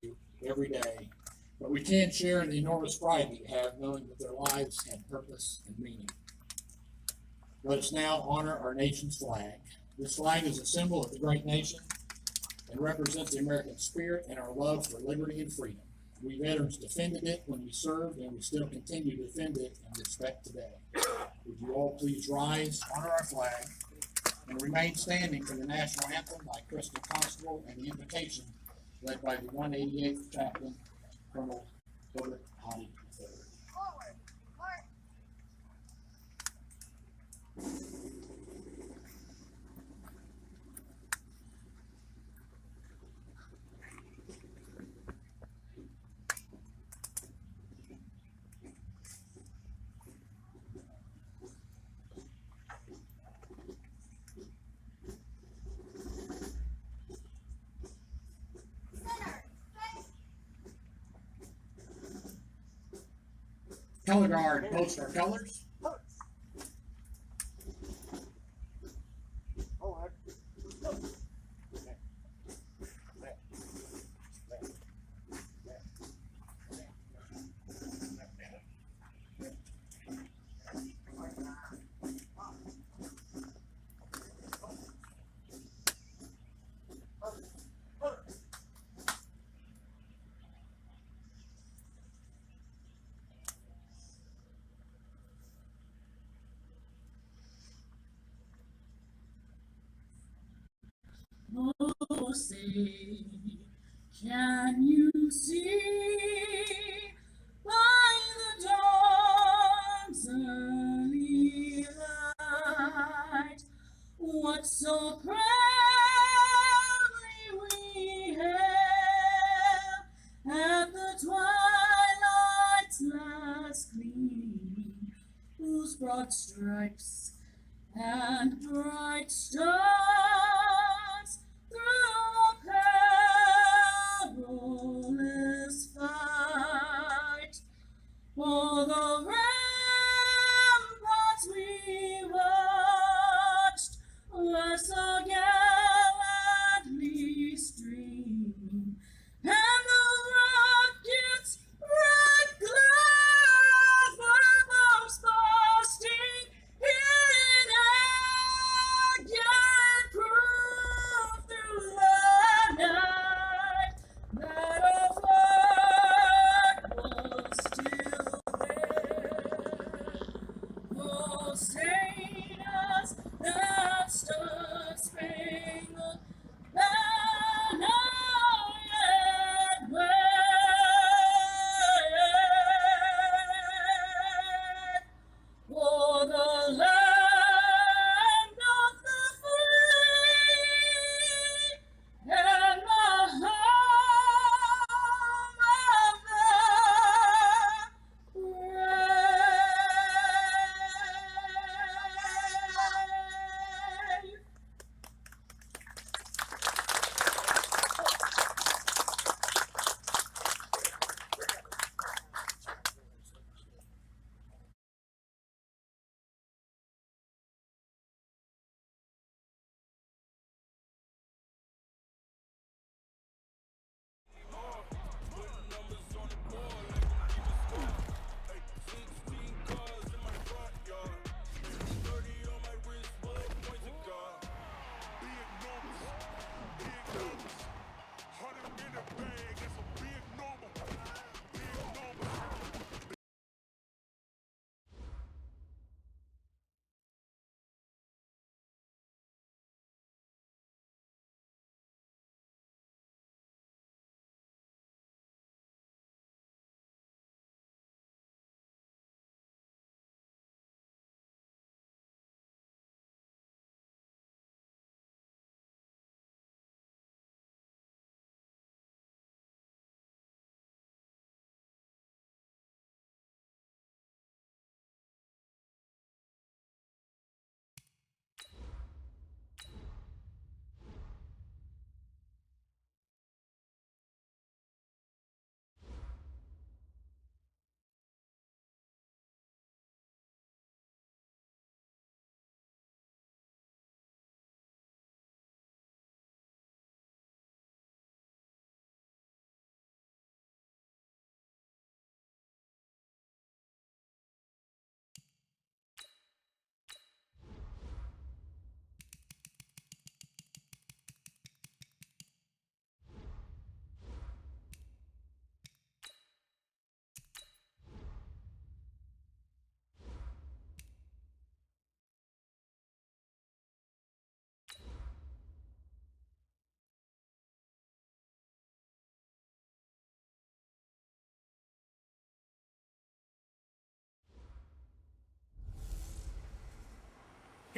you every day, but we can share in the enormous pride that you have knowing that their lives had purpose and meaning. Let us now honor our nation's flag. This flag is a symbol of the great nation and represents the American spirit and our love for liberty and freedom. We veterans defended it when we served, and we still continue to defend it and respect today. Would you all please rise, honor our flag, and remain standing for the national anthem by Crystal Constable and the invocation led by the 188th Chaplain, Colonel Herbert Hottie III. Color guard, post our colors. Oh, say, can you see by the dawn's early light what so proudly we hailed at the twilight's last gleam, whose broad stripes and bright stars through a perilous fight o'er the ramparts we watched were so gallantly streaming, and the rockets' red glares were both bursting in agate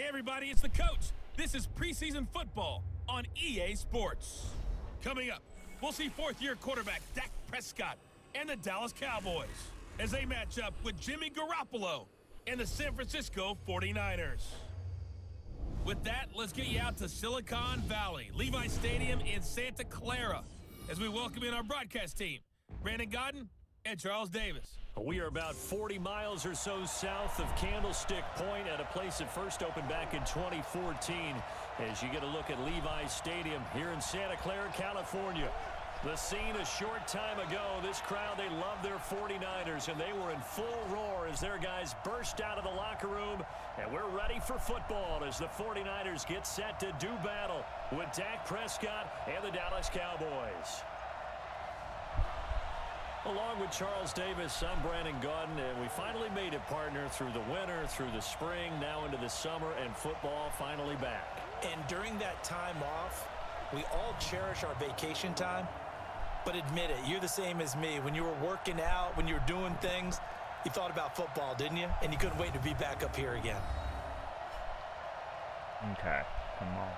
Hey everybody, it's the coach. This is preseason football on EA Sports. Coming up, we'll see fourth-year quarterback Dak Prescott and the Dallas Cowboys as they match up with Jimmy Garoppolo and the San Francisco 49ers. With that, let's get you out to Silicon Valley, Levi Stadium in Santa Clara, as we welcome in our broadcast team, Brandon Godden and Charles Davis. We are about 40 miles or so south of Candlestick Point at a place that first opened back in 2014 as you get a look at Levi Stadium here in Santa Clara, California. The scene a short time ago, this crowd, they love their 49ers, and they were in full roar as their guys burst out of the locker room, and we're ready for football as the 49ers get set to do battle with Dak Prescott and the Dallas Cowboys. Along with Charles Davis, I'm Brandon Godden, and we finally made it, partner, through the winter, through the spring, now into the summer, and football finally back. And during that time off, we all cherish our vacation time. But admit it, you're the same as me. When you were working out, when you were doing things, you thought about football, didn't you? And you couldn't wait to be back up here again. Okay, come on.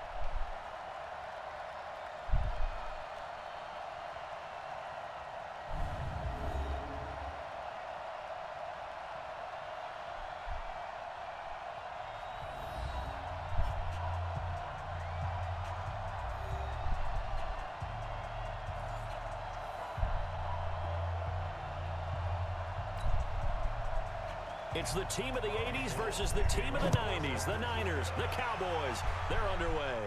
It's the team of the 80s versus the team of the 90s. The Niners, the Cowboys, they're underway.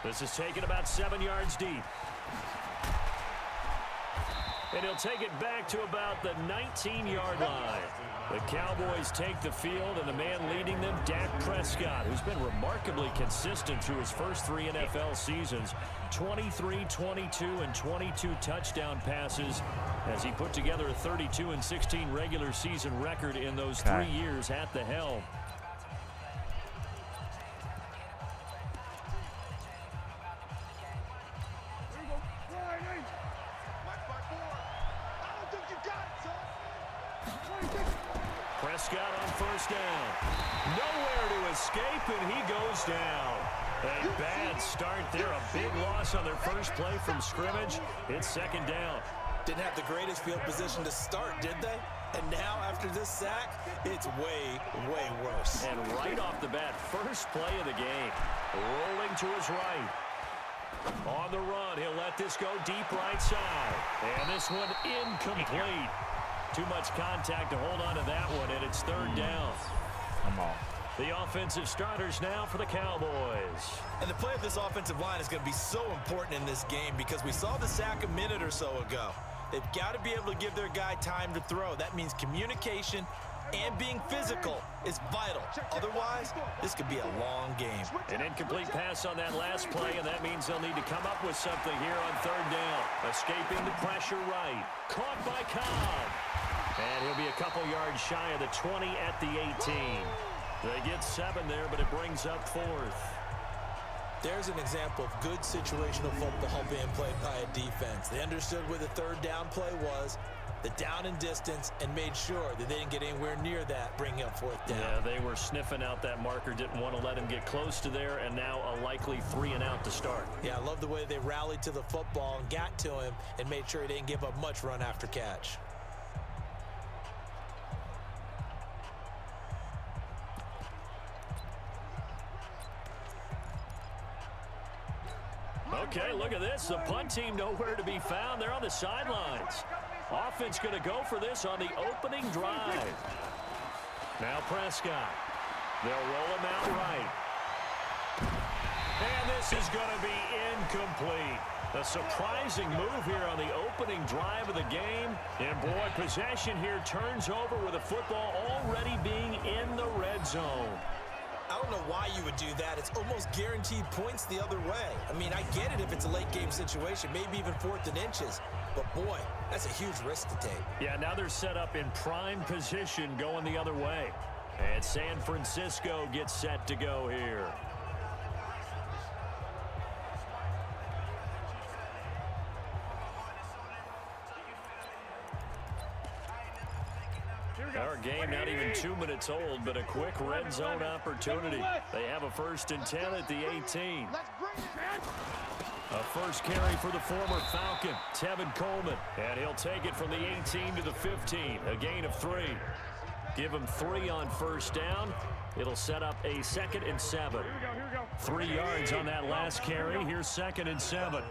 This is taken about 7 yards deep. And he'll take it back to about the 19-yard line. The Cowboys take the field, and the man leading them, Dak Prescott, who's been remarkably consistent through his first 3 NFL seasons. 23, 22, and 22 touchdown passes as he put together a 32-16 regular season record in those 3 years at the helm. Prescott on first down. Nowhere to escape, and he goes down. A bad start there. A big loss on their first play from scrimmage. It's second down. Didn't have the greatest field position to start, did they? And now, after this sack, it's way, way worse. And right off the bat, first play of the game. Rolling to his right. On the run, he'll let this go deep right side. And this one incomplete. Too much contact to hold on to that one, and it's third down. Come on. The offensive starters now for the Cowboys. And the play of this offensive line is going to be so important in this game because we saw the sack a minute or so ago. They've got to be able to give their guy time to throw. That means communication and being physical is vital. Otherwise, this could be a long game. An incomplete pass on that last play, and that means they'll need to come up with something here on third down. Escaping the pressure right. Caught by Cobb. And he'll be a couple yards shy of the 20 at the 18. They get 7 there, but it brings up fourth. There's an example of good situational football being played by a defense. They understood where the third down play was, the down and distance, and made sure that they didn't get anywhere near that, bringing up fourth down. Yeah, they were sniffing out that marker, didn't want to let him get close to there, and now a likely 3 and out to start. Yeah, I love the way they rallied to the football and got to him and made sure he didn't give up much run after catch. Okay, look at this. The punt team nowhere to be found. They're on the sidelines. Offense going to go for this on the opening drive. Now Prescott. They'll roll him out right. And this is going to be incomplete. A surprising move here on the opening drive of the game. And boy, possession here turns over with the football already being in the red zone. I don't know why you would do that. It's almost guaranteed points the other way. I mean, I get it if it's a late game situation, maybe even 4th and inches. But boy, that's a huge risk to take. Yeah, now they're set up in prime position going the other way. And San Francisco gets set to go here. Our game not even than 2 minutes old, but a quick red zone opportunity. They have a 1st and 10 at the 18. A first carry for the former Falcon, Tevin Coleman. And he'll take it from the 18 to the 15, a gain of 3. Give him 3 on 1st down. It'll set up a 2nd and 7. 3 yards on that last carry. Here's 2nd and 7.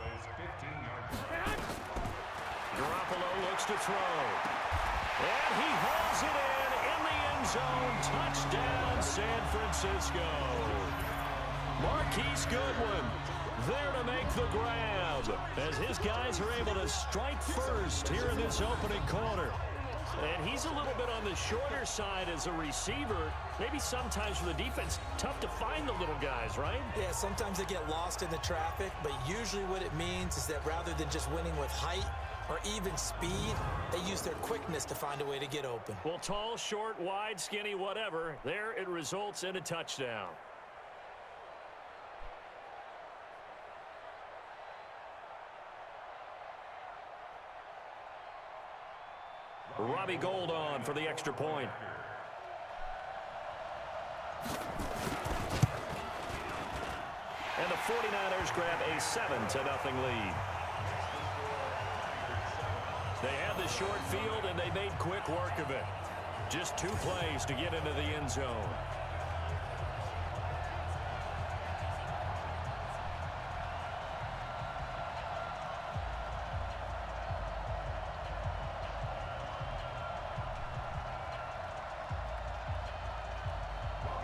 Garoppolo looks to throw. And he hauls it in the end zone. Touchdown, San Francisco. Marquise Goodwin there to make the grab as his guys are able to strike first here in this opening quarter. And he's a little bit on the shorter side as a receiver. Maybe sometimes for the defense, tough to find the little guys, right? Yeah, sometimes they get lost in the traffic, but usually what it means is that rather than just winning with height or even speed, they use their quickness to find a way to get open. Well, tall, short, wide, skinny, whatever, there it results in a touchdown. Robbie Gould on for the extra point. And the 49ers grab a 7-0 lead. They had the short field, and they made quick work of it. Just 2 plays to get into the end zone.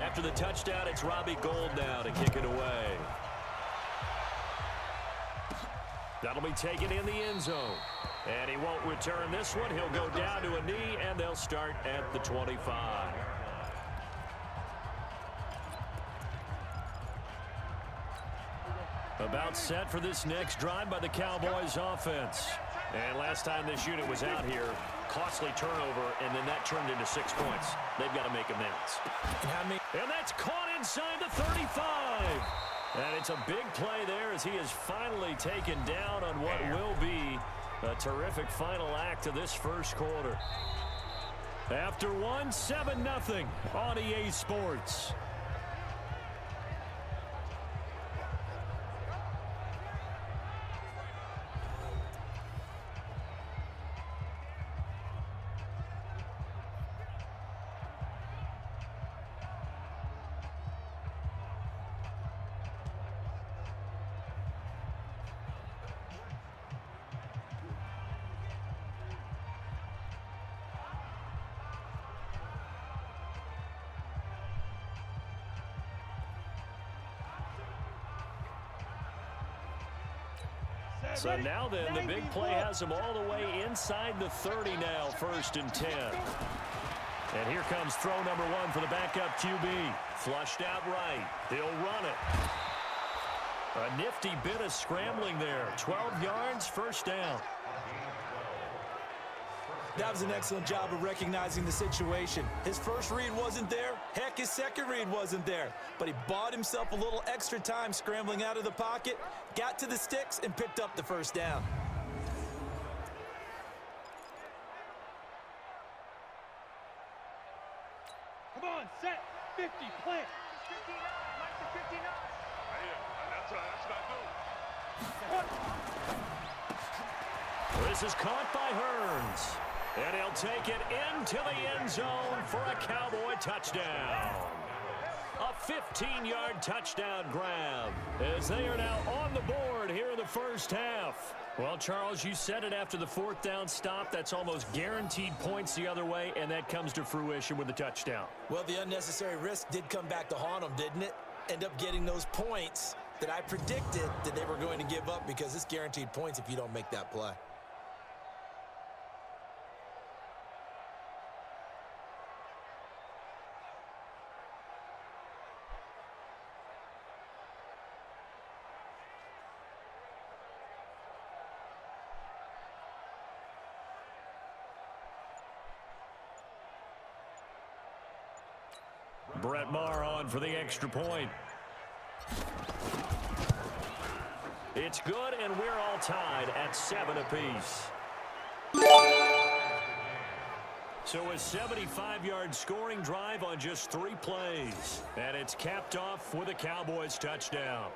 After the touchdown, it's Robbie Gould now to kick it away. That'll be taken in the end zone. And he won't return this one. He'll go down to a knee, and they'll start at the 25. About set for this next drive by the Cowboys offense. And last time this unit was out here, costly turnover, and then that turned into 6 points. They've got to make amends. And that's caught inside the 35. And it's a big play there as he is finally taken down on what will be a terrific final act of this first quarter. After one, 7-0 on EA Sports. So now then, the big play has him all the way inside the 30 now, 1st and 10. And here comes throw number 1 for the backup QB. Flushed out right. He'll run it. A nifty bit of scrambling there. 12 yards, 1st down. That was an excellent job of recognizing the situation. His first read wasn't there. Heck, his second read wasn't there. But he bought himself a little extra time scrambling out of the pocket, got to the sticks, and picked up the 1st down. Come on, set, 50, plant. 59, Mike to 59. That's not This is caught by Hearns. And he'll take it into the end zone for a Cowboy touchdown. A 15-yard touchdown grab as they are now on the board here in the first half. Well, Charles, you said it after the 4th down stop. That's almost guaranteed points the other way, and that comes to fruition with the touchdown. Well, the unnecessary risk did come back to haunt them, didn't it? End up getting those points that I predicted that they were going to give up because it's guaranteed points if you don't make that play. Brett Maher on for the extra point. It's good, and we're all tied at 7 apiece. So a 75-yard scoring drive on just 3 plays. And it's capped off with a Cowboys touchdown.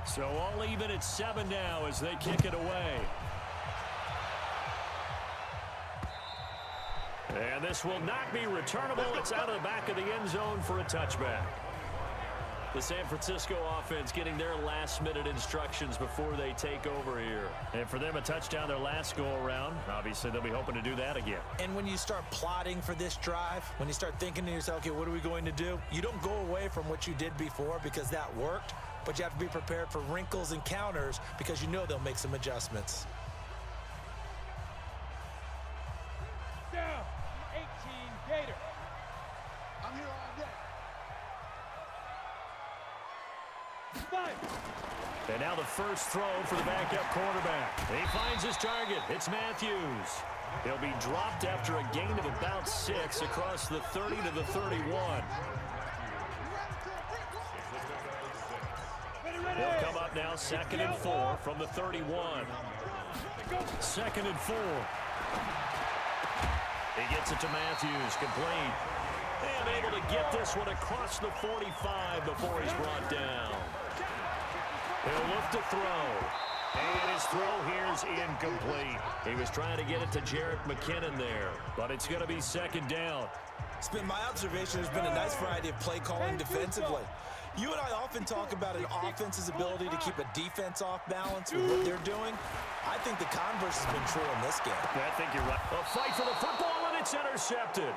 So all even at 7 now as they kick it away. And this will not be returnable. It's out of the back of the end zone for a touchback. The San Francisco offense getting their last-minute instructions before they take over here. And for them, a touchdown their last go-around. Obviously, they'll be hoping to do that again. And when you start plotting for this drive, when you start thinking to yourself, okay, what are we going to do? You don't go away from what you did before because that worked, but you have to be prepared for wrinkles and counters because you know they'll make some adjustments. Down. 18 Gator. I'm here all day. 5. And now the first throw for the backup quarterback. He finds his target. It's Matthews. He'll be dropped after a gain of about 6 across the 30 to the 31. He'll come up now 2nd and 4 from the 31. 2nd and 4. He gets it to Matthews, complete. And able to get this one across the 45 before he's brought down. He'll look to throw. And his throw here's incomplete. He was trying to get it to Jerick McKinnon there, but it's going to be 2nd down. It's been my observation there's been a nice variety of play calling defensively. You and I often talk about an offense's ability to keep a defense off balance with what they're doing. I think the converse has been true in this game. I think you're right. A fight for the football, and it's intercepted.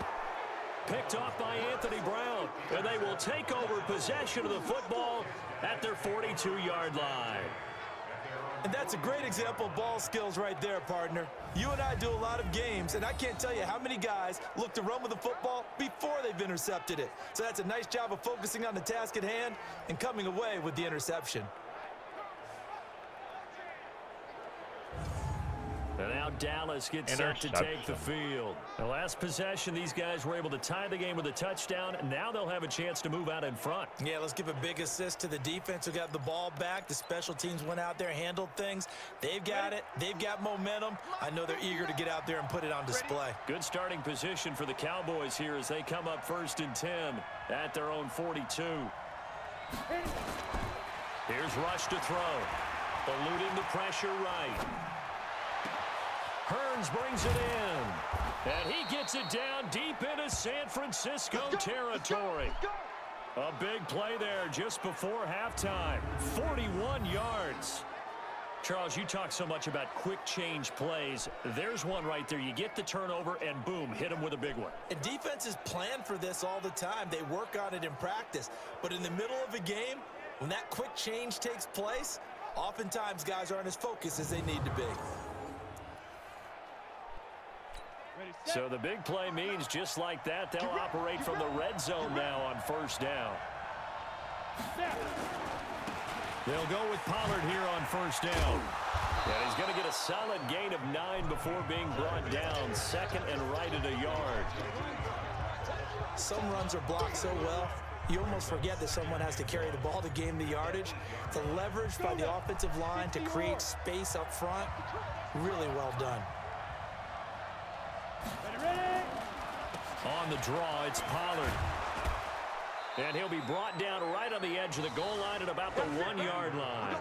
Picked off by Anthony Brown, and they will take over possession of the football at their 42-yard line. And that's a great example of ball skills right there, partner. You and I do a lot of games, and I can't tell you how many guys look to run with the football before they've intercepted it. So that's a nice job of focusing on the task at hand and coming away with the interception. And now Dallas gets set to take the field. The last possession, these guys were able to tie the game with a touchdown. Now they'll have a chance to move out in front. Yeah, let's give a big assist to the defense who got the ball back. The special teams went out there, handled things. They've got it. They've got momentum. I know they're eager to get out there and put it on display. Good starting position for the Cowboys here as they come up 1st and 10 at their own 42. Here's Rush to throw. Eluding the pressure right. Hearns brings it in, and he gets it down deep into San Francisco territory. A big play there just before halftime. 41 yards. Charles, you talk so much about quick change plays. There's one right there. You get the turnover, and boom, hit him with a big one. And defenses plan for this all the time. They work on it in practice. But in the middle of a game, when that quick change takes place, oftentimes guys aren't as focused as they need to be. So the big play means just like that, they'll operate from the red zone now on 1st down. They'll go with Pollard here on 1st down. And he's going to get a solid gain of 9 before being brought down. 2nd and right at a yard. Some runs are blocked so well, you almost forget that someone has to carry the ball to gain the yardage. The leverage by the offensive line to create space up front, really well done. On the draw, it's Pollard. And he'll be brought down right on the edge of the goal line at about the 1-yard line.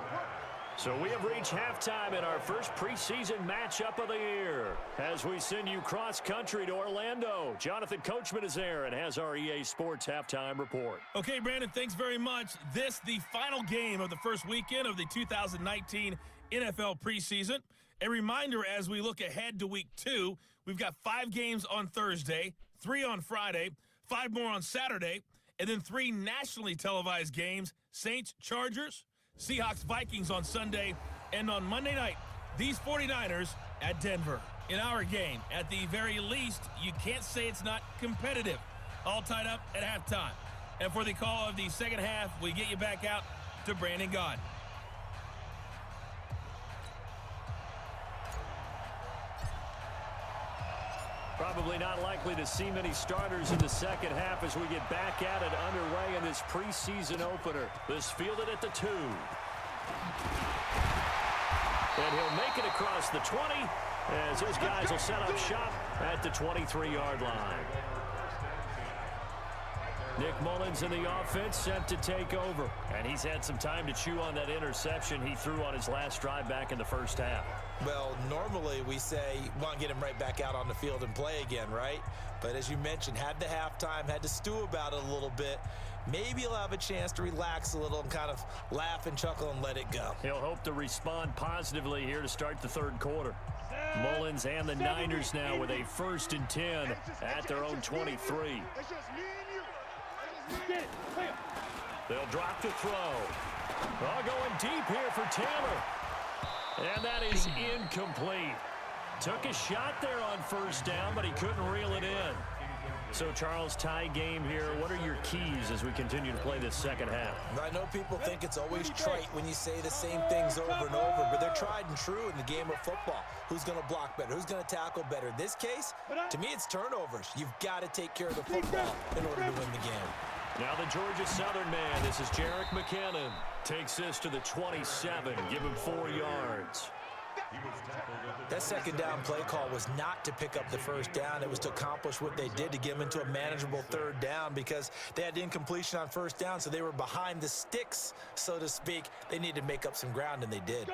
So we have reached halftime in our first preseason matchup of the year. As we send you cross-country to Orlando, Jonathan Coachman is there and has our EA Sports halftime report. Okay, Brandon, thanks very much. This, the final game of the first weekend of the 2019 NFL preseason. A reminder as we look ahead to week 2, we've got 5 games on Thursday, 3 on Friday, 5 more on Saturday, and then 3 nationally televised games, Saints, Chargers, Seahawks, Vikings on Sunday, and on Monday night, these 49ers at Denver. In our game, at the very least, you can't say it's not competitive. All tied up at halftime. And for the call of the second half, we get you back out to Brandon Gaudin. Probably not likely to see many starters in the second half as we get back at it underway in this preseason opener. This fielded at the 2. And he'll make it across the 20 as his guys will set up shop at the 23-yard line. Nick Mullins in the offense set to take over. And he's had some time to chew on that interception he threw on his last drive back in the first half. Well, normally we say you want to get him right back out on the field and play again, right? But as you mentioned, had the halftime, had to stew about it a little bit. Maybe he'll have a chance to relax a little and kind of laugh and chuckle and let it go. He'll hope to respond positively here to start the third quarter. Mullins and the Niners now with a 1st and 10 at their own 23. They'll drop to throw. Going deep here for Taylor. And that is incomplete. Took a shot there on 1st down, but he couldn't reel it in. So, Charles, tie game here. What are your keys as we continue to play this second half? I know people think it's always trite when you say the same things over and over, but they're tried and true in the game of football. Who's going to block better? Who's going to tackle better? In this case, to me, it's turnovers. You've got to take care of the football in order to win the game. Now the Georgia Southern man, this is Jerick McKinnon. Takes this to the 27, give him 4 yards. That second down play call was not to pick up the 1st down. It was to accomplish what they did to get them into a manageable 3rd down because they had incompletion on 1st down, so they were behind the sticks, so to speak. They needed to make up some ground, and they did.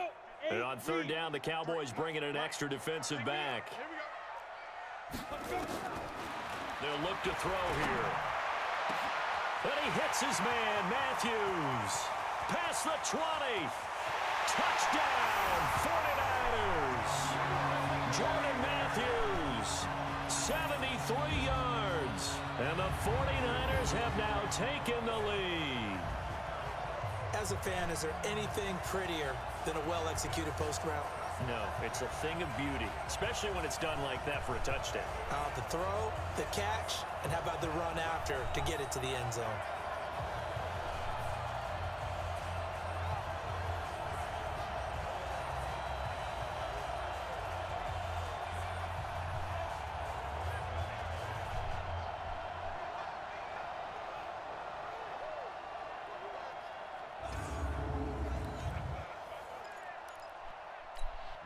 And on 3rd down, the Cowboys bring in an extra defensive back. They'll look to throw here. And he hits his man, Matthews. Past the 20. Touchdown, 49ers. Jordan Matthews, 73 yards. And the 49ers have now taken the lead. As a fan, is there anything prettier than a well-executed post route? No, it's a thing of beauty, especially when it's done like that for a touchdown. The throw, the catch, and how about the run after to get it to the end zone?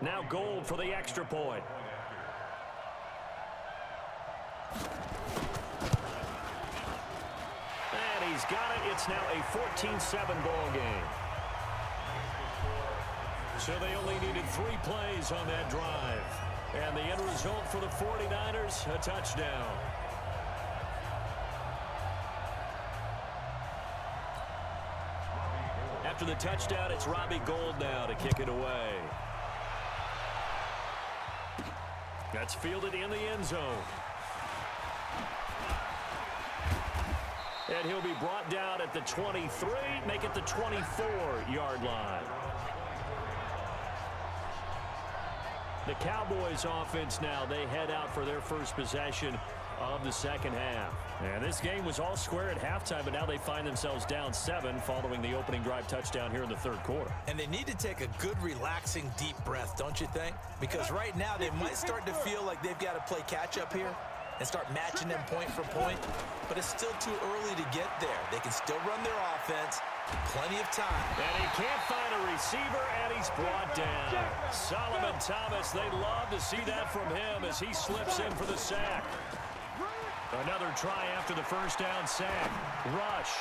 Now Gold for the extra point. And he's got it. It's now a 14-7 ball game. So they only needed 3 plays on that drive. And the end result for the 49ers, a touchdown. After the touchdown, it's Robbie Gould now to kick it away. That's fielded in the end zone. And he'll be brought down at the 23, make it the 24-yard line. The Cowboys offense now, they head out for their first possession of the second half. And this game was all square at halftime, but now they find themselves down 7 following the opening drive touchdown here in the third quarter. And they need to take a good, relaxing, deep breath, don't you think? Because right now they might start to feel like they've got to play catch-up here and start matching them point for point, but it's still too early to get there. They can still run their offense, plenty of time. And he can't find a receiver, and he's brought down. Solomon Thomas, they love to see that from him as he slips in for the sack. Another try after the first down sack. Rush.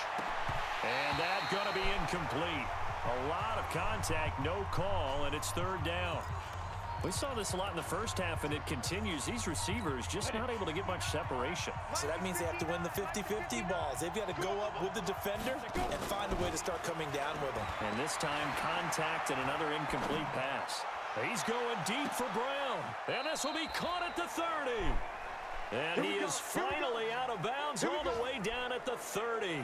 And that's going to be incomplete. A lot of contact, no call, and it's third down. We saw this a lot in the first half, and it continues. These receivers just not able to get much separation. So that means they have to win the 50-50 balls. They've got to go up with the defender and find a way to start coming down with them. And this time, contact and another incomplete pass. He's going deep for Brown. And this will be caught at the 30. And he is finally out of bounds all the way down at the 30.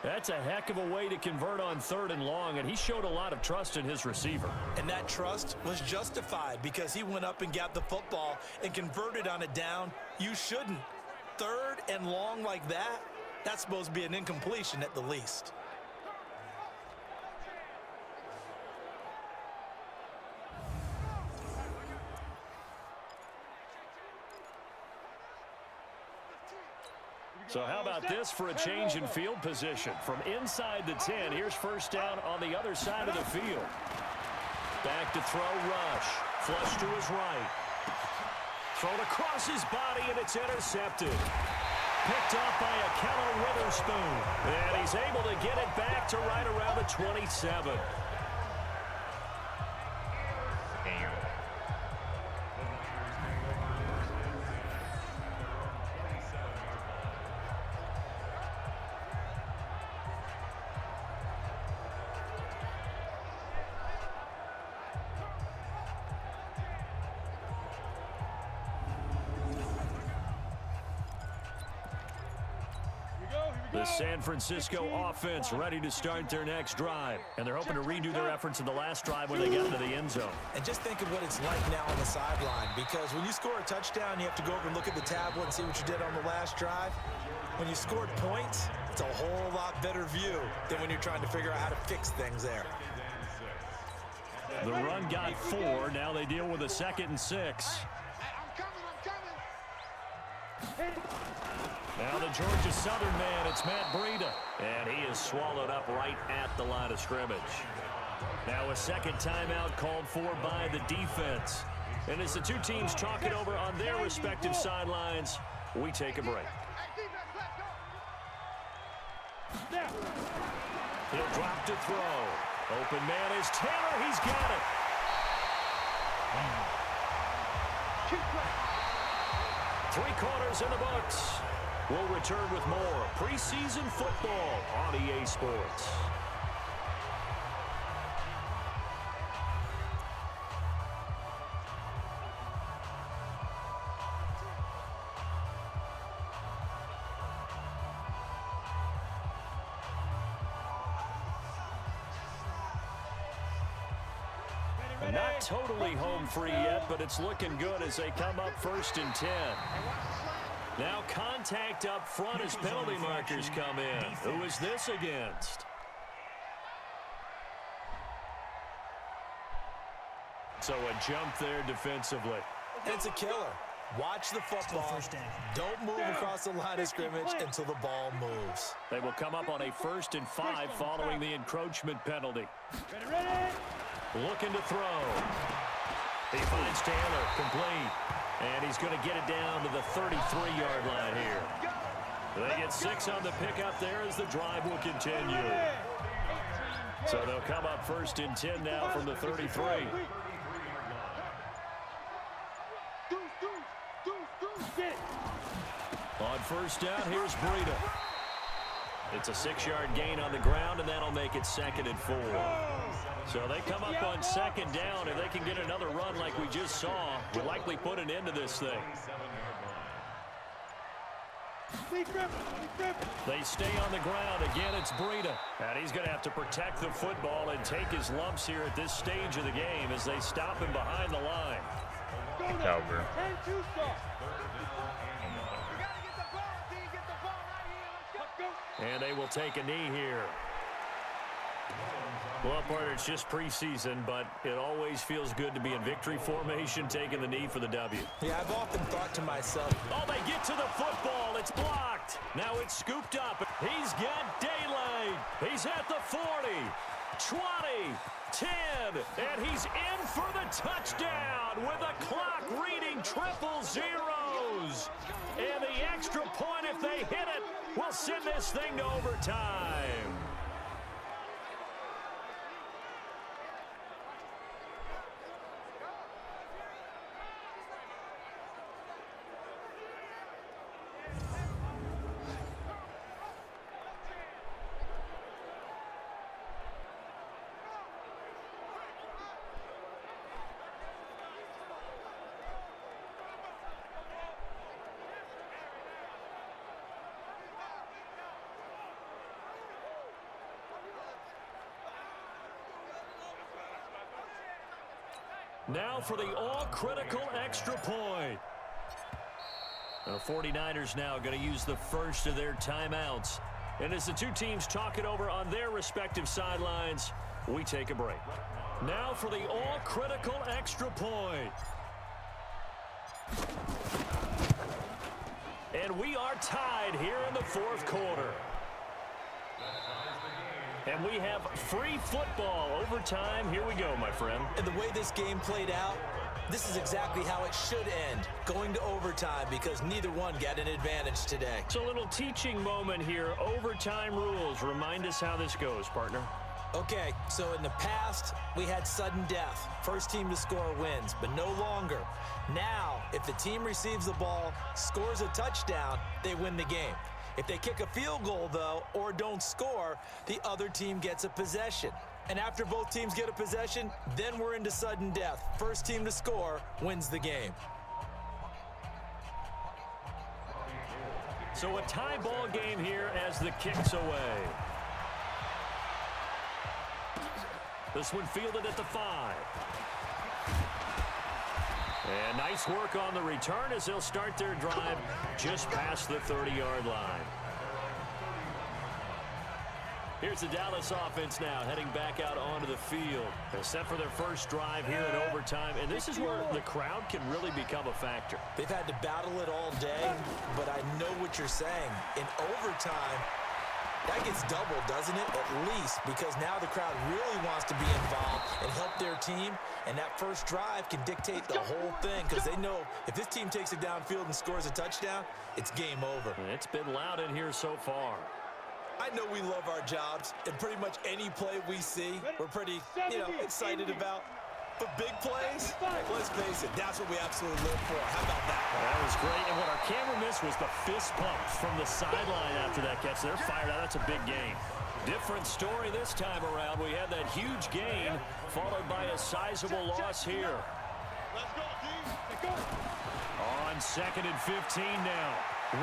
That's a heck of a way to convert on 3rd and long, and he showed a lot of trust in his receiver. And that trust was justified because he went up and got the football and converted on a down you shouldn't. 3rd and long like that, that's supposed to be an incompletion at the least. So how about this for a change in field position? From inside the 10, here's first down on the other side of the field. Back to throw, Rush. Flush to his right. Thrown across his body, and it's intercepted. Picked off by Akello Witherspoon. And he's able to get it back to right around the 27. Damn. The San Francisco offense ready to start their next drive. And they're hoping to redo their efforts in the last drive when they get into the end zone. And just think of what it's like now on the sideline, because when you score a touchdown, you have to go over and look at the tablet and see what you did on the last drive. When you scored points, it's a whole lot better view than when you're trying to figure out how to fix things there. The run got 4. Now they deal with a 2nd and 6. Now the Georgia Southern man, it's Matt Breida. And he is swallowed up right at the line of scrimmage. Now a second timeout called for by the defense. And as the two teams talk it over on their respective sidelines, we take a break. He'll drop to throw. Open man is Taylor. He's got it. 3 quarters in the books. We'll return with more preseason football on EA Sports. Not totally home free yet, but it's looking good as they come up 1st and 10. Now contact up front as penalty markers come in. Who is this against? So a jump there defensively. It's a killer. Watch the football. Don't move across the line of scrimmage until the ball moves. They will come up on a 1st and 5 following the encroachment penalty. Looking to throw. He finds Taylor, complete. And he's going to get it down to the 33-yard line here. They get 6 on the pickup there as the drive will continue. So they'll come up 1st and 10 now from the 33. On first down, here's Breida. It's a 6-yard gain on the ground, and that'll make it 2nd and 4. So they come up on 2nd down. If they can get another run like we just saw, will likely put an end to this thing. They stay on the ground. Again, it's Breida. And he's going to have to protect the football and take his lumps here at this stage of the game as they stop him behind the line. Cover. And they will take a knee here. Well, partner, it's just preseason, but it always feels good to be in victory formation, taking the knee for the W. Yeah, I've often thought to myself, oh, they get to the football. It's blocked. Now it's scooped up. He's got daylight. He's at the 40, 20, 10, and he's in for the touchdown with a clock reading triple zeros. And the extra point, if they hit it, will send this thing to overtime. Now for the all-critical extra point. The 49ers now going to use the first of their timeouts. And as the two teams talk it over on their respective sidelines, we take a break. Now for the all-critical extra point. And we are tied here in the fourth quarter. And we have free football overtime. Here we go, my friend. And the way this game played out, this is exactly how it should end, going to overtime, because neither one got an advantage today. It's a little teaching moment here. Overtime rules. Remind us how this goes, partner. Okay, so in the past, we had sudden death. First team to score wins, but no longer. Now, if the team receives the ball, scores a touchdown, they win the game. If they kick a field goal, though, or don't score, the other team gets a possession. And after both teams get a possession, then we're into sudden death. First team to score wins the game. So a tie ball game here as the kick's away. This one fielded at the 5. And nice work on the return as they'll start their drive just past the 30-yard line. Here's the Dallas offense now heading back out onto the field. They're set for their first drive here in overtime, and this is where the crowd can really become a factor. They've had to battle it all day, but I know what you're saying. In overtime, that gets doubled, doesn't it? At least, because now the crowd really wants to be involved and help their team, and that first drive can dictate the whole thing, because they know if this team takes it downfield and scores a touchdown, it's game over. It's been loud in here so far. I know we love our jobs, and pretty much any play we see, we're pretty, excited about. But big plays, let's face it, that's what we absolutely live for. How about that? That was great, and what our camera missed was the fist pump from the sideline after that catch. They're fired out. That's a big gain. Different story this time around. We had that huge gain, followed by a sizable loss here. Let's go, team. Let's go. On 2nd and 15 now.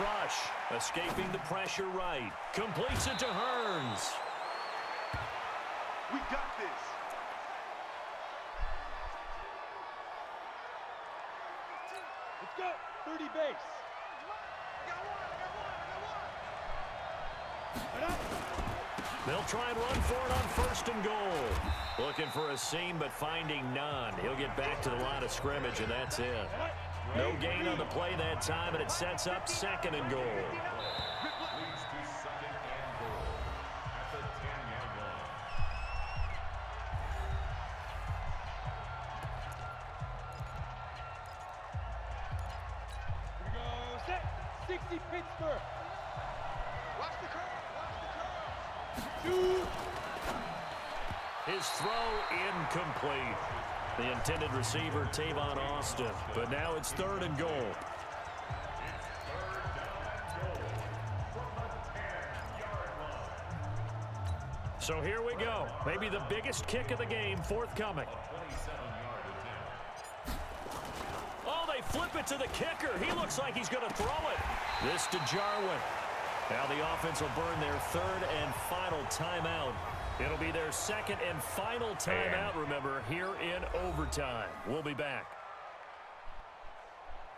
Rush, escaping the pressure right. Completes it to Hearns. We got this. Let's go. 30 base. They'll try and run for it on 1st and goal. Looking for a seam, but finding none. He'll get back to the line of scrimmage, and that's it. No gain on the play that time, and it sets up 2nd and goal. Here we go. Set. 60 Pittsburgh. Watch the curve. Shoot. His throw incomplete. The intended receiver, Tavon Austin. But now it's 3rd and goal. So here we go. Maybe the biggest kick of the game forthcoming. Oh, they flip it to the kicker. He looks like he's going to throw it. This to Jarwin. Now the offense will burn their 3rd and final timeout. It'll be their 2nd and final timeout, remember, here in overtime. We'll be back.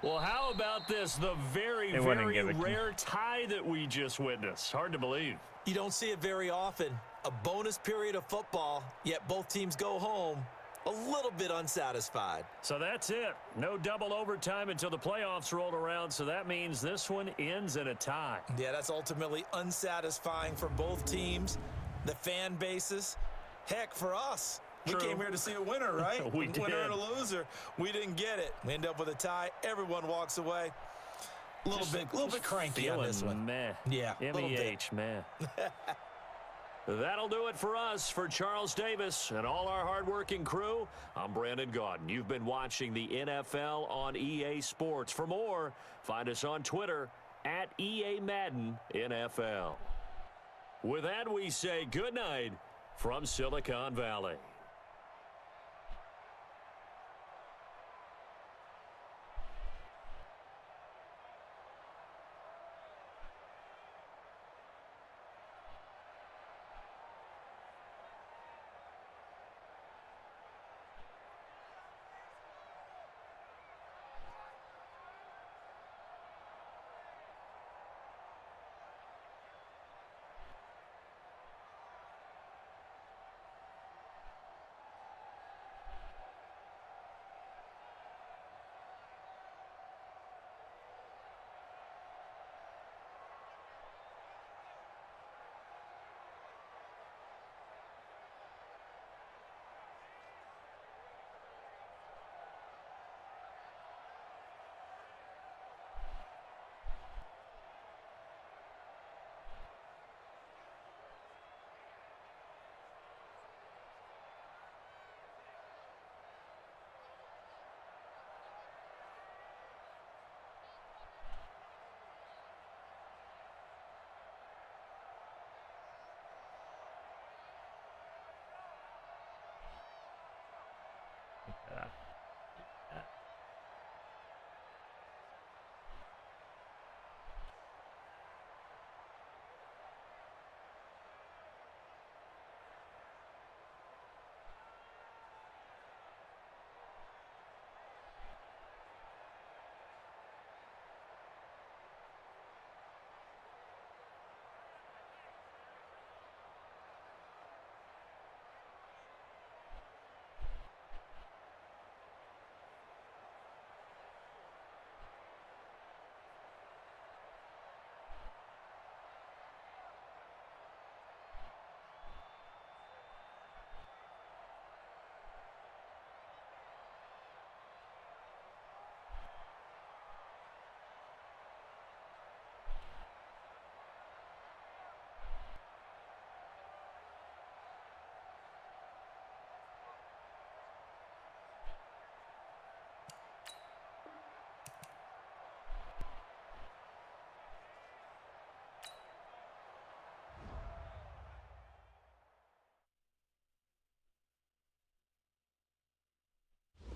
Well, how about this? The very, very rare tie that we just witnessed. Hard to believe. You don't see it very often. A bonus period of football, yet both teams go home a little bit unsatisfied. So that's it. No double overtime until the playoffs roll around, so that means this one ends in a tie. Yeah, that's ultimately unsatisfying for both teams, the fan bases. Heck, for us. True. We came here to see a winner, right? We did. Winner and a loser. We didn't get it. We end up with a tie. Everyone walks away. A little bit cranky on this one. Meh. Yeah, a little bit. M-E-H, meh. That'll do it for us. For Charles Davis and all our hardworking crew, I'm Brandon Gaudin. You've been watching the NFL on EA Sports. For more, find us on Twitter at EA Madden NFL. With that, we say good night from Silicon Valley.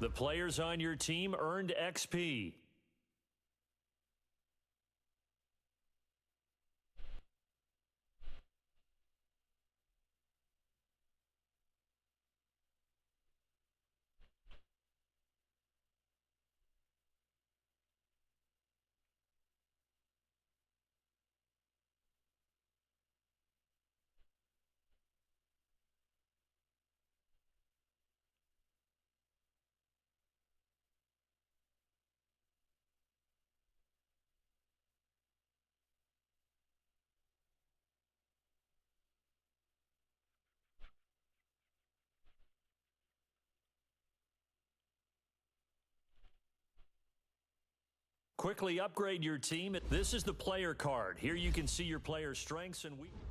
The players on your team earned XP. Quickly upgrade your team. This is the player card. Here you can see your player's strengths and weaknesses.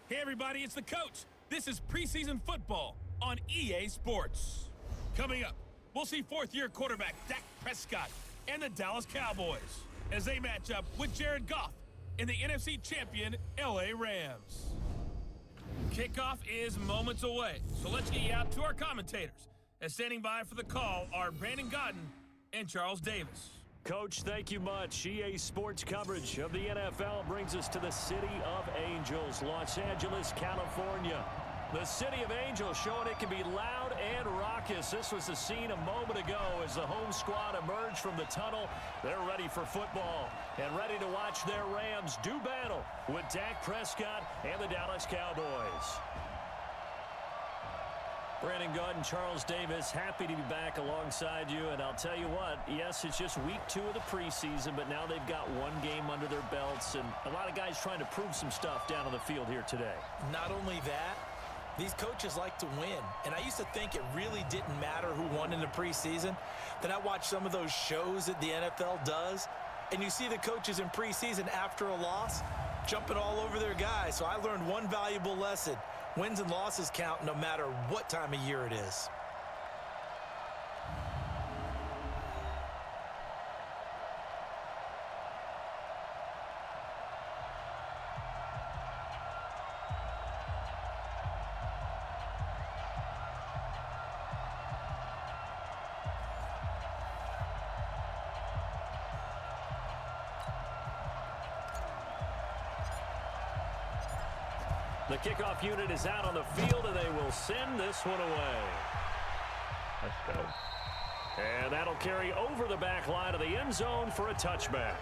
Hey everybody, it's the coach. This is preseason football on EA Sports. Coming up, we'll see fourth-year quarterback Dak Prescott and the Dallas Cowboys as they match up with Jared Goff in the NFC champion LA Rams. Kickoff is moments away, so let's get you out to our commentators. As standing by for the call are Brandon Godden and Charles Davis. Coach, thank you much. EA Sports coverage of the NFL brings us to the City of Angels, Los Angeles, California. The City of Angels showing it can be loud and raucous. This was the scene a moment ago as the home squad emerged from the tunnel. They're ready for football and ready to watch their Rams do battle with Dak Prescott and the Dallas Cowboys. Brandon Godden, Charles Davis, happy to be back alongside you. And I'll tell you what, yes, it's just week 2 of the preseason, but now they've got one game under their belts. And a lot of guys trying to prove some stuff down on the field here today. Not only that, these coaches like to win. And I used to think it really didn't matter who won in the preseason. Then I watched some of those shows that the NFL does, and you see the coaches in preseason after a loss jumping all over their guys. So I learned one valuable lesson. Wins and losses count no matter what time of year it is. The kickoff unit is out on the field, and they will send this one away. Let's go. And that'll carry over the back line of the end zone for a touchback.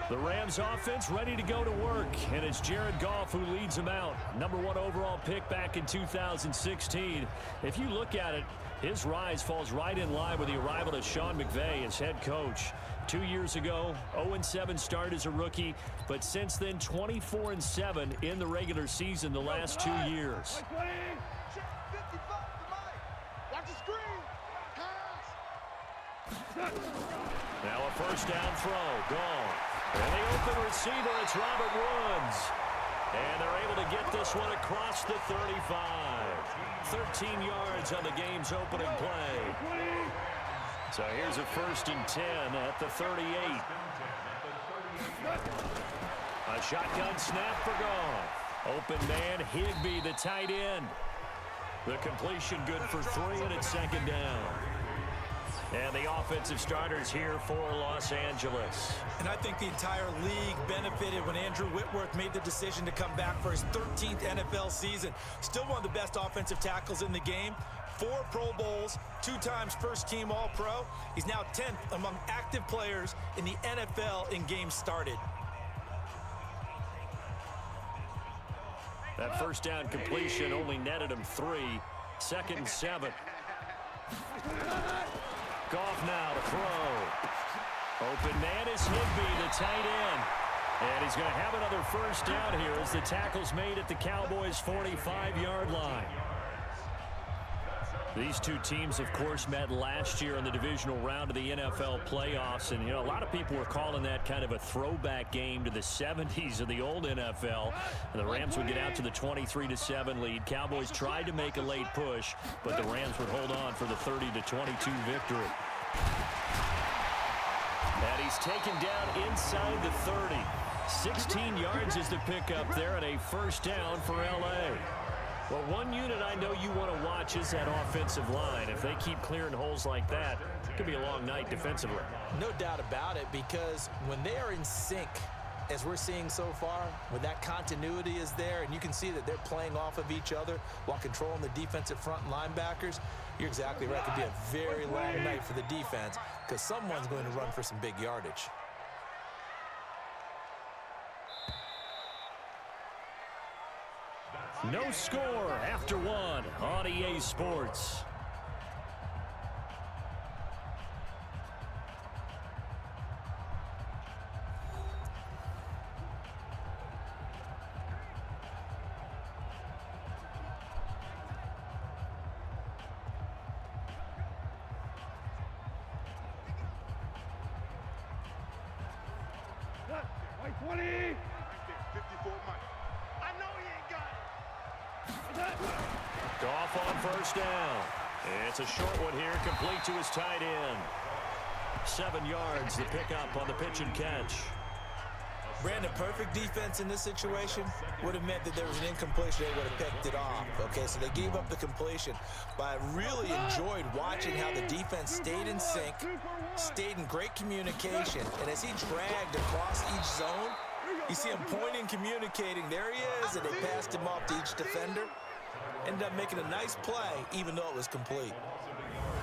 The Rams offense ready to go to work, and it's Jared Goff who leads them out. #1 overall pick back in 2016. If you look at it, his rise falls right in line with the arrival of Sean McVay as head coach. 2 years ago, 0-7 start as a rookie, but since then 24-7 in the regular season the last 2 years. Now a first down throw, gone. And they open receiver. It's Robert Woods. And they're able to get this one across the 35. 13 yards on the game's opening play. So here's a 1st and 10 at the 38. A shotgun snap for Goff. Open man, Higbee, the tight end. The completion good for 3, and it's 2nd down. And the offensive starters here for Los Angeles. And I think the entire league benefited when Andrew Whitworth made the decision to come back for his 13th NFL season. Still one of the best offensive tackles in the game. 4 Pro Bowls, 2 times first-team All-Pro. He's now 10th among active players in the NFL in games started. That 1st down completion only netted him 3. 2nd and 7. Goff now to throw. Open man is Higbee, the tight end. And he's going to have another 1st down here as the tackle's made at the Cowboys' 45-yard line. These two teams, of course, met last year in the divisional round of the NFL playoffs. And, you know, a lot of people were calling that kind of a throwback game to the 70s of the old NFL. And the Rams would get out to the 23-7 lead. Cowboys tried to make a late push, but the Rams would hold on for the 30-22 victory. And he's taken down inside the 30. 16 yards is the pickup there, and a 1st down for L.A. Well, one unit I know you want to watch is that offensive line. If they keep clearing holes like that, it could be a long night defensively. No doubt about it, because when they are in sync, as we're seeing so far, when that continuity is there and you can see that they're playing off of each other while controlling the defensive front linebackers, you're exactly right. It could be a very long night for the defense because someone's going to run for some big yardage. No score after 1 on EA Sports. White 20. 54 Mike. I know he ain't got it. Goff on 1st down. It's a short one here, complete to his tight end. 7 yards, the pickup on the pitch and catch. Brandon, perfect defense in this situation would have meant that there was an incompletion. They would have picked it off. Okay, so they gave up the completion. But I really enjoyed watching how the defense stayed in sync, stayed in great communication. And as he dragged across each zone, you see him pointing, communicating. There he is, and they passed him off to each defender. Ended up making a nice play, even though it was complete.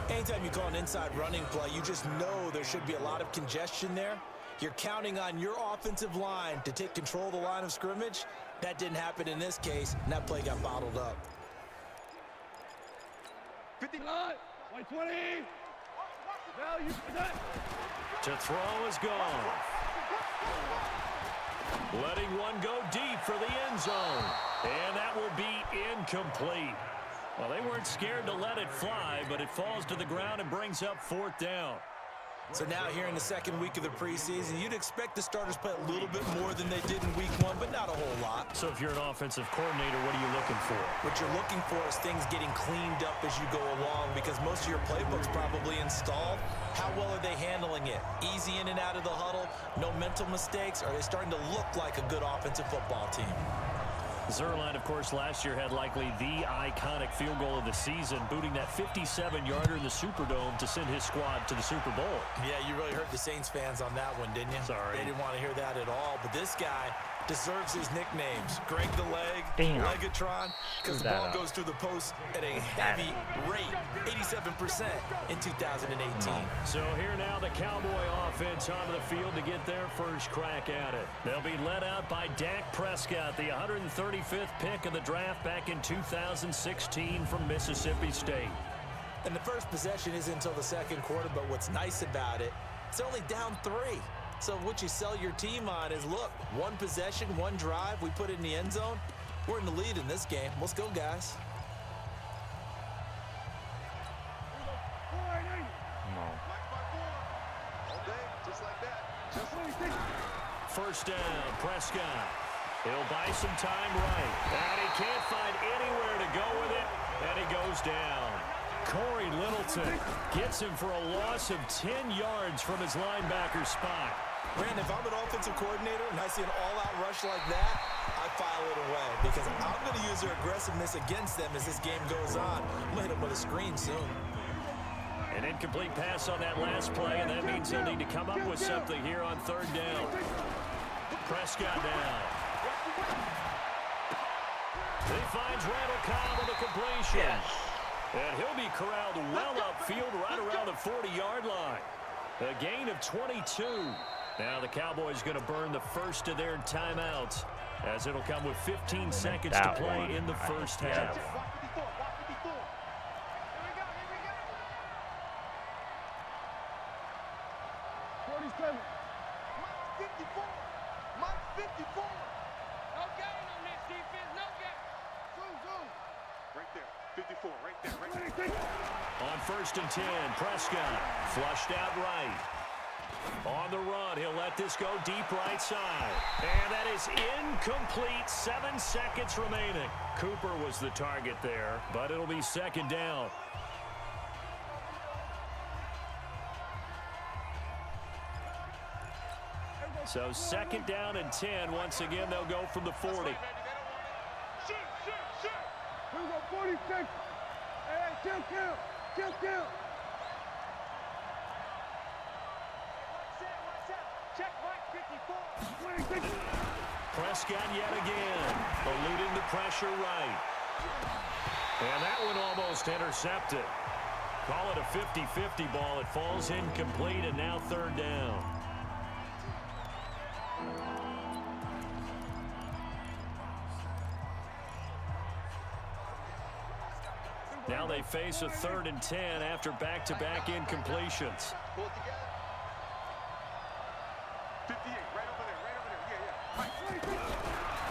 Anytime you call an inside running play, you just know there should be a lot of congestion there. You're counting on your offensive line to take control of the line of scrimmage. That didn't happen in this case, and that play got bottled up. 50. White 20. Now you that. To throw is gone. Letting one go deep for the end zone. And that will be incomplete. Well, they weren't scared to let it fly, but it falls to the ground and brings up 4th down. So now here in the 2nd week of the preseason, you'd expect the starters play a little bit more than they did in week 1, but not a whole lot. So if you're an offensive coordinator, what are you looking for? What you're looking for is things getting cleaned up as you go along because most of your playbook's probably installed. How well are they handling it? Easy in and out of the huddle, no mental mistakes? Are they starting to look like a good offensive football team? Zerline, of course, last year had likely the iconic field goal of the season, booting that 57-yarder in the Superdome to send his squad to the Super Bowl. Yeah, you really hurt the Saints fans on that one, didn't you? Sorry. They didn't want to hear that at all. But this guy deserves his nicknames. Greg the Leg, Damn. Legatron, because the ball goes through the post at a heavy rate, 87% in 2018. So here now the Cowboy offense onto the field to get their first crack at it. They'll be led out by Dak Prescott, the 135th pick of the draft back in 2016 from Mississippi State. And the first possession isn't until the 2nd quarter, but what's nice about it, it's only down 3. So what you sell your team on is, look, 1 possession, 1 drive, we put it in the end zone. We're in the lead in this game. Let's go, guys. first down. Prescott. He'll buy some time right. And he can't find anywhere to go with it. And he goes down. Corey Littleton gets him for a loss of 10 yards from his linebacker spot. Brandon, if I'm an offensive coordinator and I see an all-out rush like that, I file it away because I'm going to use their aggressiveness against them as this game goes on. I'm going to hit them with a screen soon. An incomplete pass on that last play, and that means he'll need to come up with something here on third down. Prescott down. He finds Randall Cobb with a completion. Yes. And he'll be corralled well upfield right around the 40-yard line. A gain of 22. Now the Cowboys going to burn the first of their timeouts as it'll come with 15 seconds to play in the first half. On first and 10, Prescott flushed out right. On the run, he'll let this go deep right side. And that is incomplete. 7 seconds remaining. Cooper was the target there, but it'll be second down. So second down and 10. Once again, they'll go from the 40. Here we go, 46. Hey, chill. Check right 54. Prescott yet again, eluding the pressure right. And that one almost intercepted. Call it a 50-50 ball. It falls incomplete, and now third down. Now they face a 3rd and 10 after back-to-back incompletions. Pull it together. 58, right over there.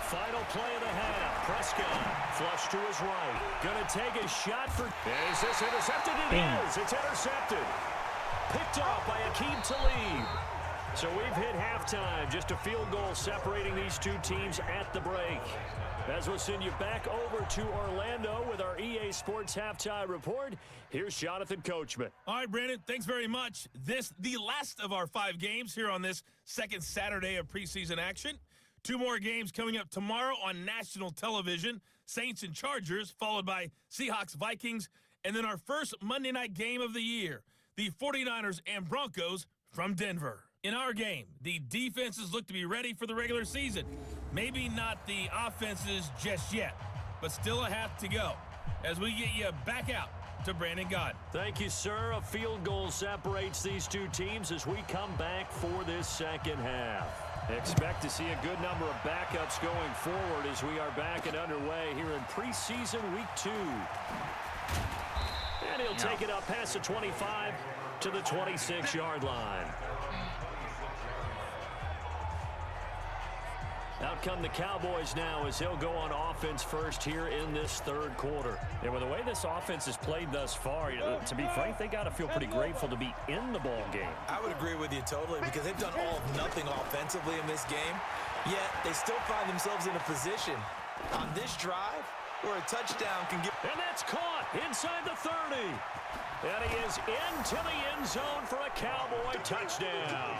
Final play of the half. Prescott flush to his right. Gonna take a shot for... Is this intercepted? It is. It's intercepted. Picked off by Akeem Talib. So we've hit halftime. Just a field goal separating these two teams at the break. As we'll send you back over to Orlando with our EA Sports Halftime Report, here's Jonathan Coachman. All right, Brandon, thanks very much. The last of our 5 games here on this second Saturday of preseason action. 2 more games coming up tomorrow on national television. Saints and Chargers, followed by Seahawks, Vikings, and then our first Monday night game of the year, the 49ers and Broncos from Denver. In our game, the defenses look to be ready for the regular season. Maybe not the offenses just yet, but still a half to go as we get you back out to Brandon Gaudin. Thank you, sir. A field goal separates these two teams as we come back for this second half. Expect to see a good number of backups going forward as we are back and underway here in preseason week 2. And he'll take it up past the 25 to the 26-yard line. Out come the Cowboys now as they'll go on offense first here in this third quarter. And with the way this offense has played thus far, to be frank, they got to feel pretty grateful to be in the ball game. I would agree with you totally because they've done all of nothing offensively in this game, yet they still find themselves in a position on this drive where a touchdown can get... And that's caught inside the 30. And he is into the end zone for a Cowboy touchdown.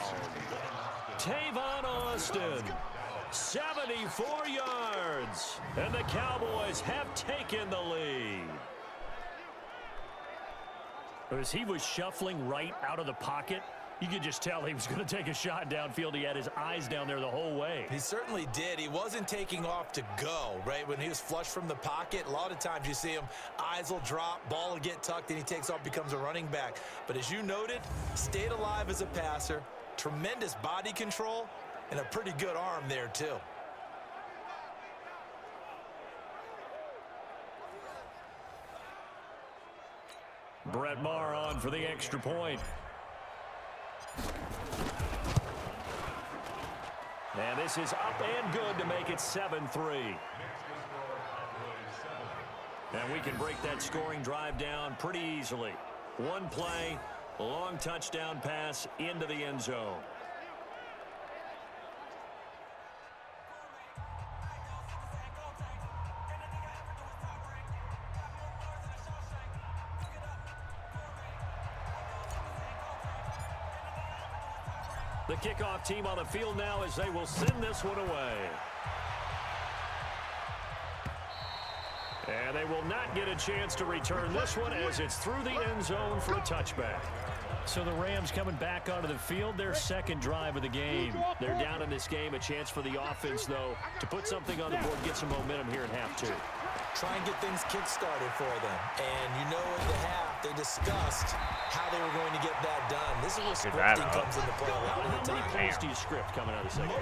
Tavon Austin. 74 yards, and the Cowboys have taken the lead. As he was shuffling right out of the pocket, you could just tell he was going to take a shot downfield. He had his eyes down there the whole way. He certainly did. He wasn't taking off to go, right? When he was flushed from the pocket, a lot of times you see him, eyes will drop, ball will get tucked, and he takes off, becomes a running back. But as you noted, stayed alive as a passer, tremendous body control, and a pretty good arm there, too. Brett Maher on for the extra point. And this is up and good to make it 7-3. And we can break that scoring drive down pretty easily. One play, long touchdown pass into the end zone. The kickoff team on the field now as they will send this one away. And they will not get a chance to return this one as it's through the end zone for a touchback. So the Rams coming back onto the field, their second drive of the game. They're down in this game, a chance for the offense, though, to put something on the board, get some momentum here in half two. Try and get things kick-started for them. And you know at the half, they discussed how they were going to get that done. This is where scripting comes into play a lot of the time. How many plays do you script coming out of the second?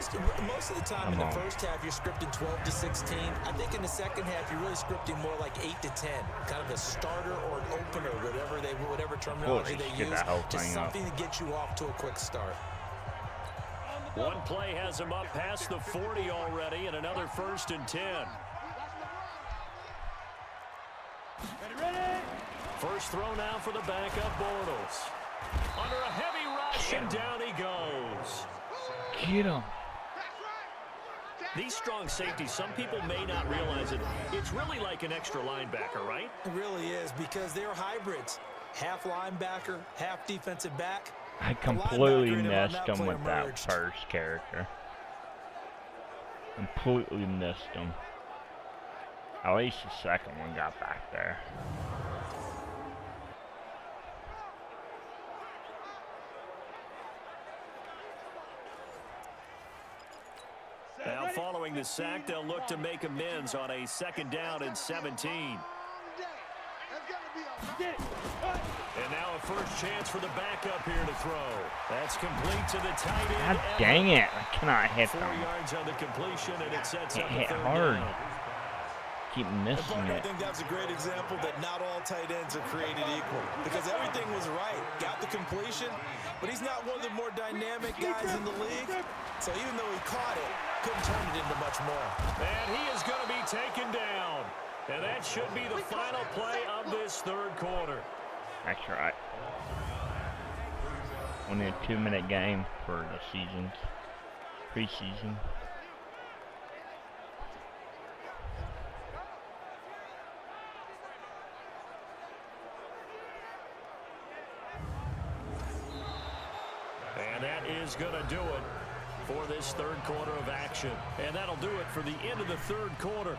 Most of the time in the first half, you're scripting 12 to 16. I think in the second half, you're really scripting more like 8 to 10. Kind of a starter or an opener, whatever terminology they use. Just something to get you off to a quick start. One play has them up past the 40 already, and another 1st and 10. First throw now for the backup Bortles. Under a heavy rush, and down he goes. Get him. These strong safeties, some people may not realize it. It's really like an extra linebacker, right? It really is, because they're hybrids. Half linebacker, half defensive back. I completely missed him with that first character. Completely missed him. At least the second one got back there. Now following the sack, they'll look to make amends on a 2nd down and 17. And now a first chance for the backup here to throw. That's complete to the tight end. God dang it. I cannot hit 4 them. yards on the completion, and it sets up Hit a 3rd hard. down. Keep missing I it. think that's a great example that not all tight ends are created equal, because everything was right. Got the completion, but he's not one of the more dynamic guys in the league. So even though he caught it, couldn't turn it into much more. And he is going to be taken down. And that should be the final play of this 3rd quarter. That's right. Only a 2-minute game for the season. Preseason. And that is going to do it for this 3rd quarter of action. And that'll do it for the end of the 3rd quarter.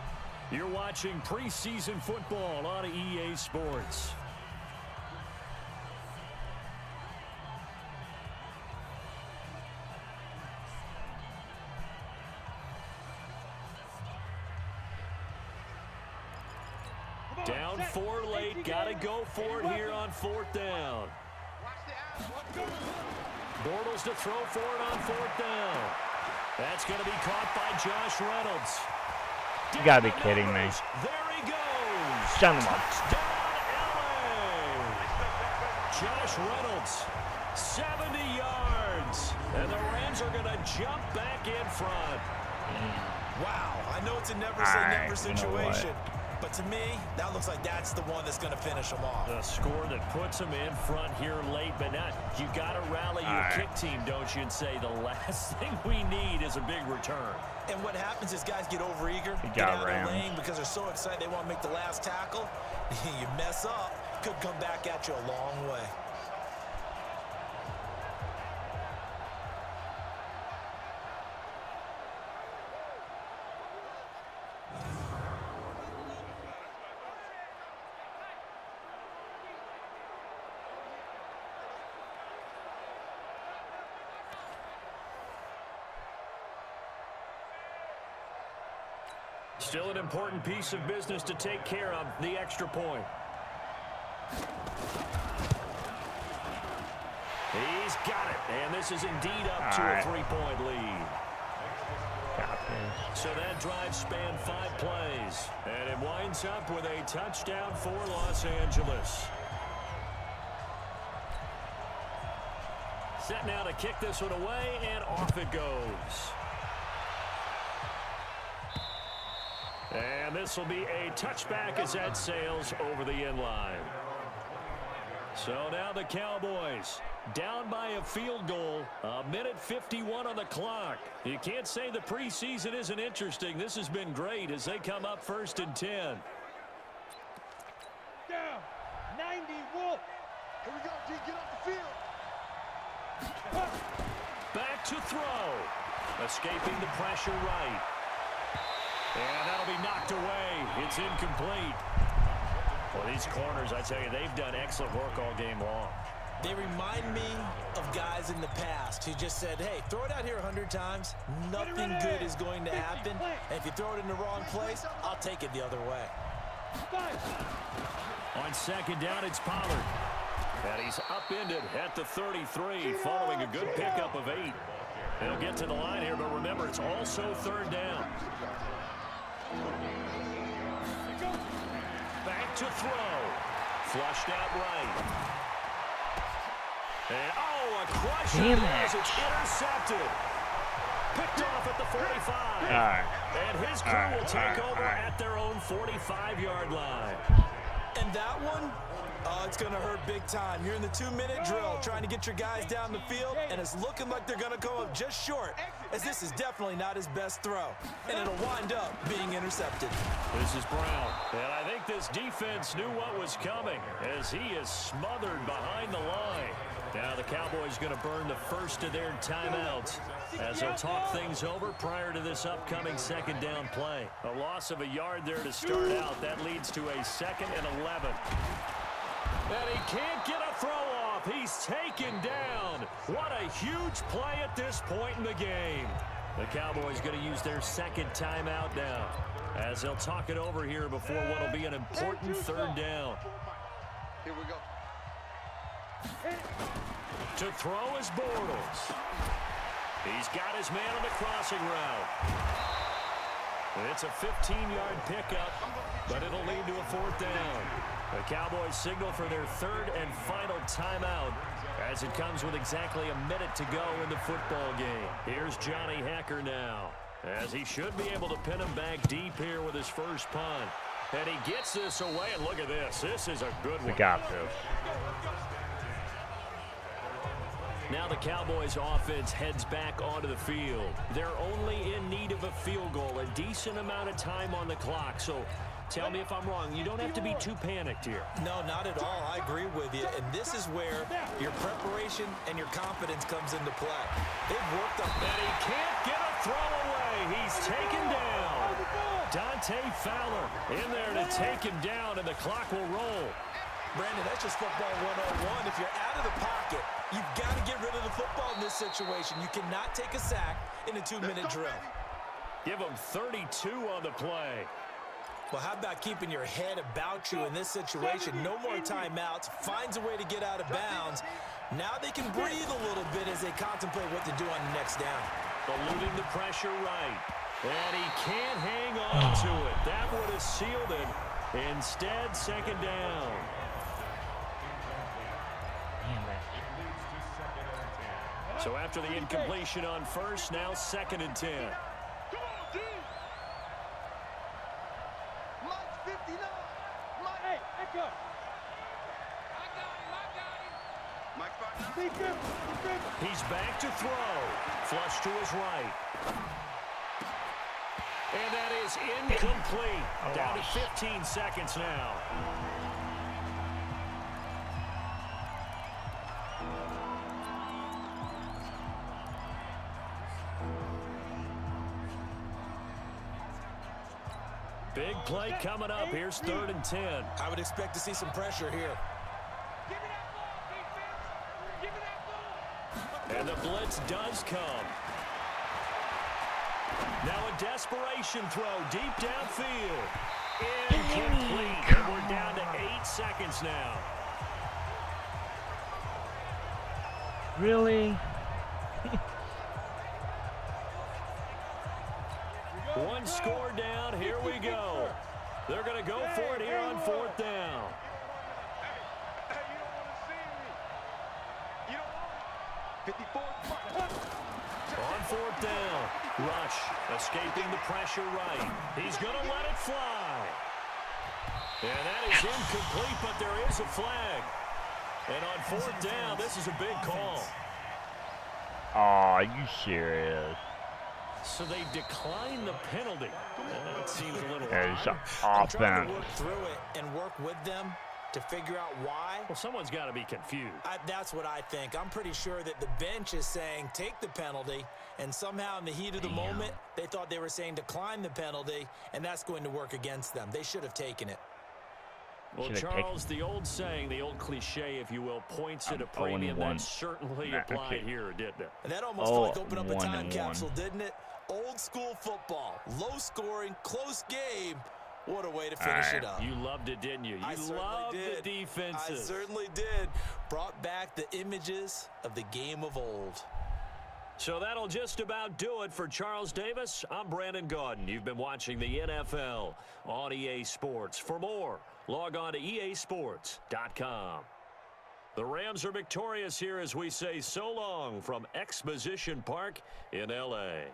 You're watching preseason football on EA Sports. Down 4 late, gotta go for it here on 4th down. Bortles to throw for it on 4th down. That's going to be caught by Josh Reynolds. You gotta be kidding me. There he goes. Send him up. Touchdown, LA. Josh Reynolds, 70 yards. And the Rams are going to jump back in front. Wow, I know it's a never-say-never situation. But to me, that looks like that's the one that's going to finish them off. The score that puts them in front here late, but not. You got to rally your kick team, don't you, and say the last thing we need is a big return. And what happens is guys get overeager, Good get job, out of the Rams. lane because they're so excited they want to make the last tackle. You mess up, could come back at you a long way. Still an important piece of business to take care of, the extra point. He's got it, and this is indeed up to a 3-point lead. So that drive spanned 5 plays, and it winds up with a touchdown for Los Angeles. Set now to kick this one away, and off it goes. And this will be a touchback as that sails over the end line. So now the Cowboys down by a field goal. 1:51 on the clock. You can't say the preseason isn't interesting. This has been great as they come up 1st and 10. Down. 90 Wolf. Here we go, G. Get off the field. Back to throw. Escaping the pressure right. And that'll be knocked away. It's incomplete. Well, these corners, I tell you, they've done excellent work all game long. They remind me of guys in the past who just said, hey, throw it out here 100 times. Nothing good is going to happen. And if you throw it in the wrong place, I'll take it the other way. On second down, it's Pollard. And he's upended at the 33 following a good pickup of 8. He'll get to the line here, but remember, it's also third down. Back to throw. Flushed out right. And, a crusher as it's intercepted. Picked off at the 45. And his crew will take over at their own 45-yard line. And that one, it's going to hurt big time. You're in the 2-minute drill trying to get your guys down the field, and it's looking like they're going to go up just short, as this is definitely not his best throw. And it'll wind up being intercepted. This is Brown. And I think this defense knew what was coming as he is smothered behind the line. Now the Cowboys going to burn the first of their timeouts as they'll talk things over prior to this upcoming second down play. A loss of a yard there to start out. That leads to a 2nd and 11. And he can't get a throw off. He's taken down. What a huge play at this point in the game. The Cowboys going to use their second timeout now as they'll talk it over here before what will be an important third down. Here we go. To throw is Bortles. He's got his man on the crossing route. It's a 15-yard pickup, but it'll lead to a 4th down. The Cowboys signal for their 3rd and final timeout as it comes with exactly a minute to go in the football game. Here's Johnny Hekker now, as he should be able to pin him back deep here with his first punt. And he gets this away, and look at this. This is a good one. We got this. Now the Cowboys offense heads back onto the field. They're only in need of a field goal, a decent amount of time on the clock. So tell me if I'm wrong. You don't have to be too panicked here. No, not at all. I agree with you. And this is where your preparation and your confidence comes into play. They've worked up. And he can't get a throw away. He's taken down. Dante Fowler in there to take him down, and the clock will roll. Brandon, that's just football 101. If you're out of the pocket, you've got to get rid of the football in this situation. You cannot take a sack in a 2-minute drill. Give him 32 on the play. Well, how about keeping your head about you in this situation? No more timeouts. Finds a way to get out of bounds. Now they can breathe a little bit as they contemplate what to do on the next down. Eluding the pressure right. And he can't hang on to it. That would have sealed it. Instead, 2nd down. So after the incompletion on first, now 2nd and 10. Come on, D. Mike's 59. Mike. Hey, echo. I got him. Mike's He's back to throw. Flush to his right. And that is incomplete. Down to 15 seconds now. Big play coming up. Here's 3rd and 10. I would expect to see some pressure here. Give me that ball, defense. Give me that ball. And the blitz does come. Now a desperation throw deep downfield. Incomplete. And we're down to 8 seconds now. Really? One score down. Here we go. They're going to go for it here on 4th down. Hey, you don't want to see me. You don't want it. 54. On 4th down. Rush escaping the pressure right. He's going to let it fly. And that is incomplete, but there is a flag. And on 4th down, this is a big call. Aw, you serious? So they decline the penalty. That seems a little It's I'm trying offense. to work through it and work with them to figure out why. Well, someone's got to be confused. That's what I think. I'm pretty sure that the bench is saying take the penalty, and somehow in the heat of the moment, they thought they were saying decline the penalty, and that's going to work against them. They should have taken it. Well, Charles, the old saying, the old cliche, if you will, points at a premium that certainly applied here, didn't it? And that almost felt like opened up a time capsule, didn't it? Old school football, low scoring, close game. What a way to finish it up. You loved it, didn't you? You loved the defenses. I certainly did. Brought back the images of the game of old. So that'll just about do it for Charles Davis. I'm Brandon Gaudin. You've been watching the NFL on EA Sports. For more, log on to easports.com. The Rams are victorious here as we say so long from Exposition Park in L.A.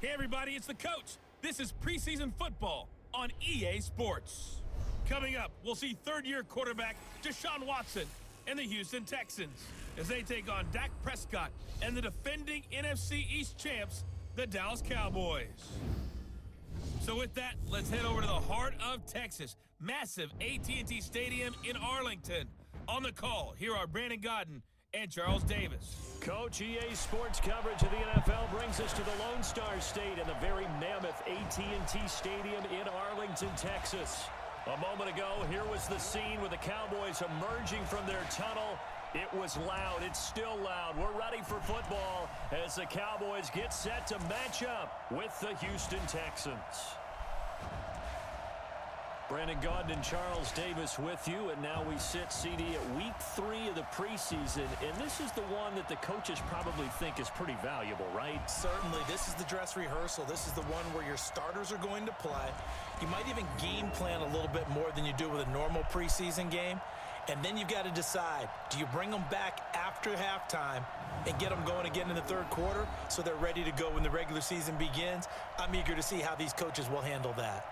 Hey everybody, it's the coach. This is preseason football on EA Sports. Coming up, we'll see third-year quarterback Deshaun Watson and the Houston Texans as they take on Dak Prescott and the defending NFC East champs, the Dallas Cowboys. So with that, let's head over to the heart of Texas, massive AT&T Stadium in Arlington. On the call, here are Brandon Gaudin and Charles Davis. Coach, EA Sports coverage of the NFL brings us to the Lone Star State and the very mammoth AT&T Stadium in Arlington, Texas. A moment ago, here was the scene with the Cowboys emerging from their tunnel. It was loud. It's still loud. We're ready for football as the Cowboys get set to match up with the Houston Texans. Brandon Gaudin and Charles Davis with you, and now we sit, CD, at week 3 of the preseason, and this is the one that the coaches probably think is pretty valuable, right? Certainly. This is the dress rehearsal. This is the one where your starters are going to play. You might even game plan a little bit more than you do with a normal preseason game, and then you've got to decide, do you bring them back after halftime and get them going again in the third quarter so they're ready to go when the regular season begins? I'm eager to see how these coaches will handle that.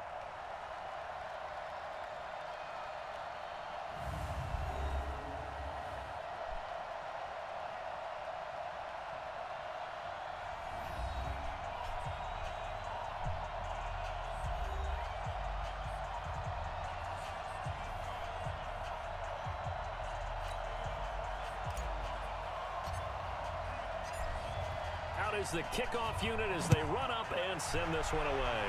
Cowboys, the kickoff unit, as they run up and send this one away.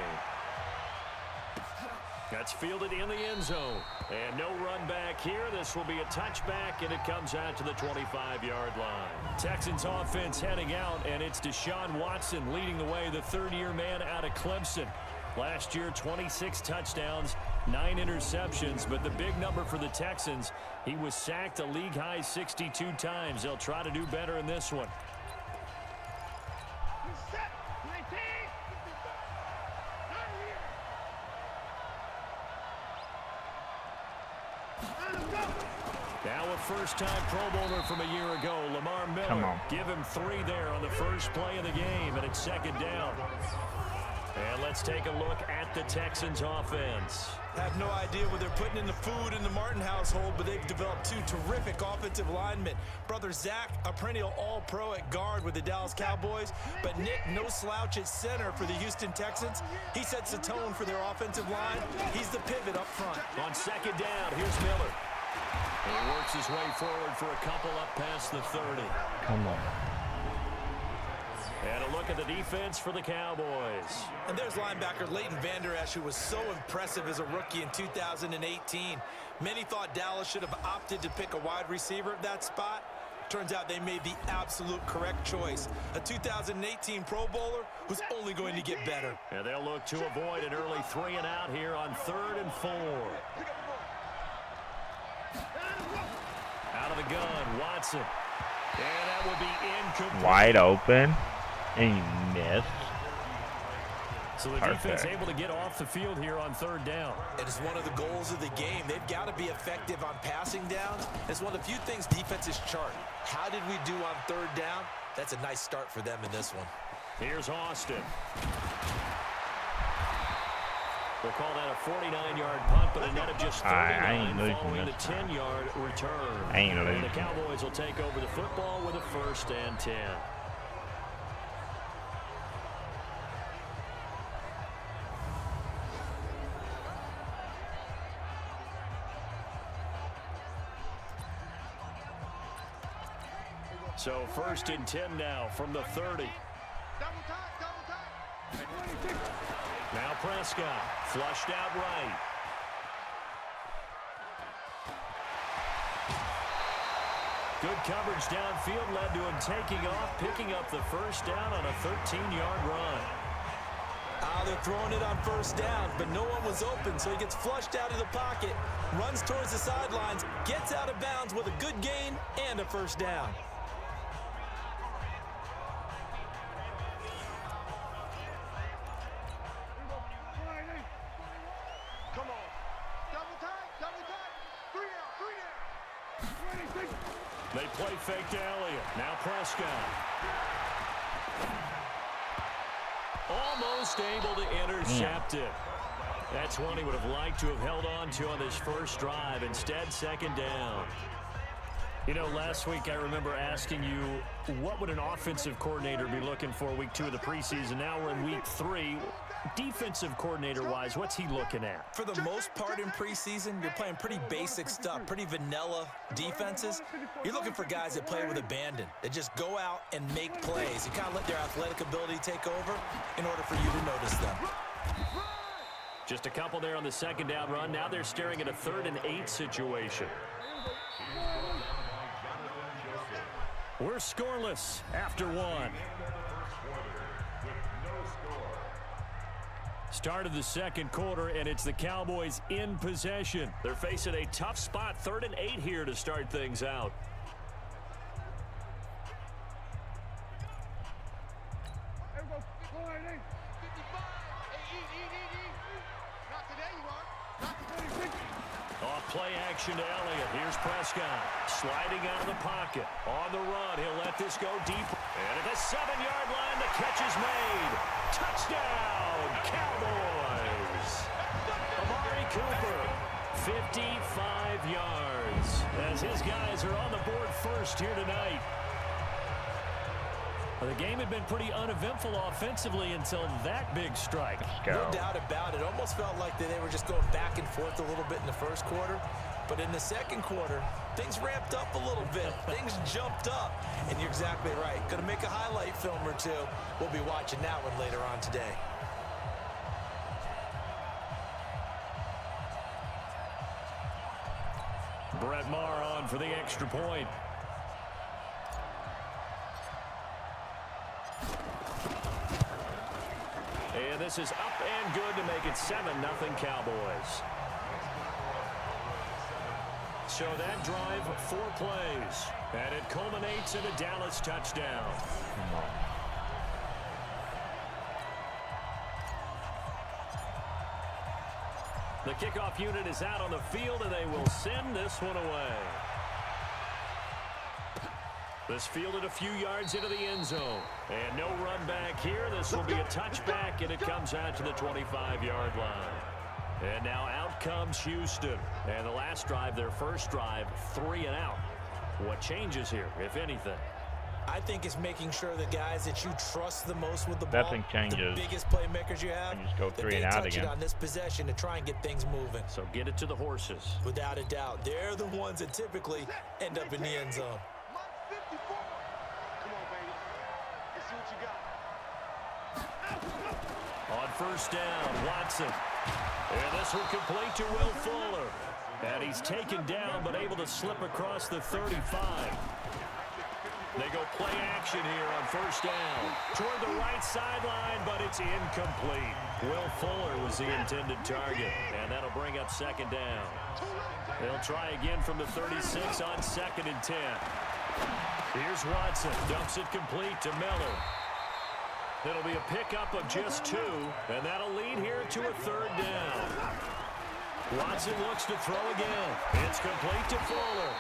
That's fielded in the end zone. And no run back here. This will be a touchback, and it comes out to the 25-yard line. Texans offense heading out, and it's Deshaun Watson leading the way, the third-year man out of Clemson. Last year, 26 touchdowns, 9 interceptions, but the big number for the Texans, he was sacked a league-high 62 times. They'll try to do better in this one. Now a first-time Pro Bowler from a year ago, Lamar Miller. Give him 3 there on the first play of the game, and it's second down. And let's take a look at the Texans offense. Have no idea what they're putting in the food in the Martin household, but they've developed 2 terrific offensive linemen. Brother Zach, a perennial all-pro at guard with the Dallas Cowboys, but Nick, no slouch at center for the Houston Texans. He sets the tone for their offensive line. He's the pivot up front. On second down, here's Miller. He works his way forward for a couple up past the 30. Come on. And a look at the defense for the Cowboys. And there's linebacker Leighton Vander Esch, who was so impressive as a rookie in 2018. Many thought Dallas should have opted to pick a wide receiver at that spot. Turns out they made the absolute correct choice. A 2018 Pro Bowler who's only going to get better. And they'll look to avoid an early 3 and out here on 3rd and 4. Out of the gun, Watson. And that will be incomplete. Wide open. And you missed. So the defense able to get off the field here on 3rd down. It is one of the goals of the game. They've got to be effective on passing downs. It's one of the few things defenses chart. How did we do on 3rd down? That's a nice start for them in this one. Here's Austin. We'll call that a 49-yard punt, but a net of just 39 following the 10-yard return. And the Cowboys will take over the football with a 1st and 10. So 1st and 10 now from the 30. Now Prescott, flushed out right. Good coverage downfield led to him taking off, picking up the 1st down on a 13-yard run. They're throwing it on 1st down, but no one was open, so he gets flushed out of the pocket, runs towards the sidelines, gets out of bounds with a good gain and a 1st down. They play fake to Elliott. Now Prescott. Almost able to intercept it. That's one he would have liked to have held on to on this first drive. Instead, 2nd down. You know, last week I remember asking you, what would an offensive coordinator be looking for week 2 of the preseason? Now we're in week 3. Defensive coordinator-wise, what's he looking at? For the most part in preseason, you're playing pretty basic stuff, pretty vanilla defenses. You're looking for guys that play with abandon, that just go out and make plays. You kind of let their athletic ability take over in order for you to notice them. Just a couple there on the 2nd down run. Now they're staring at a 3rd and 8 situation. We're scoreless after 1. Start of the 2nd quarter, and it's the Cowboys in possession. They're facing a tough spot, 3rd and 8 here to start things out. Off play action to Elliott. Here's Prescott sliding out of the pocket. On the run, he'll let this go deep. And at the 7-yard line, the catch is made. Touchdown, Cowboys. Amari Cooper, 55 yards. As his guys are on the board first here tonight. Well, the game had been pretty uneventful offensively until that big strike. No doubt about it. Almost felt like they were just going back and forth a little bit in the first quarter. But in the second quarter, things ramped up a little bit. Things jumped up. And you're exactly right. Going to make a highlight film or two. We'll be watching that one later on today. Brett Maher on for the extra point. And this is up and good to make it 7-0 Cowboys. So that drive, 4 plays. And it culminates in a Dallas touchdown. Come on. The kickoff unit is out on the field, and they will send this one away. This fielded a few yards into the end zone. And no run back here. This will be a touchback, and it comes out to the 25-yard line. And now out comes Houston. And the last drive, their first drive, 3 and out. What changes here, if anything? I think it's making sure the guys that you trust the most with the ball, Nothing changes. the biggest playmakers you have, And just go that 3 they and out touch again. it on this possession to try and get things moving. So get it to the horses. Without a doubt, they're the ones that typically end up in the end zone. Mark 54. Come on, baby. Let's see what you got. On first down, Watson. And this will complete to Will Fuller. And he's taken down but able to slip across the 35. They go play action here on first down. Toward the right sideline, but it's incomplete. Will Fuller was the intended target, and that'll bring up second down. They'll try again from the 36 on 2nd and 10. Here's Watson. Dumps it complete to Miller. It'll be a pickup of just 2, and that'll lead here to a 3rd down. Watson looks to throw again. It's complete to Fuller.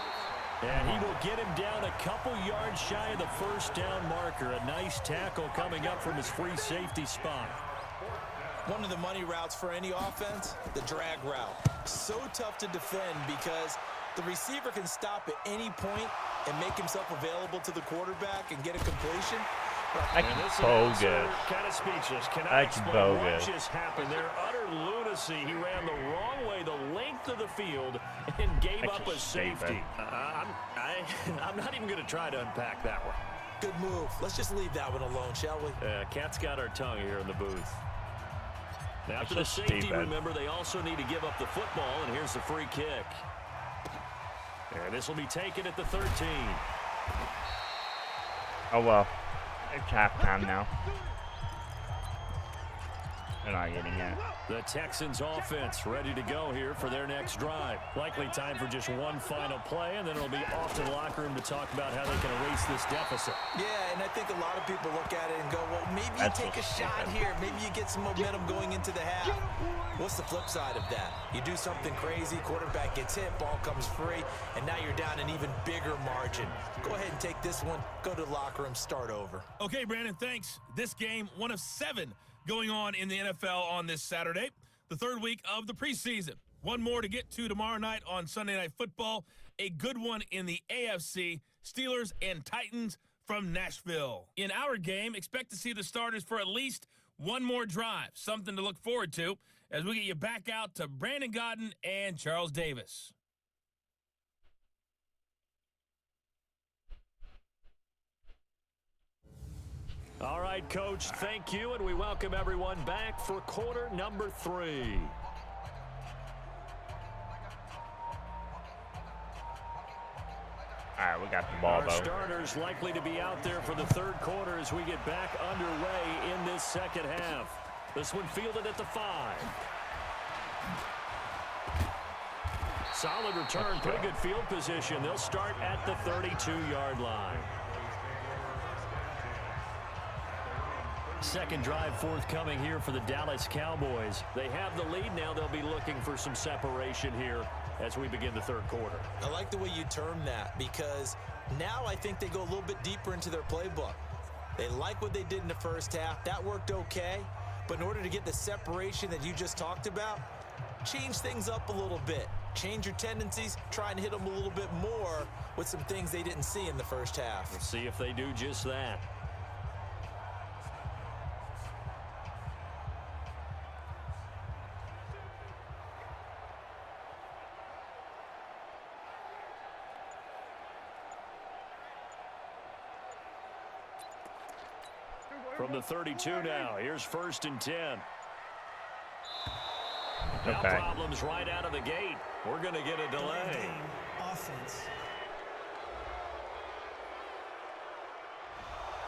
And he will get him down a couple yards shy of the first down marker. A nice tackle coming up from his free safety spot. One of the money routes for any offense, the drag route. So tough to defend because the receiver can stop at any point and make himself available to the quarterback and get a completion. That's bogus. Kind of speechless. Cannot That's explain bogus. what just happened there. Utter lunacy. He ran the wrong way, the length of the field, and gave That's up a just stupid. safety. I'm not even going to try to unpack that one. Good move. Let's just leave that one alone, shall we? Cat's got our tongue here in the booth. Now, after the just safety, stupid. remember, they also need to give up the football, and here's the free kick. And this will be taken at the 13. Oh, well. It's halftime now. They're not getting it. The Texans offense ready to go here for their next drive. Likely time for just one final play, and then it'll be off to the locker room to talk about how they can erase this deficit. Yeah, and I think a lot of people look at it and go, well, maybe you That's take a just shot stupid. here. Maybe you get some momentum going into the half. What's the flip side of that? You do something crazy, quarterback gets hit, ball comes free, and now you're down an even bigger margin. Go ahead and take this one, go to the locker room, start over. Okay, Brandon, thanks. This game, one of 7 going on in the NFL on this Saturday, the 3rd week of the preseason. One more to get to tomorrow night on Sunday Night Football. A good one in the AFC, Steelers and Titans from Nashville. In our game, expect to see the starters for at least one more drive. Something to look forward to as we get you back out to Brandon Godden and Charles Davis. All right, Coach, thank you, and we welcome everyone back for quarter number 3. All right, we got the ball, Our though. starters likely to be out there for the 3rd quarter as we get back underway in this second half. This one fielded at the 5. Solid return, pretty good field position. They'll start at the 32-yard line. Second drive forthcoming here for the Dallas Cowboys. They have the lead now. They'll be looking for some separation here as we begin the 3rd quarter. I like the way you term that because now I think they go a little bit deeper into their playbook. They like what they did in the first half. That worked okay. But in order to get the separation that you just talked about, change things up a little bit. Change your tendencies. Try and hit them a little bit more with some things they didn't see in the first half. Let's see if they do just that. From the 32 now, here's 1st and 10. Now Okay. problems right out of the gate. We're going to get a delay. Offense.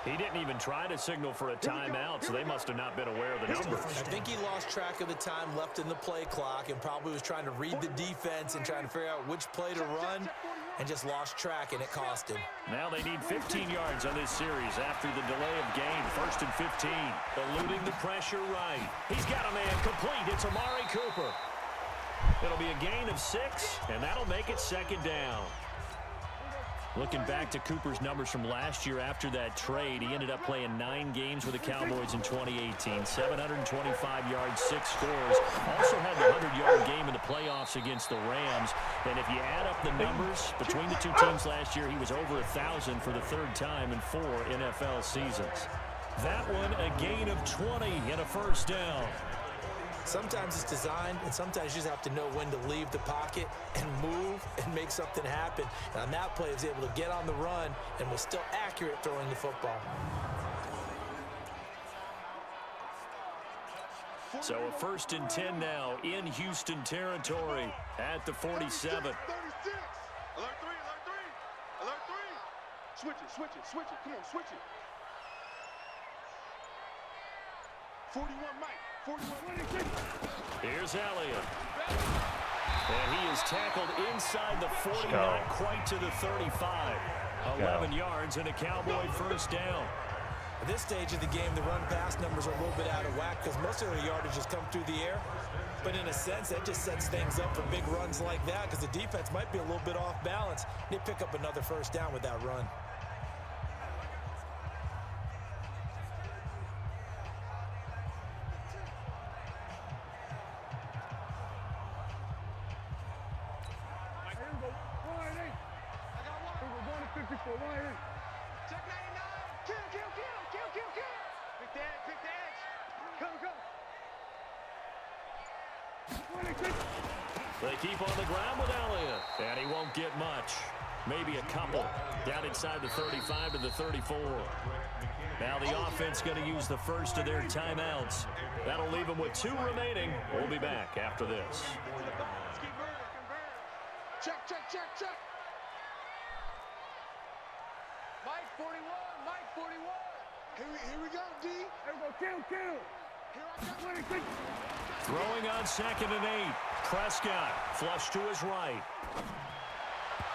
He didn't even try to signal for a timeout, so they must have not been aware of the numbers. I think he lost track of the time left in the play clock and probably was trying to read the defense and trying to figure out which play to run and just lost track, and it cost him. Now they need 15 yards on this series after the delay of game. 1st and 15. Eluding the pressure right. He's got a man complete. It's Amari Cooper. It'll be a gain of 6, and that'll make it 2nd down. Looking back to Cooper's numbers from last year after that trade, he ended up playing 9 games with the Cowboys in 2018. 725 yards, 6 scores. Also had the 100-yard game in the playoffs against the Rams. And if you add up the numbers between the two teams last year, he was over 1,000 for the 3rd time in 4 NFL seasons. That one, a gain of 20 and a 1st down. Sometimes it's designed, and sometimes you just have to know when to leave the pocket and move and make something happen. And on that play, he was able to get on the run and was still accurate throwing the football. So a 1st and 10 now in Houston territory at the 47. 36. Alert 3, alert 3. Alert 3. Switch it, switch it, switch it. Come on, switch it. 41, Mike. 41. Here's Elliott. And he is tackled inside the 40, go. not quite to the 35. 11 yards and a Cowboy 1st down. At this stage of the game, the run-pass numbers are a little bit out of whack because most of their yardage has come through the air. But in a sense, that just sets things up for big runs like that because the defense might be a little bit off balance. They pick up another 1st down with that run. Check 99. Kill. Pick the edge. Go. They keep on the ground with Elliott, and he won't get much. Maybe a couple down inside the 35 to the 34. Now the offense going to use the 1st of their timeouts. That'll leave them with 2 remaining. We'll be back after this. Let's keep moving. Check. Mike 41. Here we go, D. Here we go, kill. Throwing on 2nd and 8. Prescott flush to his right.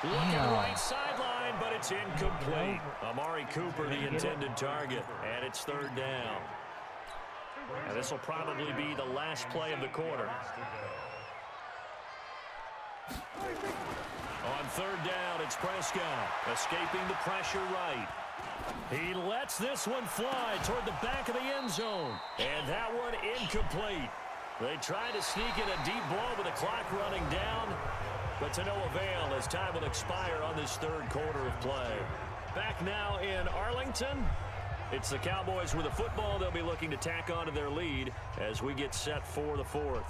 Looking right sideline, but it's incomplete. Amari Cooper, the intended target, and it's 3rd down. And this will probably be the last play of the quarter. On 3rd down, it's Prescott, escaping the pressure right. He lets this one fly toward the back of the end zone. And that one incomplete. They try to sneak in a deep ball with the clock running down, but to no avail as time will expire on this 3rd quarter of play. Back now in Arlington. It's the Cowboys with the football. They'll be looking to tack on to their lead as we get set for the 4th.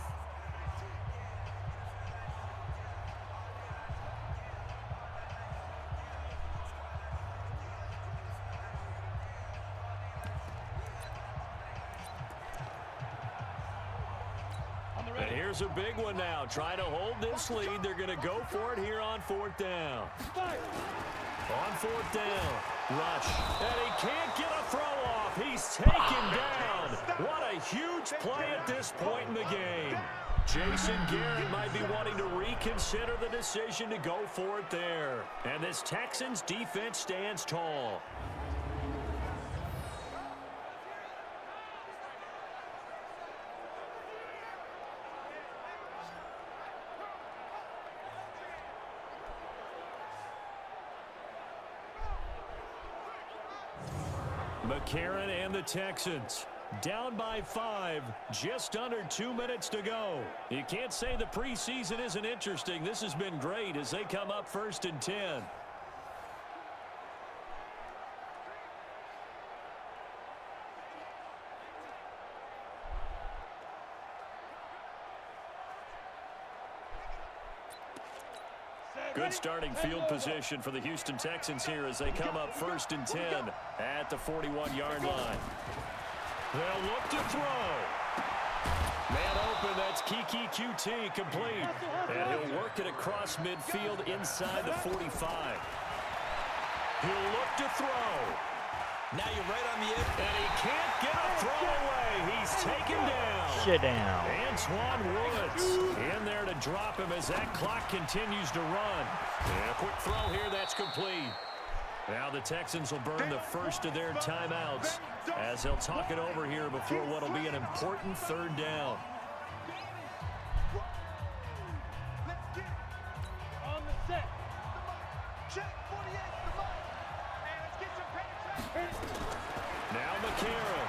And here's a big one now. Trying to hold this lead. They're going to go for it here on 4th down. On 4th down, rush. And he can't get a throw off. He's taken down. What a huge play at this point in the game. Jason Garrett might be wanting to reconsider the decision to go for it there. And this Texans defense stands tall. McCarron and the Texans down by 5, just under 2 minutes to go. You can't say the preseason isn't interesting. This has been great as they come up 1st and 10. Good Good starting field position for the Houston Texans here as they come up 1st and 10 at the 41-yard line. They'll look to throw. Man open, that's Kiki QT, complete. And he'll work it across midfield inside the 45. He'll look to throw. Now you're right on the edge. And he can't get a throw away. He's taken down. Sit down. Antoine Woods in there to drop him as that clock continues to run. And a quick throw here, that's complete. Now the Texans will burn the first of their timeouts as they'll talk it over here before what will be an important 3rd down. On the set. Check 48 the mark. And let's get some penetration. Now McCarron.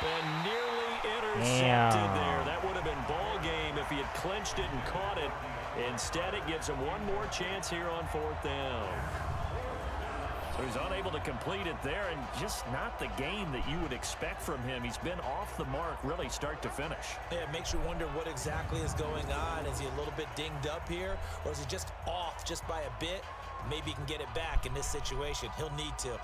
And nearly intercepted there. That would have been ball game if he had clinched it and caught it. Instead, it gives him one more chance here on 4th down. So he's unable to complete it there, and just not the game that you would expect from him. He's been off the mark really start to finish. Yeah, it makes you wonder what exactly is going on. Is he a little bit dinged up here, or is he just off just by a bit? Maybe he can get it back in this situation. He'll need to.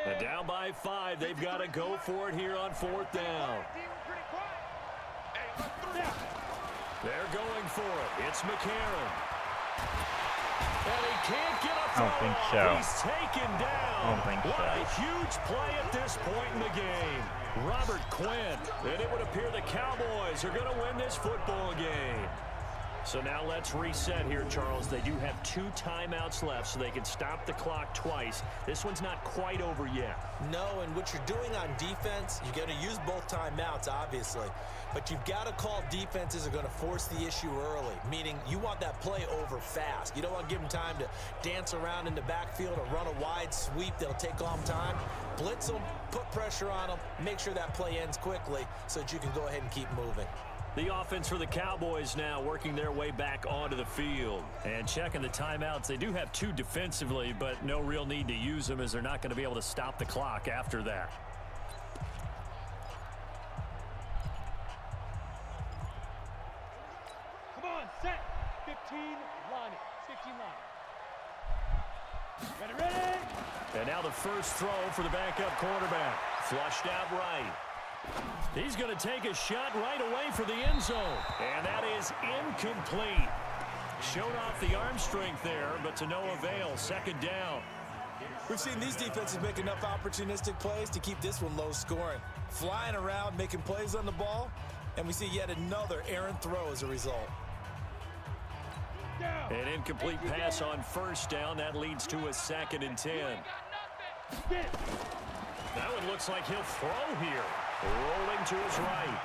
And down by 5. They've got to go for it here on 4th down. They're going for it. It's McCarron. And he can't get a throw. I don't think off. so. He's taken down. I don't think what so. a huge play at this point in the game. Robert Quinn. And it would appear the Cowboys are going to win this football game. So now let's reset here, Charles. They do have 2 timeouts left, so they can stop the clock twice. This one's not quite over yet. No, and what you're doing on defense, you're going to use both timeouts, obviously. But you've got to call defenses are going to force the issue early, meaning you want that play over fast. You don't want to give them time to dance around in the backfield or run a wide sweep that'll take long time. Blitz them, put pressure on them, make sure that play ends quickly so that you can go ahead and keep moving. The offense for the Cowboys now working their way back onto the field. And checking the timeouts, they do have 2 defensively, but no real need to use them as they're not going to be able to stop the clock after that. Come on, set. 15, line it. 15 line. Ready. And now the first throw for the backup quarterback. Flushed out right. He's going to take a shot right away for the end zone. And that is incomplete. Showed off the arm strength there, but to no avail. 2nd down. We've seen these defenses make enough opportunistic plays to keep this one low scoring. Flying around, making plays on the ball, and we see yet another errant throw as a result. An incomplete pass on 1st down. That leads to a 2nd and 10. That one looks like he'll throw here. Rolling to his right.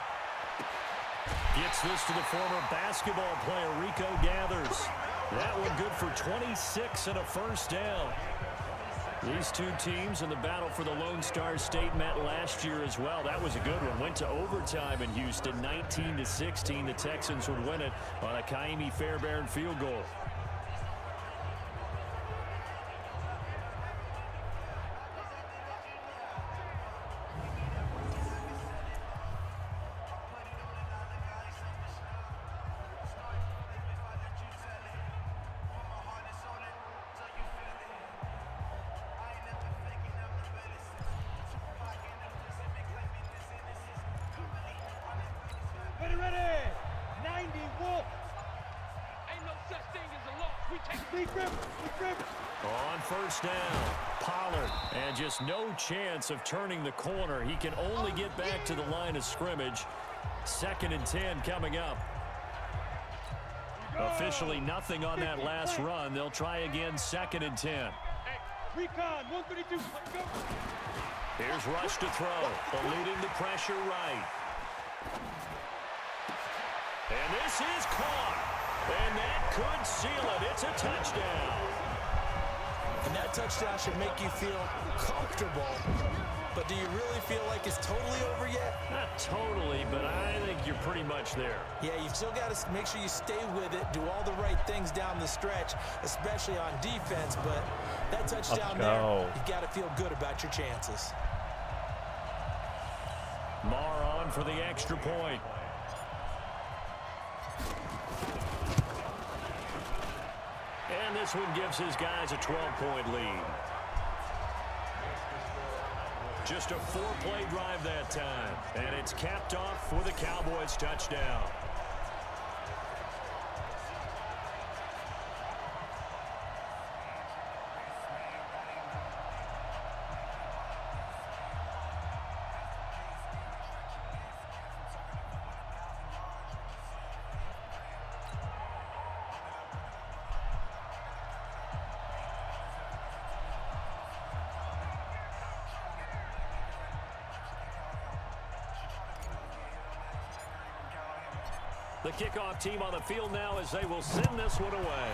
Gets this to the former basketball player, Rico Gathers. That one good for 26 and a 1st down. These 2 teams in the battle for the Lone Star State met last year as well. That was a good one. Went to overtime in Houston, 19-16. The Texans would win it on a Kaimi Fairbairn field goal. Ready. 90 Wolf. Ain't no such thing as a loss. We take big grip. On 1st down, Pollard, and just no chance of turning the corner. He can only get back to the line of scrimmage. 2nd and 10 coming up. Officially nothing on that last run. They'll try again 2nd and 10. Hey, recon, 132, let's go. Here's Rush to throw, eluding the pressure right. And this is caught. And that could seal it. It's a touchdown. And that touchdown should make you feel comfortable. But do you really feel like it's totally over yet? Not totally, but I think you're pretty much there. Yeah, you've still got to make sure you stay with it, do all the right things down the stretch, especially on defense. But that touchdown there, you've got to feel good about your chances. down for the extra point. And this one gives his guys a 12-point lead. Just a 4-play drive that time. And it's capped off for the Cowboys touchdown. The kickoff team on the field now as they will send this one away.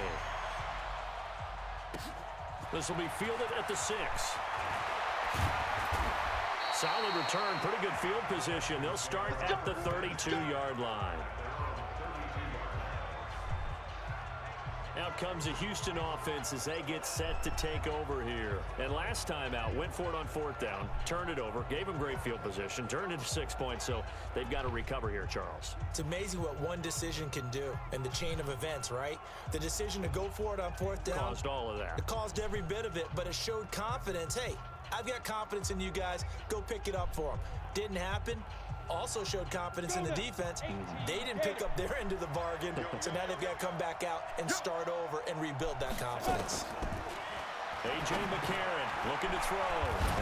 This will be fielded at the 6. Solid return, pretty good field position. They'll start at the 32-yard line. Out comes the Houston offense as they get set to take over here. And last time out, went for it on 4th down, turned it over, gave them great field position, turned it to 6 points, so they've got to recover here, Charles. It's amazing what one decision can do in the chain of events, right? The decision to go for it on 4th down. Caused all of that. It caused every bit of it, but it showed confidence. Hey, I've got confidence in you guys. Go pick it up for them. Didn't happen. Also showed confidence in the defense. They didn't pick up their end of the bargain, so now they've got to come back out and start over and rebuild that confidence. A.J. McCarron looking to throw.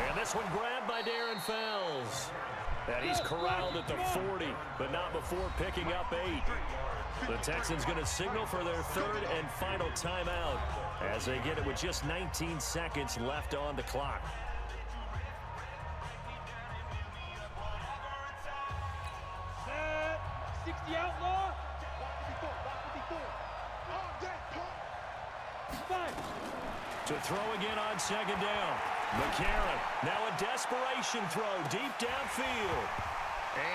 And this one grabbed by Darren Fells. And he's corralled at the 40, but not before picking up 8. The Texans going to signal for their 3rd and final timeout as they get it with just 19 seconds left on the clock. The outlaw. To throw again on 2nd down. McCarron, now a desperation throw deep downfield.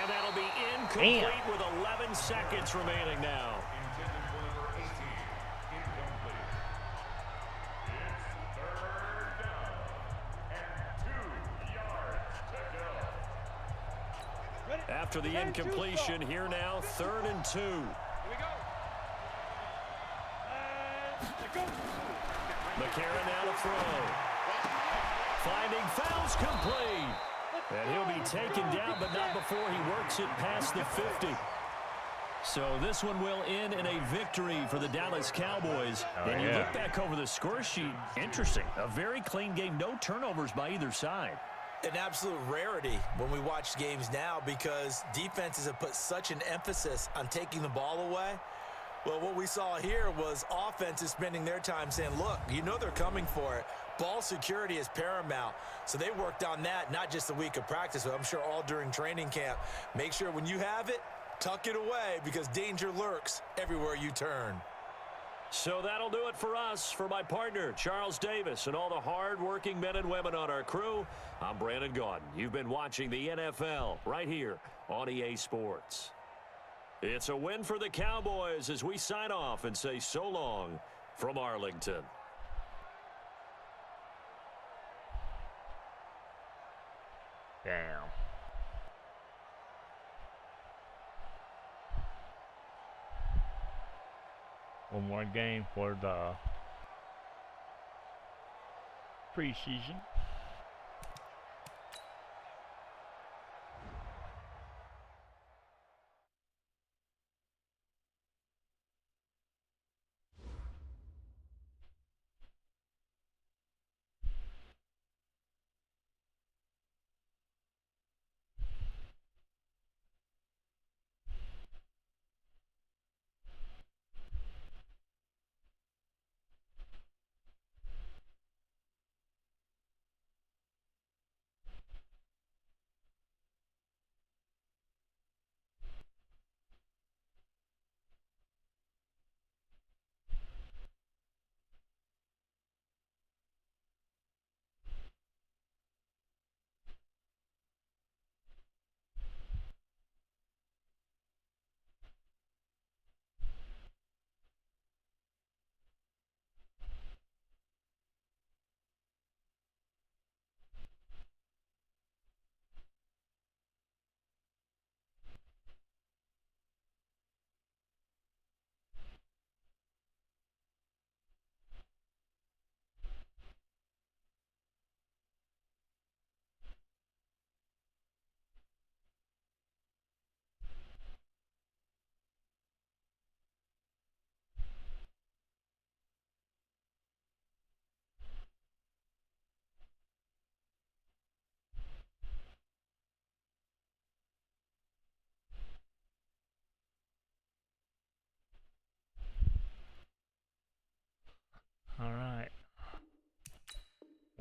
And that'll be incomplete with 11 seconds remaining now. After the incompletion, here now, 3rd and 2. Here we go. McCarron now to throw. Finding Fells complete. And he'll be taken down, but not before he works it past the 50. So this one will end in a victory for the Dallas Cowboys. And you look back over the score sheet, interesting. A very clean game, no turnovers by either side. An absolute rarity when we watch games now because defenses have put such an emphasis on taking the ball away. Well, what we saw here was offenses spending their time saying, look, you know they're coming for it. Ball security is paramount. So they worked on that, not just a week of practice, but I'm sure all during training camp. Make sure when you have it, tuck it away because danger lurks everywhere you turn. So that'll do it for us. For my partner, Charles Davis, and all the hard-working men and women on our crew, I'm Brandon Gaudin. You've been watching the NFL right here on EA Sports. It's a win for the Cowboys as we sign off and say so long from Arlington. Damn. One more game for the preseason.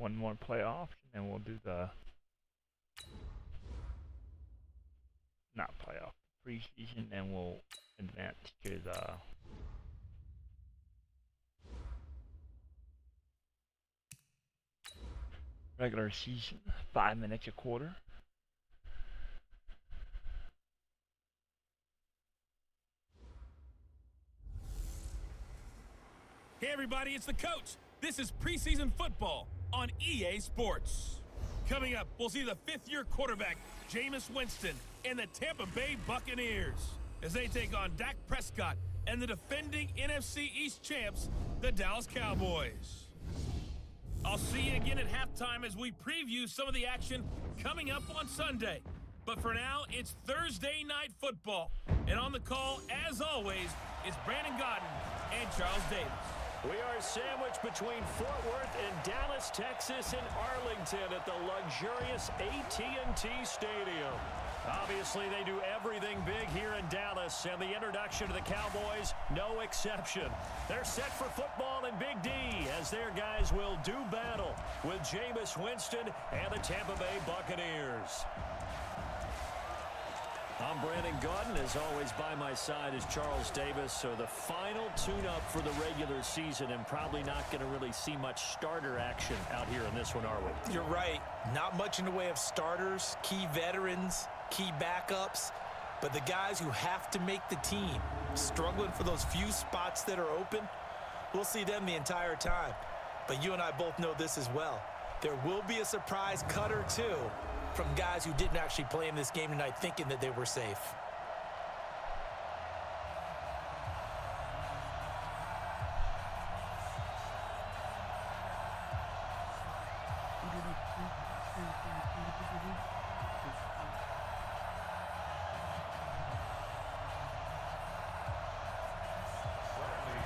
one more playoff, and then we'll do the not playoff preseason, then we'll advance to the regular season, 5 minutes a quarter. Hey everybody, it's the coach. This is preseason football on EA Sports. Coming up, we'll see the fifth-year quarterback, Jameis Winston, and the Tampa Bay Buccaneers as they take on Dak Prescott and the defending NFC East champs, the Dallas Cowboys. I'll see you again at halftime as we preview some of the action coming up on Sunday. But for now, it's Thursday Night Football. And on the call, as always, is Brandon Godden and Charles Davis. We are sandwiched between Fort Worth and Dallas, Texas, and Arlington at the luxurious AT&T Stadium. Obviously, they do everything big here in Dallas, and the introduction to the Cowboys, no exception. They're set for football in Big D as their guys will do battle with Jameis Winston and the Tampa Bay Buccaneers. I'm Brandon Godden. As always, by my side is Charles Davis. So the final tune-up for the regular season, and probably not going to really see much starter action out here in this one, are we? You're right. Not much in the way of starters, key veterans, key backups, but the guys who have to make the team, struggling for those few spots that are open, we'll see them the entire time. But you and I both know this as well. There will be a surprise cut or two from guys who didn't actually play in this game tonight thinking that they were safe.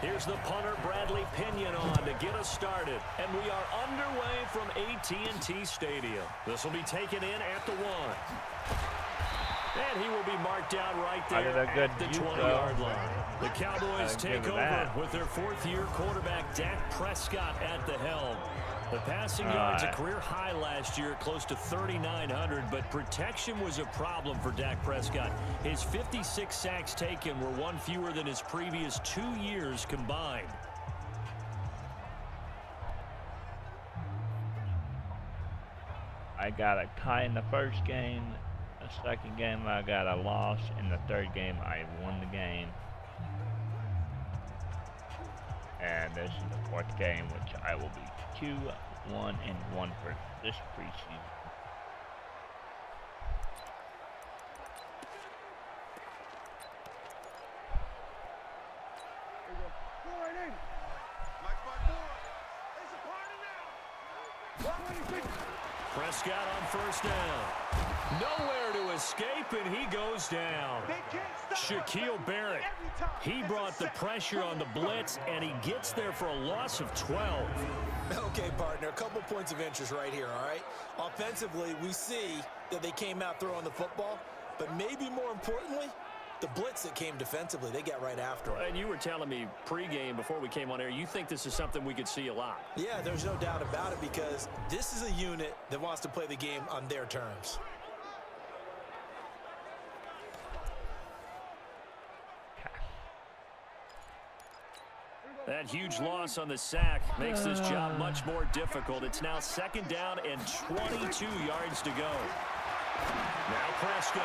Here's the punter, Bradley Pinion, on to get us started. And we are underway from AT&T Stadium. This will be taken in at the 1. And he will be marked down right there at the 20-yard line. The Cowboys take over with their fourth-year quarterback, Dak Prescott, at the helm. The passing yards a career high last year, close to 3,900, but protection was a problem for Dak Prescott. His 56 sacks taken were one fewer than his previous 2 years combined. I got a tie in the first game. The second game I got a loss. In the third game I won the game. And this is the fourth game, which I will be 2-1-1 for this preseason. Prescott on first down. Nowhere to escape, and he goes down. Shaquille Barrett, he brought the pressure on the blitz, and he gets there for a loss of 12. Okay, partner, a couple points of interest right here, all right? Offensively, we see that they came out throwing the football, but maybe more importantly, the blitz that came defensively, they got right after it. And you were telling me pregame before we came on air, you think this is something we could see a lot. Yeah, there's no doubt about it, because this is a unit that wants to play the game on their terms. That huge loss on the sack makes this job much more difficult. It's now second down and 22 yards to go. Now Prescott.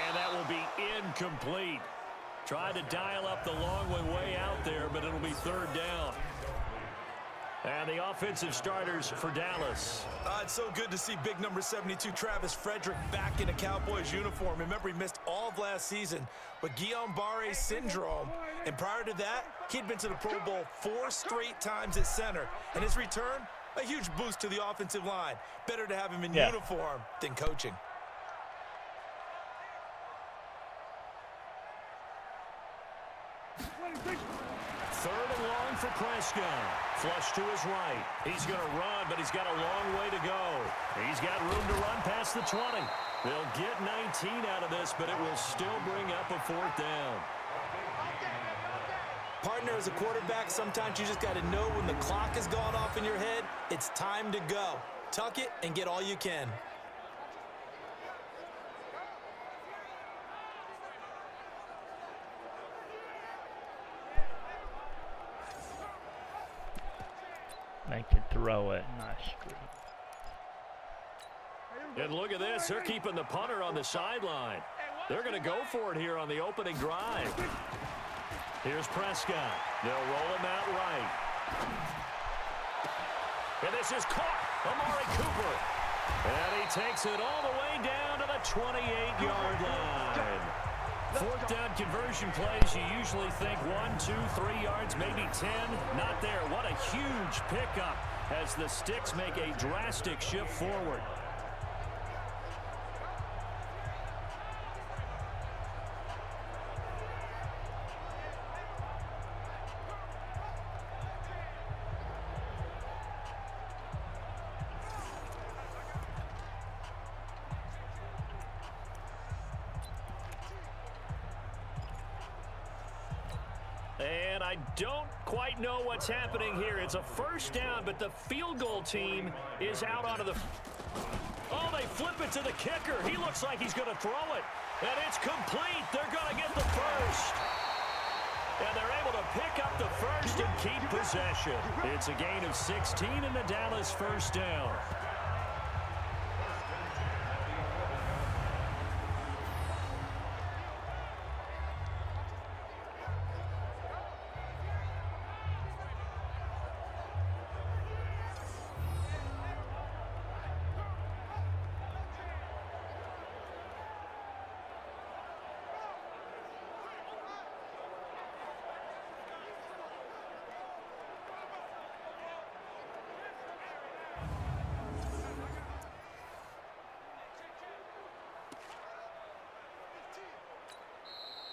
And that will be incomplete. Tried to dial up the long one way out there, but it'll be third down. And the offensive starters for Dallas. It's so good to see big number 72, Travis Frederick, back in a Cowboys uniform. Remember, he missed all of last season with Guillain-Barré syndrome. And prior to that, he'd been to the Pro Bowl 4 straight times at center. And his return, a huge boost to the offensive line. Better to have him in uniform than coaching. Third and long for Prescott. Flush to his right. He's going to run, but he's got a long way to go. He's got room to run past the 20. They'll get 19 out of this, but it will still bring up a fourth down. Partner, as a quarterback, sometimes you just got to know when the clock is going off in your head, it's time to go. Tuck it and get all you can. They can throw it. Nice screen. And look at this. They're keeping the punter on the sideline. They're going to go for it here on the opening drive. Here's Prescott. They'll roll him out right. And this is caught. Amari Cooper. And he takes it all the way down to the 28-yard line. Fourth down conversion plays, you usually think 1, 2, 3 yards, maybe 10. Not there. What a huge pickup as the Sticks make a drastic shift forward. And I don't quite know what's happening here. It's a first down, but the field goal team is out onto the... Oh, they flip it to the kicker. He looks like he's going to throw it. And it's complete. They're going to get the first. And they're able to pick up the first and keep possession. It's a gain of 16 and the Dallas first down.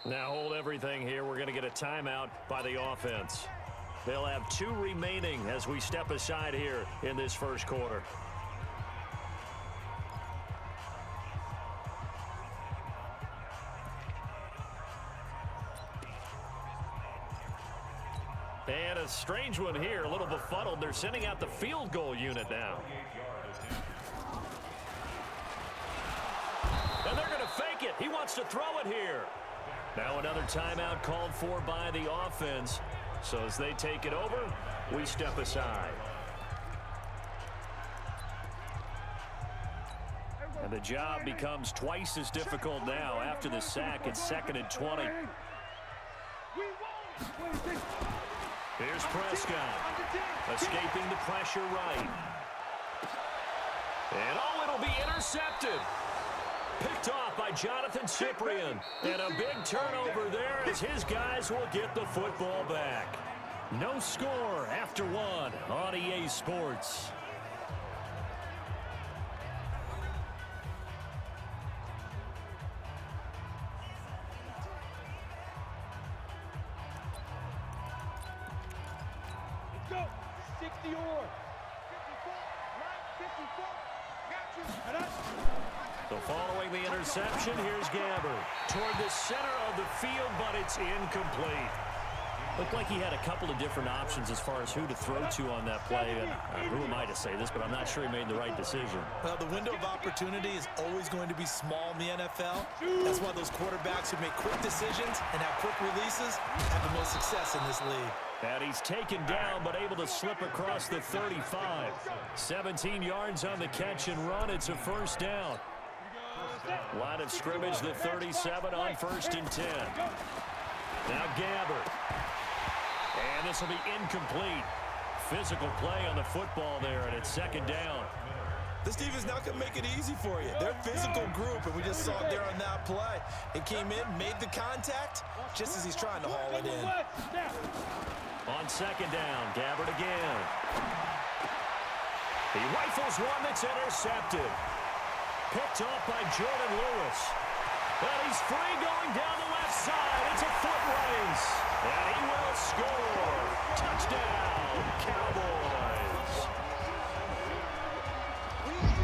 Now hold everything here. We're going to get a timeout by the offense. They'll have 2 remaining as we step aside here in this first quarter. And a strange one here, a little befuddled. They're sending out the field goal unit now. And they're going to fake it. He wants to throw it here. Now another timeout called for by the offense. So as they take it over, we step aside. And the job becomes twice as difficult now after the sack. It's 2nd and 20. Here's Prescott. Escaping the pressure right. And oh, it'll be intercepted. Picked off by Jonathan Cyprien. And a big turnover there as his guys will get the football back. No score after 1 on EA Sports. Let's go. 60 or 54, right? 54. Got you. So following the interception, here's Gabbert toward the center of the field, but it's incomplete. Looked like he had a couple of different options as far as who to throw to on that play. And who am I to say this, but I'm not sure he made the right decision. Well, the window of opportunity is always going to be small in the NFL. That's why those quarterbacks who make quick decisions and have quick releases have the most success in this league. And he's taken down, but able to slip across the 35. 17 yards on the catch and run. It's a first down. Line of scrimmage, the 37 on 1st and 10. Now Gabbert. And this will be incomplete. Physical play on the football there, and it's 2nd down. This defense not going to make it easy for you. They're a physical group, and we just saw it there on that play. It came in, made the contact, just as he's trying to haul it in. On 2nd down, Gabbert again. He rifles one that's intercepted. Picked off by Jordan Lewis. And he's free going down the left side. It's a foot race. And he will score. Touchdown, Cowboys.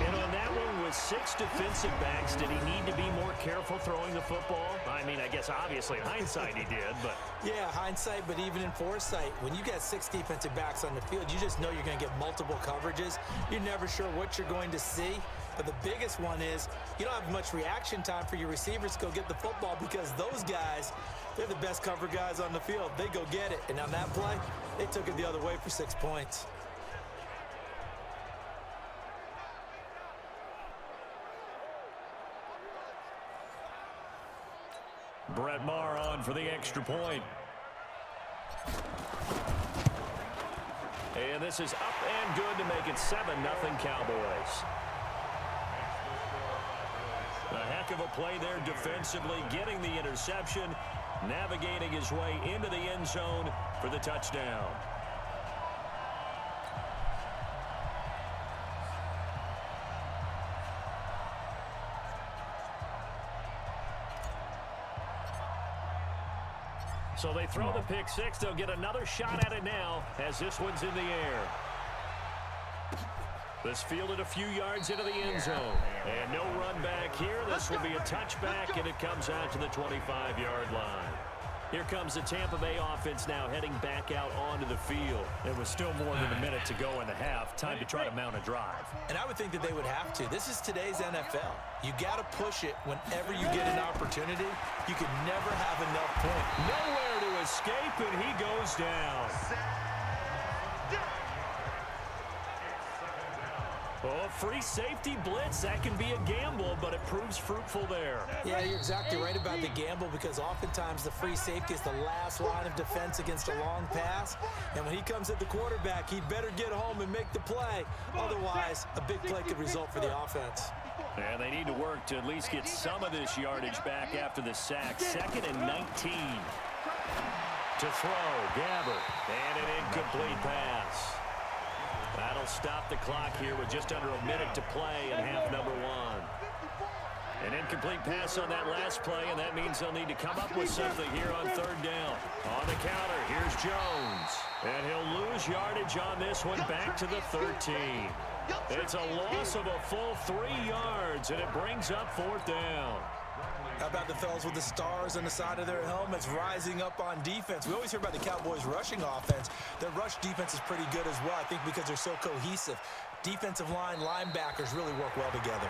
And on that one with with 6 defensive backs, did he need to be more careful throwing the football? I mean, I guess obviously in hindsight he did, but... Yeah, hindsight, but even in foresight, when you got 6 defensive backs on the field, you just know you're going to get multiple coverages. You're never sure what you're going to see. But the biggest one is you don't have much reaction time for your receivers to go get the football because those guys, they're the best cover guys on the field. They go get it. And on that play, they took it the other way for 6 points. Brett Maher on for the extra point. And this is up and good to make it 7-0 Cowboys. A heck of a play there defensively, getting the interception, navigating his way into the end zone for the touchdown. So they throw the pick six. They'll get another shot at it now as this one's in the air. This fielded a few yards into the end zone. And no run back here. This will be a touchback, and it comes out to the 25-yard line. Here comes the Tampa Bay offense now heading back out onto the field. It was still more than a minute to go in the half. Time to try to mount a drive. And I would think that they would have to. This is today's NFL. You got to push it whenever you get an opportunity. You can never have enough points. Nowhere to escape, and he goes down. Oh, free safety blitz. That can be a gamble, but it proves fruitful there. Yeah, you're exactly right about the gamble because oftentimes the free safety is the last line of defense against a long pass. And when he comes at the quarterback, he'd better get home and make the play. Otherwise, a big play could result for the offense. And they need to work to at least get some of this yardage back after the sack. 2nd and 19. To throw, Gabbert. And an incomplete pass. That'll stop the clock here with just under a minute to play in half number 1. An incomplete pass on that last play, and that means they'll need to come up with something here on 3rd down. On the counter, here's Jones. And he'll lose yardage on this one back to the 13. It's a loss of a full 3 yards, and it brings up 4th down. How about the fellas with the stars on the side of their helmets rising up on defense? We always hear about the Cowboys' rushing offense. Their rush defense is pretty good as well, I think, because they're so cohesive. Defensive line, linebackers really work well together.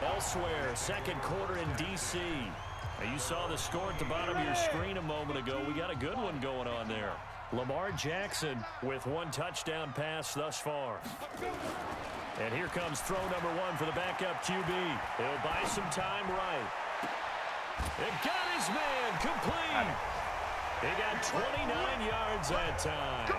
Elsewhere, 2nd quarter in D.C. Now, you saw the score at the bottom of your screen a moment ago. We got a good one going on there. Lamar Jackson with 1 touchdown pass thus far. And here comes throw number 1 for the backup QB. He'll buy some time right. It got his man complete. He got 29 yards that time.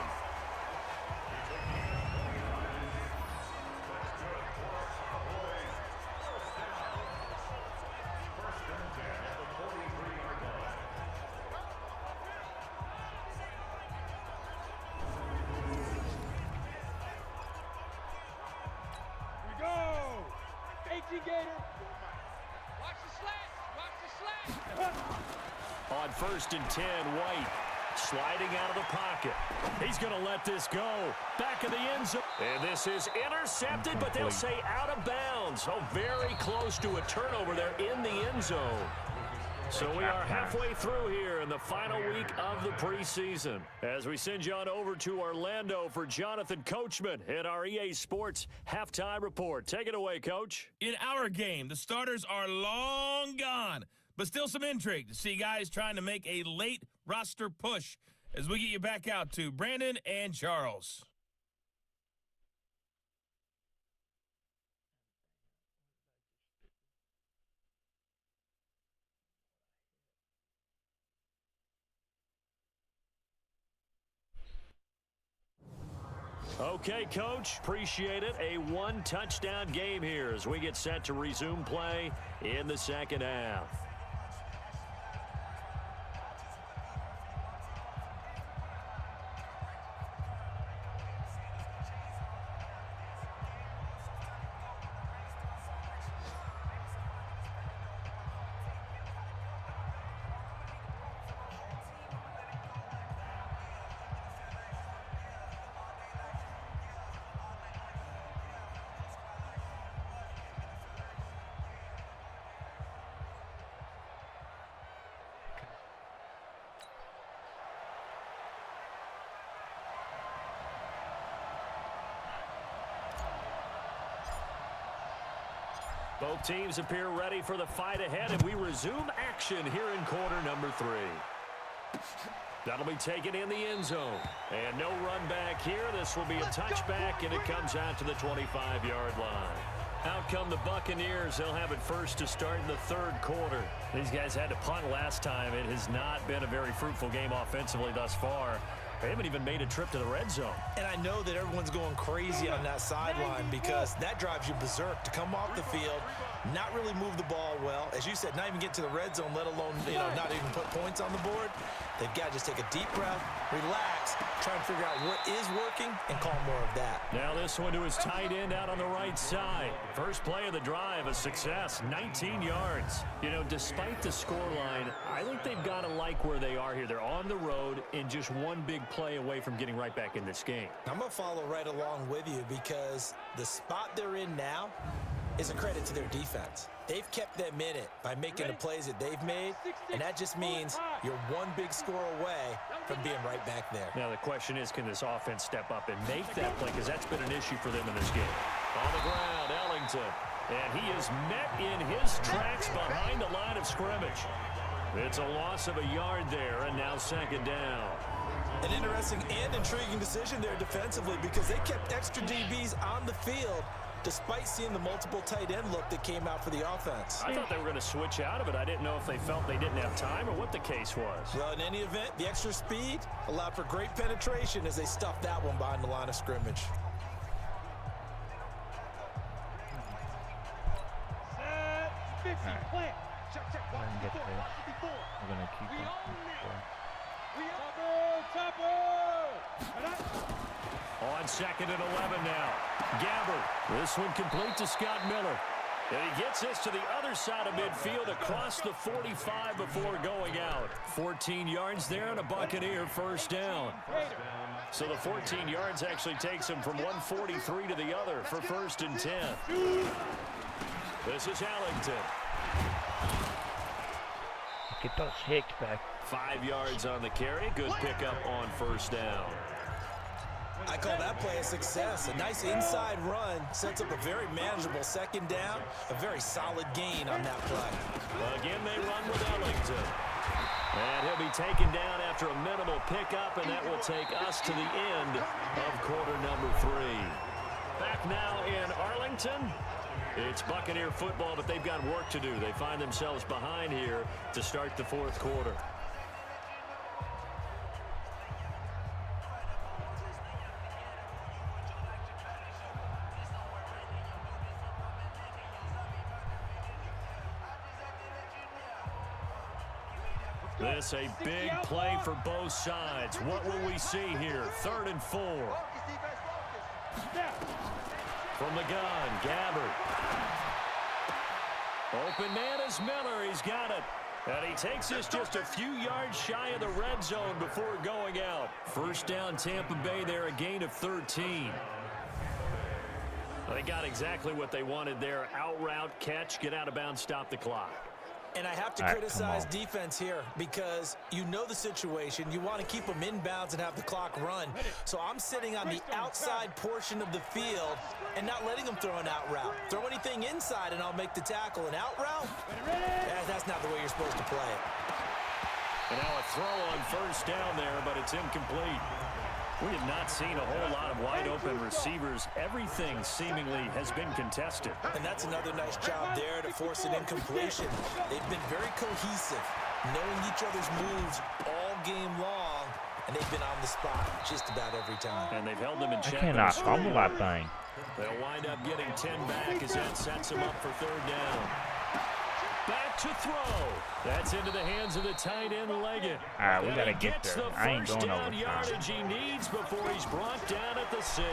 On 1st and 10, White sliding out of the pocket. He's going to let this go. Back of the end zone. And this is intercepted, but they'll say out of bounds. Oh, very close to a turnover there in the end zone. So we are halfway through here in the final week of the preseason as we send you on over to Orlando for Jonathan Coachman at our EA Sports Halftime Report. Take it away, Coach. In our game, the starters are long gone, but still some intrigue to see guys trying to make a late roster push as we get you back out to Brandon and Charles. Okay, Coach, appreciate it. A 1-touchdown game here as we get set to resume play in the 2nd half. Both teams appear ready for the fight ahead, and we resume action here in quarter number 3. That'll be taken in the end zone. And no run back here. This will be a touchback, and it comes out to the 25-yard line. Out come the Buccaneers. They'll have it first to start in the third quarter. These guys had to punt last time. It has not been a very fruitful game offensively thus far. They haven't even made a trip to the red zone. And I know that everyone's going crazy on that sideline because that drives you berserk to come off the field, not really move the ball well. As you said, not even get to the red zone, let alone, not even put points on the board. They've got to just take a deep breath, relax, try and figure out what is working, and call more of that. Now this one to his tight end out on the right side. First play of the drive, a success, 19 yards. Despite the scoreline, I think they've got to like where they are here. They're on the road and just one big play away from getting right back in this game. I'm going to follow right along with you because the spot they're in now is a credit to their defense. They've kept them in it by making the plays that they've made, and that just means you're one big score away from being right back there. Now the question is, can this offense step up and make that play? Because that's been an issue for them in this game. On the ground, Ellington. And he is met in his tracks behind the line of scrimmage. It's a loss of a yard there, and now second down. An interesting and intriguing decision there defensively because they kept extra DBs on the field despite seeing the multiple tight end look that came out for the offense. I thought they were going to switch out of it. I didn't know if they felt they didn't have time or what the case was. Well, in any event, the extra speed allowed for great penetration as they stuffed that one behind the line of scrimmage. We're gonna keep it. On second and 11 now. Gabbert. This one complete to Scott Miller. And he gets this to the other side of midfield across the 45 before going out. 14 yards there and a Buccaneer first down. So the 14 yards actually takes him from 143 to the other for first and 10. This is Ellington. Get those hicks back. 5 yards on the carry. Good pickup on first down. I call that play a success. A nice inside run sets up a very manageable second down. A very solid gain on that play. Again, they run with Ellington. And he'll be taken down after a minimal pickup, and that will take us to the end of quarter number 3. Back now in Arlington. It's Buccaneer football, but they've got work to do. They find themselves behind here to start the fourth quarter. This a big play for both sides. What will we see here? 3rd and 4. From the gun, Gabbert. Open man is Miller. He's got it. And he takes this just a few yards shy of the red zone before going out. First down, Tampa Bay there, a gain of 13. They got exactly what they wanted there. Out route, catch, get out of bounds, stop the clock. And I have to criticize defense here because you know the situation. You want to keep them inbounds and have the clock run. So I'm sitting on the outside portion of the field and not letting them throw an out route. Throw anything inside and I'll make the tackle. An out route? That's not the way you're supposed to play it. And now a throw on first down there, but it's incomplete. We have not seen a whole lot of wide-open receivers. Everything seemingly has been contested. And that's another nice job there to force an incompletion. They've been very cohesive, knowing each other's moves all game long, and they've been on the spot just about every time. And they've held them in check. I cannot fumble that thing. They'll wind up getting 10 back as that sets them up for 3rd down. Back to throw. That's into the hands of the tight end Leggett. We gotta get there. I ain't going over time. Yardage he needs before he's brought down at the 6.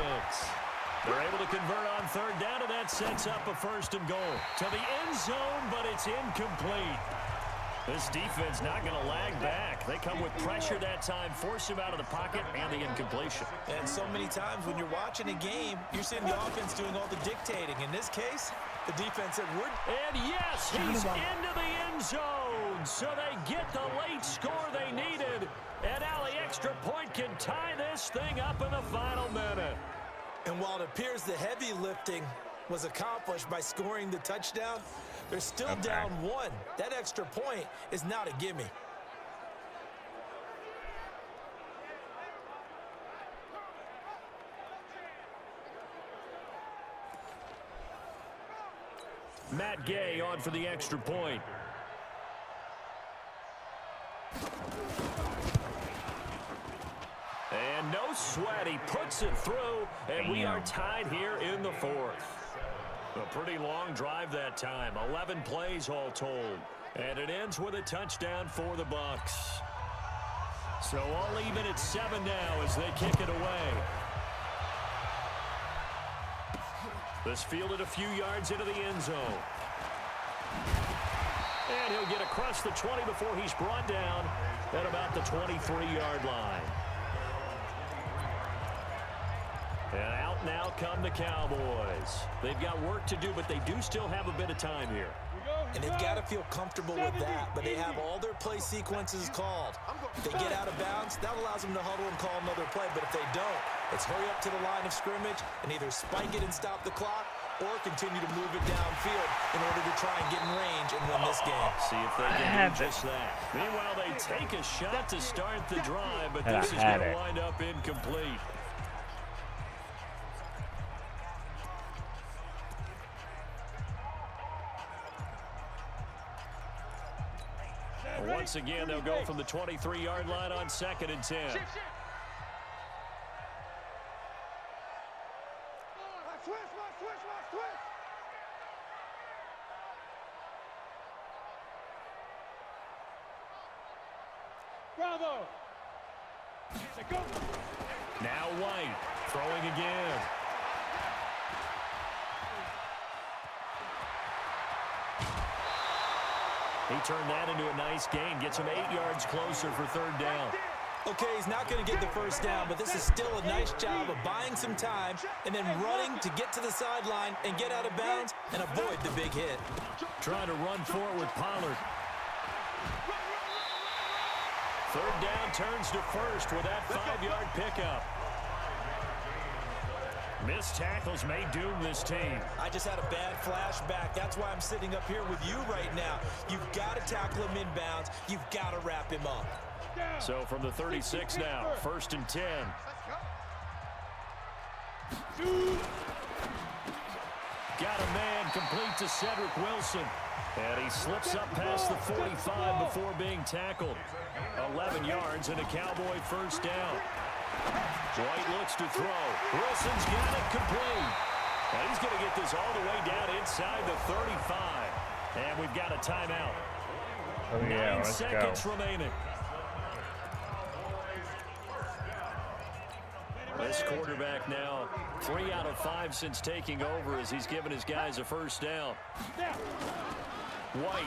They're able to convert on 3rd down, and that sets up a 1st and goal. To the end zone, but it's incomplete. This defense not going to lag back. They come with pressure that time, force him out of the pocket, and the incompletion. And so many times when you're watching a game, you're seeing the offense doing all the dictating. In this case, the defense said, and yes, he's into the end zone. So they get the late score they needed. And now the extra point can tie this thing up in the final minute. And while it appears the heavy lifting was accomplished by scoring the touchdown. They're still Okay. down 1. That extra point is not a gimme. Matt Gay on for the extra point. And no sweat. He puts it through, and we are tied here in the 4th. A pretty long drive that time. 11 plays all told. And it ends with a touchdown for the Bucs. So all even at 7 now as they kick it away. This fielded a few yards into the end zone. And he'll get across the 20 before he's brought down at about the 23-yard line. And out now come the Cowboys. They've got work to do, but they do still have a bit of time here. And they've got to feel comfortable with that, but they have all their play sequences called. If they get out of bounds, that allows them to huddle and call another play, but if they don't, it's hurry up to the line of scrimmage and either spike it and stop the clock or continue to move it downfield in order to try and get in range and win this game. See if they can do just that. Meanwhile, they take a shot to start the drive, but this is going to wind up incomplete. Once again, they'll go from the 23-yard line on 2nd and 10. Bravo! Now White throwing again. He turned that into a nice gain. Gets him 8 yards closer for 3rd down. Okay, he's not going to get the first down, but this is still a nice job of buying some time and then running to get to the sideline and get out of bounds and avoid the big hit. Trying to run forward with Pollard. 3rd down turns to 1st with that 5-yard pickup. Missed tackles may doom this team. I just had a bad flashback. That's why I'm sitting up here with you right now. You've got to tackle him inbounds. You've got to wrap him up. So from the 36 now, 1st and 10. Got a man complete to Cedric Wilson. And he slips up past the 45 before being tackled. 11 yards and a Cowboy 1st down. White looks to throw. Wilson's got it complete. And he's going to get this all the way down inside the 35. And we've got a timeout. Oh, yeah, 9 let's seconds go. remaining. This quarterback now 3 out of 5 since taking over as he's given his guys a 1st down. White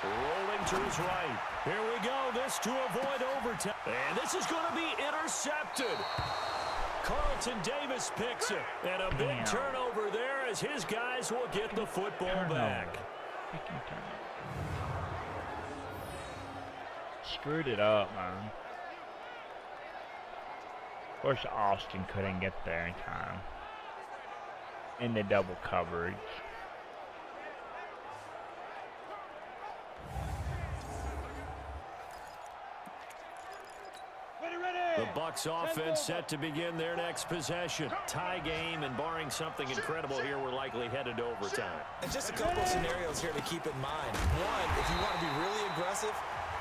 rolling to his right. Here we go. This to avoid overtime. And this is going to be intercepted. Carlton Davis picks it. And a big turnover there as his guys will get the football back. Screwed it up, man. Of course, Austin couldn't get there in time. In the double coverage. The Bucs offense set to begin their next possession. Tie game, and barring something incredible here, we're likely headed to overtime. And just a couple of scenarios here to keep in mind. One, if you want to be really aggressive,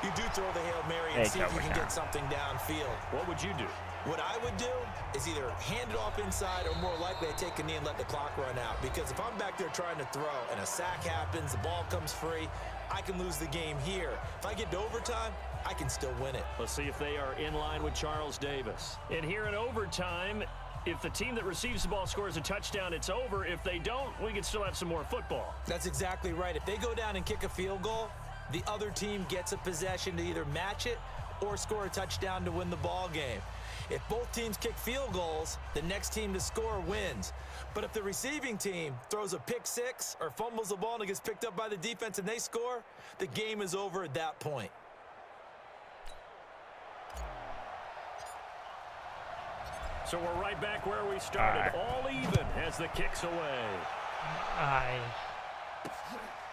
you do throw the Hail Mary and see if you can get something downfield. What would you do? What I would do is either hand it off inside or more likely I take a knee and let the clock run out. Because if I'm back there trying to throw and a sack happens, the ball comes free, I can lose the game here. If I get to overtime, I can still win it. Let's see if they are in line with Charles Davis. And here in overtime, if the team that receives the ball scores a touchdown, it's over. If they don't, we can still have some more football. That's exactly right. If they go down and kick a field goal, the other team gets a possession to either match it or score a touchdown to win the ball game. If both teams kick field goals, the next team to score wins. But if the receiving team throws a pick six or fumbles the ball and it gets picked up by the defense and they score, the game is over at that point. So we're right back where we started, all even as the kick's away.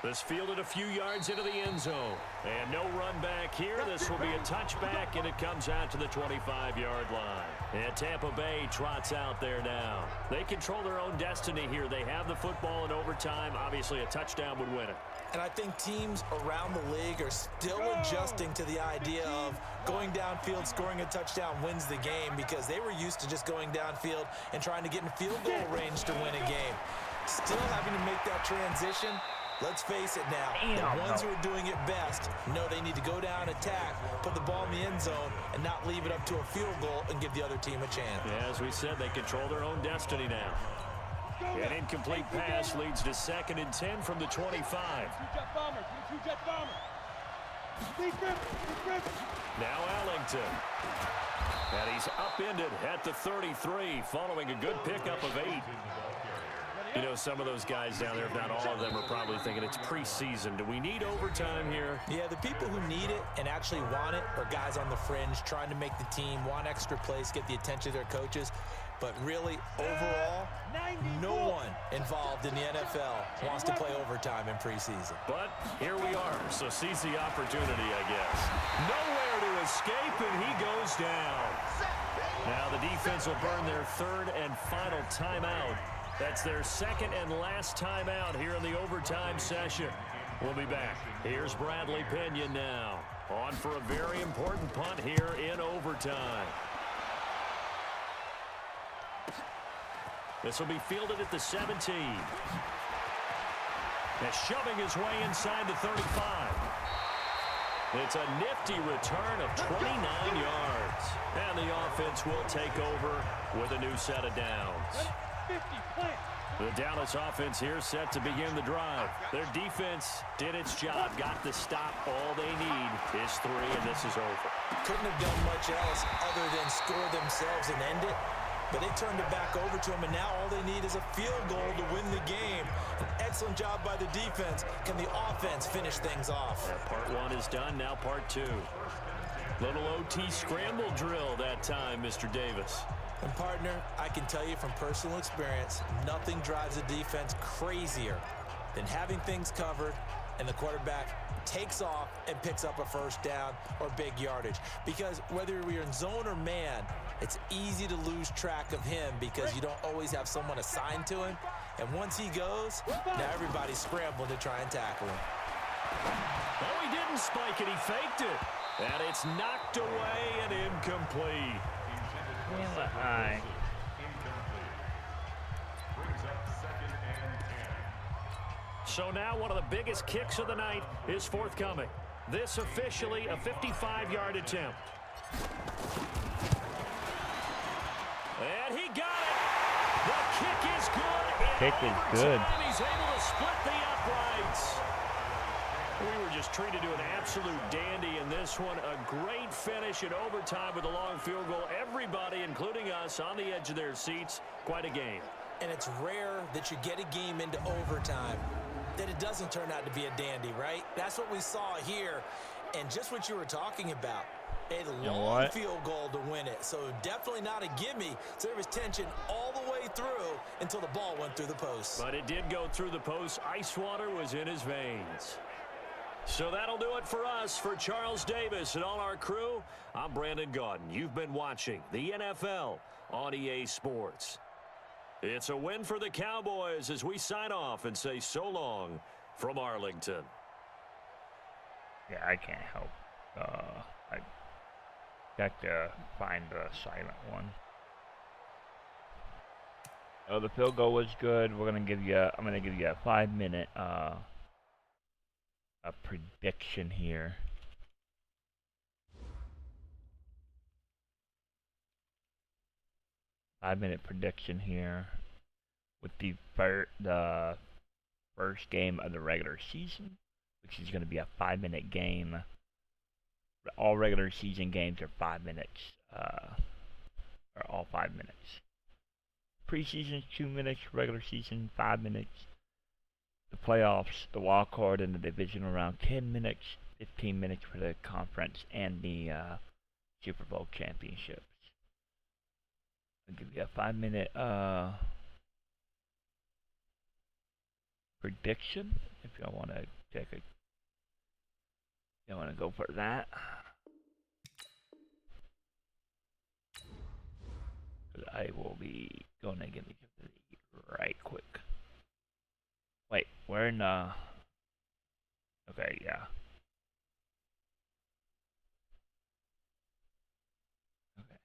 This fielded a few yards into the end zone. And no run back here. This will be a touchback, and it comes out to the 25-yard line. And Tampa Bay trots out there now. They control their own destiny here. They have the football in overtime. Obviously, a touchdown would win it. And I think teams around the league are still adjusting to the idea of going downfield, scoring a touchdown wins the game, because they were used to just going downfield and trying to get in field goal range to win a game. Still having to make that transition. Let's face it now, the ones who are doing it best know they need to go down, attack, put the ball in the end zone, and not leave it up to a field goal and give the other team a chance. Yeah, as we said, they control their own destiny now. An incomplete pass leads to 2nd and 10 from the 25. Now Ellington. And he's upended at the 33, following a good pickup of 8. You know, some of those guys down there, if not all of them, are probably thinking it's preseason. Do we need overtime here? Yeah, the people who need it and actually want it are guys on the fringe trying to make the team, want extra plays, get the attention of their coaches. But really, overall, no one involved in the NFL wants to play overtime in preseason. But here we are, so seize the opportunity, I guess. Nowhere to escape, and he goes down. Now the defense will burn their 3rd and final timeout. That's their 2nd and last timeout here in the overtime session. We'll be back. Here's Bradley Pinion now, on for a very important punt here in overtime. This will be fielded at the 17. And shoving his way inside the 35. It's a nifty return of 29 yards. And the offense will take over with a new set of downs. The Dallas offense here set to begin the drive. Their defense did its job, got the stop. All they need is 3, and this is over. Couldn't have done much else other than score themselves and end it. But they turned it back over to them, and now all they need is a field goal to win the game. An excellent job by the defense. Can the offense finish things off? Yeah, part 1 is done, now part 2. Little OT scramble drill that time, Mr. Davis. And partner, I can tell you from personal experience, nothing drives a defense crazier than having things covered and the quarterback takes off and picks up a first down or big yardage. Because whether you're in zone or man, it's easy to lose track of him because you don't always have someone assigned to him. And once he goes, now everybody's scrambling to try and tackle him. Oh, he didn't spike it. He faked it. And it's knocked away and incomplete. So now one of the biggest kicks of the night is forthcoming. This officially a 55-yard attempt. And he got it. The kick is good. Kick is good. He's able to split the uprights. We were just treated to an absolute dandy in this one. A great finish in overtime with a long field goal. Everybody, including us, on the edge of their seats. Quite a game. And it's rare that you get a game into overtime that it doesn't turn out to be a dandy, right? That's what we saw here. And just what you were talking about. A long field goal to win it. So definitely not a gimme. So there was tension all the way through until the ball went through the post. But it did go through the post. Ice water was in his veins. So that'll do it for us. For Charles Davis and all our crew, I'm Brandon Gaudin. You've been watching the NFL on EA Sports. It's a win for the Cowboys as we sign off and say so long from Arlington. Yeah, I can't help. I got to find the silent one. Oh, the field goal was good. I'm gonna give you a 5-minute a prediction here. Five-minute prediction here with the first game of the regular season, which is going to be a 5-minute game. All regular season games are 5 minutes. Are all 5 minutes. Preseason 2 minutes. Regular season 5 minutes. The playoffs, the wild card, and the divisional round 10 minutes. 15 minutes for the conference and the Super Bowl championships. I'll give you a 5-minute prediction if y'all want to take a. Y'all want to go for that? 'Cause I will be going to give me right quick. Wait, we're in okay, yeah. Okay.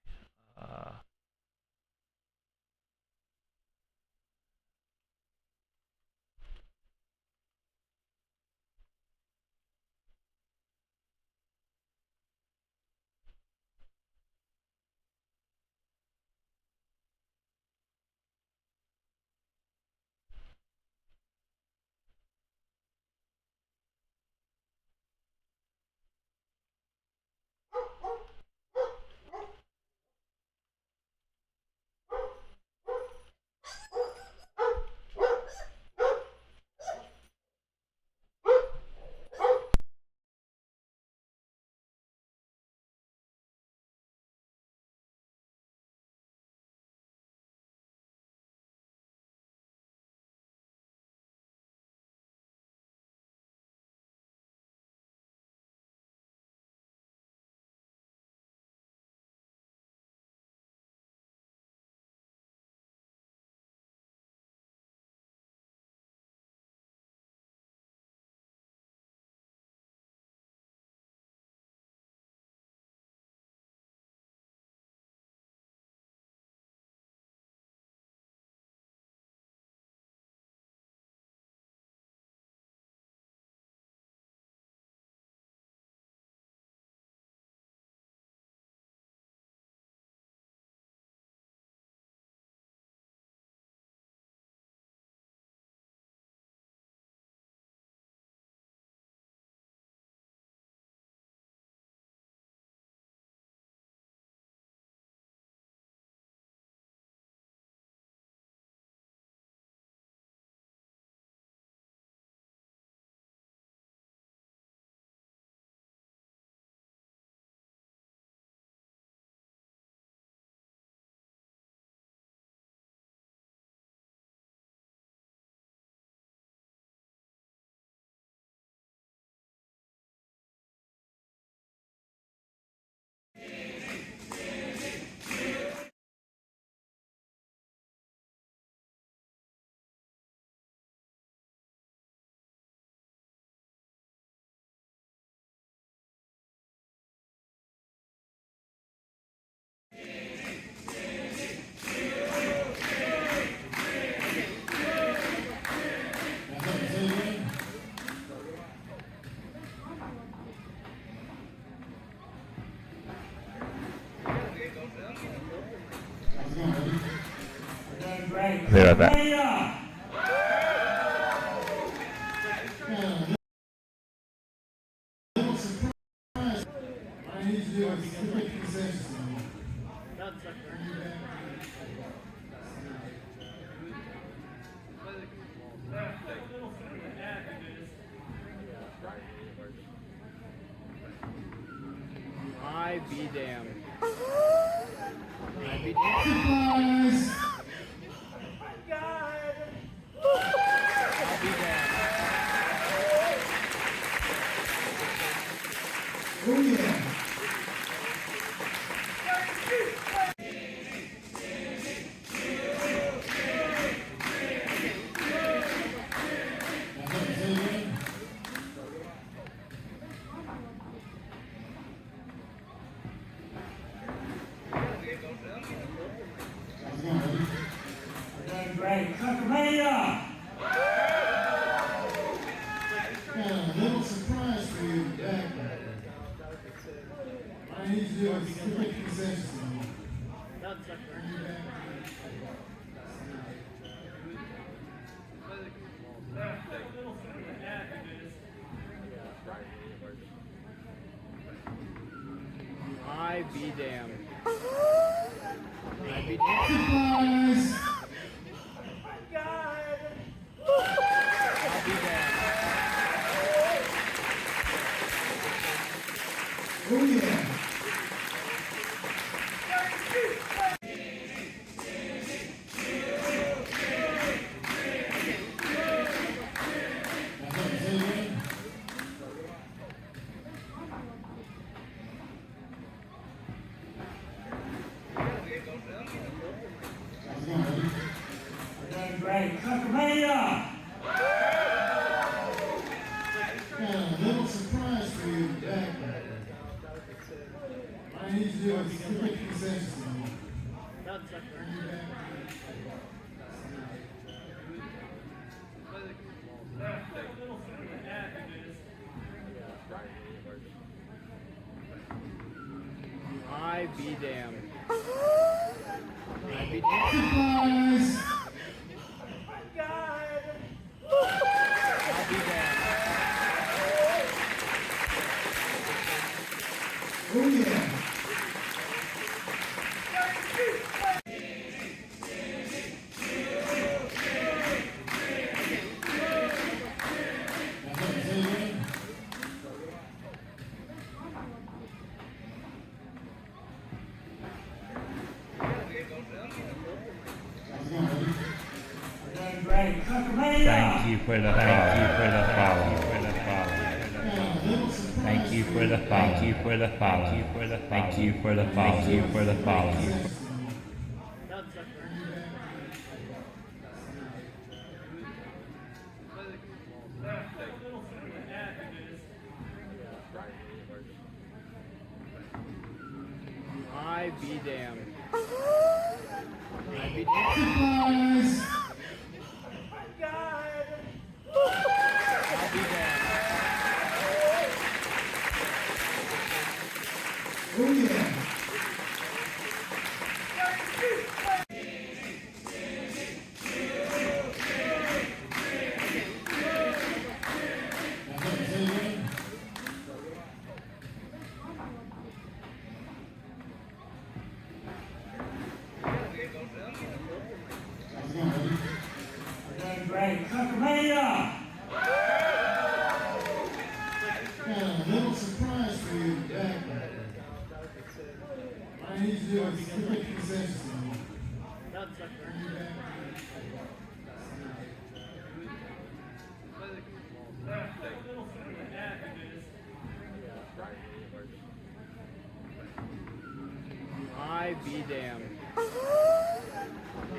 I'll be right back. I be damned. I be damned. I'll be damned. Oh yeah. Great. Pennsylvania! A little surprise for you back. All I need to do is quick concessions. I be damned. I be damned. Surprise! I'll be damned. Oh yeah. need you to do is get the concessions. I be damned. I be damned. Surprise! I be damned. Oh yeah. Thank you for the follow. Thank you for the follow. Thank you for the follow. Thank you for the follow. Thank you for the follow. Thank you for the follow. I be damned. I be damned. Surprise! I be damned. Oh yeah. A little surprise for you back. All I need you to do is get the concessions. I be damned.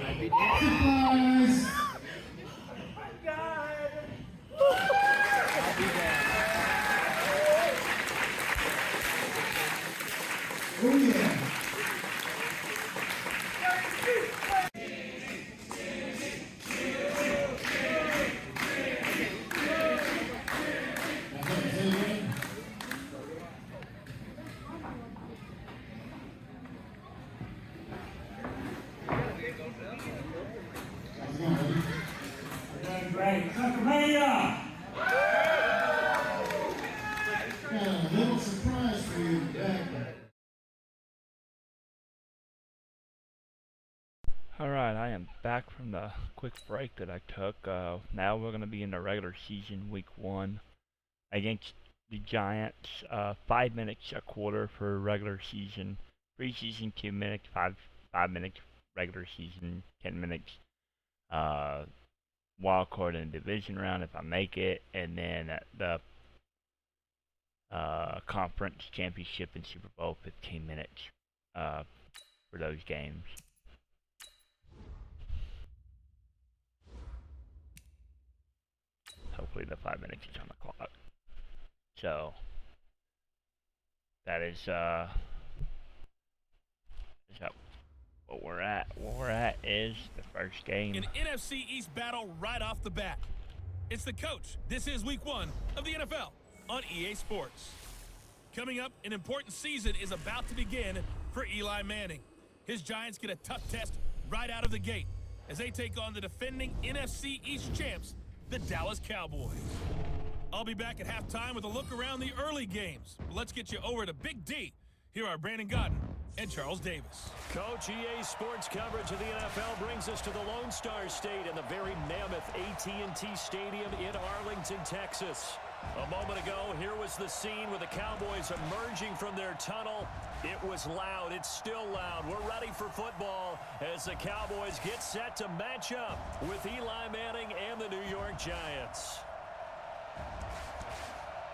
I be damned. Surprise! I be damned. Oh yeah. A little surprise for you back. Alright, I am back from the quick break that I took. Now we're going to be in the regular season week 1 against the Giants. 5 minutes a quarter for regular season. Preseason 2 minutes, 5 minutes regular season, 10 minutes wild card in the division round if I make it, and then the conference championship and Super Bowl 15 minutes for those games. Hopefully the 5 minutes is on the clock. So that is what we're at. What we're at is the first game. An NFC East battle right off the bat. It's the coach. This is week 1 of the NFL on EA Sports. Coming up, an important season is about to begin for Eli Manning. His Giants get a tough test right out of the gate as they take on the defending NFC East champs, the Dallas Cowboys. I'll be back at halftime with a look around the early games. But let's get you over to Big D. Here are Brandon Godden and Charles Davis. Coach, EA Sports coverage of the NFL brings us to the Lone Star State and the very mammoth AT&T Stadium in Arlington, Texas. A moment ago, here was the scene with the Cowboys emerging from their tunnel. It was loud. It's still loud. We're ready for football as the Cowboys get set to match up with Eli Manning and the New York Giants.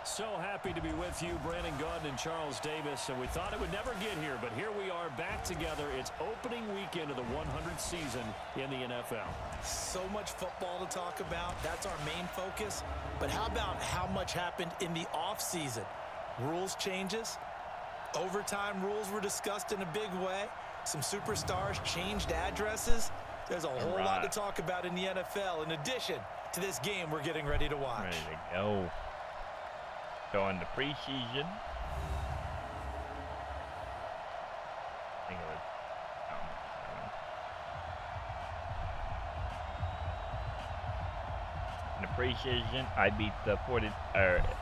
So happy to be with you, Brandon Godden and Charles Davis, and we thought it would never get here, but here we are back together. It's opening weekend of the 100th season in the NFL. So much football to talk about. That's our main focus. But how about how much happened in the offseason? Rules changes, Overtime rules were discussed in a big way. Some superstars changed addresses. There's a whole lot to talk about in the NFL in addition to this game we're getting ready to watch. Ready to go. Going to preseason. I think it was in the preseason, I beat the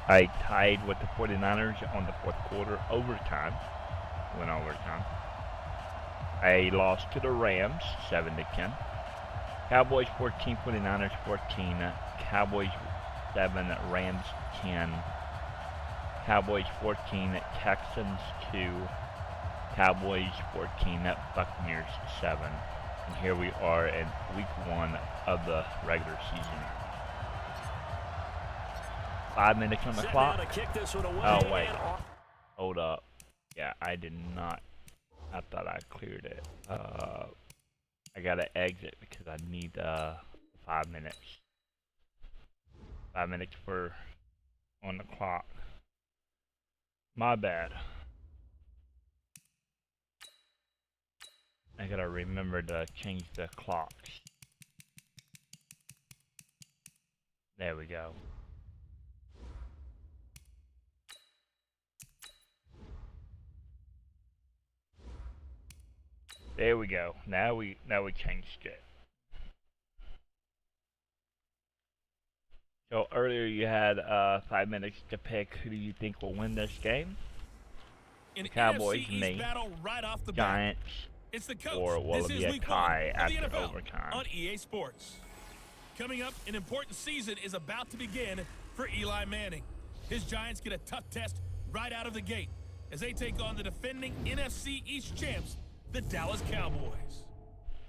I tied with the 49ers on the fourth quarter overtime. Went overtime. I lost to the Rams 7-10. Cowboys 14, 49ers 14. Cowboys 7, Rams 10. Cowboys 14, Texans 2. Cowboys 14, Buccaneers 7. And here we are in week 1 of the regular season. 5 minutes on the clock. Oh, wait. Hold up. Yeah, I did not. I thought I cleared it. I gotta exit because I need 5 minutes. 5 minutes for on the clock. My bad. I gotta remember to change the clocks. There we go. There we go. Now we changed it. So earlier you had 5 minutes to pick who do you think will win this game? An Cowboys, NFC East me, battle right off the Giants, It's the coach. or will This it is be a week tie 1 of the after NFL overtime? on EA Sports. Coming up, an important season is about to begin for Eli Manning. His Giants get a tough test right out of the gate as they take on the defending NFC East champs, the Dallas Cowboys.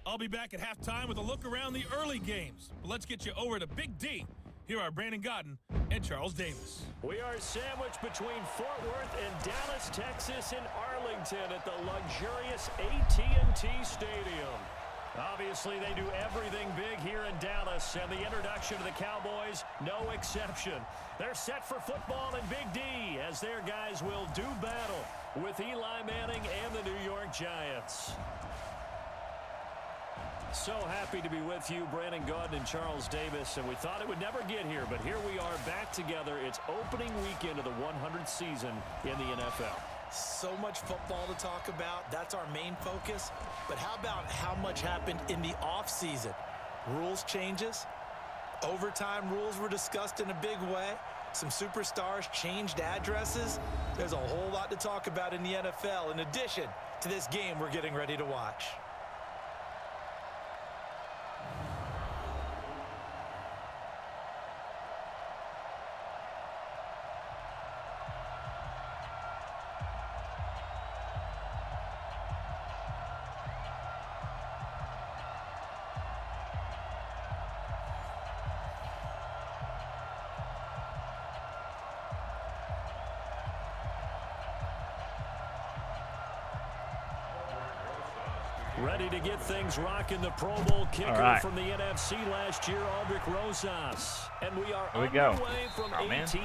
I'll be back at halftime with a look around the early games. But let's get you over to Big D. Here are Brandon Godden and Charles Davis. We are sandwiched between Fort Worth and Dallas, Texas, and Arlington at the luxurious AT&T Stadium. Obviously, they do everything big here in Dallas, and the introduction to the Cowboys, no exception. They're set for football in Big D as their guys will do battle with Eli Manning and the New York Giants. So happy to be with you, Brandon Gaudin and Charles Davis, and we thought it would never get here, but here we are back together. It's opening weekend of the 100th season in the NFL. So much football to talk about. That's our main focus. But how about how much happened in the offseason? Rules changes. Overtime rules were discussed in a big way. Some superstars changed addresses. There's a whole lot to talk about in the NFL in addition to this game we're getting ready to watch. Ready to get things rocking, the Pro Bowl kicker from the NFC last year, Aldrich Rosas. And we are underway from AT&T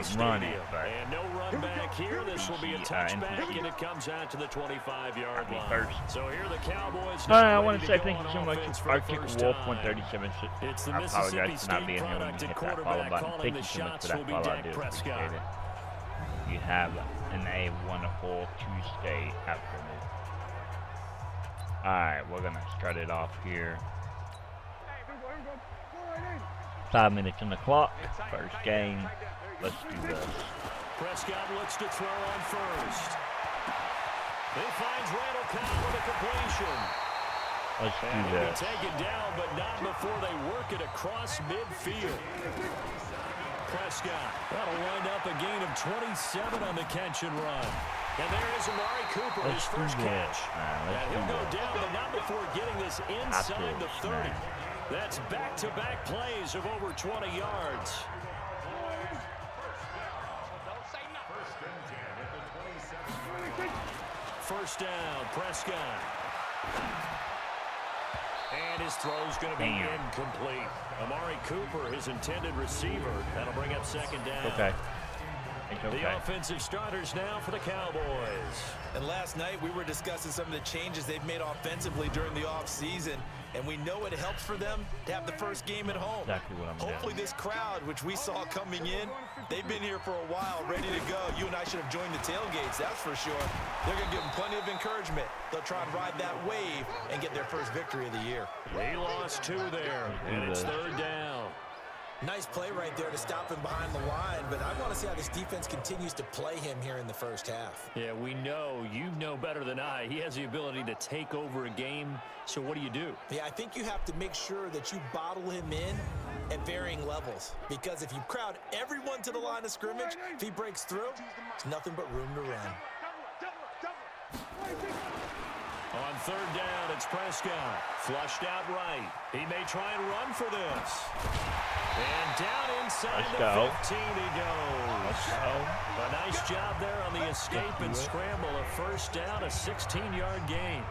Stadium. And no run back here. This will be a touchback, and it comes out to the 25-yard line. So here are the Cowboys. I want to say thank you so much. Arctic Wolf 137. It's the I apologize Mississippi for not State being here when you product hit at that follow quarterback button. calling Thank the you so much shots for that will be follow. I Dak do Prescott. appreciate it. You have a wonderful Tuesday afternoon. Alright, we're gonna start it off here. 5 minutes on the clock. First game. Let's do this. Prescott looks to throw on first. He finds Randall Cobb with a completion. Let's do and this. He'll be taken down, but not before they work it across midfield. Prescott, that'll wind up a gain of 27 on the catch and run. And there is Amari Cooper, his first catch. And he'll go down, but not before getting this inside the 30. That's back-to-back plays of over 20 yards. First down, Prescott. And his throw's going to be incomplete. Amari Cooper, his intended receiver. That'll bring up second down. Okay. It's The okay. offensive starters now for the Cowboys. And last night, we were discussing some of the changes they've made offensively during the offseason, and we know it helps for them to have the first game at home. Exactly what I'm doing. Hopefully this crowd, which we saw coming in, they've been here for a while, ready to go. You and I should have joined the tailgates, that's for sure. They're going to give them plenty of encouragement. They'll try and ride that wave and get their first victory of the year. He lost 2 there, and it's 3rd down. Nice play right there to stop him behind the line, but I want to see how this defense continues to play him here in the first half. Yeah, we know. You know better than I. He has the ability to take over a game, so what do you do? Yeah, I think you have to make sure that you bottle him in at varying levels, because if you crowd everyone to the line of scrimmage, if he breaks through, there's nothing but room to run. On 3rd down, it's Prescott. Flushed out right. He may try and run for this. And down inside the 15 he goes. A nice job there on the escape and scramble. A first down, a 16-yard gain.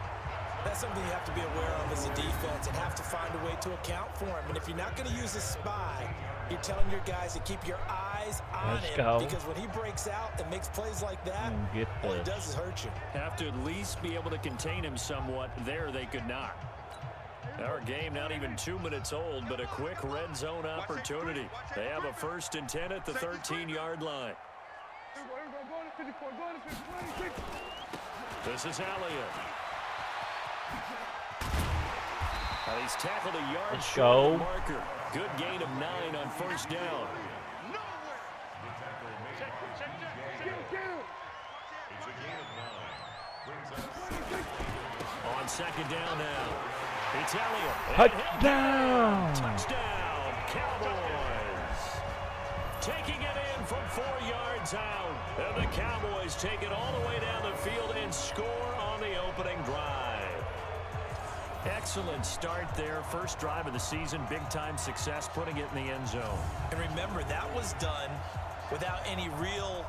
That's something you have to be aware of as a defense and have to find a way to account for him. And if you're not going to use a spy, you're telling your guys to keep your eyes on him. Because when he breaks out and makes plays like that, all he does is hurt you. Have to at least be able to contain him somewhat. There they could not. Our game not even 2 minutes old, but a quick red zone opportunity. They have a 1st and 10 at the 13-yard line. This is Elliott. He's tackled a yard short of the marker. Good gain of 9 on 1st down. On 2nd down now. It's Elliott. Touchdown! Touchdown, Cowboys. Taking it in from 4 yards out. And the Cowboys take it all the way down the field and score on the opening drive. Excellent start there. First drive of the season. Big-time success, putting it in the end zone. And remember, that was done without any real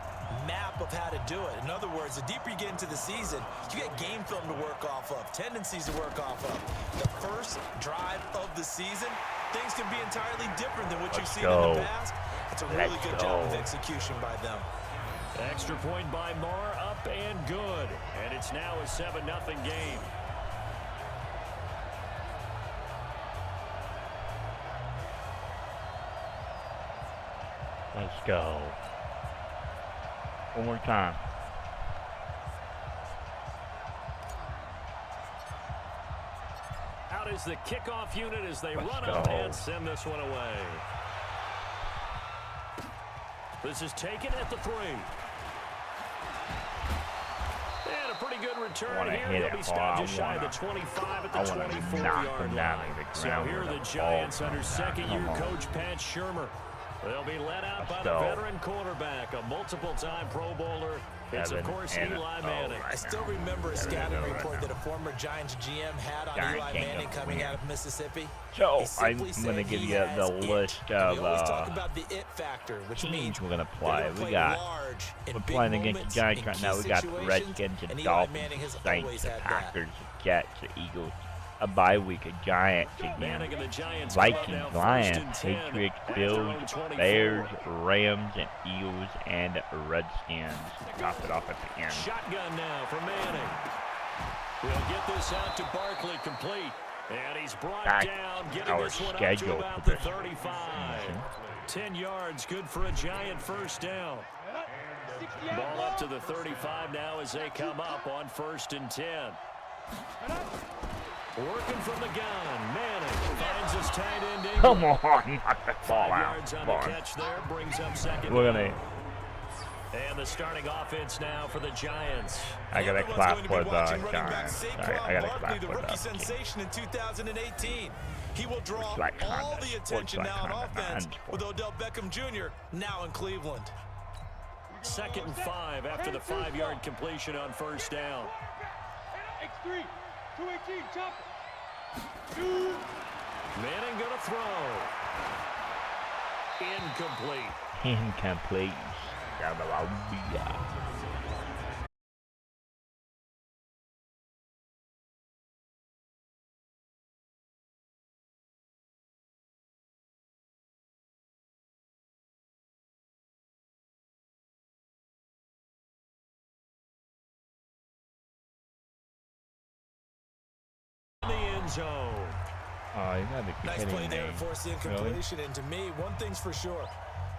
map of how to do it. In other words, the deeper you get into the season, you get game film to work off of, tendencies to work off of. The first drive of the season, things can be entirely different than what you've seen in the past. It's a really good job of execution by them. Extra point by Moore, up and good. And it's now a 7-0 game. Let's go. One more time. Out is the kickoff unit as they run up and send this one away. This is taken at the 3. And a pretty good return here. He'll be stopped just shy of the 25 at the 24-yard line. So here are the Giants under second-year coach Pat Shurmur. They'll be led out by the veteran quarterback, a multiple-time Pro Bowler. It's, of course, Eli Manning. I still remember a scouting report that a former Giants GM had on Eli Manning coming out of Mississippi. So I'm going to give you the list of we always talk about the it factor, which means we're going to play. We're playing against the Giants right now. We got the Redskins, the Dolphins, the Saints, the Packers, the Jets, the Eagles. A bye week, a Giants again. Vikings, Lions, Patriots, Bills, Bears, Rams, and Eagles, and Redskins. Top it off at the end. Shotgun now for Manning. We'll get this out to Barkley complete. And he's brought down, getting this one up to about the 35. 10 yards, good for a Giant first down. Ball up to the 35 now as they come up on 1st and 10. Working from the gun, Manning finds his tight end in. Come on, knock the ball out. 5 yards on the catch there, brings up 2nd down. And the starting offense now for the Giants. I gotta clap for the Giants. I gotta clap for the rookie sensation in 2018. He will draw all the attention now on offense with Odell Beckham Jr. now in Cleveland. 2nd and 5 after the 5-yard completion on 1st down. X3, 218, chopper. Manning gonna throw. Incomplete. Incomplete. end zone. Oh, you gotta be Nice kidding play me. there to force the incompletion. And to me, one thing's for sure.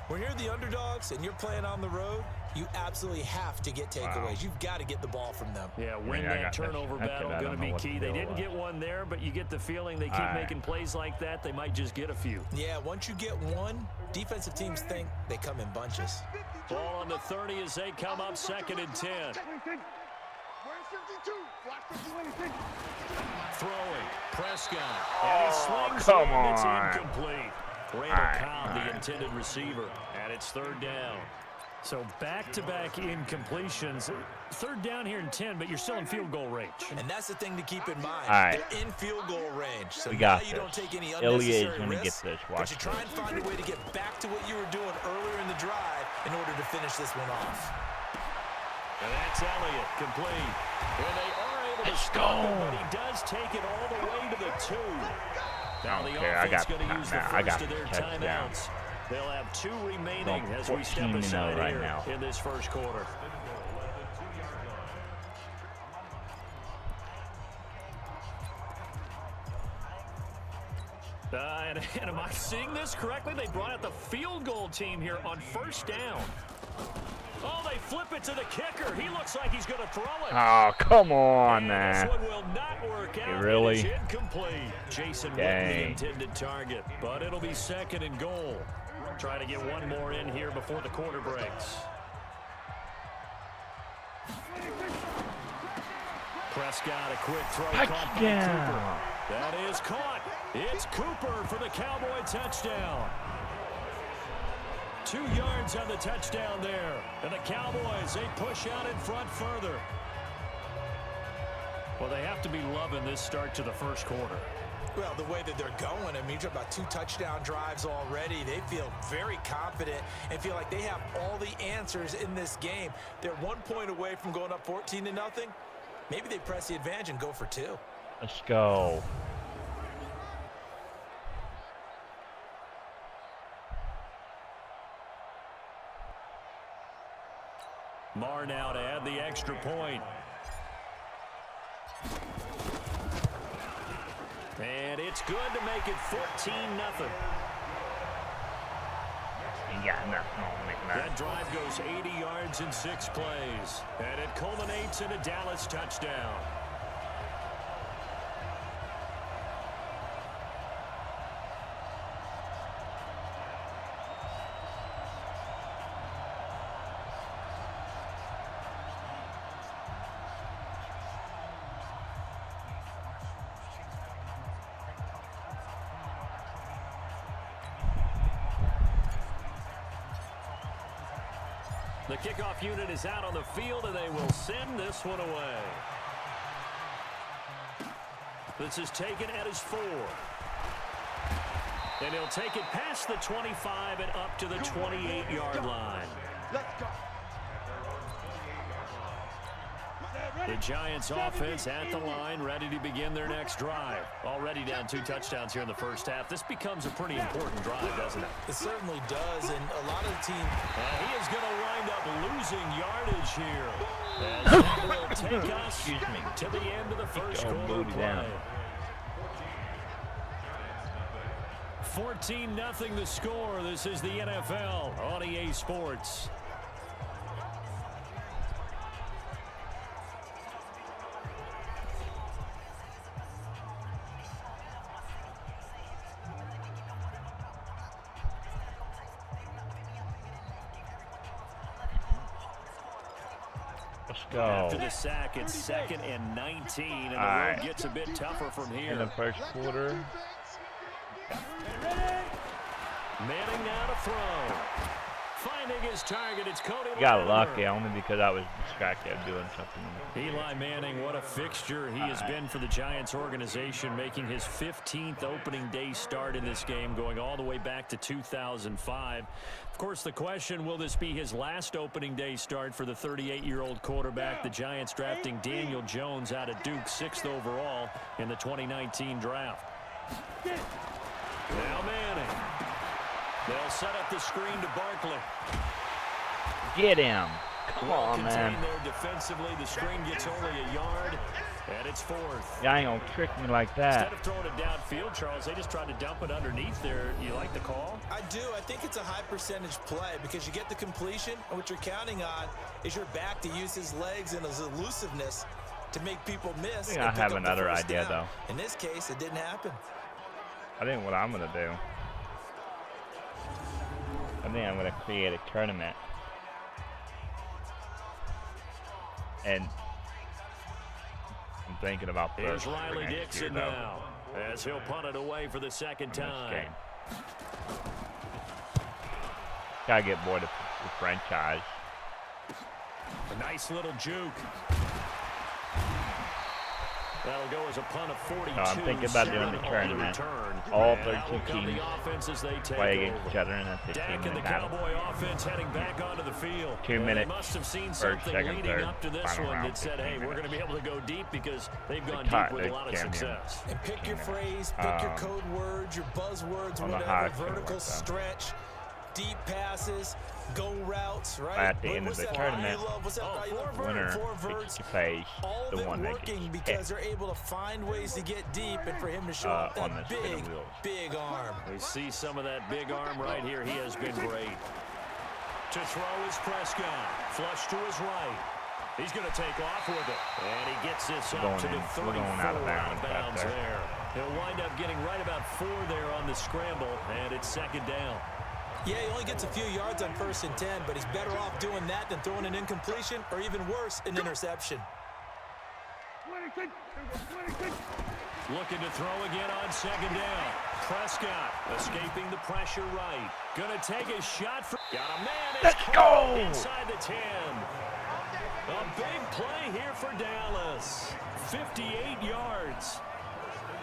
When you're the underdogs and you're playing on the road, you absolutely have to get takeaways. You've got to get the ball from them. Yeah, win I that got turnover that battle kid, I going to don't know be what key. the They deal didn't was. get one there, but you get the feeling they keep Alright. making plays like that, they might just get a few. Yeah, once you get one, defensive teams think they come in bunches. Ball on the 30 as they come up 2nd and 10. Throwing, Prescott, and he slings come it, and it's on. incomplete. Randall Alright, Cobb, the alright. intended receiver, and it's 3rd down. So back-to-back incompletions. 3rd down here in 10, but you're still in field goal range. And that's the thing to keep in mind. All right. They're in field goal range. So We now got you don't this. take any Ilya is unnecessary gonna get risks, this. but Watch you try and find a way to get back to what you were doing earlier in the drive in order to finish this one off. And that's Elliott, complete. And they are able to Let's stop go. him, but he does take it all the way to the 2. Now the don't care. I offense got going to use the I got first of their touchdown. timeouts. They'll have 2 remaining Going as we step 14-0 aside right here now. in this first quarter. And am I seeing this correctly? They brought out the field goal team here on 1st down. Oh, they flip it to the kicker. He looks like he's going to throw it. Oh, come on, And man. this one will not work out. really? It is incomplete. Jason Witten, the intended target, but it'll be 2nd and goal. Try to get one more in here before the quarter breaks. Prescott, a quick throw caught by Cooper. That is caught. It's Cooper for the Cowboy touchdown. 2 yards on the touchdown there. And the Cowboys, they push out in front further. Well, they have to be loving this start to the first quarter. Well, the way that they're going, I mean, you're talking about 2 touchdown drives already. They feel very confident and feel like they have all the answers in this game. They're 1 point away from going up 14-0. Maybe they press the advantage and go for 2. Let's go. Marr now to add the extra point. And it's good to make it 14-0. You got nothing on me, man. That drive goes 80 yards in 6 plays. And it culminates in a Dallas touchdown. The kickoff unit is out on the field, and they will send this one away. This is taken at his 4. And he'll take it past the 25 and up to the 28-yard line. Let's go. The Giants offense at the line, ready to begin their next drive. Already down 2 touchdowns here in the first half. This becomes a pretty important drive, doesn't it? It certainly does, and a lot of the team... And he is going to wind up losing yardage here. As that will take us to the end of the first quarter play. 14-0 the score. This is the NFL on EA Sports. Let's go. After the sack, it's 2nd and 19, and the road gets a bit tougher from here. In the first quarter. Manning now to throw. Finding his target, it's Cody Got Latimer. lucky only because I was distracted doing something. Eli Manning, what a fixture he has been for the Giants organization, making his 15th opening day start in this game, going all the way back to 2005. Of course, the question, will this be his last opening day start for the 38-year-old quarterback? The Giants drafting Daniel Jones out of Duke, 6th overall in the 2019 draft. Now Manning. They'll set up the screen to Barkley. Get him. Come Well on, man. contained there defensively. The screen gets only a yard, and it's 4th. Y'all ain't gonna trick me like that. Instead of throwing it downfield, Charles, they just tried to dump it underneath there. You like the call? I do. I think it's a high percentage play because you get the completion, and what you're counting on is your back to use his legs and his elusiveness to make people miss. I think and I pick have up the another first idea, down. though. In this case, it didn't happen. I think what I'm gonna do. I think I'm gonna create a tournament. And I'm thinking about this. Here's for Riley next year, Dixon though. now as he'll punt it away for the second In this time. game. Gotta get Boyd the franchise. A nice little juke. That'll go as a punt of 42. I'm thinking about doing the tournament. All 32 teams play against each other, and that's the Dak team and the that battle. Cowboy offense heading back onto the field. 2 Well, minutes, They must have seen first, something second, leading third, up to this final one round, that said, 15 hey, we're going to be minutes. able to go deep because they've gone cut, deep with a they lot of jammed in. success. And pick your 15 phrase, pick your Um, code words, your buzzwords, on the whatever. high it's gonna Vertical work, though. stretch, deep passes, go routes, right? At the end of What's the that tournament, value you love? What's that value you love? winner Four gets verts. to face All of the it one that working gets because hit they're able to find ways to get deep and for him to show off on that the spinning big, wheels. big arm. We see some of that big arm right here. He has been great. To throw is Prescott. Flush to his right. He's going to take off with it. And he gets this up to the 34. We're going out of bounds back there. there. He'll wind up getting right about 4 there on the scramble, and it's second down. Yeah, he only gets a few yards on 1st and 10, but he's better off doing that than throwing an incompletion or even worse, an interception. Looking to throw again on second down. Prescott escaping the pressure right. Gonna take a shot for. Got a man. Let's go! Inside the 10. A big play here for Dallas. 58 yards.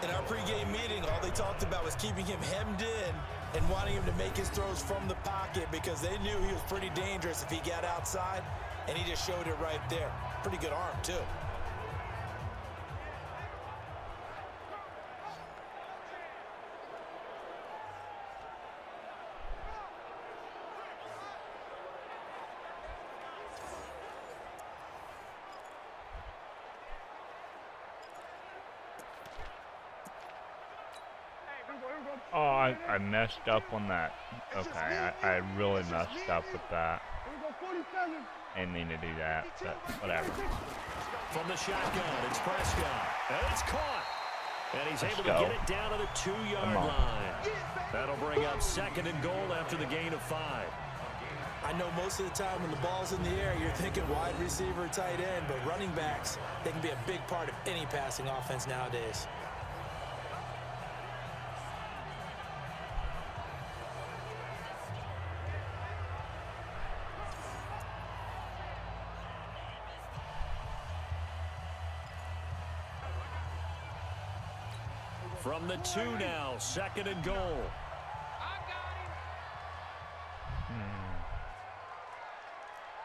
In our pregame meeting, all they talked about was keeping him hemmed in and wanting him to make his throws from the pocket because they knew he was pretty dangerous if he got outside, and he just showed it right there. Pretty good arm, too. Oh, I messed up on that. Okay, I really messed up with that. I didn't mean to do that, but whatever. From the shotgun, it's Prescott. And it's caught. And he's Let's able go. to get it down to the 2-yard on. line. That'll bring up second and goal after the gain of 5. I know most of the time when the ball's in the air, you're thinking wide receiver, tight end, but running backs, they can be a big part of any passing offense nowadays. From the 2 now, second and goal.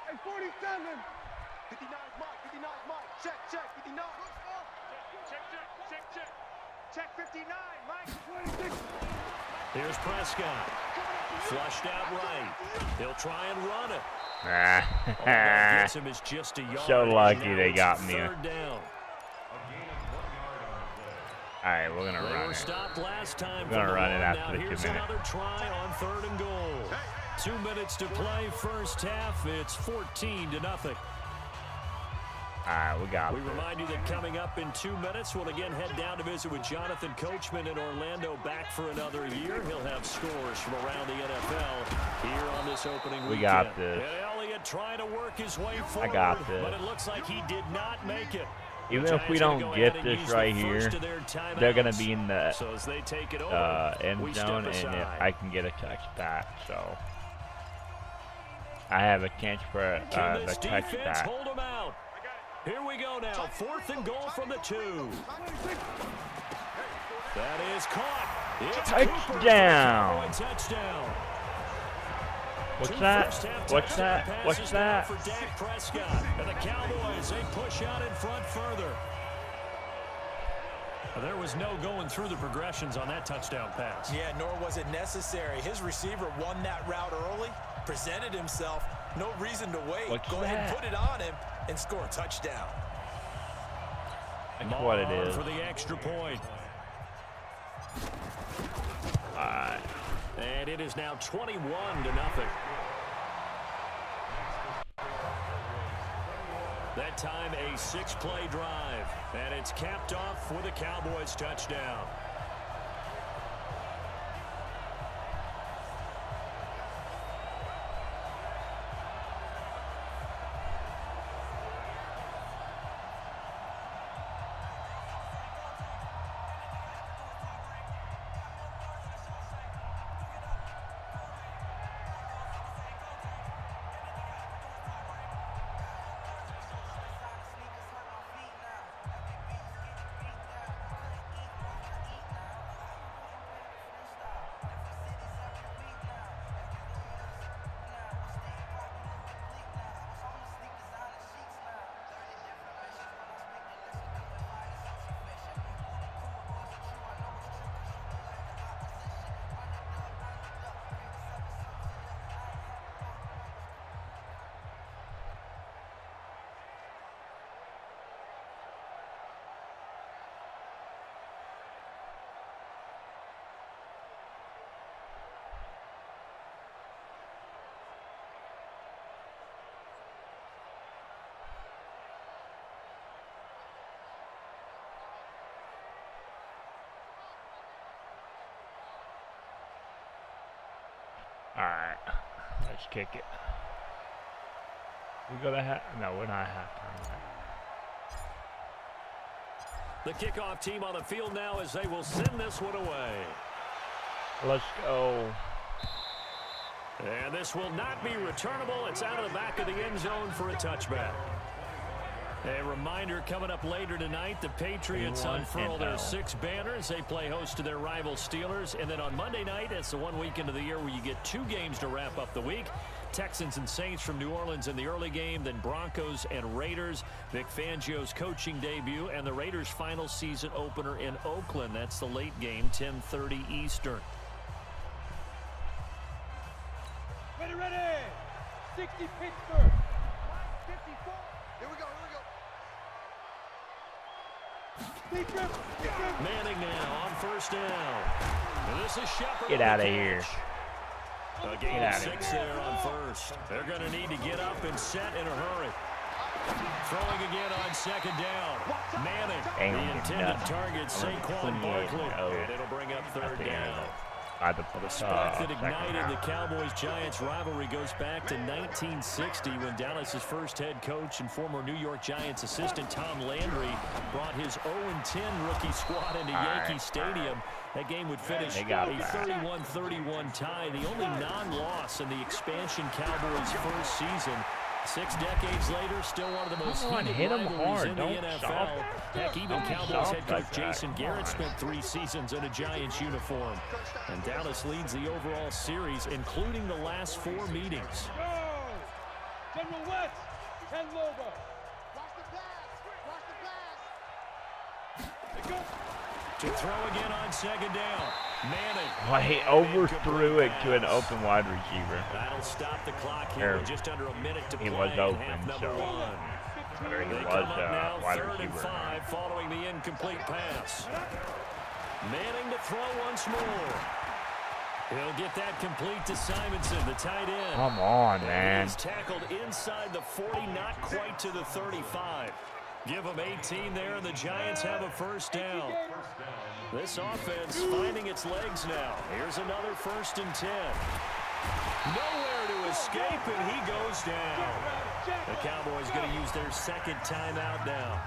Hey, 47. 59 Mike, 59 Mike. Check, 59. Check 59, Mike. Here's Prescott. Flushed out right. He'll try and run it. All that gets him is just a yard. So lucky Now they it's got me. third down. Alright, we're gonna They run were it. stopped last time. We're gonna from the run it long. after Now the 2 here's minutes. another try on third and goal. 2 minutes to play, first half. It's 14-0. Alright, we got We this. remind you that coming up in 2 minutes, we'll again head down to visit with Jonathan Coachman in Orlando, back for another year. He'll have scores from around the NFL here on this opening weekend. We got this. And Elliott trying to work his way forward, got this. but it looks like he did not make it. Even The if we Giants gonna don't go get ahead and this use the right first here, of their they're gonna timeouts. be in the So as they take it over, we end step zone, and aside. I can get a touchback, so I have a chance for Can the this defense touchback. hold them out? Here we go now. 4th and goal from the 2. That is caught. It's Touchdown. Cooper. Touchdown. What's Two that? first-half What's touchdown that? passes What's now that? For Dak Prescott. And the Cowboys, they push out in front further. There was no going through the progressions on that touchdown pass. Yeah, nor was it necessary. His receiver won that route early, presented himself, No reason to wait. What's Go ahead and that? put it on him and score a touchdown. That's what it is. For the extra point. Alright. And it is now 21-0. That time a 6-play drive. And it's capped off with a Cowboys touchdown. Alright, let's kick it. We go to no, we're not halftime yet. The kickoff team on the field now as they will send this one away. Let's go. And this will not be returnable. It's out of the back of the end zone for a touchback. A reminder coming up later tonight, the Patriots unfurl their 6 banners. They play host to their rival Steelers. And then on Monday night, it's the one weekend of the year where you get 2 games to wrap up the week. Texans and Saints from New Orleans in the early game, then Broncos and Raiders. Vic Fangio's coaching debut and the Raiders' final season opener in Oakland. That's the late game, 10:30 Eastern. Ready, ready. 60 Pittsburgh. 54. Here we go, Manning now on first down. And this is Shepard. Get out of here. A gain of 6 there on first. They're going to need to get up and set in a hurry. Throwing again on second down. Manning, the intended target, Saquon Barkley. And it'll bring up third down. The spark that ignited the Cowboys-Giants rivalry goes back to 1960 when Dallas's first head coach and former New York Giants assistant Tom Landry brought his 0-10 rookie squad into Yankee Stadium. That game would finish a 31-31 tie, the only non-loss in the expansion Cowboys' first season. 6 decades later, still one of the most heated rivalries in the NFL. Heck, even Cowboys head coach Jason Garrett spent 3 seasons in a Giants uniform. And Dallas leads the overall series, including the last 4 meetings. General West, 10 logo. To throw again on second down. Manning. Well, he overthrew it to an open wide receiver. That'll stop the clock here with just under a minute to play. He was open, so he was wide 3rd and receiver. 5 following the incomplete pass. Manning to throw once more. He'll get that complete to Simonson, the tight end. Come on, man. He's tackled inside the 40, not quite to the 35. Give them 18 there, and the Giants have a first down. This offense finding its legs now. Here's another 1st and 10. Nowhere to escape, and he goes down. The Cowboys going to use their 2nd timeout now.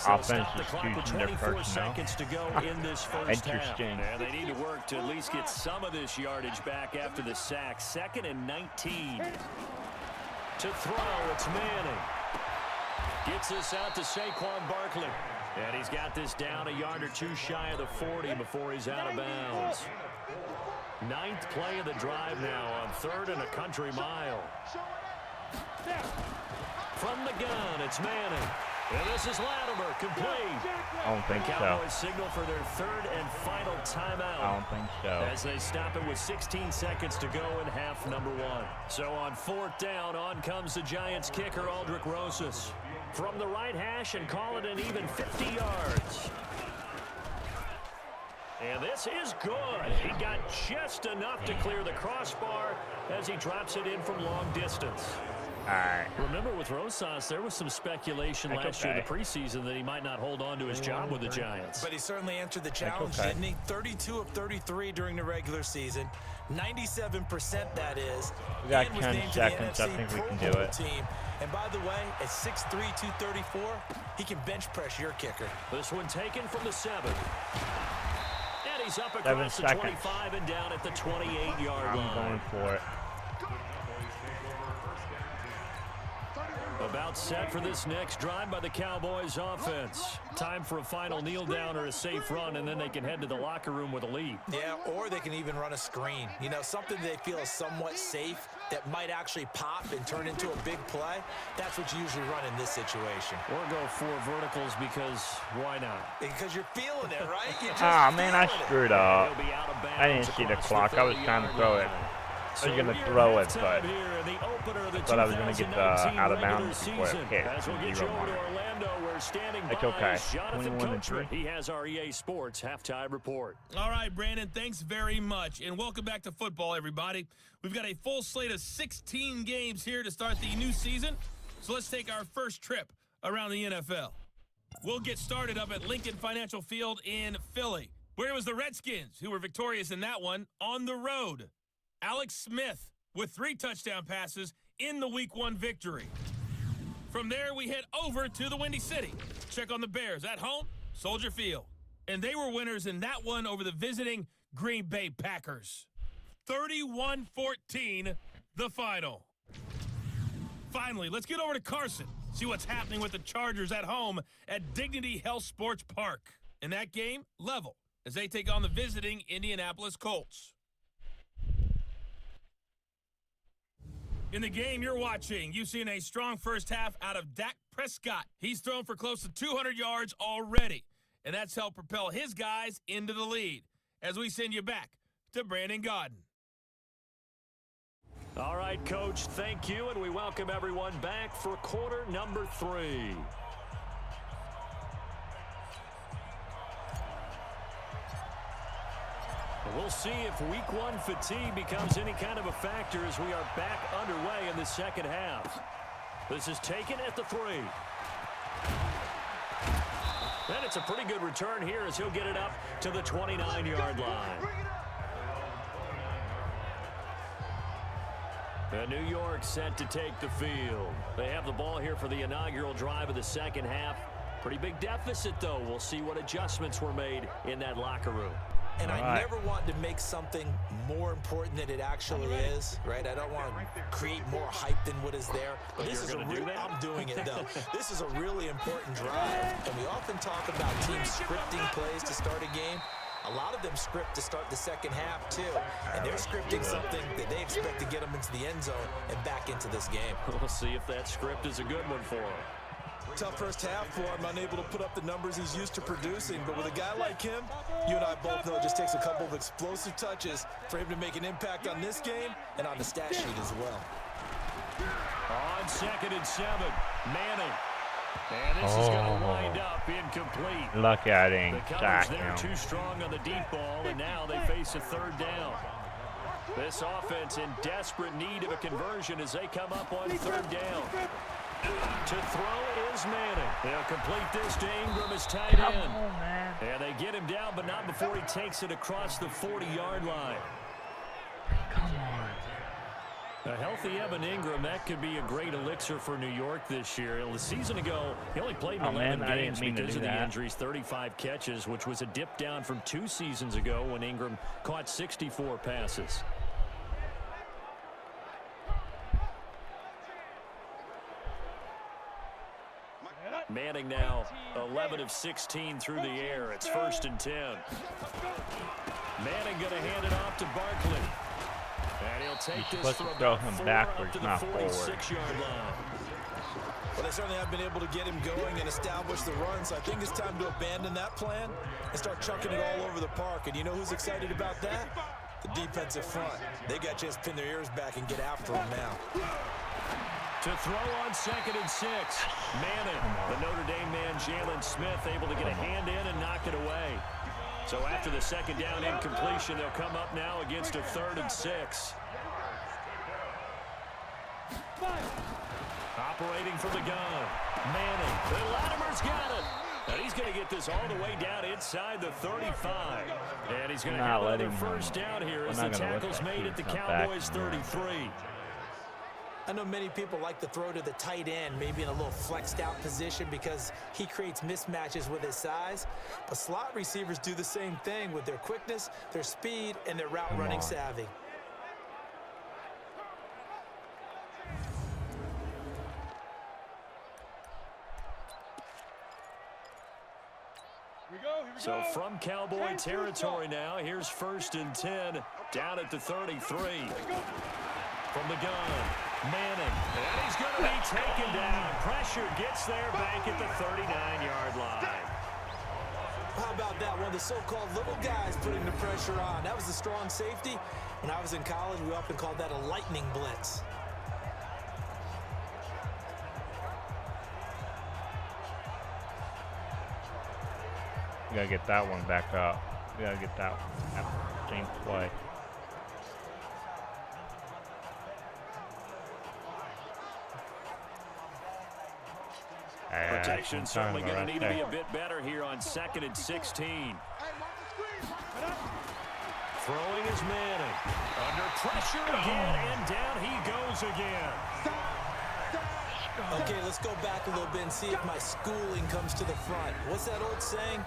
Offense the is clock with choosing their 24 personnel. seconds to go in this first half. Interesting. And they need to work to at least get some of this yardage back after the sack. 2nd and 19. To throw, it's Manning. Gets this out to Saquon Barkley. And he's got this down a yard or 2 shy of the 40 before he's out of bounds. 9th play of the drive now on 3rd and a country mile. From the gun, it's Manning. And this is Latimer, complete. I don't think The so. Cowboys signal for their third and final timeout. I don't think so. As they stop it with 16 seconds to go in half number 1. So on 4th down, on comes the Giants kicker, Aldrich Rosas. From the right hash and call it an even 50 yards. And this is good. He got just enough to clear the crossbar as he drops it in from long distance. All right. Remember, with Rosas, there was some speculation That's last year in the okay. preseason that he might not hold on to his job with the Giants. But he certainly answered the challenge, okay. didn't he? 32 of 33 during the regular season. 97% that is. We got And was 10 named to the seconds. I NFC think we Pro can do Bowl it. Team. And by the way, at 6'3", 234, he can bench press your kicker. This one taken from the 7. And he's up 7 across the seconds. 25 and down at the 28-yard I'm line. going for it. About set for this next drive by the Cowboys offense. Time for a final kneel down or a safe run, and then they can head to the locker room with a lead. Yeah, or they can even run a screen. You know, something they feel is somewhat safe that might actually pop and turn into a big play. That's what you usually run in this situation. Or go 4 verticals because why not? Because you're feeling it, right? You just Ah, man, I feeling it. screwed up. He'll be out of bounds I didn't see the across clock. I was trying to throw it. I was going to throw it, but I thought I was going to get out of bounds before it hit. As we'll get you over to Orlando, we're standing It's by okay. Jonathan 21 and 3. Coachman. He has our EA Sports halftime report. All right, Brandon, thanks very much. And welcome back to football, everybody. We've got a full slate of 16 games here to start the new season. So let's take our first trip around the NFL. We'll get started up at Lincoln Financial Field in Philly, where it was the Redskins who were victorious in that one on the road. Alex Smith with 3 touchdown passes in the Week 1 victory. From there, we head over to the Windy City. Check on the Bears at home, Soldier Field. And they were winners in that one over the visiting Green Bay Packers. 31-14, the final. Finally, let's get over to Carson, see what's happening with the Chargers at home at Dignity Health Sports Park. In that game, level, as they take on the visiting Indianapolis Colts. In the game you're watching, you've seen a strong first half out of Dak Prescott. He's thrown for close to 200 yards already, and that's helped propel his guys into the lead. As we send you back to Brandon Godden. All right, Coach, thank you, and we welcome everyone back for quarter number 3. We'll see if Week 1 fatigue becomes any kind of a factor as we are back underway in the second half. This is taken at the 3. And it's a pretty good return here as he'll get it up to the 29-yard line. And New York set to take the field. They have the ball here for the inaugural drive of the second half. Pretty big deficit, though. We'll see what adjustments were made in that locker room. And I never want to make something more important than it actually is, right? I don't want to create more hype than what is there. But this is a real, I'm doing it, though. This is a really important drive. And we often talk about teams scripting plays to start a game. A lot of them script to start the second half, too. And they're scripting something that they expect to get them into the end zone and back into this game. We'll see if that script is a good one for them. Tough first half for him, unable to put up the numbers he's used to producing. But with a guy like him, you and I both know it just takes a couple of explosive touches for him to make an impact on this game and on the stat sheet as well. On 2nd and 7, Manning. And this is going to wind up incomplete. Look at The him. coverage Sack there him. too strong on the deep ball, and now they face a 3rd down. This offense in desperate need of a conversion as they come up on 3rd down. To throw is Manning. They'll complete this to Ingram as tight end. And they get him down, but not before he takes it across the 40-yard line. A healthy Evan Ingram, that could be a great elixir for New York this year. The season ago, he only played in 11 games because of the injuries, 35 catches, which was a dip down from 2 seasons ago when Ingram caught 64 passes. Manning now 11 of 16 through the air. It's 1st and 10. Manning going to hand it off to Barkley. And he'll take this from throw about him 4 backwards, up to the not forward. 46-yard line. Well, they certainly have been able to get him going and establish the run, so I think it's time to abandon that plan and start chucking it all over the park. And you know who's excited about that? The defensive front. They got a chance to pin their ears back and get after him now. To throw on 2nd and 6. Manning, the Notre Dame man, Jalen Smith, able to get a hand in and knock it away. So after the 2nd down incompletion, they'll come up now against a 3rd and 6. Operating from the gun. Manning. The Latimer's got it. And he's going to get this all the way down inside the 35. And he's going to have another first down here as the tackle's made at the Cowboys' 33. I know many people like to throw to the tight end, maybe in a little flexed out position because he creates mismatches with his size. But slot receivers do the same thing with their quickness, their speed, and their route running savvy. So from Cowboy territory now, here's 1st and 10 down at the 33. From the gun, Manning, and he's going to be taken down. Pressure gets there back at the 39-yard line. How about that? One of the so-called little guys putting the pressure on. That was a strong safety. When I was in college, we often called that a lightning blitz. We gotta get that one back up. We gotta get that one. That same play. Protection certainly going to need to be a bit better here on 2nd and 16. Throwing is Manning. Under pressure again, and down he goes again. Okay, let's go back a little bit and see if my schooling comes to the front. What's that old saying?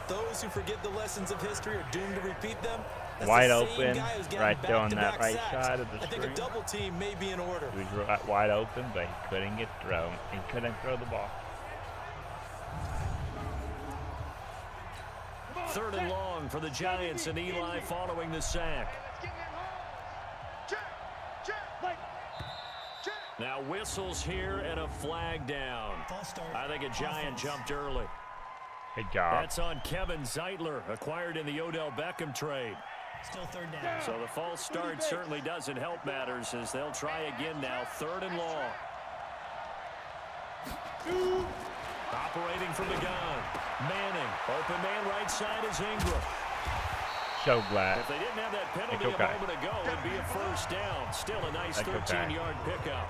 Those who forget the lessons of history are doomed to repeat them. That's wide the open, right there on that right sacks. side of the I think screen. a double team may be in order. He was wide open, but he couldn't get thrown. He couldn't throw the ball. 3rd and long for the Giants, and Eli following the sack. Now whistles here and a flag down. I think a Giant jumped early. Good job. That's on Kevin Zeitler, acquired in the Odell Beckham trade. Still 3rd down. So the false start certainly doesn't help matters as they'll try again now. 3rd and long. Operating from the gun. Manning. Open man right side is Ingram. So glad. If they didn't have that penalty a moment ago, it'd be a first down. Still a nice 13-yard pickup.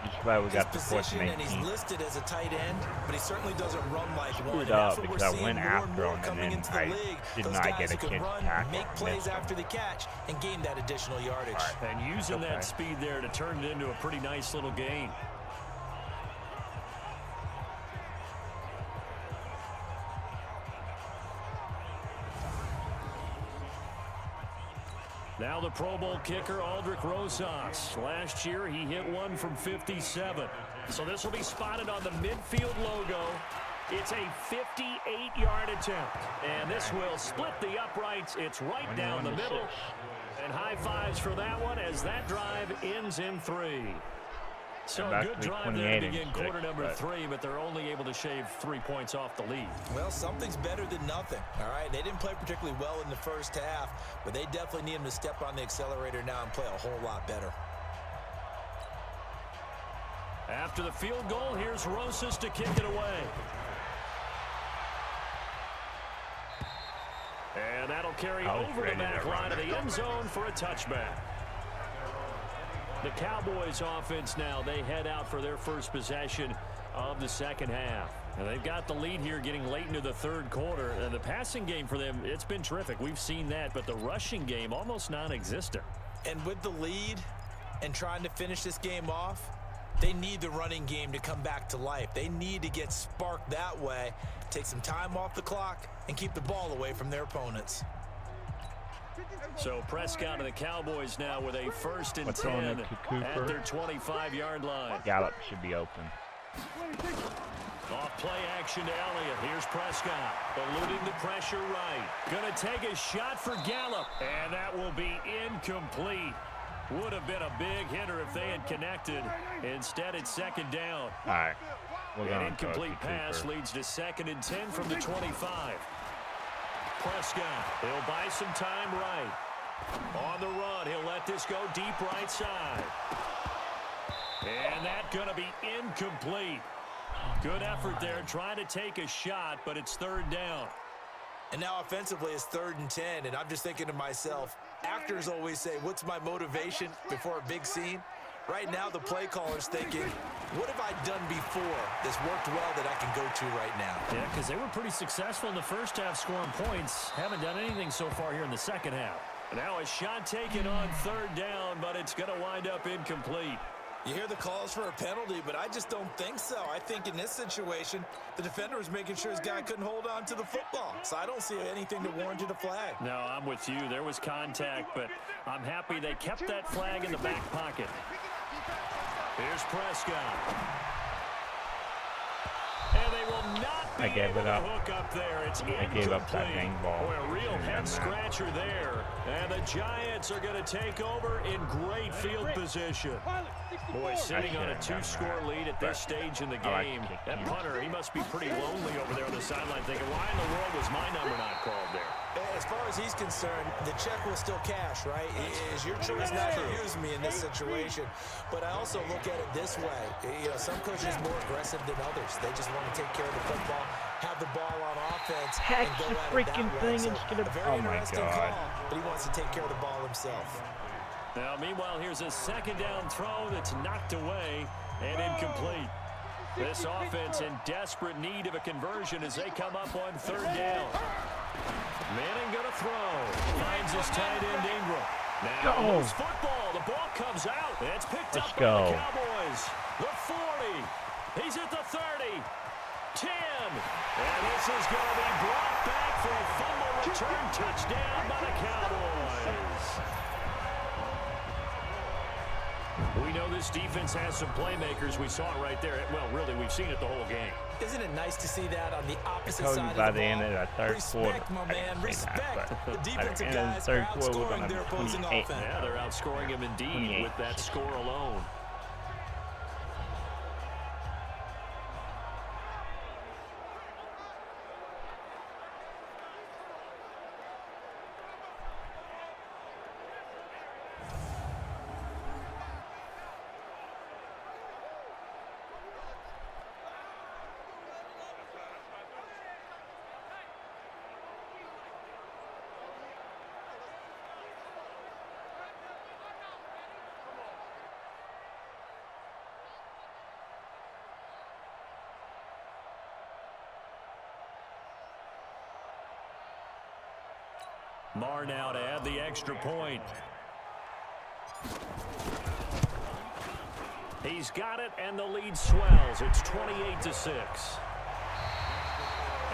Just glad we got the 4th and 18. And he's listed as a tight end, but he certainly doesn't run like one. Screwed up because I went after him and then I did not get a kid tackle. Make plays after the catch and gain that additional yardage. Right. And using that speed there to turn it into a pretty nice little gain. Now the Pro Bowl kicker, Aldrich Rosas. Last year, he hit one from 57. So this will be spotted on the midfield logo. It's a 58-yard attempt. And this will split the uprights. It's right down the middle. And high fives for that one as that drive ends in 3. So a good drive there to begin quarter number 3, but they're only able to shave 3 points off the lead. Well, something's better than nothing, all right? They didn't play particularly well in the first half, but they definitely need him to step on the accelerator now and play a whole lot better. After the field goal, here's Rosas to kick it away. And that'll carry over the back line of the end zone for a touchback. The Cowboys offense now, they head out for their first possession of the second half. And they've got the lead here getting late into the 3rd quarter. And the passing game for them, it's been terrific. We've seen that, but the rushing game almost non-existent. And with the lead and trying to finish this game off, they need the running game to come back to life. They need to get sparked that way, take some time off the clock, and keep the ball away from their opponents. So Prescott and the Cowboys now with a 1st and 10 at their 25-yard line. Gallup should be open. Off play action to Elliott. Here's Prescott, eluding the pressure right. Going to take a shot for Gallup, and that will be incomplete. Would have been a big hitter if they had connected. Instead, it's second down. All right. We're An going to incomplete pass leads to 2nd and 10 from the 25. Prescott, he'll buy some time right. On the run, he'll let this go deep right side. And that's going to be incomplete. Good effort there, trying to take a shot, but it's 3rd down. And now offensively it's 3rd and 10, and I'm just thinking to myself, actors always say, what's my motivation before a big scene? Right now the play caller's thinking, what have I done before that's worked well that I can go to right now? Yeah, because they were pretty successful in the first half scoring points. Haven't done anything so far here in the second half. Now a shot taken on 3rd down, but it's going to wind up incomplete. You hear the calls for a penalty, but I just don't think so. I think in this situation, the defender was making sure his guy couldn't hold on to the football. So I don't see anything to warrant a flag. No, I'm with you. There was contact, but I'm happy they kept that flag in the back pocket. Here's Prescott. And they will not be able to hook up there. It's incomplete. I gave up that dang ball. Boy, a real head-scratcher there. And the Giants are going to take over in great field position. Boy, sitting on a 2-score lead at this stage in the game. That punter, he must be pretty lonely over there on the sideline thinking, why in the world was my number not called there? As far as he's concerned, the check will still cash, right? It is your choice not to use me in this situation. But I also look at it this way. You know, some coaches are more aggressive than others. They just want to take care of the football, have the ball on offense, and go at it that way. So a very interesting call, but he wants to take care of the ball himself. Now, meanwhile, here's a 2nd down throw that's knocked away and incomplete. This offense in desperate need of a conversion as they come up on 3rd down. Manning going to throw. Finds his tight end Ingram. Now loose football. The ball comes out. It's picked up by the Cowboys. The 40. He's at the 30. 10. And this is going to be brought back for a fumble return touchdown by the Cowboys. We know this defense has some playmakers. We saw it right there. Well, really, we've seen it the whole game. Isn't it nice to see that on the opposite told side you of by the the end ball? of the third Respect, quarter. my man, respect. The defensive By the end of guys the are third quarter, we're outscoring gonna their have opposing 28. offense. Yeah, they're outscoring him indeed 28. with that score alone. Marr now to add the extra point. He's got it, and the lead swells. It's 28-6.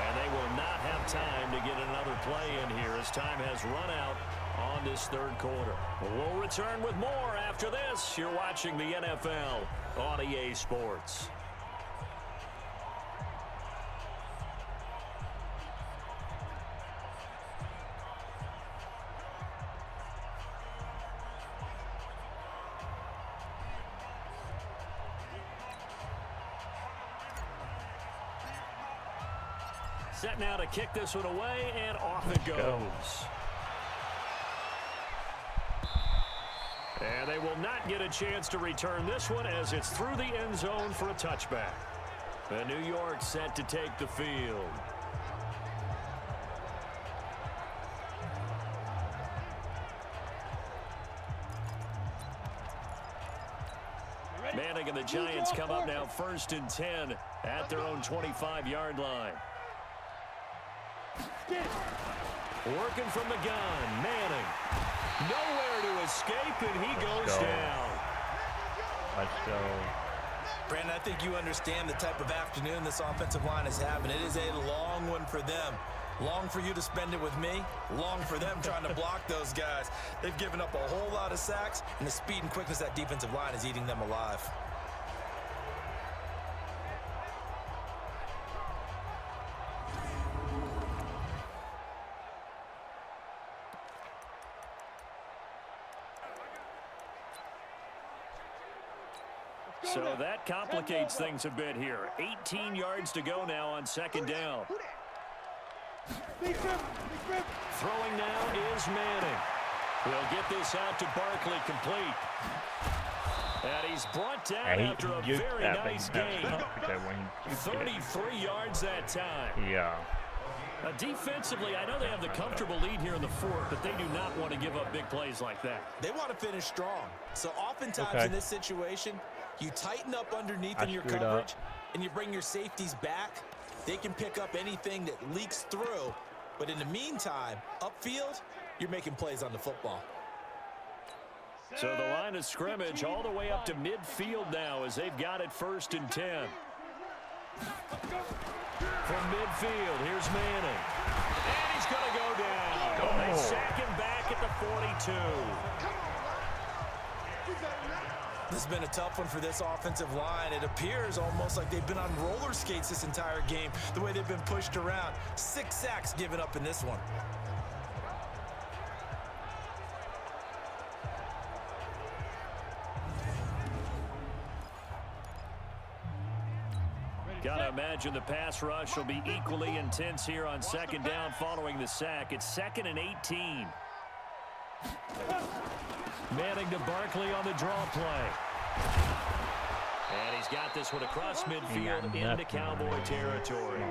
And they will not have time to get another play in here as time has run out on this 3rd quarter. We'll return with more after this. You're watching the NFL on EA Sports. Set now to kick this one away, and off it goes. And they will not get a chance to return this one as it's through the end zone for a touchback. And New York set to take the field. Manning and the Giants come up now 1st and 10 at their own 25-yard line. Working from the gun, Manning. Nowhere to escape, and he goes down. Let's go. Brandon, I think you understand the type of afternoon this offensive line is having. It is a long one for them. Long for you to spend it with me. Long for them trying to block those guys. They've given up a whole lot of sacks, and the speed and quickness of that defensive line is eating them alive. So that complicates things a bit here. 18 yards to go now on second down. Throwing now is Manning. He'll get this out to Barkley, complete. And he's brought down after a very nice gain. 33 yards that time. Yeah. Defensively, I know they have the comfortable lead here in the fourth, but they do not want to give up big plays like that. They want to finish strong. So oftentimes in this situation, you tighten up underneath in your coverage, and you bring your safeties back. They can pick up anything that leaks through. But in the meantime, upfield, you're making plays on the football. So the line of scrimmage all the way up to midfield now as they've got it 1st and 10. From midfield, here's Manning. And he's going to go down. They sack him back at the 42. This has been a tough one for this offensive line. It appears almost like they've been on roller skates this entire game, the way they've been pushed around. 6 sacks given up in this one. Gotta imagine the pass rush will be equally intense here on second down following the sack. It's 2nd and 18. Manning to Barkley on the draw play. And he's got this one across midfield into Cowboy territory.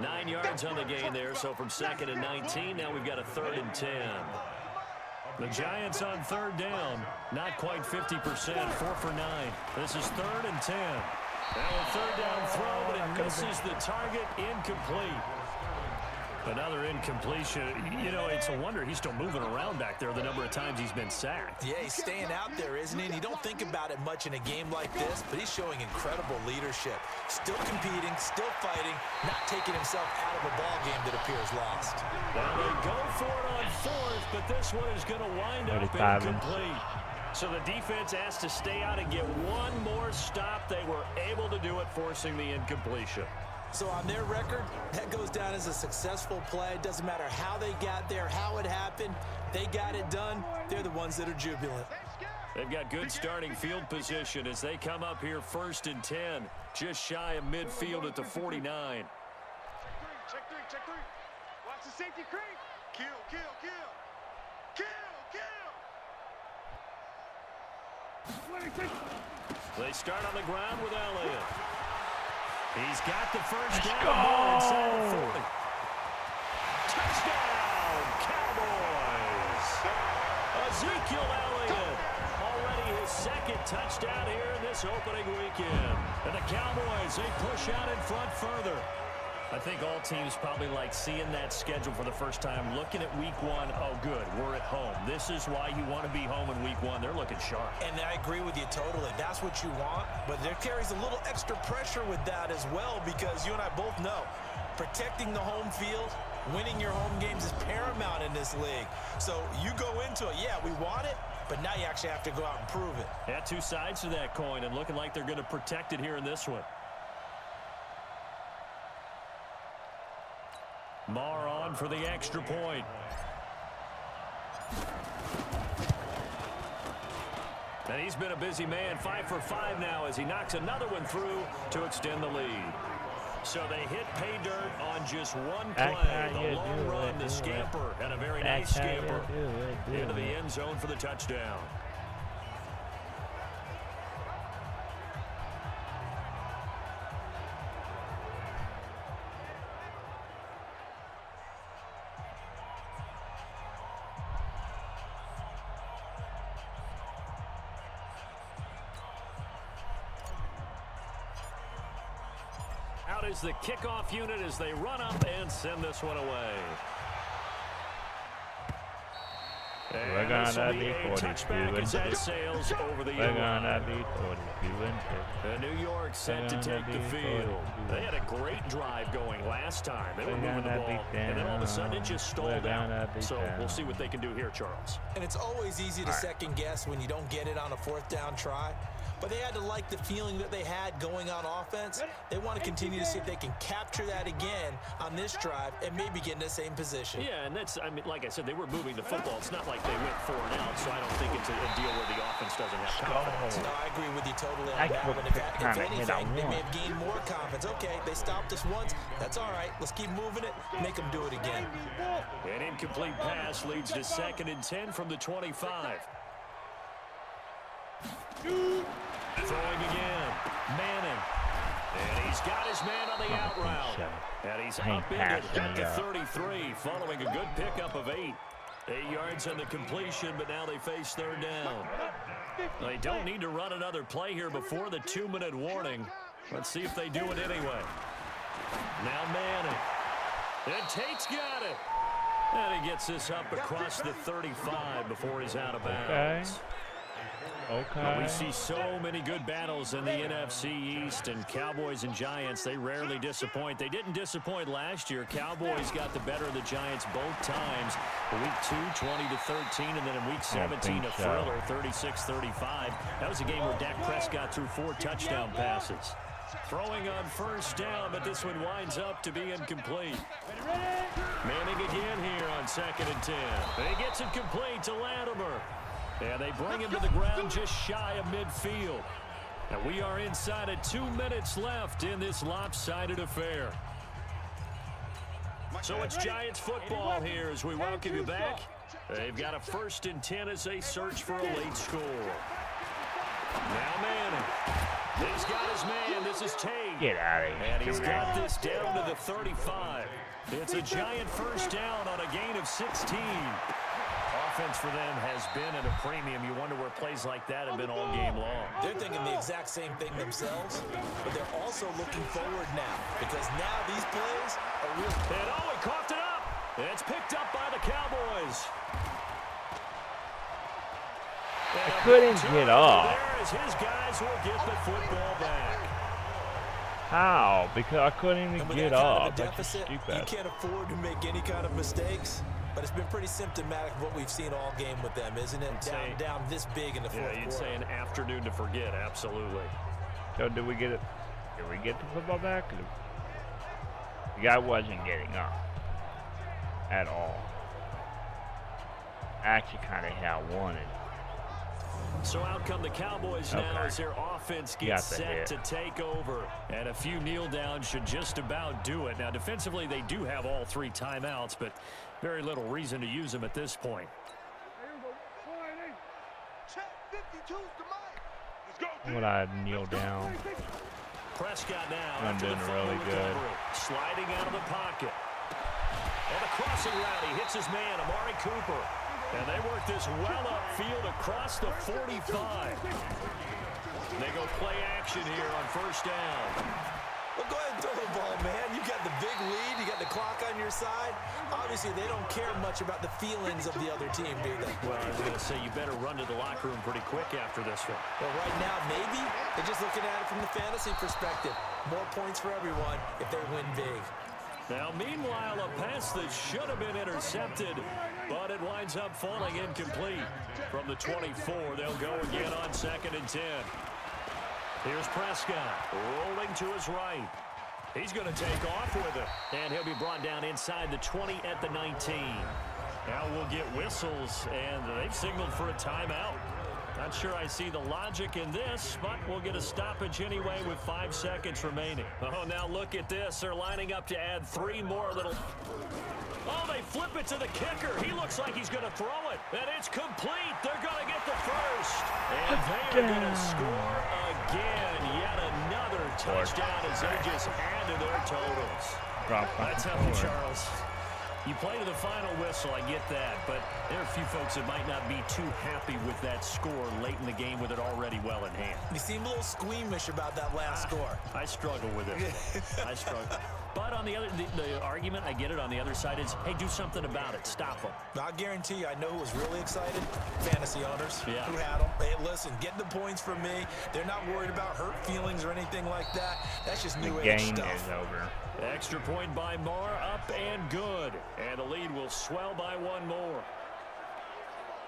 9 yards on the gain there, so from 2nd and 19, now we've got a 3rd and 10. The Giants on 3rd down, not quite 50%, 4 for 9. This is 3rd and 10. Now a 3rd down throw, but it misses the target, incomplete. Another incompletion. You know, it's a wonder he's still moving around back there the number of times he's been sacked. Yeah, he's staying out there, isn't he? And you don't think about it much in a game like this, but he's showing incredible leadership. Still competing, still fighting, not taking himself out of a ball game that appears lost. Well, they go for it on 4th, but this one is going to wind up incomplete. So the defense has to stay out and get one more stop. They were able to do it, forcing the incompletion. So on their record, that goes down as a successful play. It doesn't matter how they got there, how it happened. They got it done. They're the ones that are jubilant. They've got good starting field position as they come up here 1st and 10, just shy of midfield at the 49. Check three. Watch the safety creep. Kill. They start on the ground with Elliott. He's got the first down inside the 40. Touchdown, Cowboys! Ezekiel Elliott, already his 2nd touchdown here in this opening weekend. And the Cowboys, they push out in front further. I think all teams probably like seeing that schedule for the first time, looking at week 1. Oh, good, we're at home. This is why you want to be home in week 1. They're looking sharp. And I agree with you totally. That's what you want. But there carries a little extra pressure with that as well, because you and I both know protecting the home field, winning your home games is paramount in this league. So you go into it, yeah, we want it, but now you actually have to go out and prove it. Yeah, 2 sides to that coin, and looking like they're going to protect it here in this one. Marr on for the extra point. And he's been a busy man, 5 for 5 now as he knocks another one through to extend the lead. So they hit pay dirt on just one play. The long run, the scamper, and a very nice scamper into the end zone for the touchdown. Out is the kickoff unit as they run up and send this one away. We're gonna be 42 and 2. Sails over the We're gonna be 42 and 2. New York set to take the field. They had a great drive going last time. They were moving the ball, and then all of a sudden it just stalled out. So we'll see what they can do here, Charles. And it's always easy to second guess when you don't get it on a 4th down try. but they had to like the feeling that they had going on offense. They want to continue to see if they can capture that again on this drive and maybe get in the same position. Yeah, and that's, I mean, like I said, they were moving the football. It's not like they went 4 and out, so I don't think it's a deal where the offense doesn't have confidence. No, I agree with you totally on I that put one. the If kind of anything, hit I they may want. have gained more confidence. Okay, they stopped us once. That's all right. Let's keep moving it. Make them do it again. An incomplete pass leads to 2nd and 10 from the 25. Throwing again. Manning. And he's got his man on the out route. And he's upended at the 33 following a good pickup of 8. 8 yards on the completion, but now they face 3rd down. They don't need to run another play here before the 2-minute warning. Let's see if they do it anyway. Now Manning. And Tate's got it. And he gets this up across the 35 before he's out of bounds. Okay. We see so many good battles in the NFC East, and Cowboys and Giants, they rarely disappoint. They didn't disappoint last year. Cowboys got the better of the Giants both times. Week 2, 20-13, and then in Week 17, a thriller, 36-35. That was a game where Dak Prescott threw 4 touchdown passes. Throwing on 1st down, but this one winds up to be incomplete. Manning again here on 2nd and 10. He gets it complete to Latimer. And they bring him to the ground just shy of midfield. And we are inside of 2 minutes left in this lopsided affair. So it's Giants football here as we welcome you back. They've got a 1st and 10 as they search for a late score. Now Manning. He's got his man. This is Tate. Get out of here. And he's got this down to the 35. It's a Giant 1st down on a gain of 16. Offense for them has been at a premium. You wonder where plays like that have been all game long. They're thinking the exact same thing themselves, but they're also looking forward now because now these plays are real. And he coughed it up. It's picked up by the Cowboys. I couldn't get off. There is his guys will get the football back. How? Because I couldn't even get off. That's That's deficit. You stupid. can't afford to make any kind of mistakes. But it's been pretty symptomatic of what we've seen all game with them, isn't it? Down this big in the fourth quarter. You'd say an afternoon to forget, absolutely. So did we get it? Did we get the football back? The guy wasn't getting up at all. Actually, kind of how I wanted. So out come the Cowboys now as their offense gets set to take over. And a few kneel downs should just about do it. Now, defensively, they do have all 3 timeouts, but very little reason to use them at this point. Would I kneel down? Prescott now I'm doing really good. Sliding out of the pocket. And a crossing route. He hits his man, Amari Cooper. And they work this well upfield across the 45. They go play action here on 1st down. Well, go ahead and throw the ball, man. You got the big lead. You got the clock on your side. Obviously, they don't care much about the feelings of the other team, do they? Well, I was going to say, you better run to the locker room pretty quick after this one. Well, right now, maybe. They're just looking at it from the fantasy perspective. More points for everyone if they win big. Now, meanwhile, a pass that should have been intercepted, but it winds up falling incomplete. From the 24, they'll go again on 2nd and 10. Here's Prescott rolling to his right. He's going to take off with it, and he'll be brought down inside the 20 at the 19. Now we'll get whistles, and they've signaled for a timeout. Not sure I see the logic in this, but we'll get a stoppage anyway with 5 seconds remaining. Oh, now look at this. They're lining up to add 3 more little... Oh, they flip it to the kicker. He looks like he's going to throw it, and it's complete. They're going to get the first. And they're going to score again. Yet another touchdown as they just add to their totals. That's how Charles... You play to the final whistle, I get that, but there are a few folks that might not be too happy with that score late in the game with it already well in hand. You seem a little squeamish about that last score. I struggle with it. I struggle. But on the other, the argument, I get it, on the other side is, hey, do something about it. Stop them. I guarantee you, I know who was really excited. Fantasy owners who had them. Hey, listen, get the points from me. They're not worried about hurt feelings or anything like that. That's just new age stuff. The game is over. Extra point by Marr, up and good. And the lead will swell by 1 more.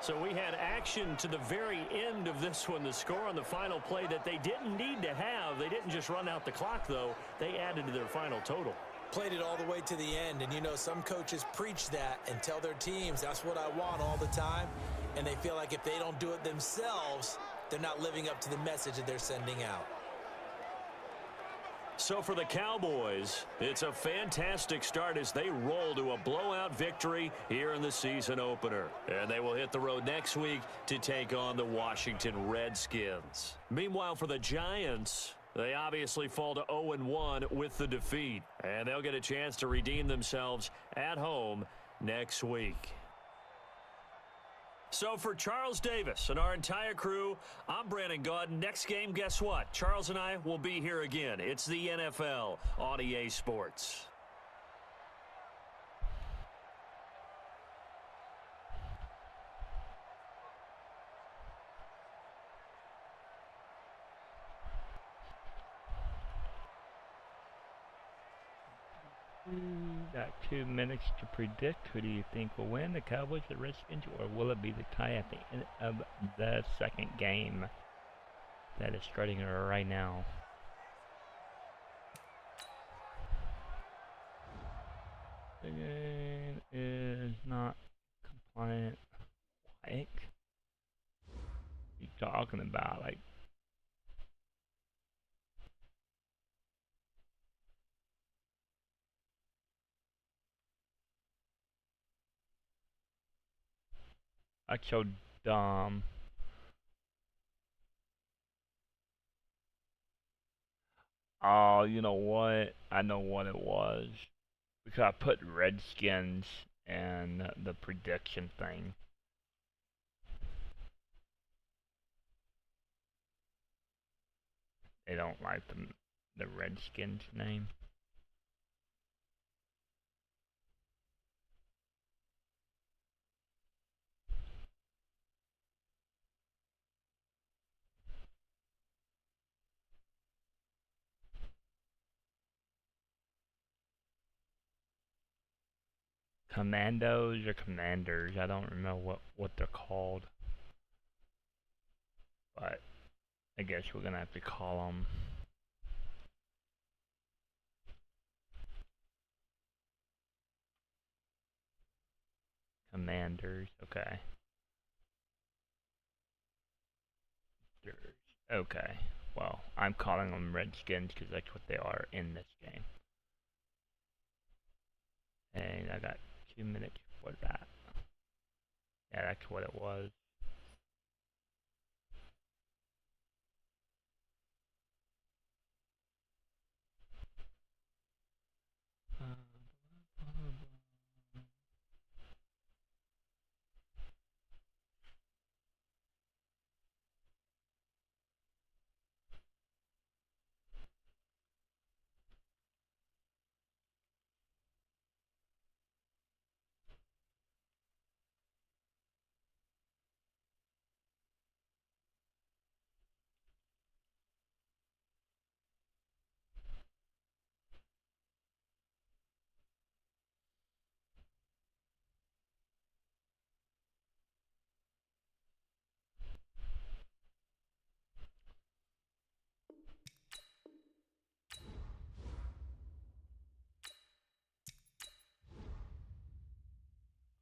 So we had action to the very end of this one. The score on the final play that they didn't need to have. They didn't just run out the clock, though. They added to their final total. Played it all the way to the end, and you know some coaches preach that and tell their teams that's what I want all the time, and they feel like if they don't do it themselves, they're not living up to the message that they're sending out. So for the Cowboys, it's a fantastic start as they roll to a blowout victory here in the season opener. And they will hit the road next week to take on the Washington Redskins. Meanwhile, for the Giants, they obviously fall to 0-1 with the defeat. And they'll get a chance to redeem themselves at home next week. So for Charles Davis and our entire crew, I'm Brandon Gaudin. Next game, guess what? Charles and I will be here again. It's the NFL on EA Sports. Got 2 minutes to predict. Who do you think will win, the Cowboys, the Redskins, or will it be the tie at the end of the second game that is starting right now? The game is not compliant. Like, you talking about, like, that's so dumb. Oh, you know what? I know what it was. Because I put Redskins and the prediction thing. They don't like the Redskins name. Commandos or Commanders, I don't remember what they're called. But I guess we're gonna have to call them Commanders. Okay. Okay. Well, I'm calling them Redskins because that's what they are in this game. And I got 2 minutes for that. Yeah, that's what it was.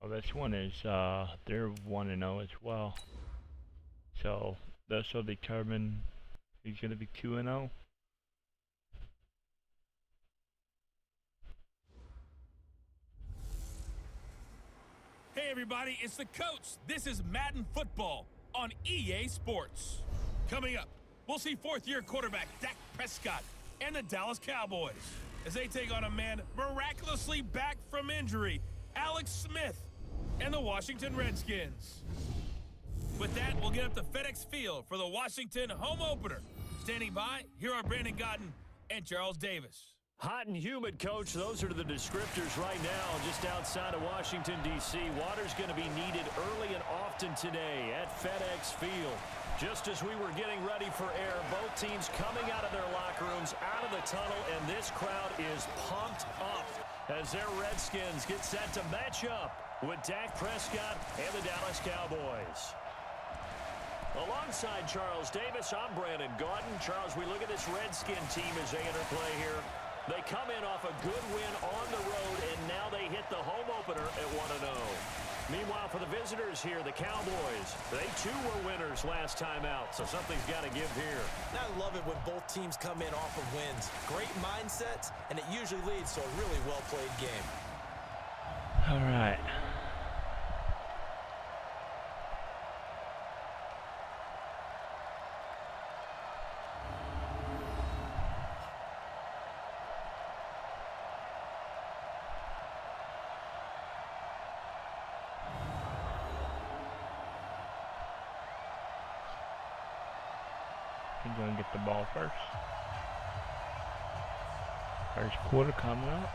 Well, this one is, they're 1-0 as well. So, this will determine who's going to be 2-0. Hey everybody, it's the coach. This is Madden Football on EA Sports. Coming up, we'll see fourth-year quarterback Dak Prescott and the Dallas Cowboys as they take on a man miraculously back from injury, Alex Smith, and the Washington Redskins. With that, we'll get up to FedEx Field for the Washington home opener. Standing by, here are Brandon Gaudin and Charles Davis. Hot and humid, Coach. Those are the descriptors right now just outside of Washington, D.C. Water's going to be needed early and often today at FedEx Field. Just as we were getting ready for air, both teams coming out of their locker rooms, out of the tunnel, and this crowd is pumped up as their Redskins get set to match up with Dak Prescott and the Dallas Cowboys. Alongside Charles Davis, I'm Brandon Gaudin. Charles, we look at this Redskin team as they enter play here. They come in off a good win on the road, and now they hit the home opener at 1-0. Meanwhile, for the visitors here, the Cowboys, they too were winners last time out, so something's got to give here. I love it when both teams come in off of wins. Great mindsets, and it usually leads to a really well-played game. All right. He's going to get the ball first. First quarter coming up.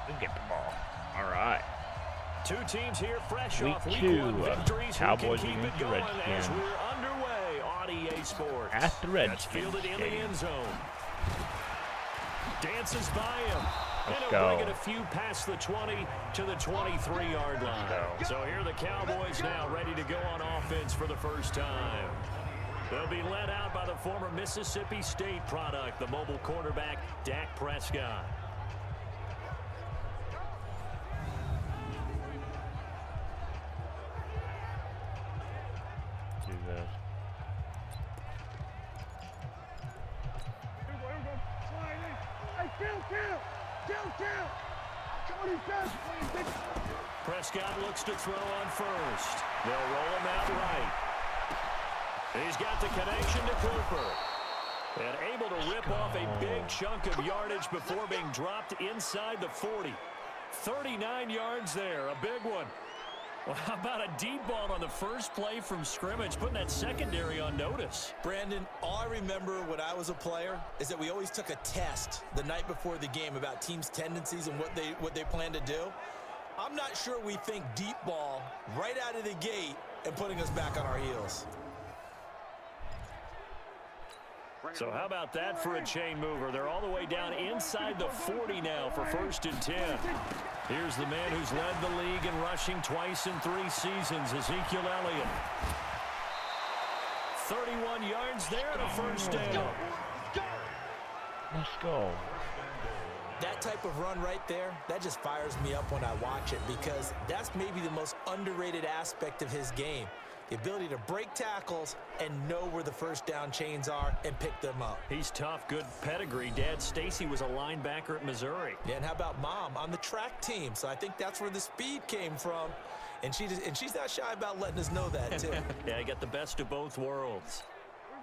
We get the ball. All right. Two teams here fresh Week off week 2, one victories. Cowboys We can keep against it the going Redskins. as we're underway on EA Sports. At the That's Redskins fielded in the stadium. end zone. Dances by him. Let's and he'll go. bring it a few past the 20 to the 23-yard line. Let's So here are the Cowboys now ready to go on offense for the first time. They'll be led out by the former Mississippi State product, the mobile quarterback, Dak Prescott. Do this. Prescott looks to throw on first. They'll roll him out right. He's got the connection to Cooper. And able to rip off a big chunk of yardage before being dropped inside the 40. 39 yards there, a big one. Well, how about a deep ball on the first play from scrimmage, putting that secondary on notice? Brandon, all I remember when I was a player is that we always took a test the night before the game about teams' tendencies and what they plan to do. I'm not sure we think deep ball right out of the gate and putting us back on our heels. So how about that for a chain mover? They're all the way down inside the 40 now for 1st and 10. Here's the man who's led the league in rushing twice in 3 seasons, Ezekiel Elliott. 31 yards there and a first down. Let's go. That type of run right there, that just fires me up when I watch it because that's maybe the most underrated aspect of his game. The ability to break tackles and know where the first down chains are and pick them up. He's tough, good pedigree. Dad, Stacy, was a linebacker at Missouri. Yeah, and how about Mom on the track team? So I think that's where the speed came from. And she's not shy about letting us know that, too. Yeah, he got the best of both worlds.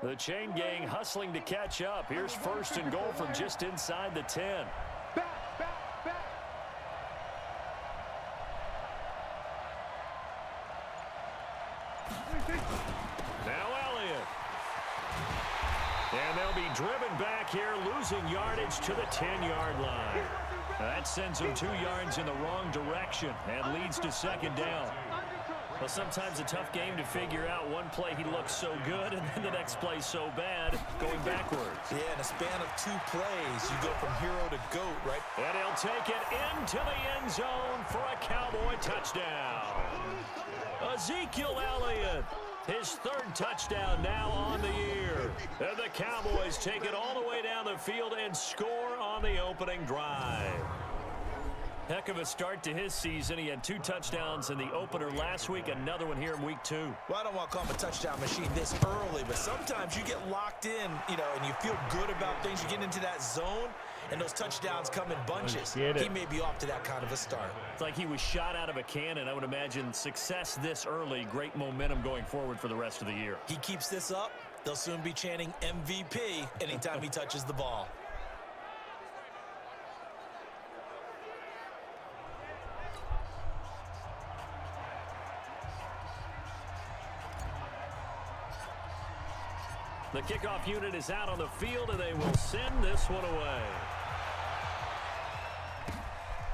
The chain gang hustling to catch up. Here's 1st and goal from just inside the 10. Now Elliott. And they'll be driven back here, losing yardage to the 10-yard line. That sends them 2 yards in the wrong direction and leads to 2nd down. Well, sometimes a tough game to figure out. One play he looks so good, and then the next play so bad, going backwards. Yeah, in a span of 2 plays, you go from hero to GOAT, right? And he'll take it into the end zone for a Cowboy touchdown. Ezekiel Elliott, his 3rd touchdown now on the year. And the Cowboys take it all the way down the field and score on the opening drive. Heck of a start to his season. He had 2 touchdowns in the opener last week, another one here in week 2. Well, I don't want to call him a touchdown machine this early, but sometimes you get locked in, and you feel good about things. You get into that zone, and those touchdowns come in bunches. He may be off to that kind of a start. It's like he was shot out of a cannon. I would imagine success this early, great momentum going forward for the rest of the year. He keeps this up, they'll soon be chanting MVP anytime he touches the ball. The kickoff unit is out on the field, and they will send this one away.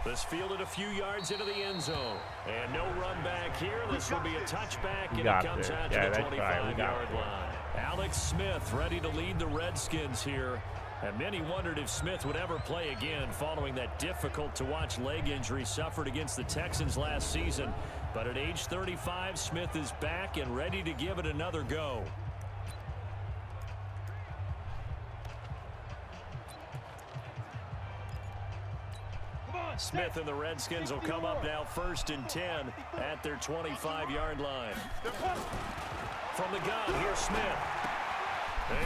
This fielded a few yards into the end zone. And no run back here. This will be a touchback, and it comes out to the 25-yard line. Alex Smith ready to lead the Redskins here. And many wondered if Smith would ever play again following that difficult-to-watch leg injury suffered against the Texans last season. But at age 35, Smith is back and ready to give it another go. Smith and the Redskins will come up now 1st and 10 at their 25-yard line. From the gun, here's Smith.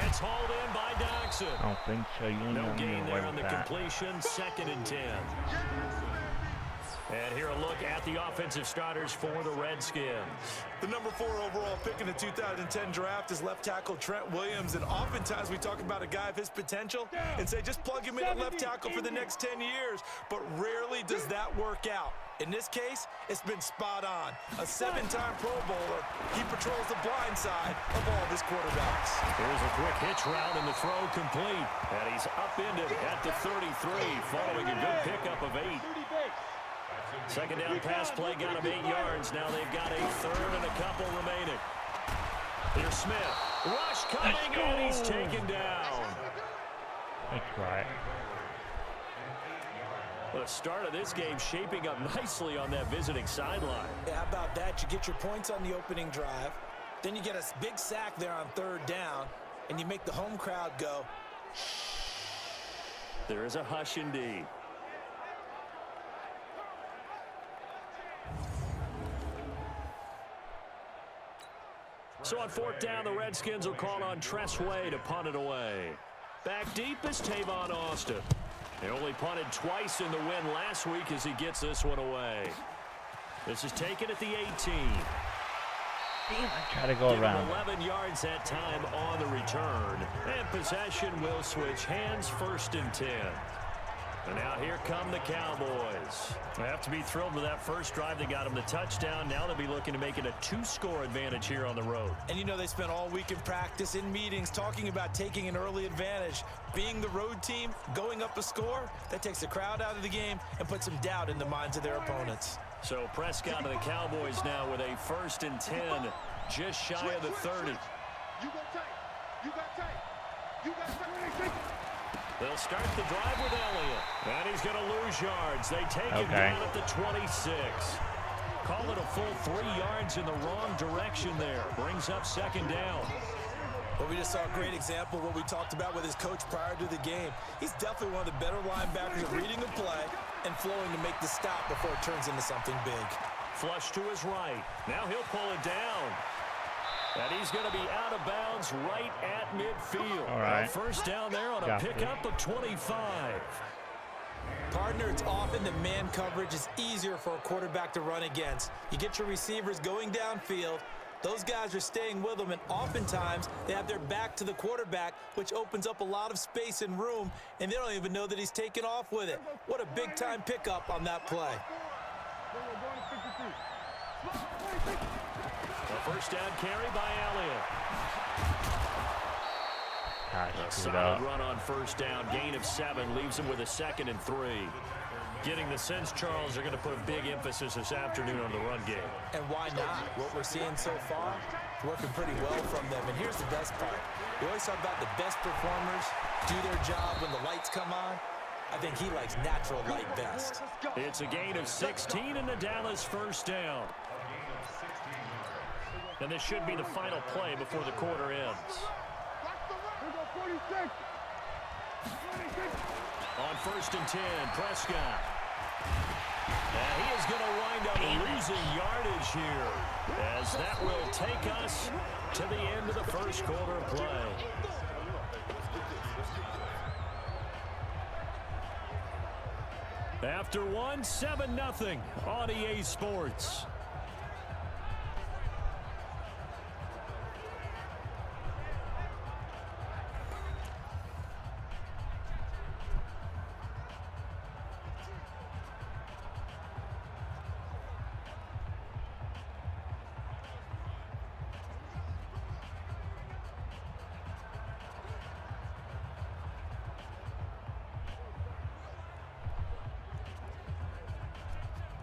It's hauled in by Doxson. I don't think so. You No know gain there on the that. completion. 2nd and 10. And here a look at the offensive starters for the Redskins. The number 4 overall pick in the 2010 draft is left tackle Trent Williams, and oftentimes we talk about a guy of his potential and say just plug him in at left tackle for the next 10 years, but rarely does that work out. In this case, it's been spot on. A 7-time Pro Bowler, he patrols the blind side of all of his quarterbacks. Here's a quick hitch route and the throw complete. And he's upended at the 33 following a good pickup of 8. Second down pass play got him 8 yards. Now they've got a 3rd and a couple remaining. Here's Smith. Rush coming and he's taken down. That's right. The start of this game shaping up nicely on that visiting sideline. Yeah, how about that? You get your points on the opening drive. Then you get a big sack there on 3rd down, and you make the home crowd go. There is a hush indeed. So on 4th down, the Redskins will call on Tressway to punt it away. Back deep is Tavon Austin. He only punted twice in the win last week as he gets this one away. This is taken at the 18. Damn, I try to go Give him around. 11 yards that time on the return. And possession will switch hands, 1st and 10. And now here come the Cowboys. They have to be thrilled with that first drive. They got them the touchdown. Now they'll be looking to make it a 2-score advantage here on the road. And you know they spent all week in practice, in meetings, talking about taking an early advantage. Being the road team, going up a score, that takes the crowd out of the game and puts some doubt in the minds of their opponents. So Prescott and the Cowboys now with a 1st and 10, just shy of the 30. You got tight. You got tight. You got tight. They'll start the drive with Elliott. And he's going to lose yards. They take him Okay. down at the 26. Call it a full 3 yards in the wrong direction there. Brings up 2nd down. Well, we just saw a great example of what we talked about with his coach prior to the game. He's definitely one of the better linebackers at reading the play and flowing to make the stop before it turns into something big. Flush to his right. Now he'll pull it down. And he's going to be out of bounds right at midfield. All right. 1st down there on a Got it. pickup of 25. Partner, it's often that man coverage is easier for a quarterback to run against. You get your receivers going downfield. Those guys are staying with them, and oftentimes they have their back to the quarterback, which opens up a lot of space and room, and they don't even know that he's taken off with it. What a big-time pickup on that play. A 1st down carry by Elliott. Gosh, A screwed solid up. run on 1st down. Gain of 7 leaves him with a 2nd and 3. Getting the sense, Charles, they're going to put a big emphasis this afternoon on the run game. And why not? What we're seeing so far, it's working pretty well from them. And here's the best part. We always talk about the best performers do their job when the lights come on. I think he likes natural light best. It's a gain of 16 and the Dallas 1st down. And this should be the final play before the quarter ends. On 1st and 10, Prescott. And he is going to wind up losing yardage here, as that will take us to the end of the 1st quarter of play. After 1, 7-0 on EA Sports.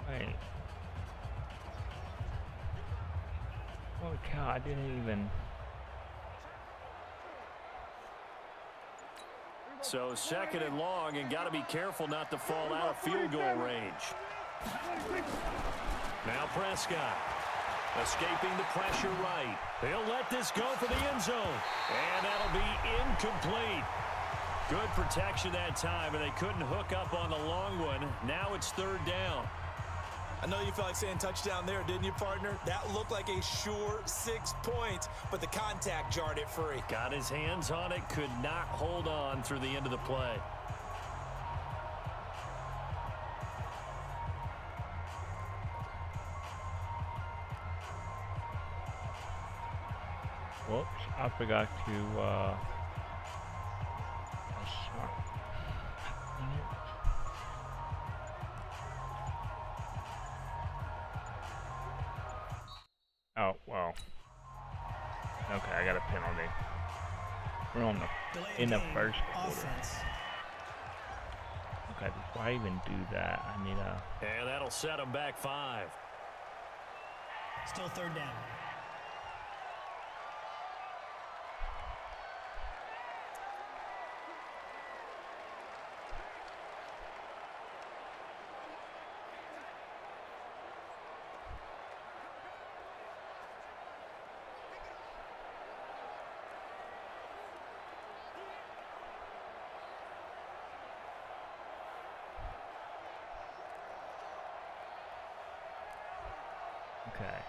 Wait. Holy cow, I didn't even... So 2nd and long, and got to be careful not to fall out of field goal range. Now Prescott escaping the pressure right. He'll let this go for the end zone. And that'll be incomplete. Good protection that time, and they couldn't hook up on the long one. Now it's 3rd down. I know you felt like saying touchdown there, didn't you, partner? That looked like a sure 6 points, but the contact jarred it free. Got his hands on it, could not hold on through the end of the play. Whoops, I forgot to, oh, well. Okay, I got a penalty. We're on in the first quarter. Okay, before I even do that, I need a... And that'll set him back 5. Still 3rd down. Okay.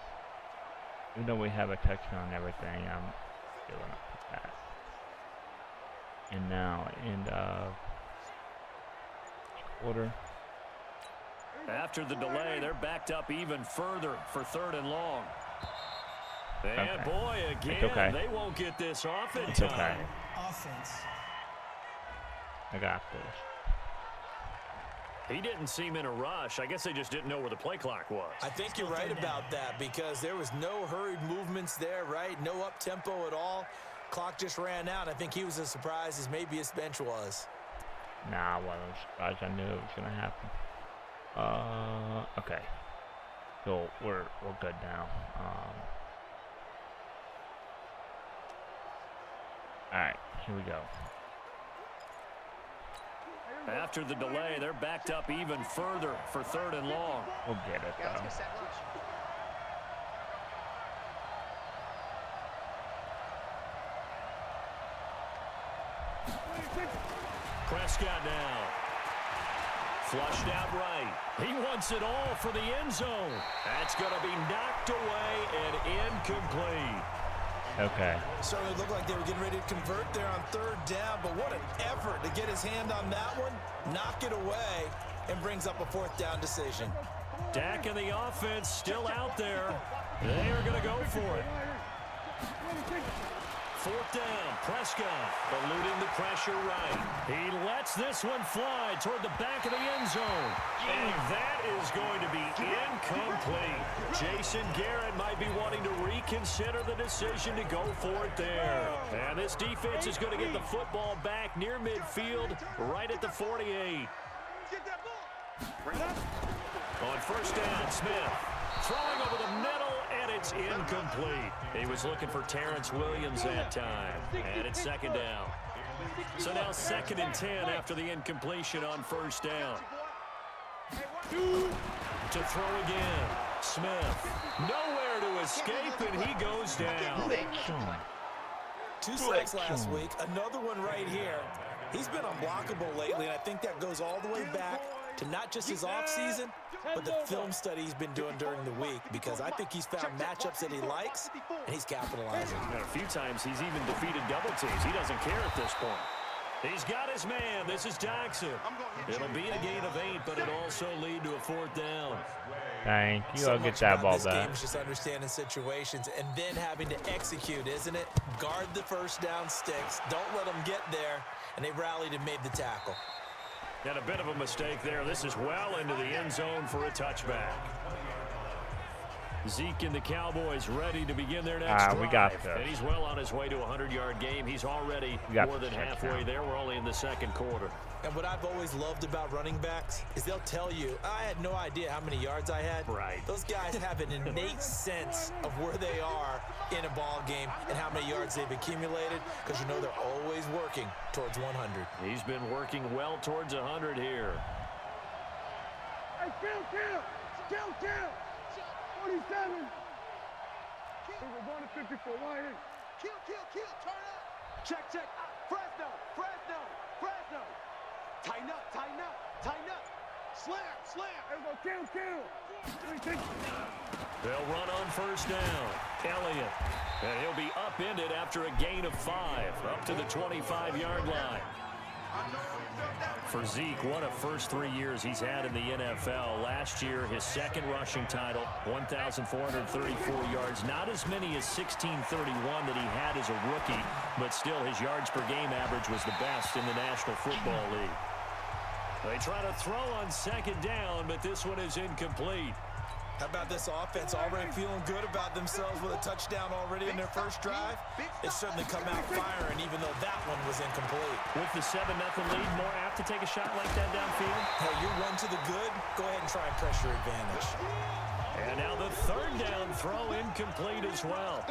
Even though we have a touchdown and everything, I'm still gonna put that. And now, end of quarter. After the delay, they're backed up even further for 3rd and long. And Okay. boy, again, It's okay. they won't get this off in It's time. okay. Offense. I got this. He didn't seem in a rush. I guess they just didn't know where the play clock was. I think you're right about that because there was no hurried movements there, right? No up-tempo at all. Clock just ran out. I think he was as surprised as maybe his bench was. Nah, I wasn't surprised. I knew it was gonna happen. Okay. So we're good now. Alright, here we go. After the delay, they're backed up even further for 3rd and long. We'll get it, though. Prescott now. Flushed out right. He wants it all for the end zone. That's going to be knocked away and incomplete. Okay. Certainly looked like they were getting ready to convert there on 3rd down, but what an effort to get his hand on that one, knock it away, and brings up a 4th down decision. Dak and the offense still out there. They are going to go for it. 4th down, Prescott eluding the pressure right. He lets this one fly toward the back of the end zone. And that is going to be incomplete. Jason Garrett might be wanting to reconsider the decision to go for it there. And this defense is going to get the football back near midfield, right at the 48. On 1st down, Smith throwing over the middle, and it's incomplete. He was looking for Terrence Williams that time, and it's 2nd down. So now 2nd and 10 after the incompletion on 1st down. To throw again, Smith. Nowhere to escape, and he goes down. 2 sacks last week, another one right here. He's been unblockable lately, and I think that goes all the way back to not just his offseason, but the film study he's been doing during the week, because I think he's found matchups that he likes, and he's capitalizing. And a few times he's even defeated double teams. He doesn't care at this point. He's got his man. This is Jackson. It'll be a gain of 8, but it'll also lead to a 4th down. Thank you. I'll So get much that about ball this game back. is just understanding situations and then having to execute, isn't it? Guard the 1st down sticks. Don't let them get there. And they rallied and made the tackle. And a bit of a mistake there. This is well into the end zone for a touchback. Zeke and the Cowboys ready to begin their next drive. We got this. And he's well on his way to a 100-yard game. He's already more than halfway there. We're only in the second quarter. And what I've always loved about running backs is they'll tell you, I had no idea how many yards I had. Right. Those guys have an innate sense of where they are in a ball game and how many yards they've accumulated, because you know they're always working towards 100. He's been working well towards 100 here. Hey, kill! 47. We're going to 54. Why here? Kill, turn up. Check. Fresno. Tighten up. Slam. There we go, kill. They'll run on first down. Elliott. And he'll be upended after a gain of 5, up to the 25-yard line. For Zeke, what a first 3 years he's had in the NFL. Last year, his second rushing title, 1,434 yards. Not as many as 1,631 that he had as a rookie, but still his yards per game average was the best in the National Football League. They try to throw on second down, but this one is incomplete. How about this offense already feeling good about themselves with a touchdown already in their first drive? They certainly come out firing, even though that one was incomplete. With the 7-0 lead, more apt to take a shot like that downfield? Hey, you run to the good, go ahead and try and press your advantage. And now the third down throw incomplete as well.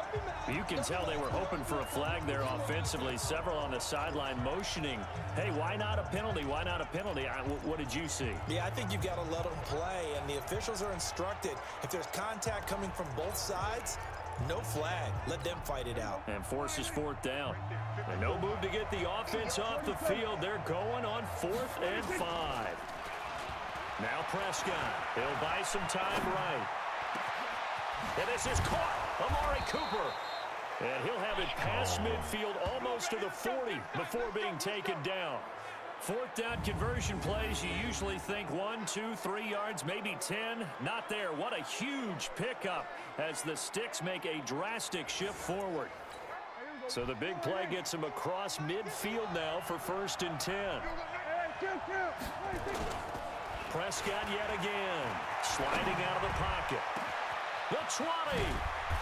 You can tell they were hoping for a flag there offensively. Several on the sideline motioning, hey, why not a penalty? Why not a penalty? What did you see? Yeah, I think you've got to let them play, and the officials are instructed, if there's contact coming from both sides, no flag. Let them fight it out. And forces fourth down. And no move to get the offense off the field. They're going on 4th and 5. Now Prescott. He'll buy some time right. And this is caught. Amari Cooper. And he'll have it past midfield almost to the 40 before being taken down. Fourth down conversion plays, you usually think 1, 2, 3 yards, maybe 10. Not there. What a huge pickup as the Sticks make a drastic shift forward. So the big play gets him across midfield now for 1st and 10. Prescott yet again, sliding out of the pocket. The 20.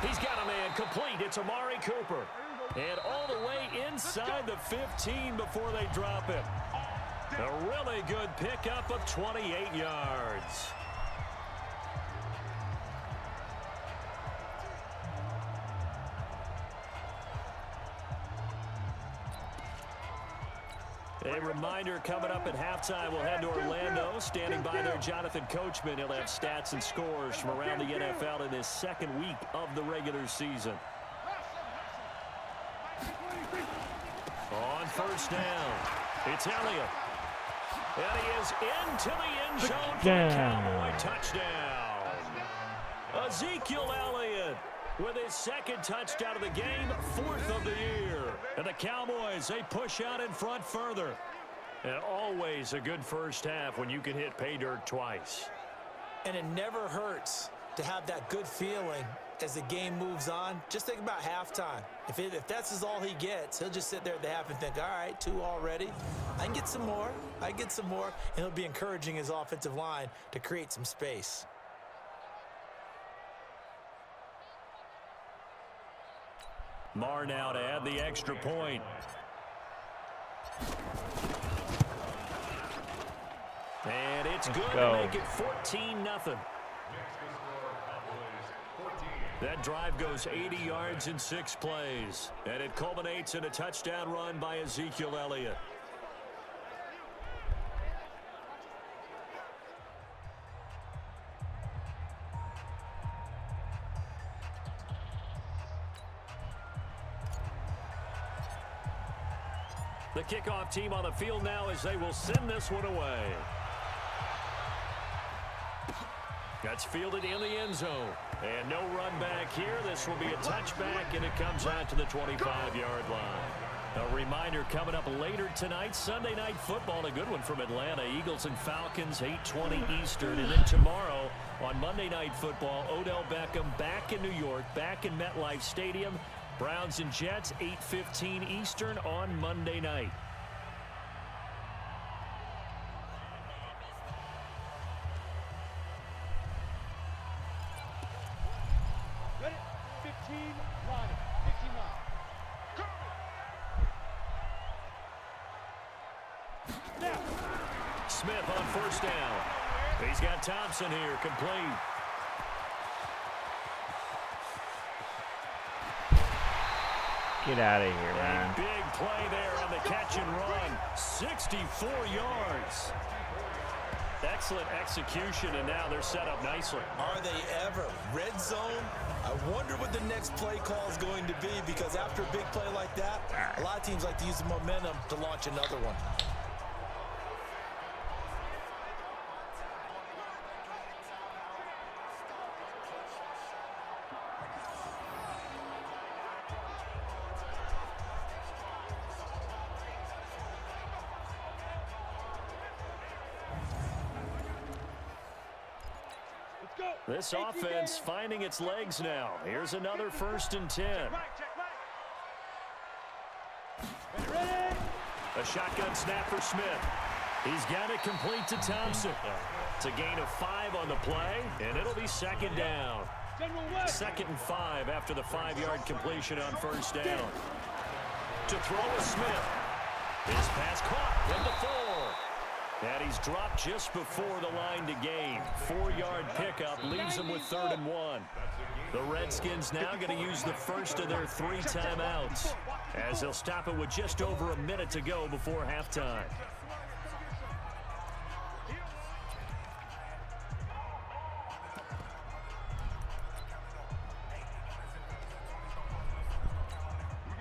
He's got a man complete. It's Amari Cooper. And all the way inside the 15 before they drop him. A really good pickup of 28 yards. A reminder, coming up at halftime, we'll head to Orlando. Standing by there, Jonathan Coachman. He'll have stats and scores from around the NFL in his second week of the regular season. On first down, it's Elliott. And he is into the end zone for the Cowboy touchdown. Ezekiel Elliott with his second touchdown of the game, 4th of the year. And the Cowboys, they push out in front further. And always a good first half when you can hit pay dirt twice. And it never hurts to have that good feeling as the game moves on. Just think about halftime. If that's all he gets, he'll just sit there at the half and think, all right, 2 already. I can get some more. And he'll be encouraging his offensive line to create some space. Marr now to add the extra point. And it's good to make it 14-0. That drive goes 80 yards in 6 plays. And it culminates in a touchdown run by Ezekiel Elliott. The kickoff team on the field now as they will send this one away. That's fielded in the end zone. And no run back here. This will be a touchback, and it comes out to the 25-yard line. A reminder coming up later tonight, Sunday Night Football, a good one from Atlanta. Eagles and Falcons, 8:20 Eastern. And then tomorrow on Monday Night Football, Odell Beckham back in New York, back in MetLife Stadium. Browns and Jets, 8:15 Eastern on Monday night. Smith on first down. He's got Thompson here, complete. Get out of here, man. A big play there on the catch and run. 64 yards. Excellent execution, and now they're set up nicely. Are they ever? Red zone? I wonder what the next play call is going to be, because after a big play like that, a lot of teams like to use the momentum to launch another one. This offense finding its legs now. Here's another 1st and 10. A shotgun snap for Smith. He's got it complete to Thompson. It's a gain of 5 on the play, and it'll be 2nd down. 2nd and 5 after the 5-yard completion on 1st down. To throw is Smith. His pass caught at the 4. And he's dropped just before the line to gain. 4-yard pickup leaves him with 3rd and 1. The Redskins now going to use the first of their 3 timeouts, as they'll stop it with just over a minute to go before halftime.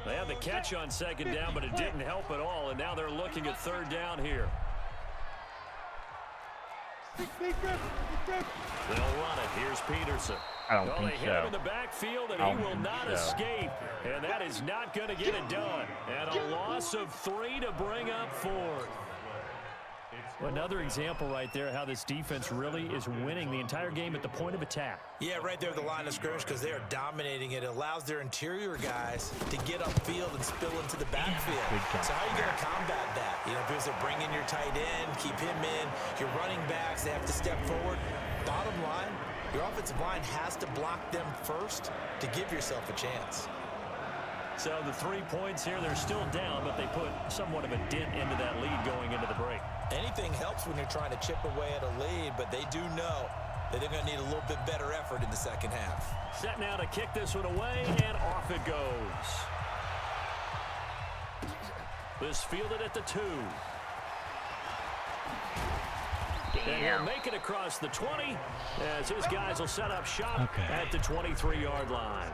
They had the catch on 2nd down, but it didn't help at all, and now they're looking at 3rd down here. They'll run it. Here's Peterson. I don't think they so. hit him in the backfield, and he will not escape. And that is not going to get it done. And a loss of 3 to bring up 4th. Another example right there how this defense really is winning the entire game at the point of attack. Yeah, right there at the line of scrimmage, because they are dominating it. It allows their interior guys to get upfield and spill into the backfield. So how are you going to combat that? You know, because they're bringing your tight end, keep him in. Your running backs, they have to step forward. Bottom line, your offensive line has to block them first to give yourself a chance. So the 3 points here, they're still down, but they put somewhat of a dent into that lead going into the break. Anything helps when you're trying to chip away at a lead, but they do know that they're going to need a little bit better effort in the second half. Set now to kick this one away, and off it goes. This fielded at the 2. And he'll make it across the 20 as his guys will set up shop at the 23-yard line.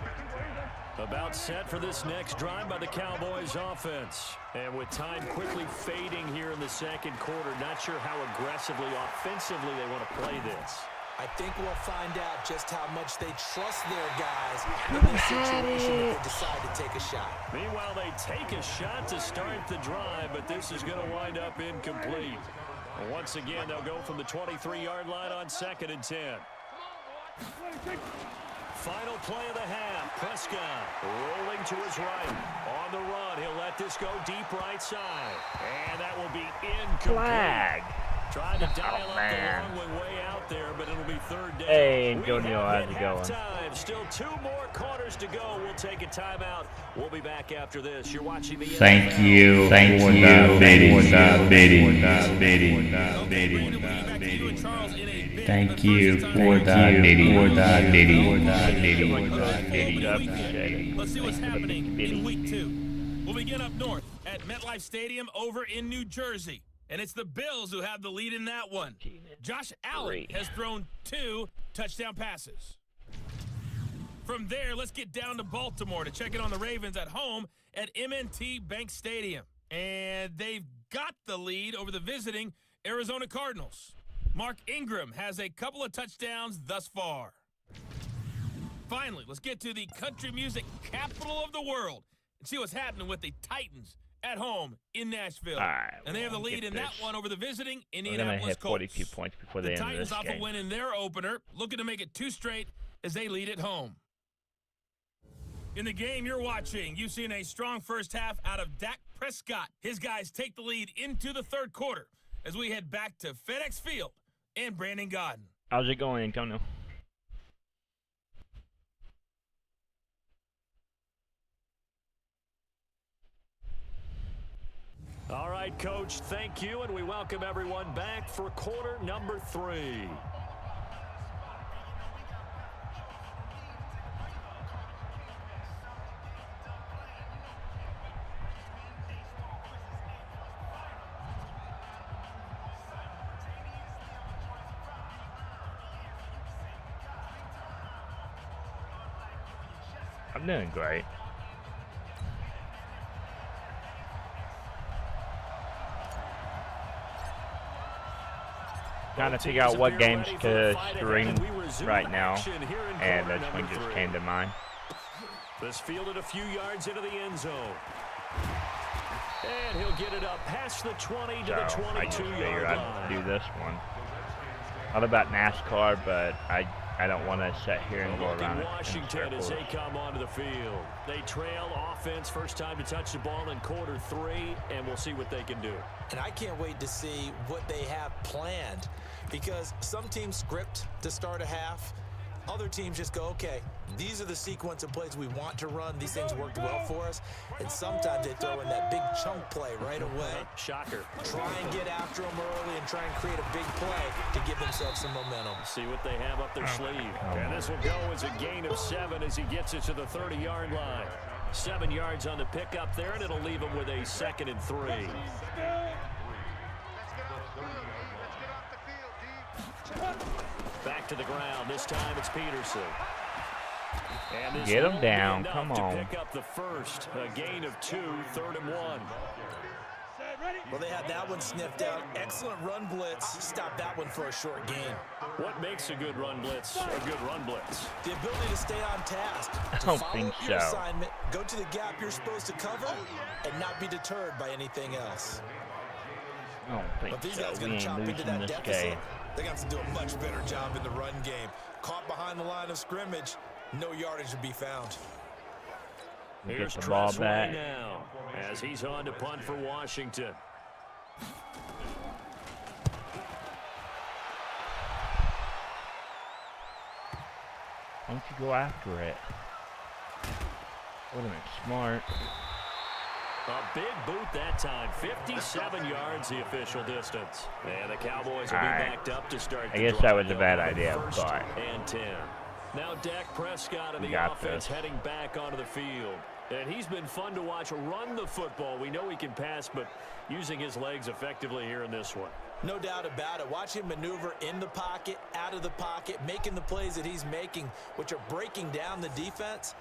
About set for this next drive by the Cowboys offense. And with time quickly fading here in the 2nd quarter, not sure how aggressively, offensively they want to play this. I think we'll find out just how much they trust their guys in this situation if they decide to take a shot. Meanwhile, they take a shot to start the drive, but this is going to wind up incomplete. Once again, they'll go from the 23-yard line on 2nd and 10. Final play of the half. Prescott rolling to his right. On the run, he'll let this go deep right side. And that will be incomplete. Flag. Trying to dial up the long way out there, but it'll be 3rd down. Hey, Antonio, how's it going? Still 2 more quarters to go. We'll take a timeout. We'll be back after this. You're watching the Thank you for the bidding. Thank you for the bidding. Let's see what's happening in week 2. We'll begin up north at MetLife Stadium over in New Jersey. And it's the Bills who have the lead in that one. Josh Allen has thrown 2 touchdown passes. From there, let's get down to Baltimore to check in on the Ravens at home at M&T Bank Stadium. And they've got the lead over the visiting Arizona Cardinals. Mark Ingram has a couple of touchdowns thus far. Finally, let's get to the country music capital of the world and see what's happening with the Titans at home in Nashville. And they have the lead in that one over the visiting Indianapolis Colts. 42 points before the end of this Titans off game. a win in their opener, looking to make it 2 straight as they lead at home. In the game you're watching, you've seen a strong first half out of Dak Prescott. His guys take the lead into the 3rd quarter as we head back to FedEx Field and Brandon Godden. How's it going, Antonio? All right, Coach, thank you, and we welcome everyone back for quarter number 3. I'm doing great. Trying to figure out what games to stream right now, and this one just came to mind. This fielded a few yards into the end zone. And he'll get it up past the 20 to the 22-yard line. I just figured I'd do this one. Not about NASCAR, but I don't want to sit here and go around it. Washington as they come onto the field. They trail offense, first time to touch the ball in quarter 3, and we'll see what they can do. And I can't wait to see what they have planned, because some teams script to start a half. Other teams just go, okay, these are the sequence of plays we want to run. These things worked well for us. And sometimes they throw in that big chunk play right away. Shocker. Try and get after them early and try and create a big play to give themselves some momentum. See what they have up their sleeve. And this will go as a gain of 7 as he gets it to the 30-yard line. 7 yards on the pickup there, and it'll leave him with a 2nd and 3. Back to the ground. This time it's Peterson. And this Get him down. enough Come to on. pick up the first. A gain of 2, 3rd and 1. Well, they had that one sniffed out. Excellent run blitz. Stop that one for a short gain. What makes a good run blitz a good run blitz? The ability to stay on task. To don't follow think your so. assignment, go to the gap you're supposed to cover, and not be deterred by anything else. I don't think But these so. guys We going to ain't chop into losing that this deficit. game. They're going to have to do a much better job in the run game. Caught behind the line of scrimmage, no yardage to be found. We Here's get the ball Tressway back. now as he's on to punt for Washington. Why don't you go after it? Would have been smart. A big boot that time. 57 yards the official distance. And the Cowboys will be Alright. backed up to start I the guess that drive was a bad on idea, 1st but and 10. Now Dak Prescott of We the got offense this. heading back onto the field. And he's been fun to watch run the football. We know he can pass, but using his legs effectively here in this one. No doubt about it. Watch him maneuver in the pocket, out of the pocket, making the plays that he's making, which are breaking down the defense.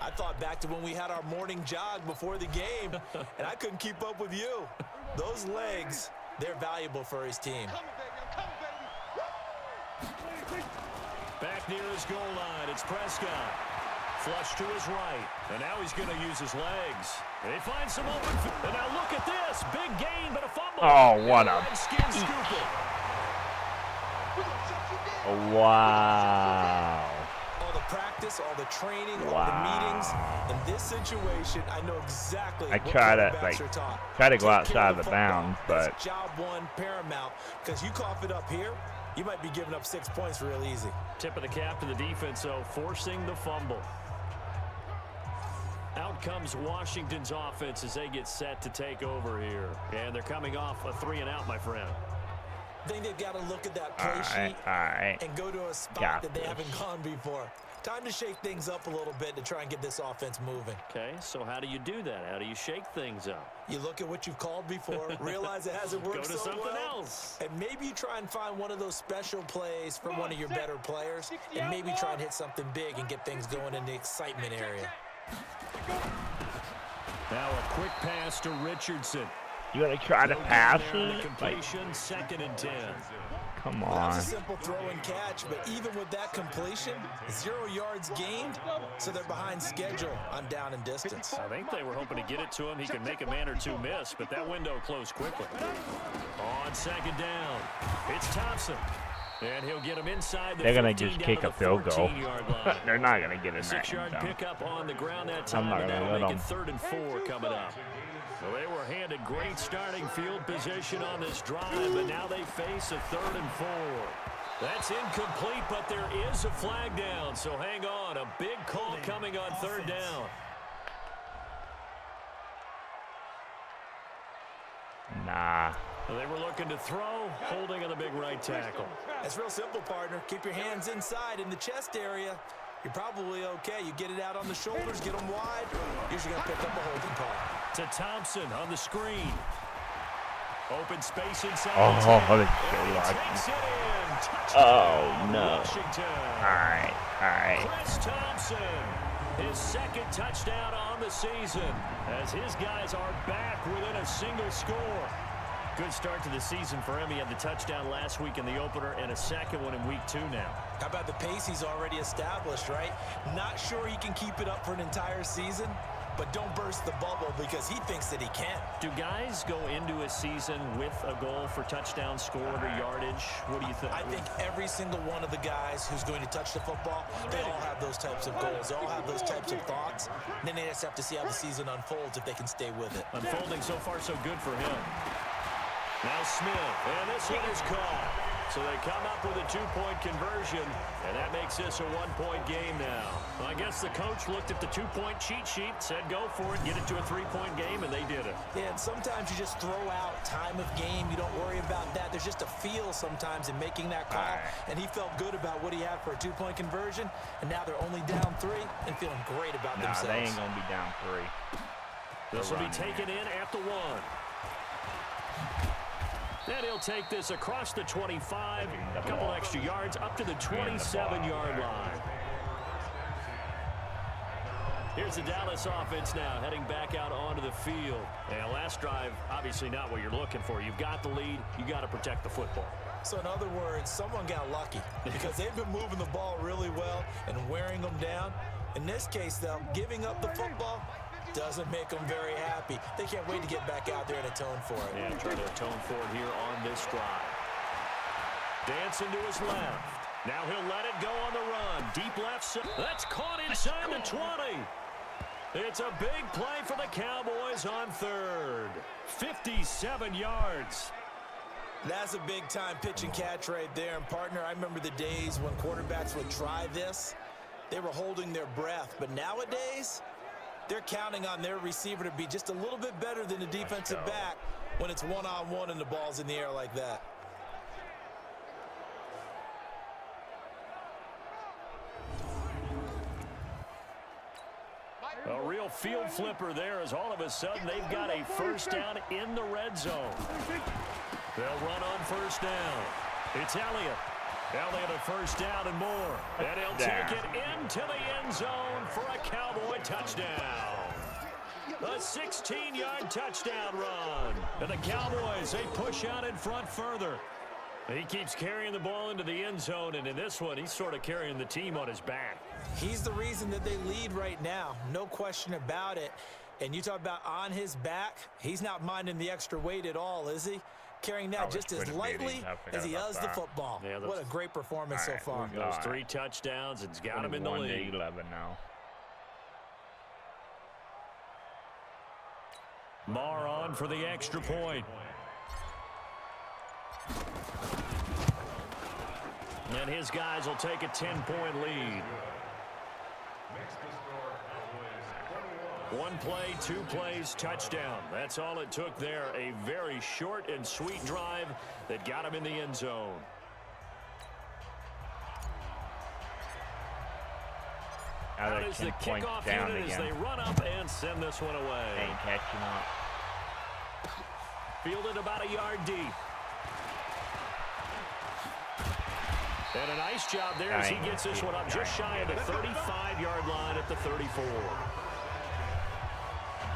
I thought back to when we had our morning jog before the game, and I couldn't keep up with you. Those legs, they're valuable for his team. Back near his goal line, it's Prescott. Flush to his right, and now he's going to use his legs. They find some open field. And now look at this. Big gain, but a fumble. Oh, what And the a Redskins scoop it. wow. All the practice, all the training, all the Wow. meetings. In this situation, I know exactly I what try to, quarterbacks like, are taught. try to go Take care outside of the football. bounds, but That's job one paramount, because you cough it up here, you might be giving up 6 points real easy. Tip of the cap to the defense, though, forcing the fumble. Out comes Washington's offense as they get set to take over here. And they're coming off a 3-and-out, my friend. I think they've got to look at that play sheet alright. and go to a spot Got that they this. haven't gone before. Time to shake things up a little bit to try and get this offense moving. Okay, so how do you do that? How do you shake things up? You look at what you've called before, realize it hasn't worked Go to so something well, else. and maybe you try and find one of those special plays from one of your better players, and maybe try and hit something big and get things going in the excitement area. Now a quick pass to Richardson. You gonna try to No gain pass there on the it? Like, completion, 2nd and 10. come That was on. a simple throw and catch, but even with that completion, 0 yards gained, so they're behind schedule on down and distance. I think they were hoping to get it to him. He could make a man or two miss, but that window closed quickly. On 2nd down, it's Thompson. And he'll get him inside the They're gonna 15 just down kick to a the field goal. 14-yard line. They're not gonna get in that 6-yard end zone. pickup on the ground that time, not and gonna that'll let make it them. 3rd and 4 coming up. Well, they were handed great starting field position on this drive, but now they face a 3rd and 4. That's incomplete, but there is a flag down, so hang on. A big call coming on 3rd down. Nah. They were looking to throw, holding on the big right tackle. It's real simple, partner. Keep your hands inside in the chest area. You're probably okay. You get it out on the shoulders, get them wide. Usually going to pick up a holding call. To Thompson on the screen. Open space inside. Oh, that's so And he lucky. takes it in. Oh, no. Washington. All right. Chris Thompson, his second touchdown on the season, as his guys are back within a single score. Good start to the season for him. He had the touchdown last week in the opener and a second one in week 2 now. How about the pace he's already established, right? Not sure he can keep it up for an entire season, but don't burst the bubble because he thinks that he can. Do guys go into a season with a goal for touchdown scored or yardage? What do you think? I think every single one of the guys who's going to touch the football, they all have those types of goals. They all have those types of thoughts. Then they just have to see how the season unfolds if they can stay with it. Unfolding so far so good for him. Now Smith, and this one is caught. So they come up with a 2-point conversion, and that makes this a 1-point game now. Well, I guess the coach looked at the 2-point cheat sheet, said go for it, get it to a 3-point game, and they did it. Yeah, and sometimes you just throw out time of game. You don't worry about that. There's just a feel sometimes in making that call, and he felt good about what he had for a 2-point conversion, and now they're only down 3 and feeling great about themselves. Nah, they ain't going to be down 3. This will be taken in at the 1. And he'll take this across the 25, a couple extra yards, up to the 27-yard line. Here's the Dallas offense now, heading back out onto the field. And last drive, obviously not what you're looking for. You've got the lead. You got to protect the football. So in other words, someone got lucky because they've been moving the ball really well and wearing them down. In this case, though, giving up the football doesn't make them very happy. They can't wait to get back out there and atone for it. Yeah, try to atone for it here on this drive. Dancing to his left. Now he'll let it go on the run. Deep left side. That's caught inside the 20. It's a big play for the Cowboys on 3rd. 57 yards. That's a big-time pitch and catch right there. And, partner, I remember the days when quarterbacks would try this. They were holding their breath. But nowadays, they're counting on their receiver to be just a little bit better than the defensive back when it's one-on-one and the ball's in the air like that. A real field flipper there as all of a sudden they've got a first down in the red zone. They'll run on first down. It's Elliott. Elliott a first down and more. And he'll take it into the end zone for a Cowboy touchdown. A 16-yard touchdown run. And the Cowboys, they push out in front further. He keeps carrying the ball into the end zone, and in this one, he's sort of carrying the team on his back. He's the reason that they lead right now. No question about it. And you talk about on his back, he's not minding the extra weight at all, is he? Carrying that just as lightly as he does the football. Yeah, what a great performance so far. Those 3 touchdowns, it's got him in the lead. 11 now. Marr on for the extra point. And his guys will take a 10-point lead. 1 play, 2 plays, touchdown. That's all it took there. A very short and sweet drive that got him in the end zone. How does the kickoff unit as they run up and send this one away? Ain't catching up. Fielded about a yard deep. And a nice job there as he gets this one up just shy of the 35-yard line at the 34.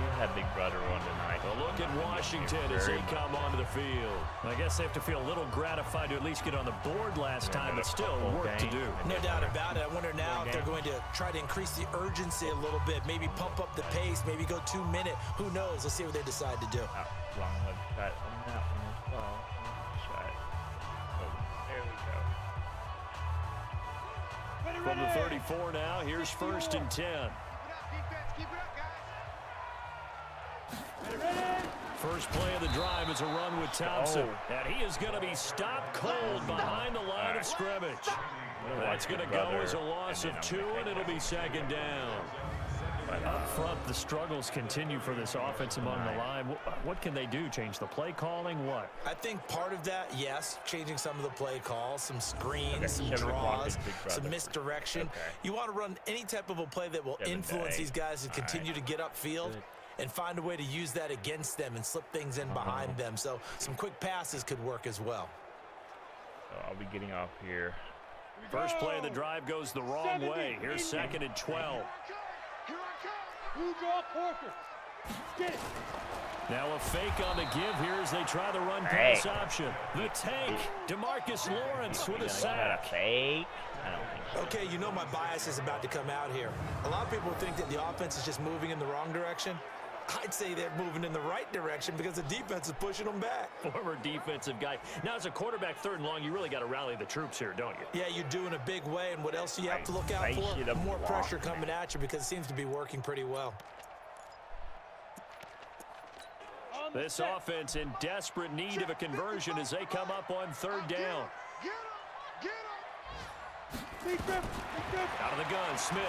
You had Big Brother on tonight. A look at Washington as they come onto the field. I guess they have to feel a little gratified to at least get on the board last time, but still work to do. No doubt about it. I wonder now if they're going to try to increase the urgency a little bit, maybe pump up the pace, maybe go 2-minute. Who knows? Let's see what they decide to do. Long leg cut on that one as well. Shot. Oh, there we go. From the 34 now, here's 1st and 10. First play of the drive is a run with Thompson. And he is going to be stopped cold behind the line of scrimmage. That's going to go as a loss of 2, and it'll be 2nd down. front, the struggles continue for this offense among the line. What can they do? Change the play calling? What? I think part of that, yes, changing some of the play calls, some screens, Okay, some 7 o'clock draws, is Big some Brother. misdirection. Okay. You want to run any type of a play that will 7 to influence 8. these guys and All continue right. to get upfield Good. and find a way to use that against them and slip things in behind them. So some quick passes could work as well. So I'll be getting off here. First play of the drive goes the wrong way. Here's 2nd and 12. Here I come. Blue draw Porker. Get it. Now a fake on the give here as they try the run Hey. pass option. The tank, DeMarcus Lawrence with a Is that sack. a fake? I don't think so. Okay, you know my bias is about to come out here. A lot of people think that the offense is just moving in the wrong direction. I'd say they're moving in the right direction because the defense is pushing them back. Former defensive guy. Now, as a quarterback, 3rd and long, you really got to rally the troops here, don't you? Yeah, you do in a big way, and what else do you have to look out Nice for? shit up More block, pressure man. coming at you because it seems to be working pretty well. This offense in desperate need of a conversion as they come up on 3rd down. Get him. Get him. Big grip. Big grip. Out of the gun, Smith.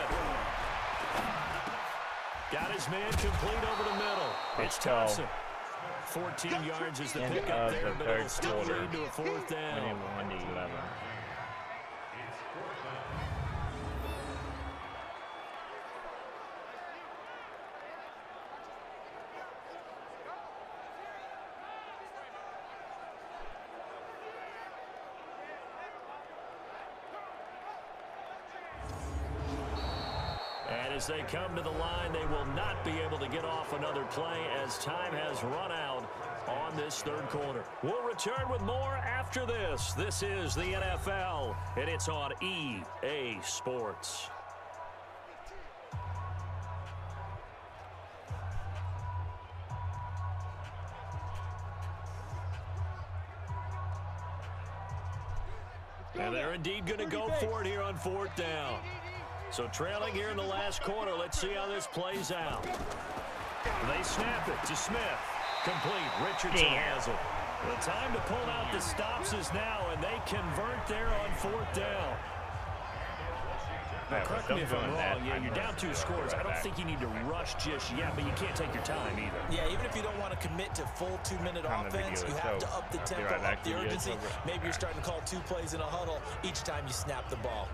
Got his man complete over the middle. It's Let's go. Thompson. 14 yards is the End pickup of there, the but third it'll still quarter. lead to a 4th down. Winning 1-11. And as they come to the line, they will not be able to get off another play as time has run out on this 3rd quarter. We'll return with more after this. This is the NFL, and it's on EA Sports. And they're indeed going to go for it here on 4th down. So trailing here in the last quarter, let's see how this plays out. They snap it to Smith. Complete. Richardson has it. The time to pull out the stops is now, and they convert there on 4th down. Now, correct me if I'm wrong. Yeah, you're down 2 scores. I don't think you need to rush just yet, but you can't take your time either. Yeah, even if you don't want to commit to full 2-minute Time the offense, video you is have to over. up the I'll be tempo, right back. up the Video is urgency. over. Maybe you're starting to call 2 plays in a huddle each time you snap the ball.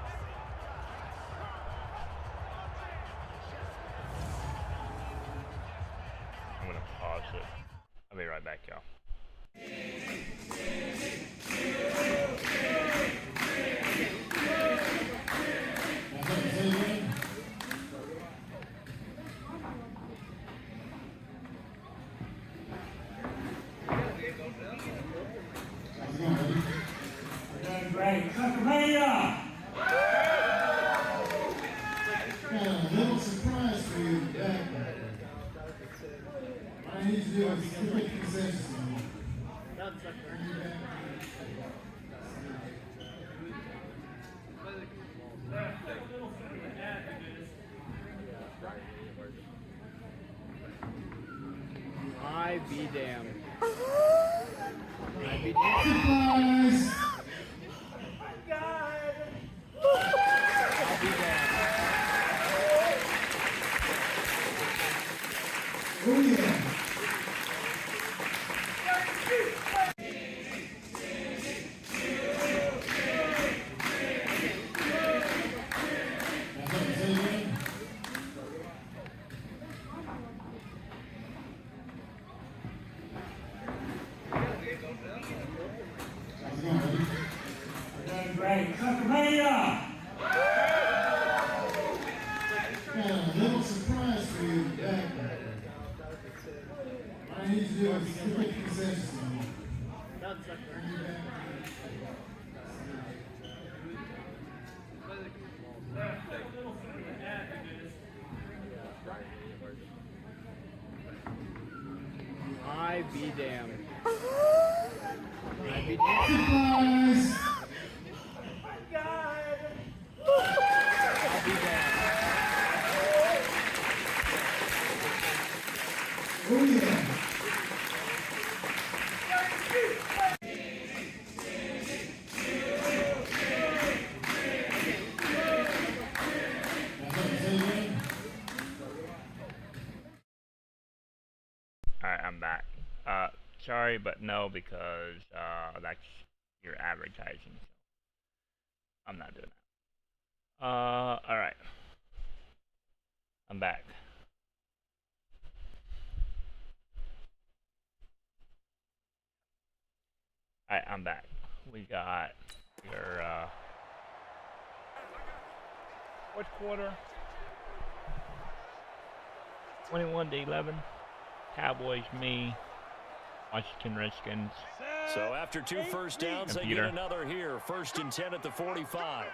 I'm going to pause it. I'll be right back, y'all. Great. Sacramento! A little surprise for you today. All I need to do is quick concessions. I be damned. I be damned. Surprise! I'll be damned. Oh yeah. Great. Sacramento! A little surprise for you today. All I need to do is quick concessions. I be damned. I be damned. Surprise! I'll be damned. Oh yeah. Alright, I'm back. Sorry, but no, because that's your advertising. I'm not doing that. Alright. I'm back. Alright, I'm back. We got your fourth quarter. 21-11. Cowboys, me. Washington Redskins. So after 2 first downs, they get another here. 1st and 10 at the 45.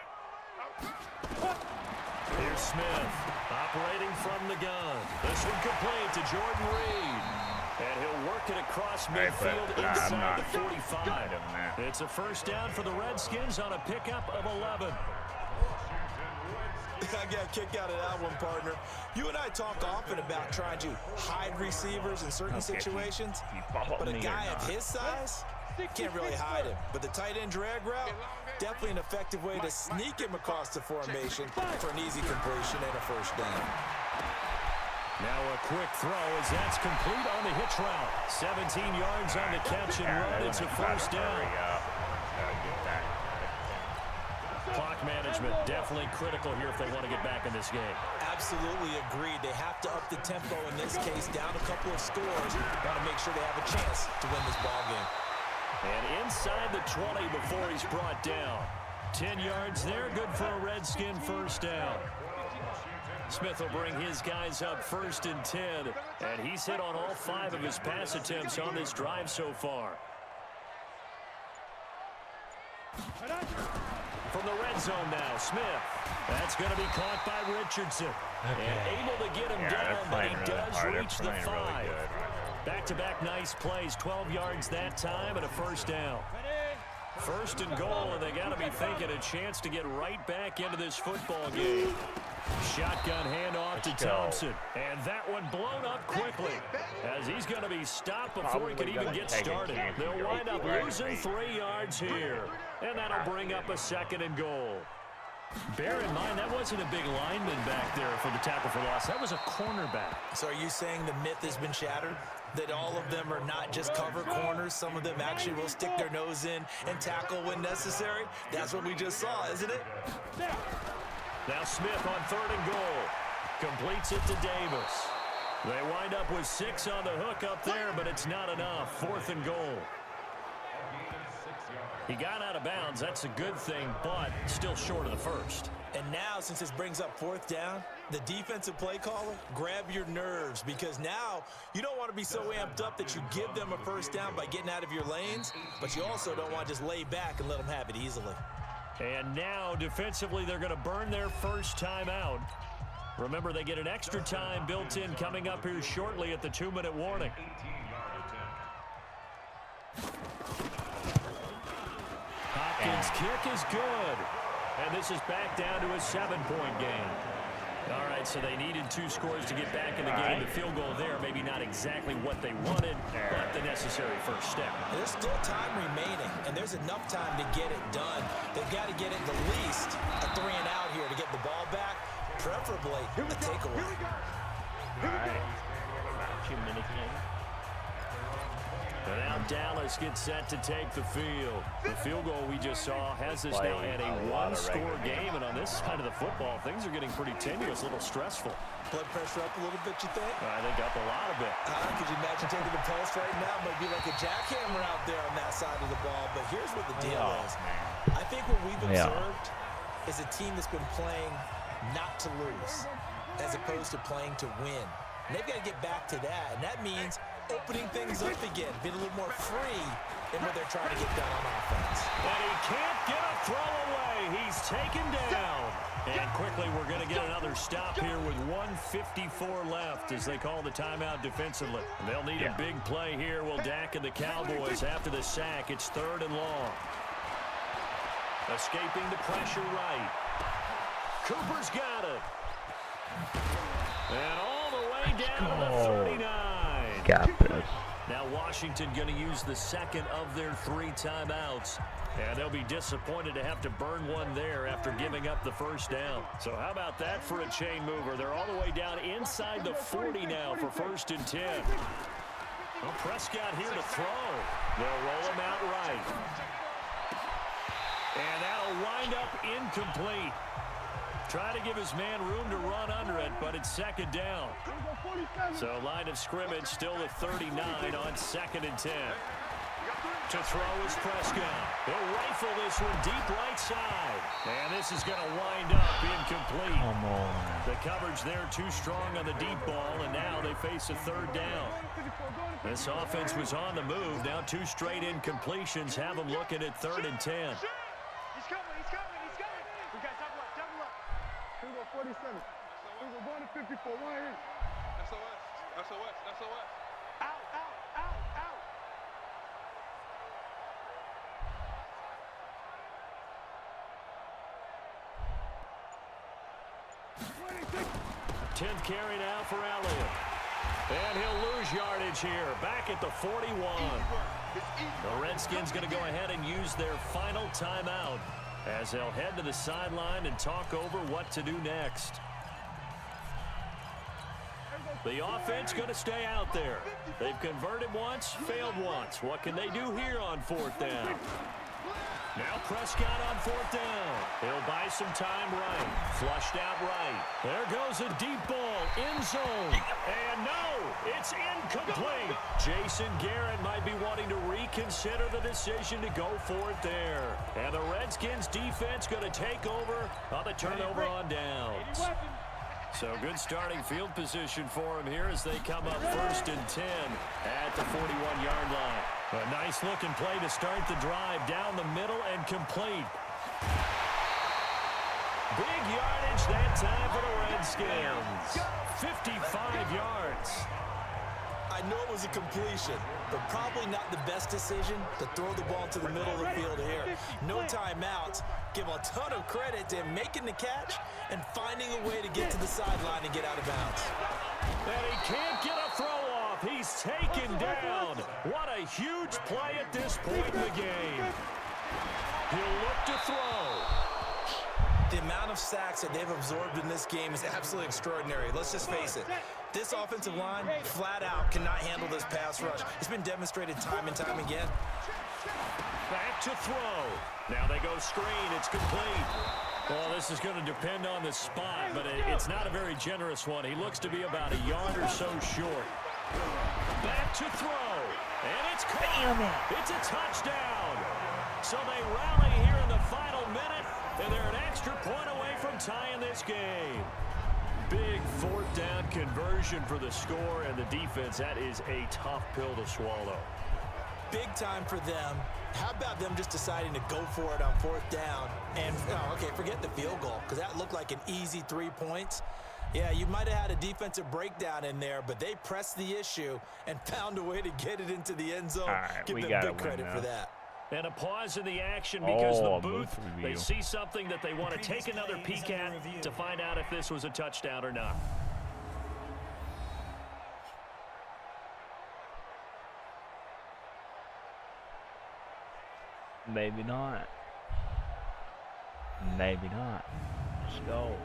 Here's Smith, operating from the gun. This one complete to Jordan Reed. And he'll work it across midfield inside the 45. It's a first down for the Redskins on a pickup of 11. I got a kick out of that one, partner. You and I talk often about trying to hide receivers in certain situations, but a guy of his size can't really hide him. But the tight end drag route, definitely an effective way to sneak him across the formation for an easy completion and a first down. Now a quick throw as that's complete on the hitch route. 17 yards on the catch and run. It's a first down. Clock management definitely critical here if they want to get back in this game. Absolutely agreed. They have to up the tempo in this case, down a couple of scores. Want to make sure they have a chance to win this ball game. And inside the 20 before he's brought down. 10 yards there, good for a Redskin first down. Smith will bring his guys up 1st and 10, and he's hit on all 5 of his pass attempts on this drive so far. From the red zone now, Smith. That's going to be caught by Richardson. And able to get him down, but he does reach the 5. Back-to-back nice plays, 12 yards that time and a first down. 1st and goal, and they got to be thinking a chance to get right back into this football game. Shotgun handoff to Thompson, and that one blown up quickly as he's going to be stopped before he can even get started. They'll wind up losing 3 yards here, and that'll bring up a 2nd and goal. Bear in mind, that wasn't a big lineman back there for the tackle for loss. That was a cornerback. So are you saying the myth has been shattered? That all of them are not just cover corners? Some of them actually will stick their nose in and tackle when necessary? That's what we just saw, isn't it? Now Smith on 3rd and goal. Completes it to Davis. They wind up with 6 on the hook up there, but it's not enough. 4th and goal. He got out of bounds. That's a good thing, but still short of the first. And now, since this brings up 4th down, the defensive play caller, grab your nerves, because now you don't want to be so amped up that you give them a first down by getting out of your lanes, but you also don't want to just lay back and let them have it easily. And now, defensively, they're going to burn their first time out. Remember, they get an extra time built in coming up here shortly at the 2-minute warning. Hopkins' kick is good. And this is back down to a 7-point game. All right, so they needed 2 scores to get back in the game. The field goal there, maybe not exactly what they wanted, but the necessary first step. There's still time remaining, and there's enough time to get it done. They've got to get it the least a 3 and out here to get the ball back, preferably a takeaway. All right, about 2 minutes in. And now Dallas gets set to take the field. The field goal we just saw has us now at a 1-score game. And on this side of the football, things are getting pretty tenuous, a little stressful. Blood pressure up a little bit, you think? I think up a lot of it. Could you imagine taking the pulse right now? Might be like a jackhammer out there on that side of the ball. But here's what the deal is. I think what we've observed is a team that's been playing not to lose as opposed to playing to win. And they've got to get back to that. And that means opening things up again, being a little more free in what they're trying to get done on offense. And he can't get a throw away. He's taken down. And quickly we're going to get another stop here with 1:54 left as they call the timeout defensively. They'll need a big play here. Will Dak and the Cowboys after the sack. It's 3rd and long. Escaping the pressure right. Cooper's got it. And all the way down to the 39. Got this. Now Washington going to use the 2nd of their 3 timeouts. And they'll be disappointed to have to burn one there after giving up the first down. So how about that for a chain mover? They're all the way down inside the 40 now for 1st and 10. Well, Prescott here to throw. They'll roll him out right. And that'll wind up incomplete. Try to give his man room to run under it, but it's second down. So line of scrimmage still at 39 on 2nd and 10. To throw is Prescott. He'll rifle this one deep right side. And this is going to wind up incomplete. Come on. The coverage there too strong on the deep ball, and now they face a 3rd down. This offense was on the move. Now 2 straight incompletions have them looking at 3rd and 10. He's coming, he's coming, he's coming. We got double up, double up. Here we go, 47. Here we go, going to 54. Right here. SOS. Out, out, out, out. 10th carry now for Elliott. And he'll lose yardage here, back at the 41. The Redskins going to go ahead and use their final timeout as they'll head to the sideline and talk over what to do next. The offense going to stay out there. They've converted once, failed once. What can they do here on 4th down? Now Prescott on 4th down. He'll buy some time right. Flushed out right. There goes a deep ball. End zone. And no, it's incomplete. Jason Garrett might be wanting to reconsider the decision to go for it there. And the Redskins defense going to take over on the turnover on downs. So good starting field position for him here as they come up 1st and 10 at the 41-yard line. A nice-looking play to start the drive down the middle and complete. Big yardage that time for the Redskins. 55 yards. I know it was a completion, but probably not the best decision to throw the ball to the middle of the field here. No timeouts. Give a ton of credit to him making the catch and finding a way to get to the sideline and get out of bounds. And he can't get a throw off. He's taken down. What a huge play at this point in the game. He'll look to throw. The amount of sacks that they've absorbed in this game is absolutely extraordinary. Let's just face it. This offensive line, flat out, cannot handle this pass rush. It's been demonstrated time and time again. Back to throw. Now they go screen. It's complete. Well, this is going to depend on the spot, but it's not a very generous one. He looks to be about a yard or so short. Back to throw. And it's caught. It's a touchdown. So they rally here in the final minute, and they're an extra point away from tying this game. Big 4th down conversion for the score, and the defense, that is a tough pill to swallow. Big time for them. How about them just deciding to go for it on 4th down? And, okay, forget the field goal, because that looked like an easy 3 points. Yeah, you might have had a defensive breakdown in there, but they pressed the issue and found a way to get it into the end zone. Right, Give them big credit for that. And a pause in the action because the booth, they see something that they want to take another peek at to find out if this was a touchdown or not. Maybe not. Maybe not. Let's go.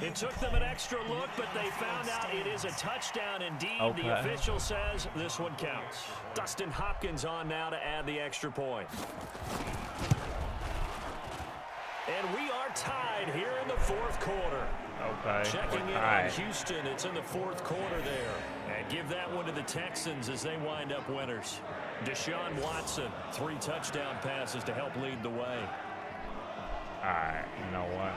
It took them an extra look, but they found out it is a touchdown indeed. Okay. The official says this one counts. Dustin Hopkins on now to add the extra point. And we are tied here in the 4th quarter. Okay. Checking in on Houston. It's in the 4th quarter there. And give that one to the Texans as they wind up winners. Deshaun Watson, 3 touchdown passes to help lead the way. All right, you know what?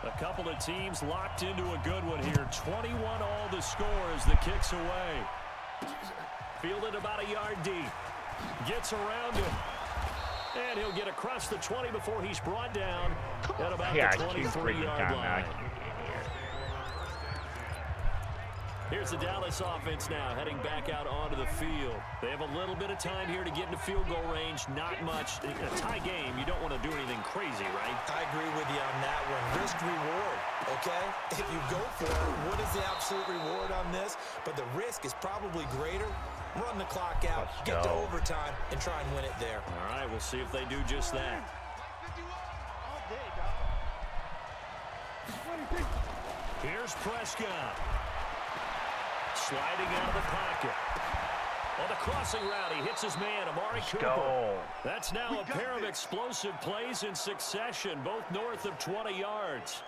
A couple of teams locked into a good one here. 21 all the score as the kick's away. Fielded about a yard deep. Gets around him. And he'll get across the 20 before he's brought down at about the 23-yard line. Here's the Dallas offense now heading back out onto the field. They have a little bit of time here to get into field goal range. Not much. In a tie game, you don't want to do anything crazy, right? I agree with you on that one. Risk reward, okay? If you go for it, what is the absolute reward on this? But the risk is probably greater run the clock out, Let's get to go. overtime, and try and win it there. All right, we'll see if they do just that. Here's Prescott. Sliding out of the pocket. On the crossing route, he hits his man, Amari Cooper. Go. That's now a pair of explosive plays in succession, both north of 20 yards.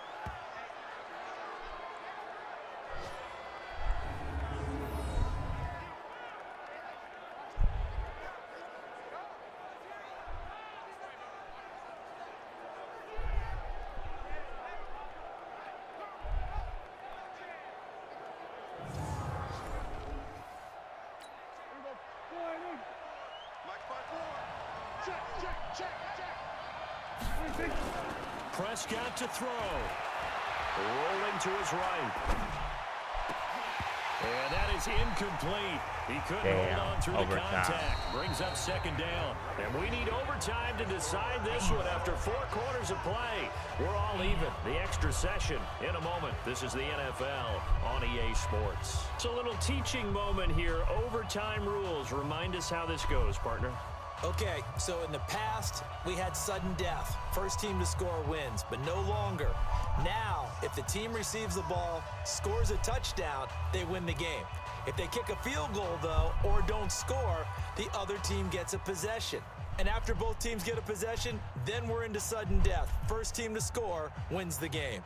Prescott to throw. Rolling to his right. And that is incomplete. He couldn't hold on through the contact. Brings up second down. And we need overtime to decide this one after 4 quarters of play. We're all even. The extra session in a moment. This is the NFL on EA Sports. It's a little teaching moment here. Overtime rules. Remind us how this goes, partner. Okay, so in the past, we had sudden death. First team to score wins, but no longer. Now, if the team receives the ball, scores a touchdown, they win the game. If they kick a field goal, though, or don't score, the other team gets a possession. And after both teams get a possession, then we're into sudden death. First team to score wins the game.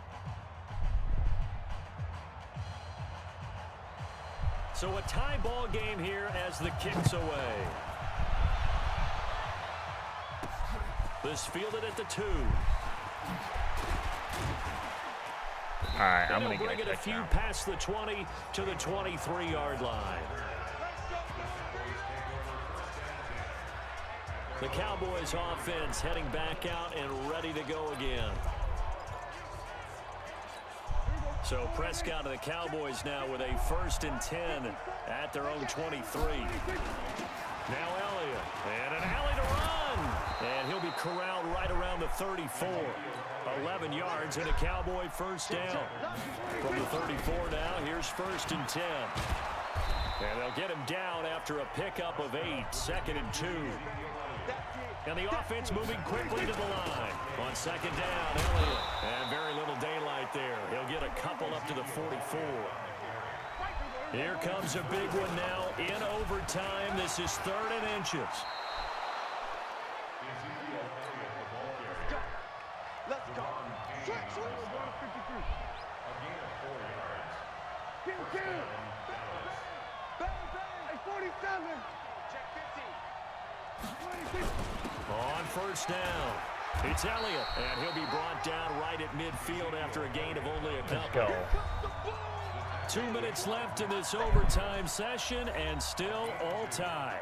So a tie ball game here as the kick's away. This fielded at the 2. All right, I'm They'll going to bring get it a few now. past the 20 to the 23-yard line. The Cowboys offense heading back out and ready to go again. So Prescott and the Cowboys now with a 1st and 10 at their own 23. Now Elliott, and an alley to run. And he'll be corralled right around the 34. 11 yards and a Cowboy first down. From the 34 now, here's 1st and 10. And they'll get him down after a pickup of 8, 2nd and 2. And the offense moving quickly to the line. On 2nd down, Elliott. And very little daylight there. He'll get a couple up to the 44. Here comes a big one now in overtime. This is 3rd and inches. Let's go. Switch. Hey, 47. Check 50. On 1st down, it's Elliott, and he'll be brought down right at midfield after a gain of only a couple. Go. 2 minutes left in this overtime session, and still all tied.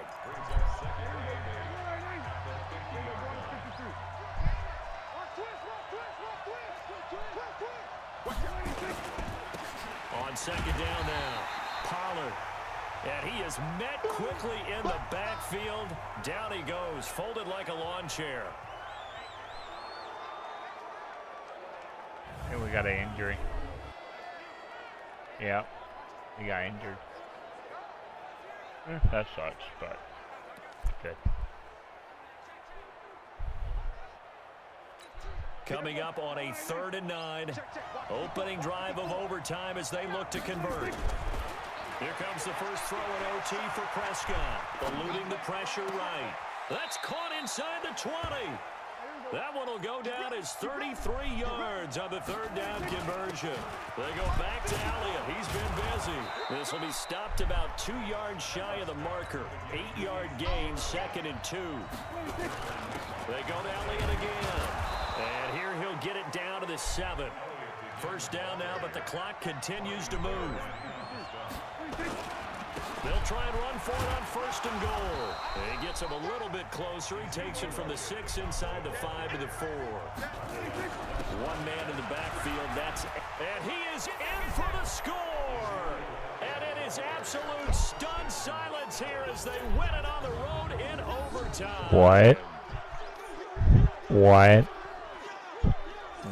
On 2nd down now, Pollard. And he is met quickly in the backfield. Down he goes, folded like a lawn chair. And we got an injury. Yep. He got injured. That sucks, but good. Coming up on a 3rd and 9. Opening drive of overtime as they look to convert. Here comes the first throw in OT for Prescott. Eluding the pressure right. That's caught inside the 20. That one will go down as 33 yards on the 3rd down conversion. They go back to Elliott. He's been busy. This will be stopped about 2 yards shy of the marker. 8-yard gain, 2nd and 2. They go to Elliott again. And here he'll get it down to the 7. 1st down now, but the clock continues to move. They'll try and run for it on 1st and goal. And he gets him a little bit closer. He takes it from the 6 inside the 5 to the 4. One man in the backfield. And he is in for the score. And it is absolute stunned silence here as they win it on the road in overtime. What? What?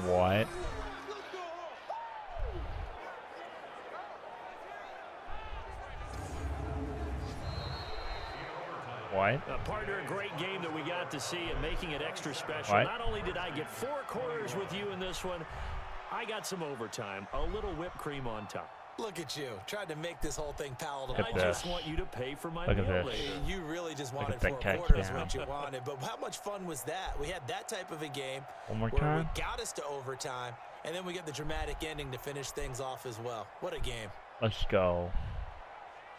What? What? Partner, a great game that we got to see and making it extra special. What? Not only did I get 4 quarters with you in this one, I got some overtime, a little whipped cream on top. Look at you, trying to make this whole thing palatable. I just want you to pay for my Look at meal this. later. You really just Look wanted at 4 that quarters touchdown. what you wanted, but how much fun was that? We had that type of a game One more where time. we got us to overtime, and then we get the dramatic ending to finish things off as well. What a game. Let's go.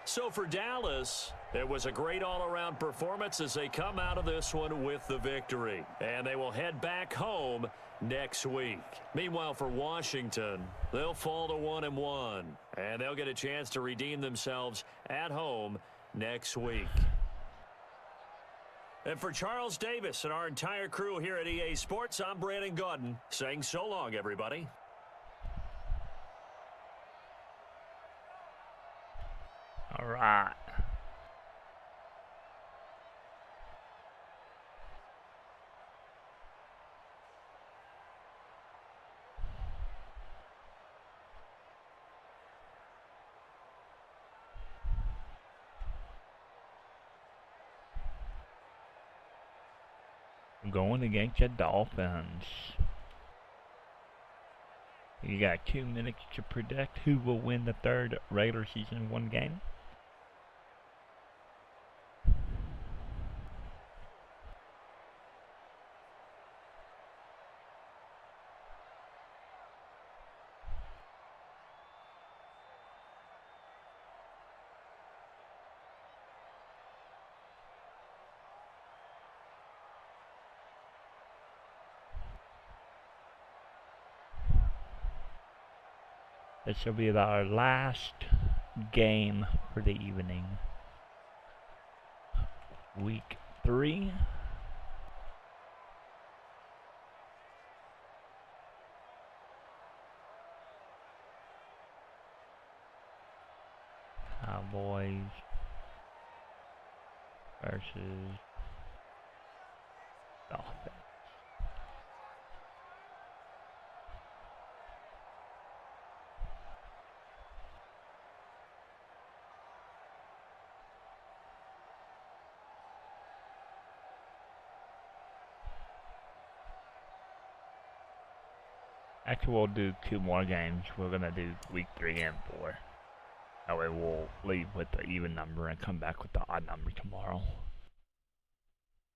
So for Dallas, it was a great all-around performance as they come out of this one with the victory. And they will head back home next week. Meanwhile, for Washington, they'll fall to 1-1. And they'll get a chance to redeem themselves at home next week. And for Charles Davis and our entire crew here at EA Sports, I'm Brandon Gaudin saying so long, everybody. All right. Going against the Dolphins. You got 2 minutes to predict who will win the 3rd regular season 1 game. This will be our last game for the evening. Week 3. Cowboys versus Dolphins. Actually, we'll do 2 more games. We're going to do week 3 and 4. That way we'll leave with the even number and come back with the odd number tomorrow.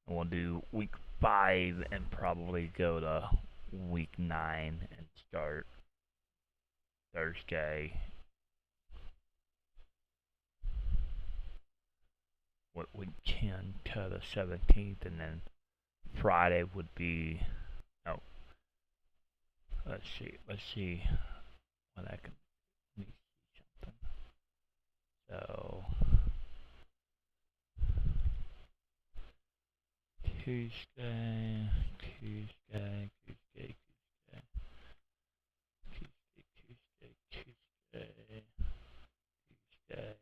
And we'll do week 5 and probably go to week 9 and start Thursday. Week 10 to the 17th, and then Friday would be, oh, let's see what I can, let me see something. So, Tuesday, Tuesday, Tuesday, Tuesday, Tuesday, Tuesday, Tuesday, Tuesday.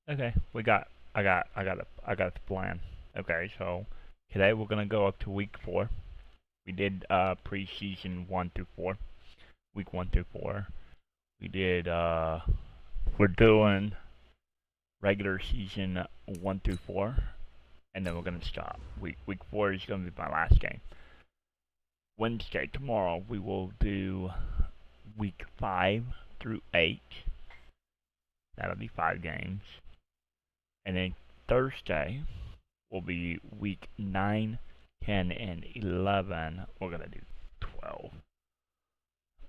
Okay, I got the plan. Okay, so today we're gonna go up to week 4. We did preseason 1 through 4, week 1 through 4. We did we're doing regular season 1 through 4, and then we're gonna stop. Week 4 is gonna be my last game. Wednesday, tomorrow, we will do week 5 through 8. That'll be 5 games. And then Thursday will be week 9, 10, and 11. We're going to do 12.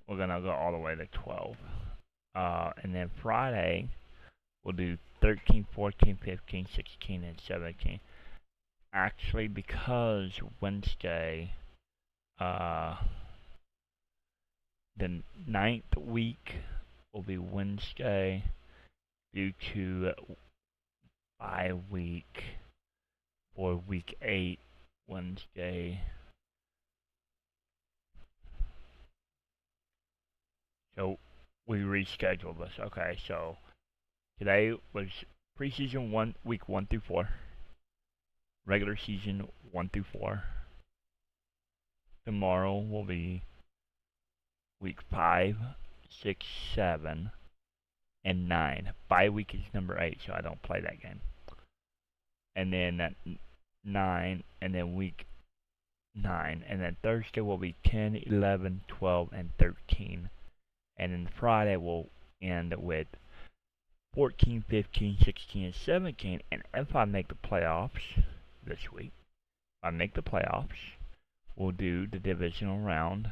We're going to go all the way to 12. And then Friday, we'll do 13, 14, 15, 16, and 17. Actually, because Wednesday, the 9th week will be Wednesday due to bye week for week 8, Wednesday. So we rescheduled this. Okay, so today was preseason 1, week 1 through 4. Regular season 1 through 4. Tomorrow will be week 5, 6, 7, and 9. Bye week is number 8, so I don't play that game. And then 9, and then week 9. And then Thursday will be 10, 11, 12, and 13. And then Friday will end with 14, 15, 16, and 17. And if I make the playoffs this week, if I make the playoffs, we'll do the divisional round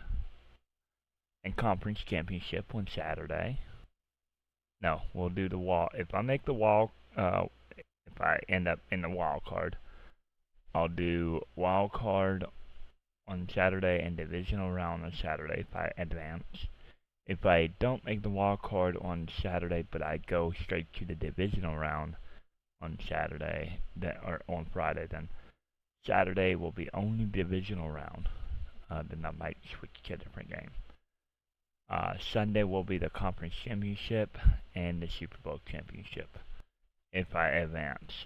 and conference championship on Saturday. No, we'll do the wall. If I make the wall, if I end up in the wild card, I'll do wild card on Saturday and divisional round on Saturday if I advance. If I don't make the wild card on Saturday, but I go straight to the divisional round on Saturday, or on Friday, then Saturday will be only divisional round. Then I might switch to a different game. Sunday will be the conference championship and the Super Bowl championship if I advance.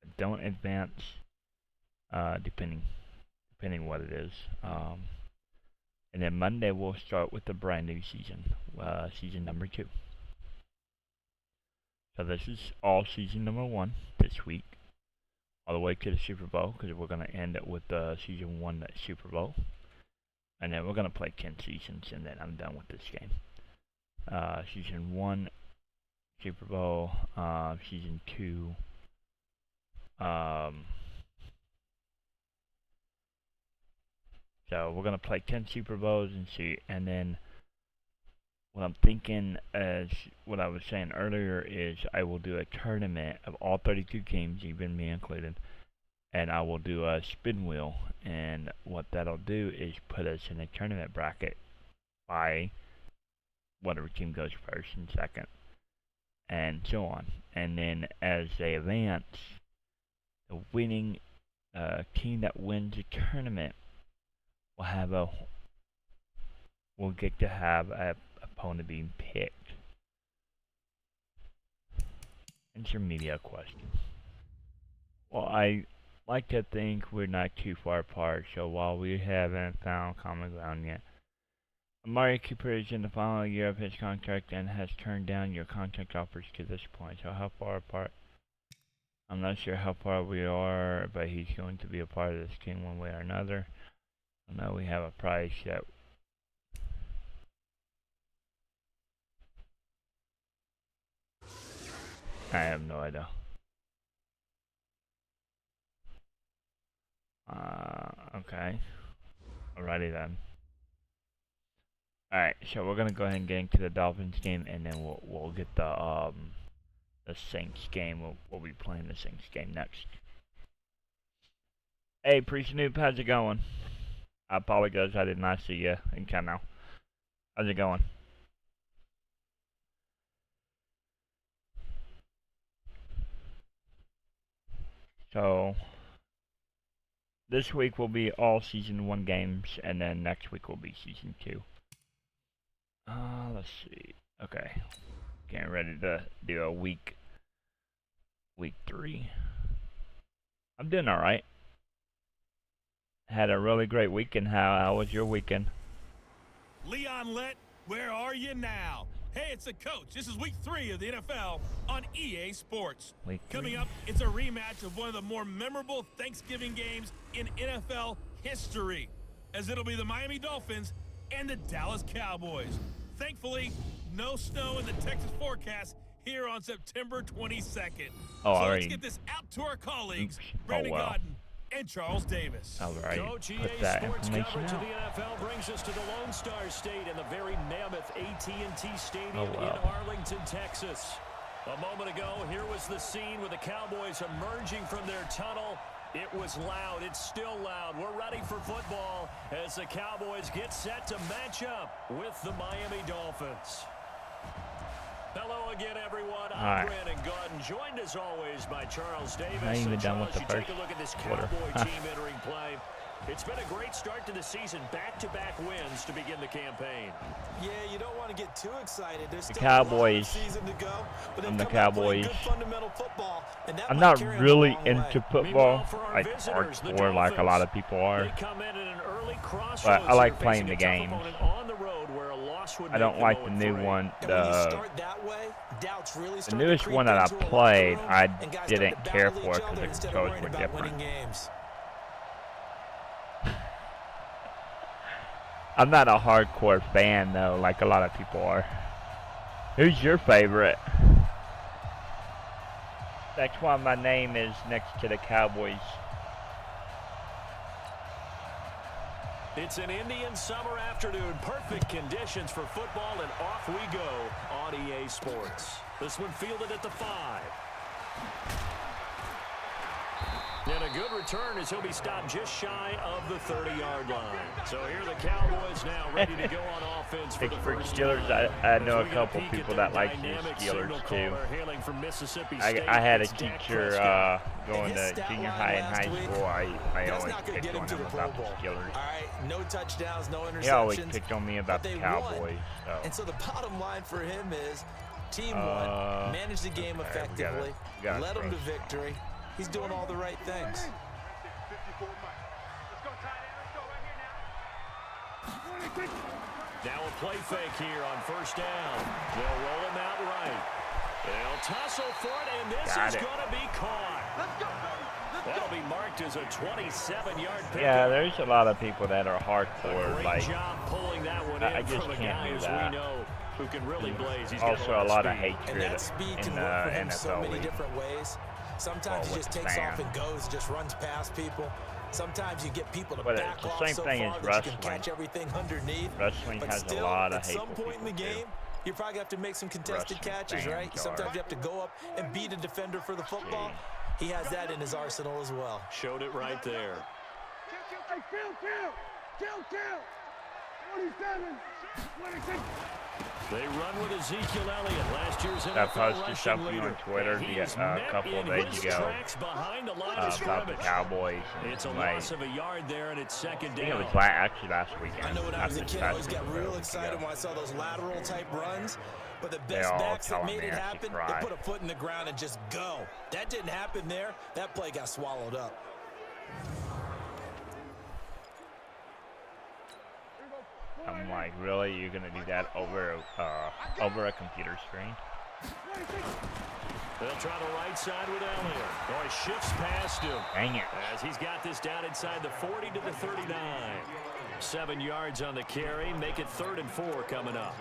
If I don't advance, depending what it is. And then Monday we'll start with the brand new season, season number 2. So this is all season number 1 this week, all the way to the Super Bowl, because we're going to end it with season 1 Super Bowl. And then we're going to play 10 seasons, and then I'm done with this game. Season 1 Super Bowl, season 2 so we're going to play 10 Super Bowls and see, and then what I'm thinking, as what I was saying earlier, is I will do a tournament of all 32 games, even me included, and I will do a spin wheel, and what that'll do is put us in a tournament bracket by whatever team goes first and second, and so on. And then as they advance, the winning team that wins the tournament will get to have a opponent being picked. Intermediate question. Well, I like to think we're not too far apart, so while we haven't found common ground yet, Amari Cooper is in the final year of his contract and has turned down your contract offers to this point. So how far apart? I'm not sure how far we are, but he's going to be a part of this team one way or another. I know we have a price that I have no idea. Okay. Alrighty then. Alright, so we're gonna go ahead and get into the Dolphins game, and then we'll get the Saints game. We'll be playing the Saints game next. Hey, Priest Noob, how's it going? I apologize, I did not see you in Canal. How's it going? So this week will be all season 1 games, and then next week will be season 2. Let's see. Okay, getting ready to do a week 3. I'm doing all right. Had a really great weekend. How was your weekend? Leon Lett, where are you now? Hey, it's the coach. This is week 3 of the NFL on EA Sports. Coming up, it's a rematch of one of the more memorable Thanksgiving games in NFL history, as it'll be the Miami Dolphins and the Dallas Cowboys. Thankfully, no snow in the Texas forecast here on September 22nd. Oh, so let's get this out to our colleagues, Brandon Godden and Charles Davis. Alright, Coach, EA put that Sports information coverage out. of the NFL brings us to the Lone Star State and the very mammoth AT&T Stadium in Arlington, Texas. A moment ago, here was the scene with the Cowboys emerging from their tunnel. It was loud. It's still loud. We're ready for football as the Cowboys get set to match up with the Miami Dolphins. Hello again, everyone. I'm Alright. Brandon Gordon, joined as always by Charles Davis. Not even And done with Charles, the you take first a look at this quarter. Cowboy team entering play. It's been a great start to the season, back-to-back wins to begin the campaign. Yeah, you don't want to get too excited. There's The still a lot of Cowboys. season to go, but I'm they've the come out playing Cowboys. good fundamental football, and that I'm might not carry 'em a really long way. into football, Meanwhile, for our like visitors, the hardcore, like a lot of Dolphins, people are. They come in at an early But crossroads I like here, playing facing the a tough games. opponent on the road where a loss would I don't make like them the new 0-3. one. And when you The start that way, doubts really the start newest to creep one that I into a locker played, room, I and guys start didn't to care battle for each because other the instead of controls worrying were about different. winning games. I'm not a hardcore fan though, like a lot of people are. Who's your favorite? That's why my name is next to the Cowboys. It's an Indian summer afternoon. Perfect conditions for football, and off we go on EA Sports. This one fielded at the 5. And a good return as he'll be stopped just shy of the 30-yard line. So here the Cowboys now ready to go on offense for the Pittsburgh first Steelers, time. I know As a we get couple peek people at that their like the dynamic Steelers signal too. caller hailing from Mississippi State. I had a It's Dak teacher Prescott. going his to stat junior line high and last high week, school. I That's always not going to picked get him on to him the Pro about the Bowl. Steelers. All right, no touchdowns, no interceptions. He always picked on me about but the they Cowboys. won. So. And so the bottom line for him is team won, managed the game okay, effectively, we gotta led them to trust. victory. He's doing all the right things. Now a play fake here on first down. They'll roll him out right. They'll tussle for it, and this Got is it. going to be caught. That'll be marked as a 27-yard pickup. Yeah, there's a lot of people that are A hardcore. great Like, job pulling that one I in just from a can't guy do as that. we know who can really blaze. He's got also a lot of speed. hatred And that speed in can the work for him so NFL many league. different ways. Sometimes he with just the takes off fan. and goes, just runs past people. Sometimes you get people to But back it's the off same so thing far as that you wrestling. can catch everything underneath. Wrestling But has still, a lot of at some hateful point in the people game, too. you're probably going to have to make some contested Wrestling catches, right? fans Sometimes are. you have to go up and beat a defender for the football. He has that in his arsenal as well. Showed it right there. They run with Ezekiel Elliott, last year's I NFL posted rushing something leader. on Twitter And he a is met couple of in days his ago tracks behind the line of about the scrimmage. Cowboys. It's a Like, loss of a yard there, and it's second I think it down. was actually last weekend. I know when I was a Not this kid, I past always got week, but a real week excited ago. when I saw those lateral type runs. But the They best all backs that telling made me it I should happen, cry. they put a foot in the ground and just go. That didn't happen there. That play got swallowed up. I'm like, really? You're gonna do that over a computer screen? They'll try the right side with Elliott. Oh, he shifts past him. Dang it! As he's got this down inside the 40 to the 39. 7 yards on the carry. Make it 3rd and 4 coming up.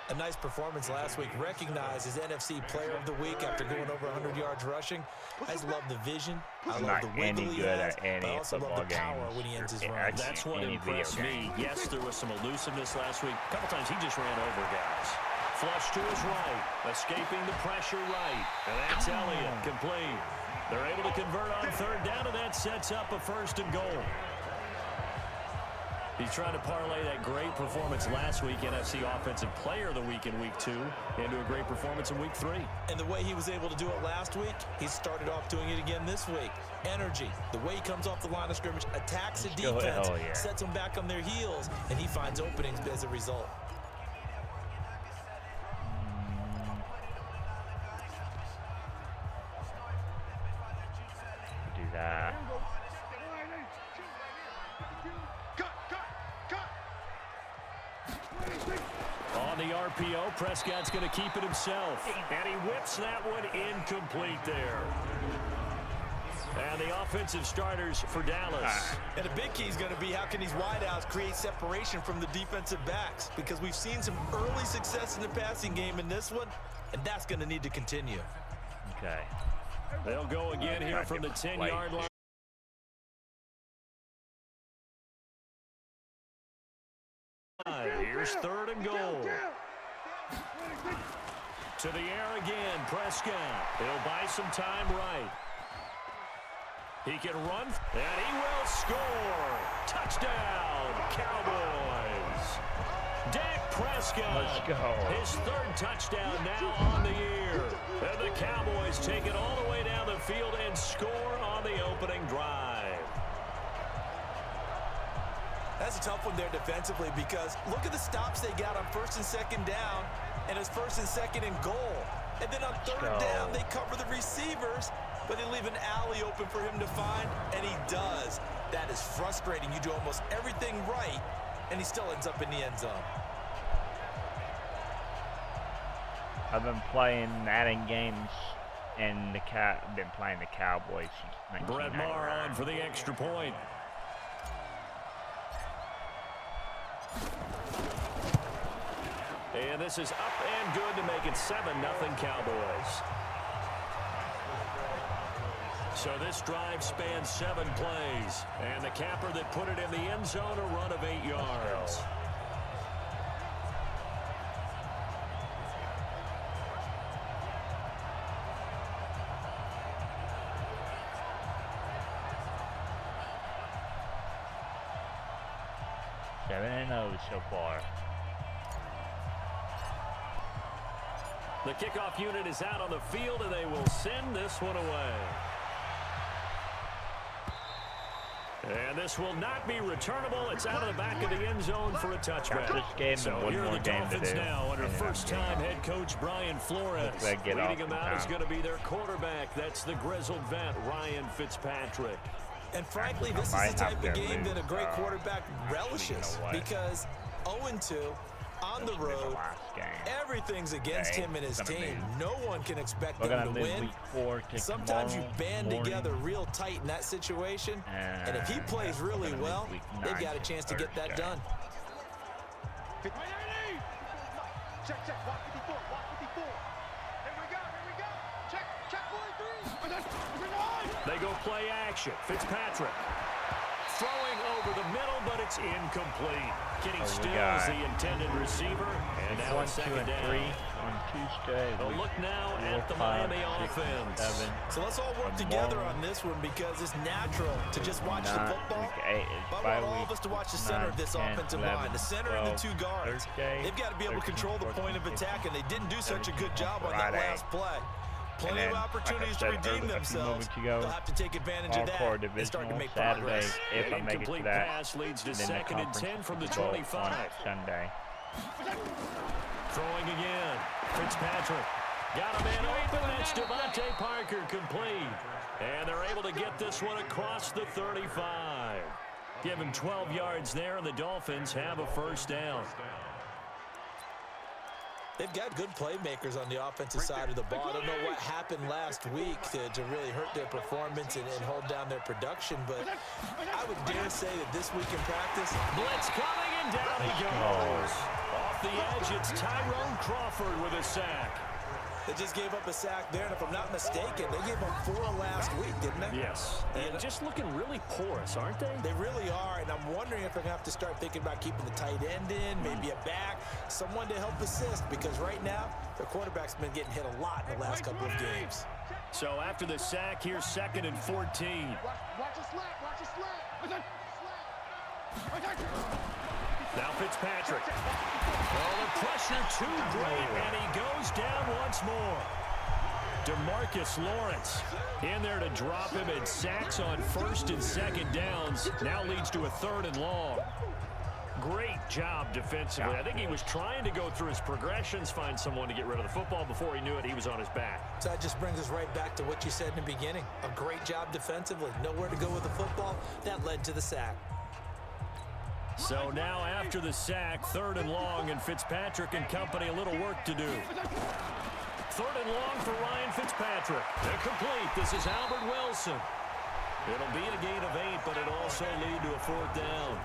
A nice performance last week. Recognized as NFC Player of the Week after going over 100 yards rushing. I just love the vision. I I'm love not the any wiggle he good has. at any But I also love football the power games when he ends his or runs. That's what any video impressed me. game. Yes, there was some elusiveness last week. A couple times he just ran over guys. Flush to his right. Escaping the pressure right. And that's Elliott. Complete. They're able to convert on 3rd down, and that sets up a 1st and goal. He's trying to parlay that great performance last week, NFC Offensive Player of the Week in Week 2, into a great performance in Week 3. And the way he was able to do it last week, he started off doing it again this week. Energy, the way he comes off the line of scrimmage, attacks the defense, hell yeah. sets them back on their heels, and he finds openings as a result. Do that. On the RPO, Prescott's going to keep it himself. And he whips that one incomplete there. And the offensive starters for Dallas. And a big key is going to be how can these wideouts create separation from the defensive backs, because we've seen some early success in the passing game in this one, and that's going to need to continue. Okay. They'll go again here from the 10-yard line. Here's 3rd and goal. To the air again, Prescott. He'll buy some time right. He can run, and he will score. Touchdown, Cowboys. Dak Prescott. Let's go. His third touchdown now on the year. And the Cowboys take it all the way down the field and score on the opening drive. That's a tough one there defensively because look at the stops they got on 1st and 2nd down, and it's 1st and 2nd and goal. And then on 3rd down, they cover the receivers, but they leave an alley open for him to find, and he does. That is frustrating. You do almost everything right, and he still ends up in the end zone. I've been playing Madden games and been playing the Cowboys since Brett 1999. Maher on for the extra point. And this is up and good to make it 7-0 Cowboys. So this drive spans 7 plays. And the capper that put it in the end zone, a run of 8 yards. Seven 7-0 so far. The kickoff unit is out on the field, and they will send this one away. And this will not be returnable. It's out of the back of the end zone for a touchback. This game so and one here more are the game to Dolphins do. now under first-time head coach Brian Flores. Get Leading him out is time. going to be their quarterback. That's the grizzled vet, Ryan Fitzpatrick. And frankly, this is the type of game that a great quarterback relishes because 0-2 on the road, everything's against him and his team. No one can expect them to win. Sometimes you band together real tight in that situation, and if he plays really well, they've got a chance to get that done. Check, check, walk 54, walk 54. Here we go. Check, 43. They go play action. Fitzpatrick throwing over the middle, but it's incomplete. Getting still as the intended receiver, and now it's 2 and 3 on Tuesday. They'll look now at the Miami offense. So let's all work together on this one because it's natural to just watch the football. But I want all of us to watch the center of this offensive line, the center and the 2 guards. They've got to be able to control the point of attack, and they didn't do such a good job on that last play. Plenty of opportunities to redeem themselves. They'll have to take advantage of that and start to make progress. If I make it to that, pass leads to 2nd and 10 from the 25. Sunday. Throwing again. Fitzpatrick got a man open. That's Devontae Parker complete. And they're able to get this one across the 35. Give him 12 yards there, and the Dolphins have a first down. They've got good playmakers on the offensive side of the ball. I don't know what happened last week to really hurt their performance and hold down their production, but I would dare say that this week in practice, blitz coming, and down he goes. Off the edge, it's Tyrone Crawford with a sack. they just gave up a sack there, and if I'm not mistaken, they gave up 4 last week, didn't they? Yes, and just looking really porous, aren't they? They really are, and I'm wondering if they're going to have to start thinking about keeping the tight end in, maybe a back, someone to help assist, because right now, their quarterback's been getting hit a lot in the last couple of games. So after the sack, here's 2nd and 14. Watch the slack, watch the slack. Now Fitzpatrick. Oh, the pressure too great, and he goes down once more. DeMarcus Lawrence in there to drop him, and sacks on 1st and 2nd downs. Now leads to a 3rd and long. Great job defensively. I think he was trying to go through his progressions, find someone to get rid of the football. Before he knew it, he was on his back. So that just brings us right back to what you said in the beginning. A great job defensively. Nowhere to go with the football. That led to the sack. So now after the sack, 3rd and long, and Fitzpatrick and company a little work to do. 3rd and long for Ryan Fitzpatrick. They're complete. This is Albert Wilson. It'll be a gain of 8, but it'll also lead to a 4th down.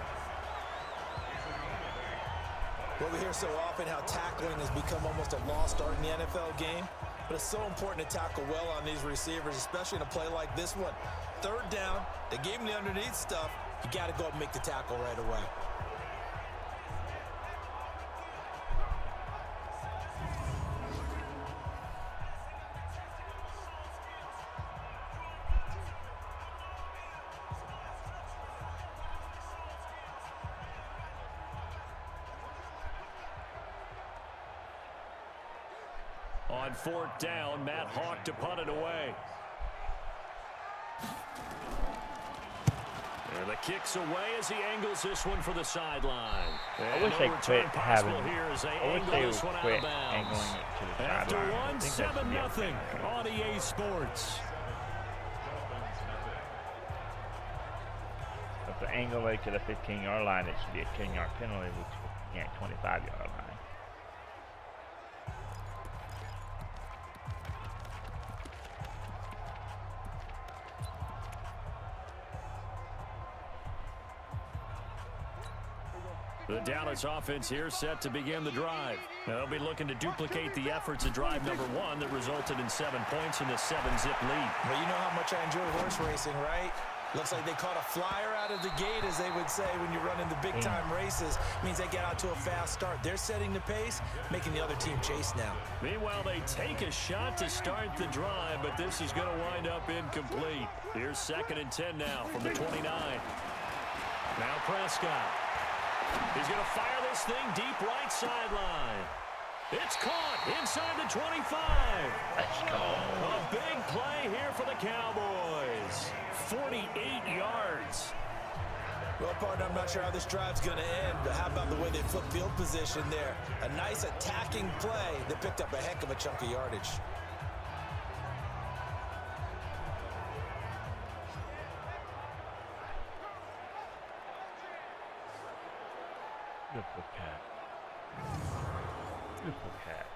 Well, we hear so often how tackling has become almost a lost art in the NFL game, but it's so important to tackle well on these receivers, especially in a play like this one. 3rd down, they gave him the underneath stuff. You got to go up and make the tackle right away. On 4th down, Matt Hawk to punt it away. And the kick's away as he angles this one for the sideline. I wish they quit having. I wish they would quit angling it to the After sideline. 1-7-0 on EA Sports. If the angle it to the 15-yard line, it should be a 10-yard penalty, which is 25-yard line. The Dallas offense here set to begin the drive. They'll be looking to duplicate the efforts of drive number 1 that resulted in 7 points in the 7-zip lead. Well, you know how much I enjoy horse racing, right? Looks like they caught a flyer out of the gate, as they would say when you're running the big-time races. Means they get out to a fast start. They're setting the pace, making the other team chase now. Meanwhile, they take a shot to start the drive, but this is going to wind up incomplete. Here's 2nd and 10 now from the 29. Now Prescott. He's going to fire this thing deep right sideline. It's caught inside the 25. Let's go. A big play here for the Cowboys. 48 yards. Well, partner, I'm not sure how this drive's going to end, but how about the way they flip field position there? A nice attacking play that picked up a heck of a chunk of yardage. Beautiful cat. Beautiful cat.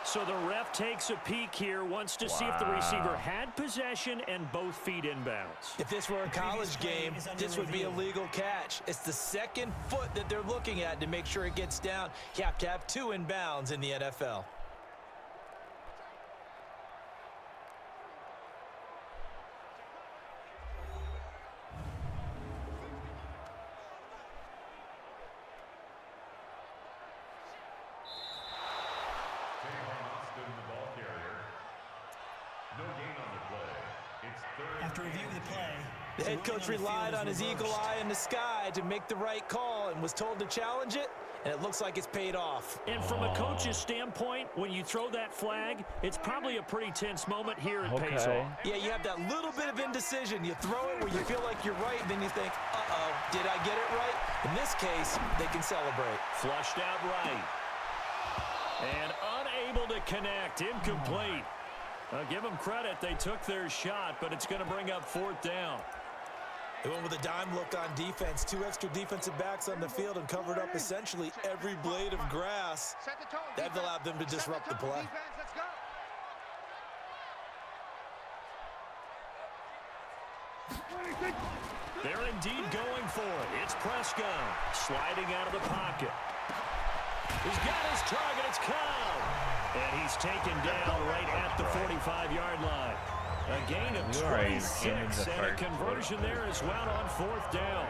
So the ref takes a peek here, wants to see if the receiver had possession and both feet inbounds. If this were a college game, this would be a legal catch. It's the 2nd foot that they're looking at to make sure it gets down. You have to have 2 inbounds in the NFL. After reviewing the play, the head coach relied on his eagle eye in the sky to make the right call and was told to challenge it, and it looks like it's paid off. And from a coach's standpoint, when you throw that flag, it's probably a pretty tense moment here at pays off. Yeah, you have that little bit of indecision. You throw it where you feel like you're right, and then you think, uh-oh, did I get it right? In this case, they can celebrate. Flushed out right. And unable to connect, incomplete. Give them credit, they took their shot, but it's going to bring up 4th down. They went with a dime look on defense. 2 extra defensive backs on the field and covered up essentially every blade of grass. That allowed them to disrupt the play. They're indeed going for it. It's Prescott sliding out of the pocket. He's got his target. It's Cobb. And he's taken down right at the 45-yard line. A gain of 26 and a conversion there as well on 4th down.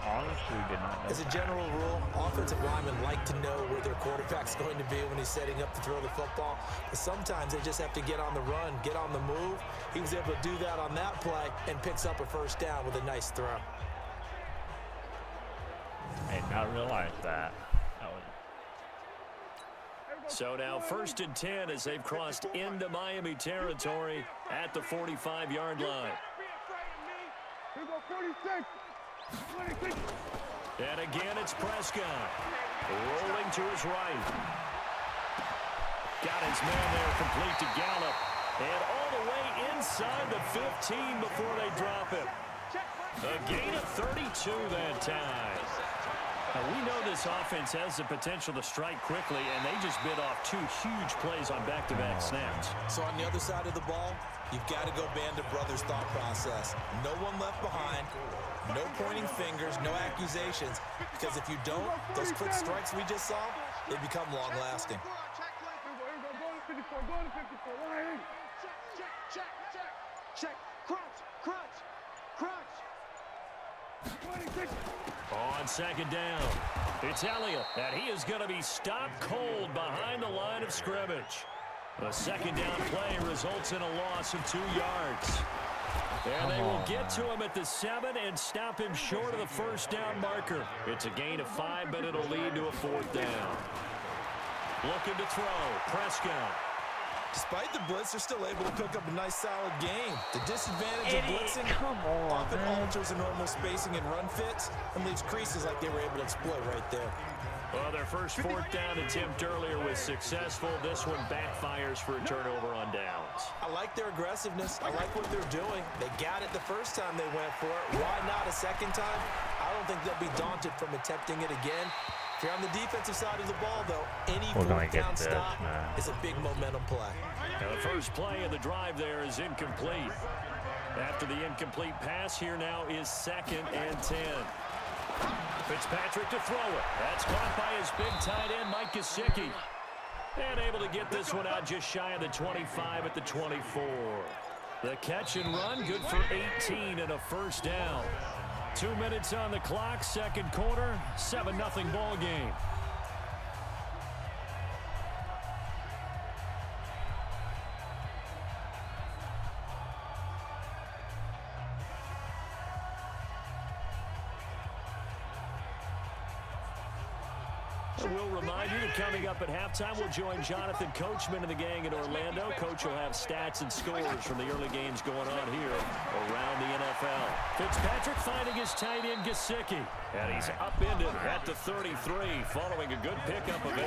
Honestly, did not know As a general rule, offensive linemen like to know where their quarterback's going to be when he's setting up to throw the football. But sometimes they just have to get on the run, get on the move. He was able to do that on that play and picks up a 1st down with a nice throw. I did not realize that. So now 1st and 10 as they've crossed into Miami territory at the 45-yard line. And again, it's Prescott rolling to his right. Got his man there complete to Gallup. And all the way inside the 15 before they drop him. A gain of 32 that time. Now, we know this offense has the potential to strike quickly, and they just bit off 2 huge plays on back-to-back snaps. So on the other side of the ball, you've got to go band of brothers thought process. No one left behind, no pointing fingers, no accusations, because if you don't, those quick strikes we just saw, they become long-lasting. Check, crunch. On 2nd down, it's Elliott, and he is going to be stopped cold behind the line of scrimmage. The 2nd down play results in a loss of 2 yards. And they will get to him at the 7 and stop him short of the first down marker. It's a gain of 5, but it'll lead to a 4th down. Looking to throw, Prescott. Despite the blitz, they're still able to pick up a nice, solid game. The disadvantage of blitzing often alters the normal spacing and run fits and leaves creases like they were able to exploit right there. Well, their first 4th down attempt earlier was successful. This one backfires for a turnover on downs. I like their aggressiveness. I like what they're doing. They got it the first time they went for it. Why not a second time? I don't think they'll be daunted from attempting it again. If you're on the defensive side of the ball, though, any 4th down stop is a big momentum play. Now the first play of the drive there is incomplete. After the incomplete pass, here now is 2nd and 10. Fitzpatrick to throw it. That's caught by his big tight end, Mike Gesicki. And able to get this one out just shy of the 25 at the 24. The catch and run, good for 18 and a first down. 2 minutes on the clock, second quarter, 7-0 ball game. We'll remind you that coming up at halftime, we'll join Jonathan Coachman and the gang in Orlando. Coach will have stats and scores from the early games going on here around the NFL. Fitzpatrick finding his tight end, Gesicki. And he's upended at the 33, following a good pickup of 8.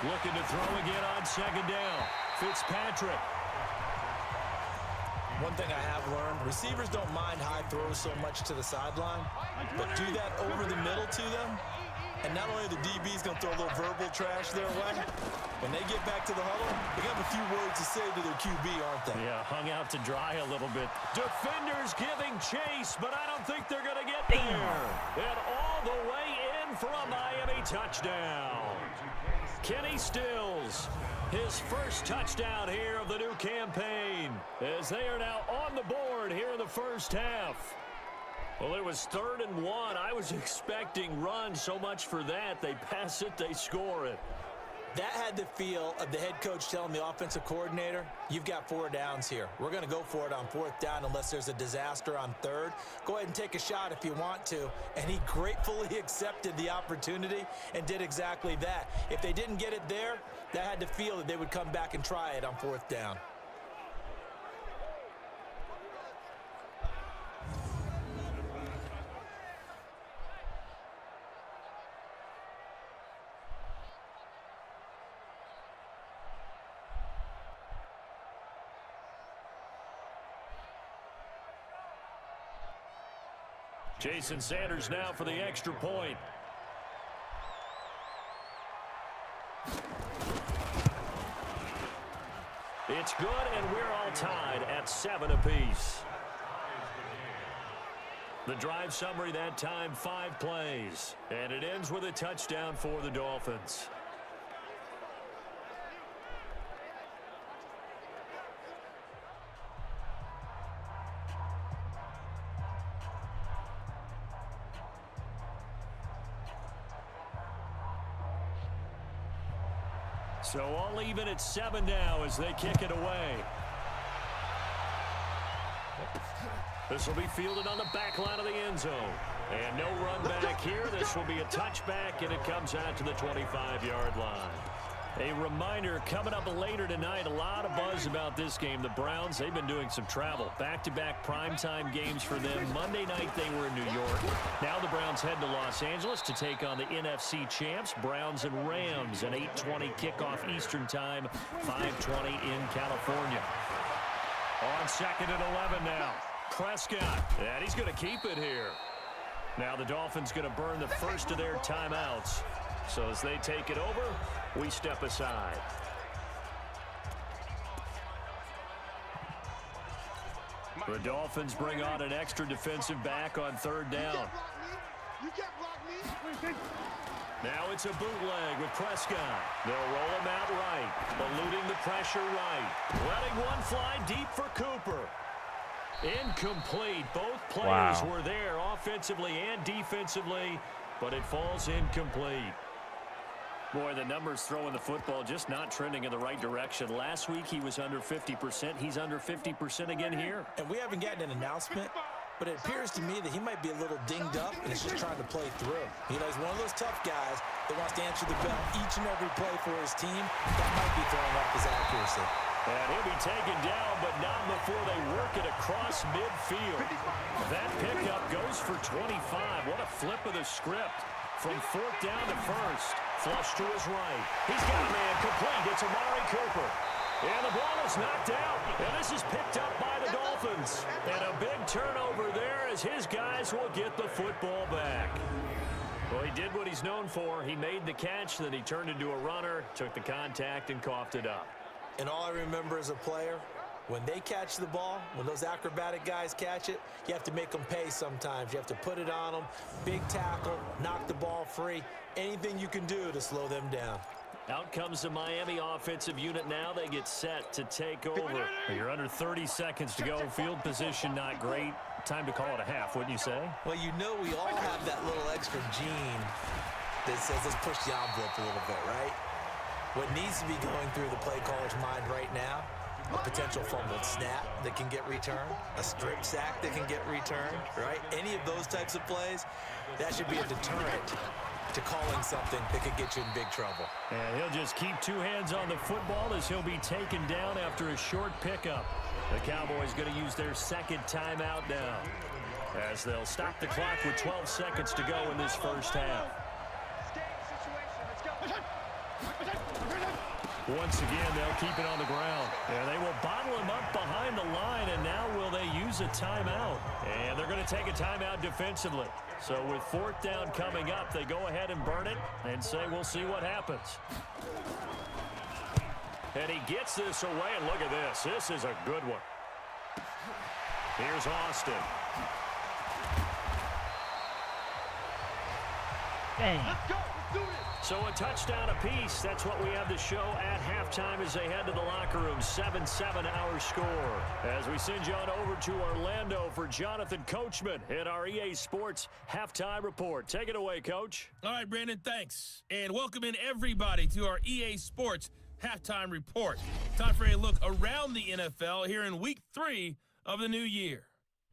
Looking to throw again on 2nd down. Fitzpatrick. One thing I have learned, receivers don't mind high throws so much to the sideline, but do that over the middle to them. And not only the DB's going to throw a little verbal trash their way, when they get back to the huddle, they have a few words to say to their QB, aren't they? Yeah, hung out to dry a little bit. Defenders giving chase, but I don't think they're going to get there. And all the way in for a Miami touchdown. Kenny Stills, his first touchdown here of the new campaign, as they are now on the board here in the first half. Well, it was 3rd and 1. I was expecting runs, so much for that. They pass it, they score it. That had the feel of the head coach telling the offensive coordinator, you've got 4 downs here. We're going to go for it on 4th down unless there's a disaster on 3rd. Go ahead and take a shot if you want to. And he gratefully accepted the opportunity and did exactly that. If they didn't get it there, that had the feel that they would come back and try it on 4th down. Jason Sanders now for the extra point. It's good, and we're all tied at 7 apiece. The drive summary that time, 5 plays. And it ends with a touchdown for the Dolphins. So all even at 7 now as they kick it away. This will be fielded on the back line of the end zone. And no run back here. This will be a touchback, and it comes out to the 25-yard line. A reminder, coming up later tonight, a lot of buzz about this game. The Browns, they've been doing some travel. Back-to-back primetime games for them. Monday night, they were in New York. Now the Browns head to Los Angeles to take on the NFC champs, Browns and Rams. An 8:20 kickoff Eastern time, 5:20 in California. On 2nd and 11 now. Prescott, and he's going to keep it here. Now the Dolphins going to burn the first of their timeouts. So as they take it over, we step aside. The Dolphins bring on an extra defensive back on 3rd down. Now it's a bootleg with Prescott. They'll roll him out right, eluding the pressure right. Letting one fly deep for Cooper. Incomplete. Both players were there offensively and defensively, but it falls incomplete. Boy, the numbers throwing the football just not trending in the right direction. Last week he was under 50%. He's under 50% again here. And we haven't gotten an announcement, but it appears to me that he might be a little dinged up and is just trying to play through. You know, he's one of those tough guys that wants to answer the bell each and every play for his team. That might be throwing off his accuracy. And he'll be taken down, but not before they work it across midfield. That pickup goes for 25. What a flip of the script. From 4th down to 1st. Flush to his right. He's got a man complete. It's Amari Cooper. And the ball is knocked out. And this is picked up by the Dolphins. And a big turnover there as his guys will get the football back. Well, he did what he's known for. He made the catch, then he turned into a runner, took the contact, and coughed it up. And all I remember as a player, when they catch the ball, when those acrobatic guys catch it, you have to make them pay sometimes. You have to put it on them, big tackle, knock the ball free, anything you can do to slow them down. Out comes the Miami offensive unit now. They get set to take over. You're under 30 seconds to go. Field position not great. Time to call it a half, wouldn't you say? Well, you know we all have that little extra gene that says let's push the envelope a little bit, right? What needs to be going through the play caller's mind right now, a potential fumbled snap that can get returned, a strip sack that can get returned, right? Any of those types of plays, that should be a deterrent to calling something that could get you in big trouble. And he'll just keep two hands on the football as he'll be taken down after a short pickup. The Cowboys going to use their second timeout now as they'll stop the clock with 12 seconds to go in this first half. Once again, they'll keep it on the ground. And they will bottle him up behind the line, and now will they use a timeout? And they're going to take a timeout defensively. So with 4th down coming up, they go ahead and burn it and say we'll see what happens. And he gets this away, and look at this. This is a good one. Here's Austin. Dang. Let's go. Let's do this. So a touchdown apiece. That's what we have to show at halftime as they head to the locker room. 7-7 our score. As we send you on over to Orlando for Jonathan Coachman in our EA Sports Halftime Report. Take it away, Coach. All right, Brandon, thanks. And welcome in everybody to our EA Sports Halftime Report. Time for a look around the NFL here in Week 3 of the new year.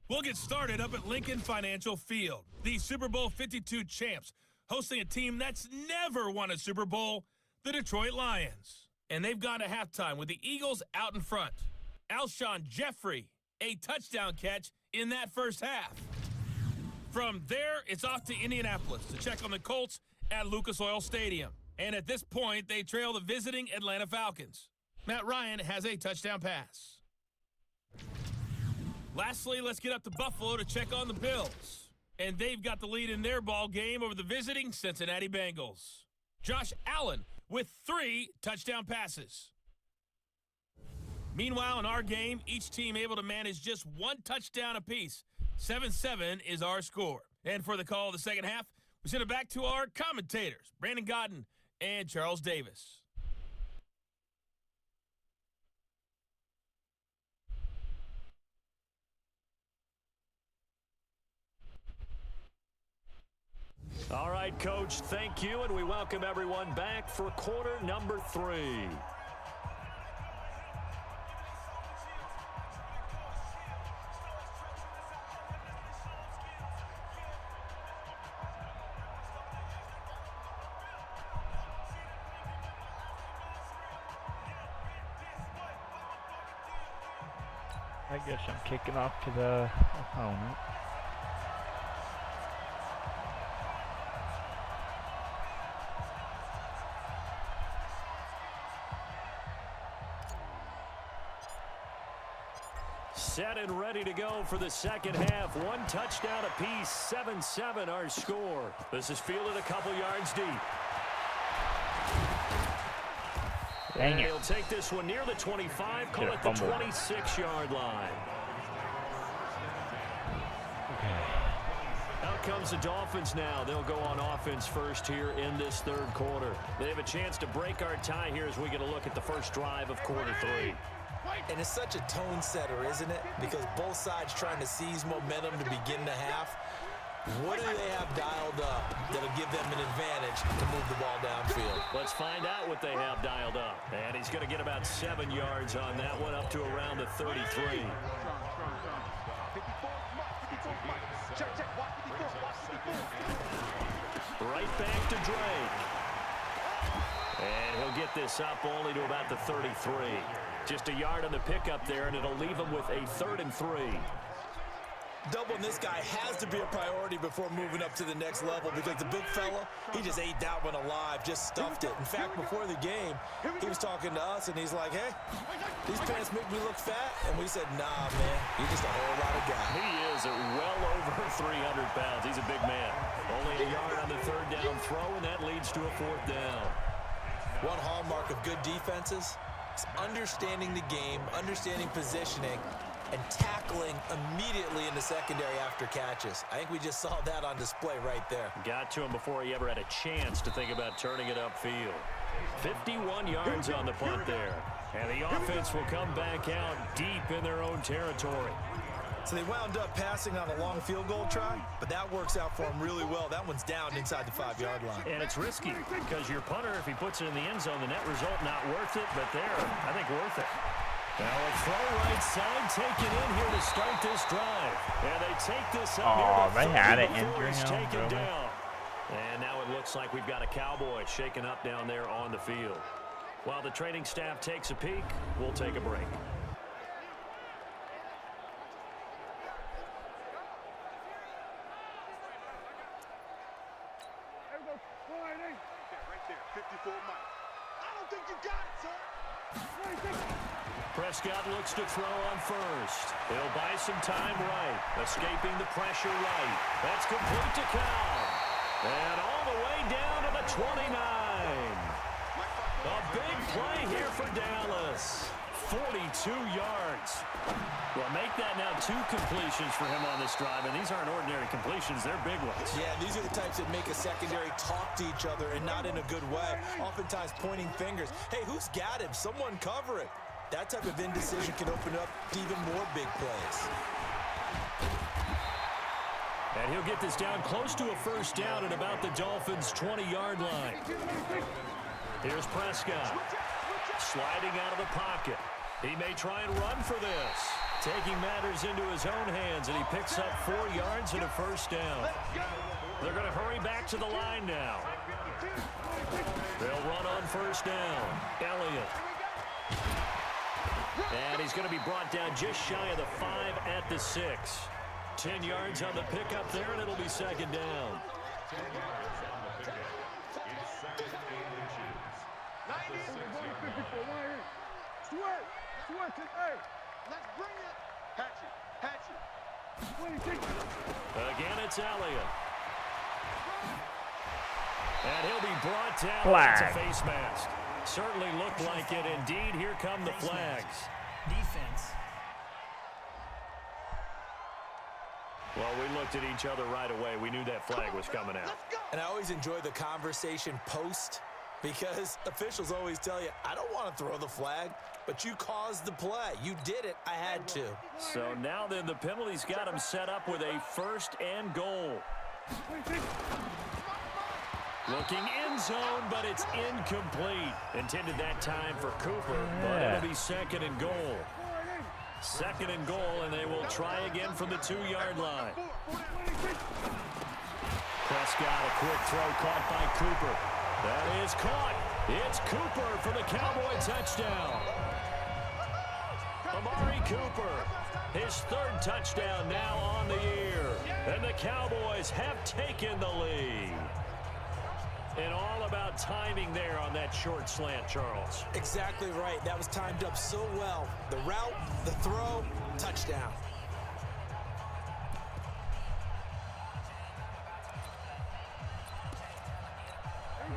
We'll get started up at Lincoln Financial Field. The Super Bowl 52 champs hosting a team that's never won a Super Bowl, the Detroit Lions. And they've gone to halftime with the Eagles out in front. Alshon Jeffrey, a touchdown catch in that first half. From there, it's off to Indianapolis to check on the Colts at Lucas Oil Stadium. And at this point, they trail the visiting Atlanta Falcons. Matt Ryan has a touchdown pass. Lastly, let's get up to Buffalo to check on the Bills. And they've got the lead in their ball game over the visiting Cincinnati Bengals. Josh Allen with 3 touchdown passes. Meanwhile, in our game, each team able to manage just 1 touchdown apiece. 7-7 is our score. And for the call of the second half, we send it back to our commentators, Brandon Godden and Charles Davis. All right, Coach, thank you, and we welcome everyone back for quarter number 3. I guess I'm kicking off to the opponent. Set and ready to go for the second half. 1 touchdown apiece, 7-7 our score. This is fielded a couple yards deep. Dang and it. he'll take this one near the 25, call it the 26-yard line. Out comes the Dolphins now. They'll go on offense first here in this third quarter. They have a chance to break our tie here as we get a look at the first drive of quarter 3. And it's such a tone setter, isn't it? Because both sides trying to seize momentum to begin the half. What do they have dialed up that'll give them an advantage to move the ball downfield? Let's find out what they have dialed up. And he's going to get about 7 yards on that one, up to around the 33. Right back to Drake. And he'll get this up only to about the 33. Just a yard on the pickup there, and it'll leave him with a 3rd and 3. Doubling this guy has to be a priority before moving up to the next level because the big fella, he just ate that one alive, just stuffed it. In fact, before the game, he was talking to us, and he's like, hey, these pants make me look fat. And we said, nah, man, you're just a whole lot of guy. He is well over 300 pounds. He's a big man. Only a yard on the 3rd down throw, and that leads to a 4th down. One hallmark of good defenses is understanding the game, understanding positioning, and tackling immediately in the secondary after catches. I think we just saw that on display right there. Got to him before he ever had a chance to think about turning it upfield. 51 yards on the punt there. And the offense will come back out deep in their own territory. So they wound up passing on a long field goal try, but that works out for them really well. That one's down inside the 5-yard line. And it's risky because your punter, if he puts it in the end zone, the net result not worth it, but there, I think worth it. Now a throw right side taken in here to start this drive. And they take this up here to they had it before injuring it's him, taken really? down. And now it looks like we've got a Cowboy shaken up down there on the field. While the training staff takes a peek, we'll take a break. Right there, 54 Mike. I don't think you got it, son. Prescott looks to throw on first. He'll buy some time right. Escaping the pressure right. That's complete to Cal. And all the way down to the 29. A big play here for Dallas. 42 yards. Well, make that now 2 completions for him on this drive, and these aren't ordinary completions. They're big ones. Yeah, these are the types that make a secondary talk to each other and not in a good way. Oftentimes pointing fingers. Hey, who's got him? Someone cover it. That type of indecision can open up to even more big plays. And he'll get this down close to a 1st down at about the Dolphins' 20-yard line. Here's Prescott. Sliding out of the pocket. He may try and run for this. Taking matters into his own hands, and he picks up 4 yards and a 1st down. They're going to hurry back to the line now. They'll run on 1st down. Elliott. And he's going to be brought down just shy of the 5 at the 6. 10 yards on the pickup there, and it'll be 2nd down. Again, it's Elliott. And he'll be brought down. Flag. It's a face mask. Certainly looked like it. Indeed, here come the flags. Defense. Well, we looked at each other right away. We knew that flag was coming out. And I always enjoy the conversation post because officials always tell you, I don't want to throw the flag, but you caused the play. You did it. I had to. So now then the penalty's got him set up with a 1st and goal. Looking end zone, but it's incomplete. Intended that time for Cooper, but it'll be 2nd and goal. 2nd and goal, and they will try again from the 2-yard line. Prescott, a quick throw caught by Cooper. That is caught. It's Cooper for the Cowboy touchdown. Amari Cooper, his 3rd touchdown now on the year. And the Cowboys have taken the lead. And all about timing there on that short slant, Charles. Exactly right. That was timed up so well. The route, the throw, touchdown.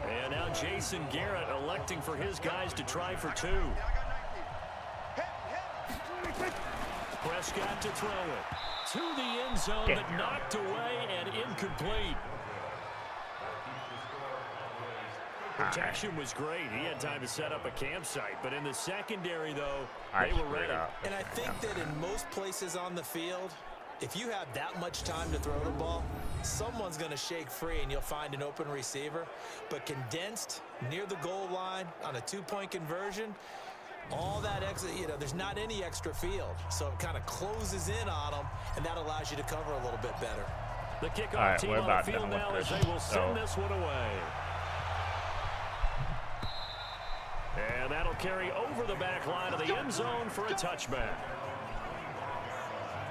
And now Jason Garrett electing for his guys to try for 2. Prescott to throw it. To the end zone, but knocked away and incomplete. Protection was great. He had time to set up a campsite. But in the secondary, though, they were ready. And I think that in most places on the field, if you have that much time to throw the ball, someone's going to shake free and you'll find an open receiver. But condensed near the goal line on a 2-point conversion, all that extra, there's not any extra field. So it kind of closes in on them, and that allows you to cover a little bit better. The kickoff All right, team we're on the about field done with now as this. they will send this one away. And that'll carry over the back line of the end zone for a touchback.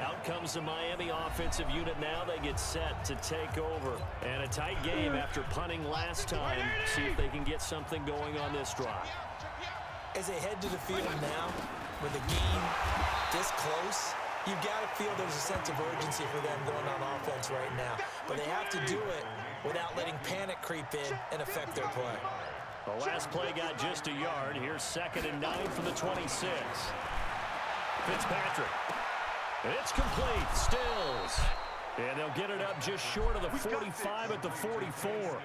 Out comes the Miami offensive unit now. They get set to take over. And a tight game after punting last time. See if they can get something going on this drive. As they head to the field now, with a game this close, you've got to feel there's a sense of urgency for them going on offense right now. But they have to do it without letting panic creep in and affect their play. The last play got just a yard. Here's 2nd and 9 from the 26. Fitzpatrick. It's complete. Stills. And they'll get it up just short of the 45 at the 44.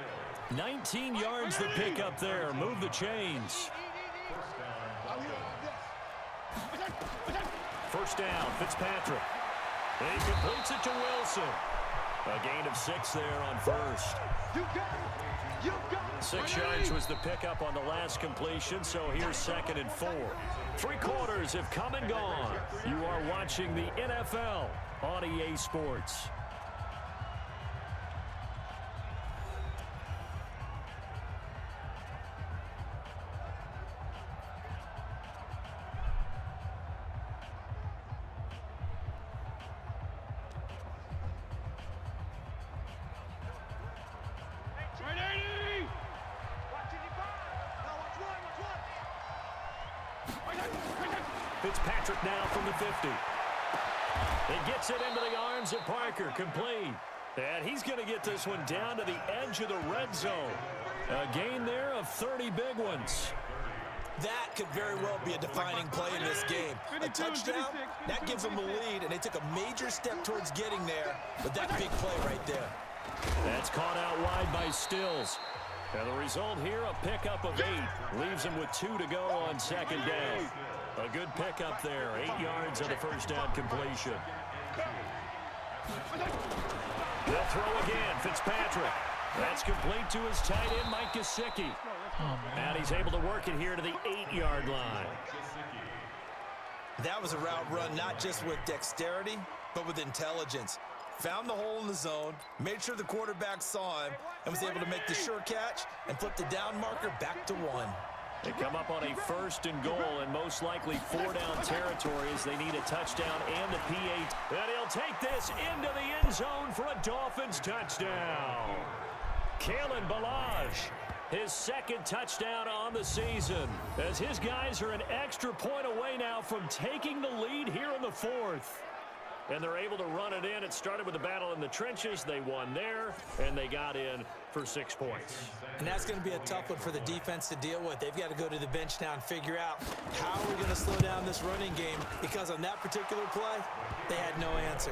19 yards the pick up there. Move the chains. First down, Fitzpatrick. And he completes it to Wilson. A gain of 6 there on first. 6 yards was the pickup on the last completion, so here's 2nd and 4. 3 quarters have come and gone. You are watching the NFL on EA Sports. Fitzpatrick now from the 50. He gets it into the arms of Parker, complete. And he's going to get this one down to the edge of the red zone. A gain there of 30 big ones. That could very well be a defining play in this game. A touchdown, that gives them a lead, and they took a major step towards getting there with that big play right there. That's caught out wide by Stills. And the result here, a pickup of 8. Leaves him with 2 to go on 2nd down. A good pickup there. 8 yards on the first down completion. They'll throw again. Fitzpatrick. That's complete to his tight end, Mike Gesicki. And he's able to work it here to the 8-yard line. That was a route run not just with dexterity, but with intelligence. Found the hole in the zone, made sure the quarterback saw him, and was able to make the sure catch and flip the down marker back to 1. They come up on a 1st and goal, and most likely 4-down territory as they need a touchdown and a P8. And he'll take this into the end zone for a Dolphins touchdown. Kalen Ballage, his 2nd touchdown on the season, as his guys are an extra point away now from taking the lead here in the 4th. And they're able to run it in. It started with a battle in the trenches. They won there, and they got in for 6 points. And that's going to be a tough one for the defense to deal with. They've got to go to the bench now and figure out how are we going to slow down this running game, because on that particular play, they had no answer.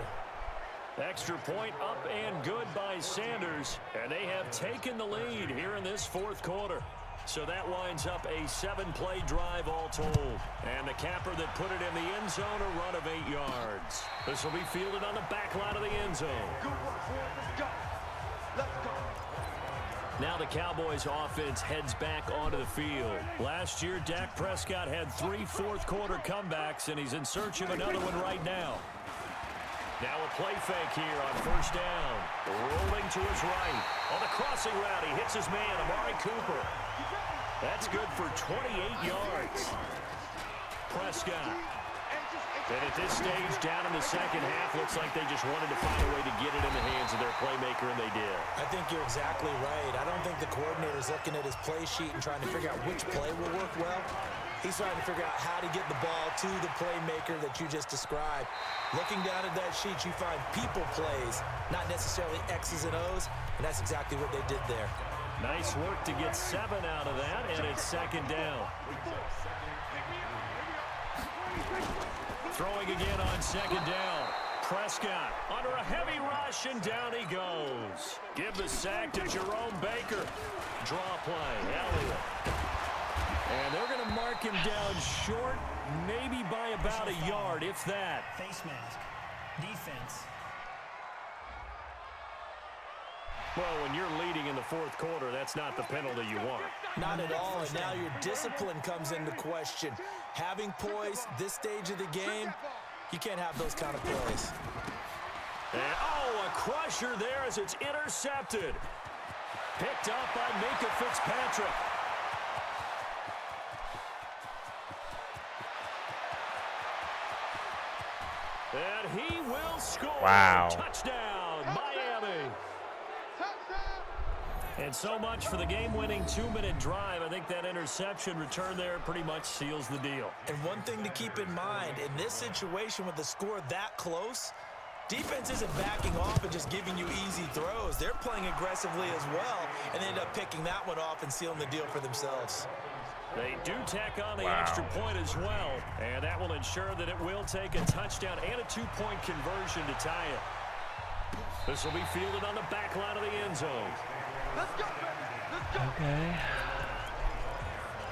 Extra point up and good by Sanders, and they have taken the lead here in this 4th quarter. So that winds up a 7-play drive all told. And the capper that put it in the end zone, a run of 8 yards. This will be fielded on the back line of the end zone. Now the Cowboys offense heads back onto the field. Last year, Dak Prescott had 3 fourth-quarter comebacks, and he's in search of another one right now. Now a play fake here on 1st down. Rolling to his right. On the crossing route, he hits his man, Amari Cooper. That's good for 28 yards. Prescott. And at this stage, down in the 2nd half, looks like they just wanted to find a way to get it in the hands of their playmaker, and they did. I think you're exactly right. I don't think the coordinator's looking at his play sheet and trying to figure out which play will work well. He's trying to figure out how to get the ball to the playmaker that you just described. Looking down at that sheet, you find people plays, not necessarily X's and O's, and that's exactly what they did there. Nice work to get 7 out of that, and it's 2nd down. Throwing again on 2nd down. Prescott under a heavy rush, and down he goes. Give the sack to Jerome Baker. Draw play, Elliott. And they're going to mark him down short, maybe by about a yard, if that. Face mask. Defense. Well, when you're leading in the fourth quarter, that's not the penalty you want. Not at all, and now your discipline comes into question. Having poise this stage of the game, you can't have those kind of plays. And, oh, a crusher there as it's intercepted. Picked up by Minka Fitzpatrick. And he will score. Wow. Touchdown, Miami. And so much for the game-winning 2-minute drive. I think that interception return there pretty much seals the deal. And one thing to keep in mind, in this situation with the score that close, defense isn't backing off and just giving you easy throws. They're playing aggressively as well, and they end up picking that one off and sealing the deal for themselves. They do tack on the extra point as well, and that will ensure that it will take a touchdown and a 2-point conversion to tie it. This will be fielded on the back line of the end zone. Let's go, baby. Let's go. Okay.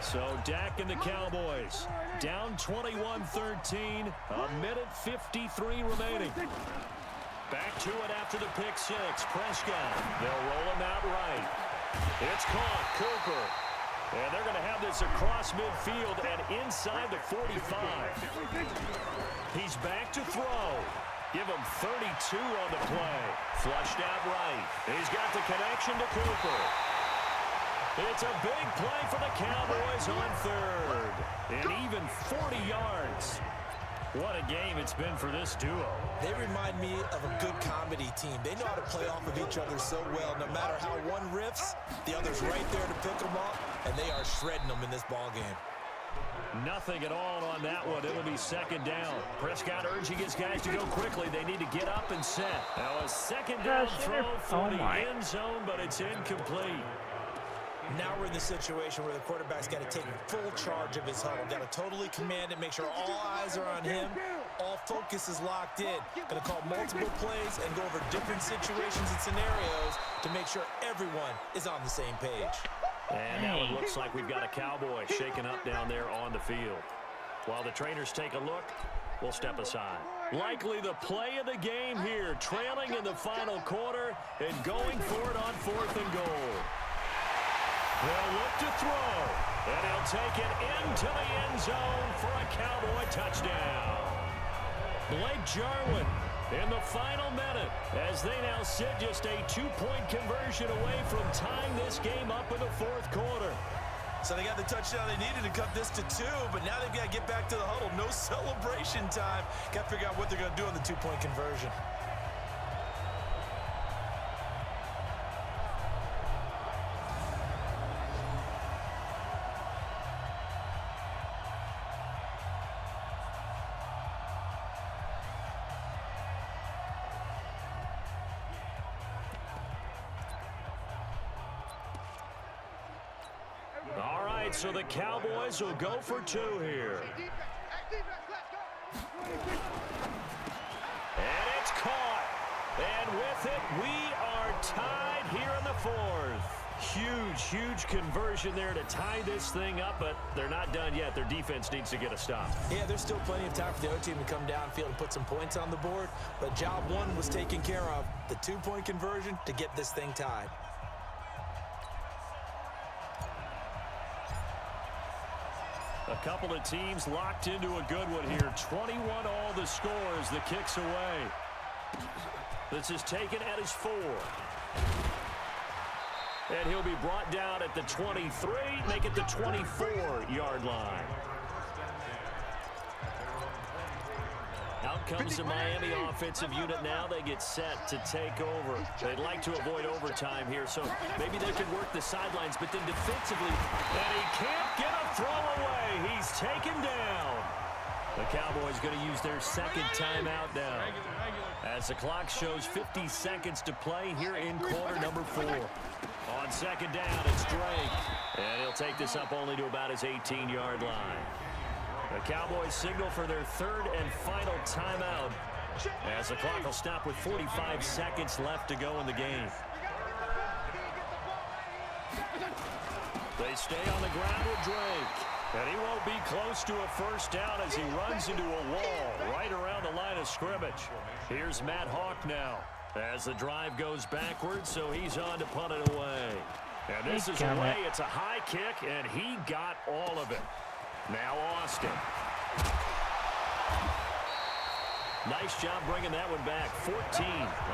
So Dak and the Cowboys down 21-13, a minute 53 remaining. Back to it after the pick six. Prescott, they'll roll him out right. It's caught, Cooper. And they're going to have this across midfield and inside the 45. He's back to throw. Give him 32 on the play. Flushed out right. He's got the connection to Cooper. It's a big play for the Cowboys on third. And even 40 yards. What a game it's been for this duo. They remind me of a good comedy team. They know how to play off of each other so well. No matter how one riffs, the other's right there to pick them up, and they are shredding them in this ballgame. Nothing at all on that one. It'll be second down. Prescott urging his guys to go quickly. They need to get up and set. Now a second down throw for the end zone, but it's incomplete. Now we're in the situation where the quarterback's got to take full charge of his huddle. Got to totally command it, make sure all eyes are on him. All focus is locked in. Going to call multiple plays and go over different situations and scenarios to make sure everyone is on the same page. And now it looks like we've got a Cowboy shaking up down there on the field. While the trainers take a look, we'll step aside. Likely the play of the game here, trailing in the final quarter and going for it on 4th and goal. They'll look to throw, and he'll take it into the end zone for a Cowboy touchdown. Blake Jarwin in the final minute as they now sit just a 2-point conversion away from tying this game up in the 4th quarter. So they got the touchdown they needed to cut this to 2, but now they've got to get back to the huddle. No celebration time. Got to figure out what they're going to do on the 2-point conversion. So the Cowboys will go for 2 here. And it's caught. And with it, we are tied here in the 4th. Huge conversion there to tie this thing up, but they're not done yet. Their defense needs to get a stop. Yeah, there's still plenty of time for the O team to come downfield and put some points on the board, but job 1 was taken care of. The 2-point conversion to get this thing tied. A couple of teams locked into a good one here. 21 all the scores. The kick's away. This is taken at his 4. And he'll be brought down at the 23, make it the 24-yard line. Out comes the Miami offensive unit now. They get set to take over. They'd like to avoid overtime here, so maybe they can work the sidelines, but then defensively, and he can't get a throw away. He's taken down. The Cowboys going to use their second timeout now, as the clock shows 50 seconds to play here in quarter number 4. On second down, it's Drake, and he'll take this up only to about his 18-yard line. The Cowboys signal for their 3rd and final timeout as the clock will stop with 45 seconds left to go in the game. They stay on the ground with Drake, and he won't be close to a first down as he runs into a wall right around the line of scrimmage. Here's Matt Hawk now. As the drive goes backwards, so he's on to punt it away. And this is Damn away. it. It's a high kick, and he got all of it. Now Austin. Nice job bringing that one back. 14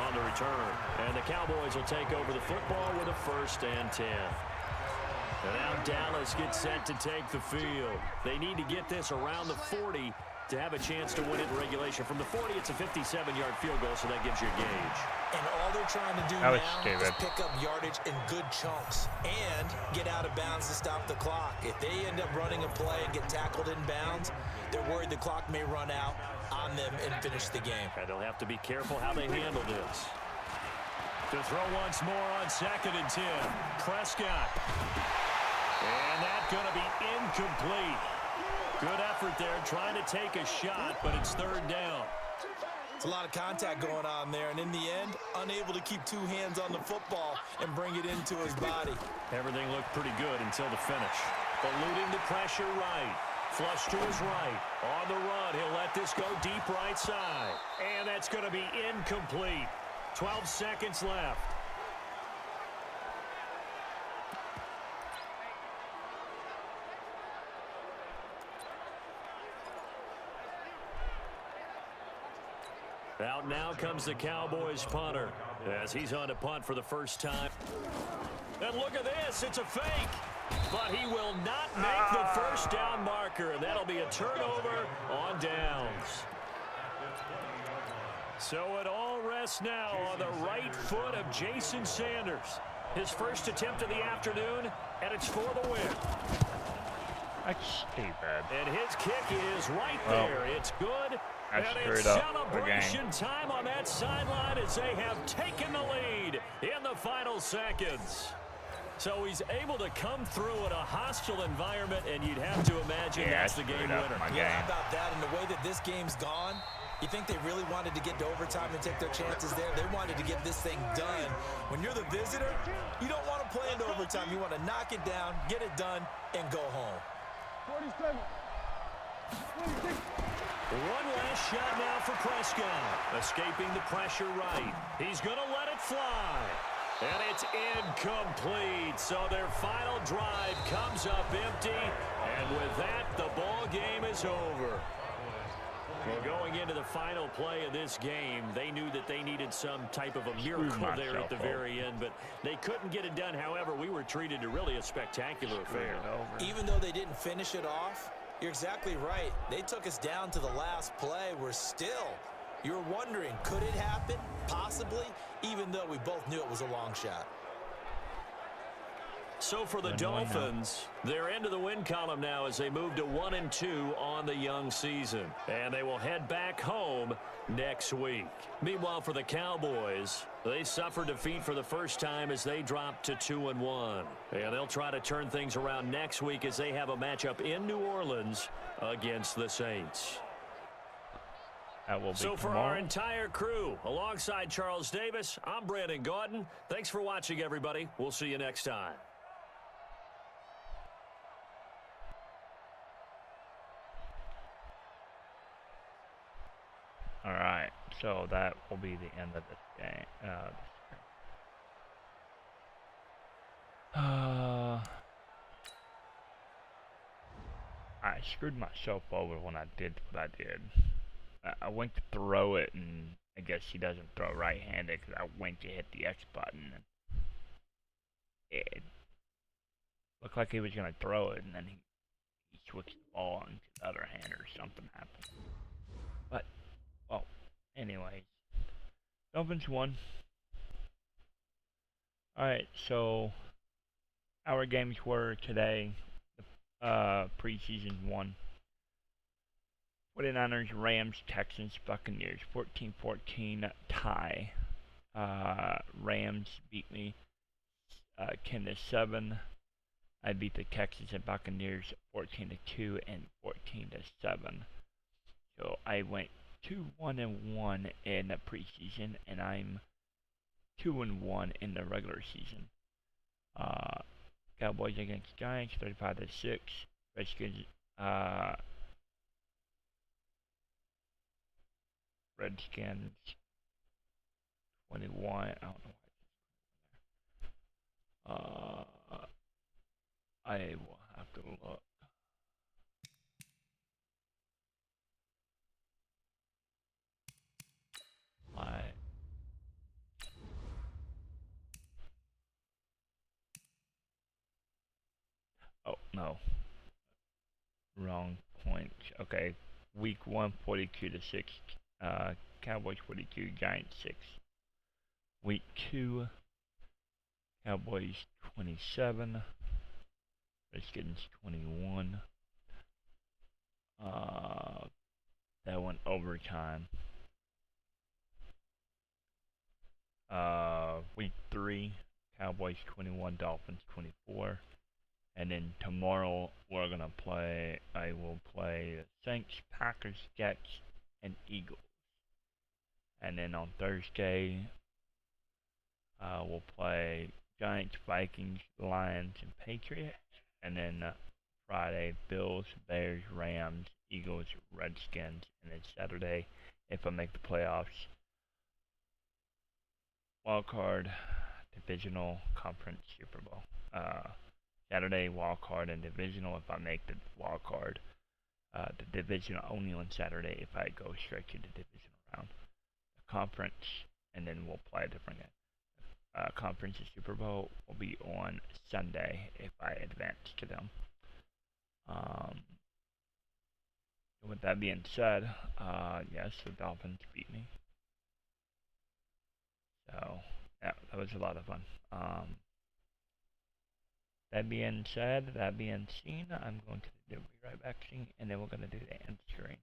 on the return. And the Cowboys will take over the football with a 1st and 10. And now Dallas gets set to take the field. They need to get this around the 40 to have a chance to win it in regulation. From the 40, it's a 57-yard field goal, so that gives you a gauge. And all they're trying to do That was now stupid. is pick up yardage in good chunks and get out of bounds to stop the clock. If they end up running a play and get tackled in bounds, they're worried the clock may run out on them and finish the game. And they'll have to be careful how they handle this. To throw once more on 2nd and 10. Prescott. And that's going to be incomplete. Good effort there, trying to take a shot, but it's 3rd down. It's a lot of contact going on there, and in the end, unable to keep 2 hands on the football and bring it into his body. Everything looked pretty good until the finish. Eluding the pressure right. Flush to his right. On the run, he'll let this go deep right side. And that's going to be incomplete. 12 seconds left. Out now comes the Cowboys punter as he's on to punt for the first time. And look at this, it's a fake. But he will not make the 1st down marker. That'll be a turnover on downs. So it all rests now on the right foot of Jason Sanders. His first attempt of the afternoon, and it's for the win. That's stupid. And his kick is right Well, there. It's good. I And screwed it's up the celebration game. time on that sideline as they have taken the lead in the final seconds. So he's able to come through in a hostile environment, and you'd have to imagine Yeah, that's the game screwed up winner. my Yeah, game. how about that? And the way that this game's gone, you think they really wanted to get to overtime and take their chances there? They wanted to get this thing done. When you're the visitor, you don't want to play into overtime. You want to knock it down, get it done, and go home. 47. 26. One last shot now for Prescott. Escaping the pressure right. He's going to let it fly. And it's incomplete. So their final drive comes up empty. And with that, the ball game is over. Well, going into the final play of this game, they knew that they needed some type of a miracle there at the very end, but they couldn't get it done. However, we were treated to really a spectacular affair. Even though they didn't finish it off, you're exactly right. They took us down to the last play. We're still, you're wondering, could it happen? Possibly, even though we both knew it was a long shot. So for the Dolphins, they're into the win column now as they move to 1-2 on the young season. And they will head back home next week. Meanwhile, for the Cowboys, they suffered defeat for the first time as they dropped to 2-1. And they'll try to turn things around next week as they have a matchup in New Orleans against the Saints. That will be So for tomorrow. our entire crew, alongside Charles Davis, I'm Brandon Gaudin. Thanks for watching, everybody. We'll see you next time. Alright, so that will be the end of this game. I screwed myself over when I did what I did. I went to throw it, and I guess he doesn't throw right-handed because I went to hit the X button. And it looked like he was going to throw it, and then he switched the ball into the other hand or something happened. But, well, anyways. Dolphins won. Alright, so our games were today, preseason 1. 49ers, Rams, Texans, Buccaneers, 14-14 tie. Rams beat me 10-7. I beat the Texans and Buccaneers 14-2 and 14-7. So I went 2-1-1 in the preseason, and I'm 2-1 in the regular season. Cowboys against Giants 35-6. Redskins 21. I don't know. I will have to look. Oh no, wrong point. Okay, week 1, 42 to 6. Cowboys 42, Giants 6. Week 2, Cowboys 27, Redskins 21. That went overtime. Week 3, Cowboys 21, Dolphins 24. And then tomorrow I will play the Saints, Packers, Jets, and Eagles. And then on Thursday, we'll play Giants, Vikings, Lions, and Patriots. And then Friday, Bills, Bears, Rams, Eagles, Redskins. And then Saturday, if I make the playoffs, wild card, divisional, conference, Super Bowl. Saturday, wild card, and divisional if I make the wild card. The divisional only on Saturday if I go straight to the divisional round. The conference, and then we'll play a different game. Conference and Super Bowl will be on Sunday if I advance to them. With that being said, yes, the Dolphins beat me. So, yeah, that was a lot of fun. That being said, that being seen, I'm going to be right back sing, and then we're going to do the end screen.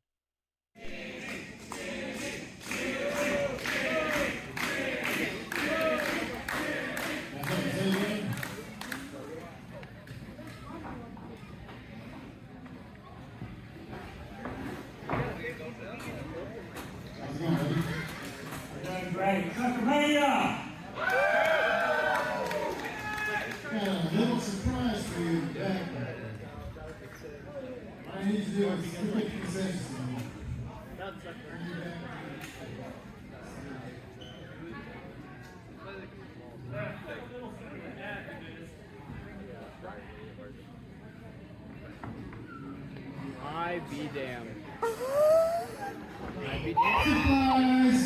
Great. Sacramento! A little surprise for you back. All I need to do is quick concessions. I be damned. I be damned. Surprise!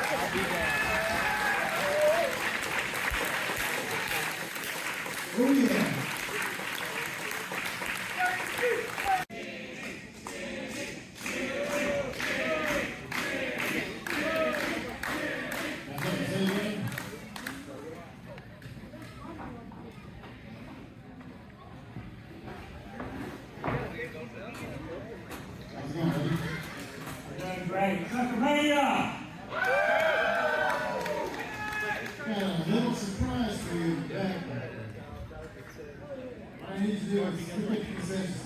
I'll be damned. Oh yeah. Great. Sacramento! A little surprise for you back. All I need to do is quick concessions.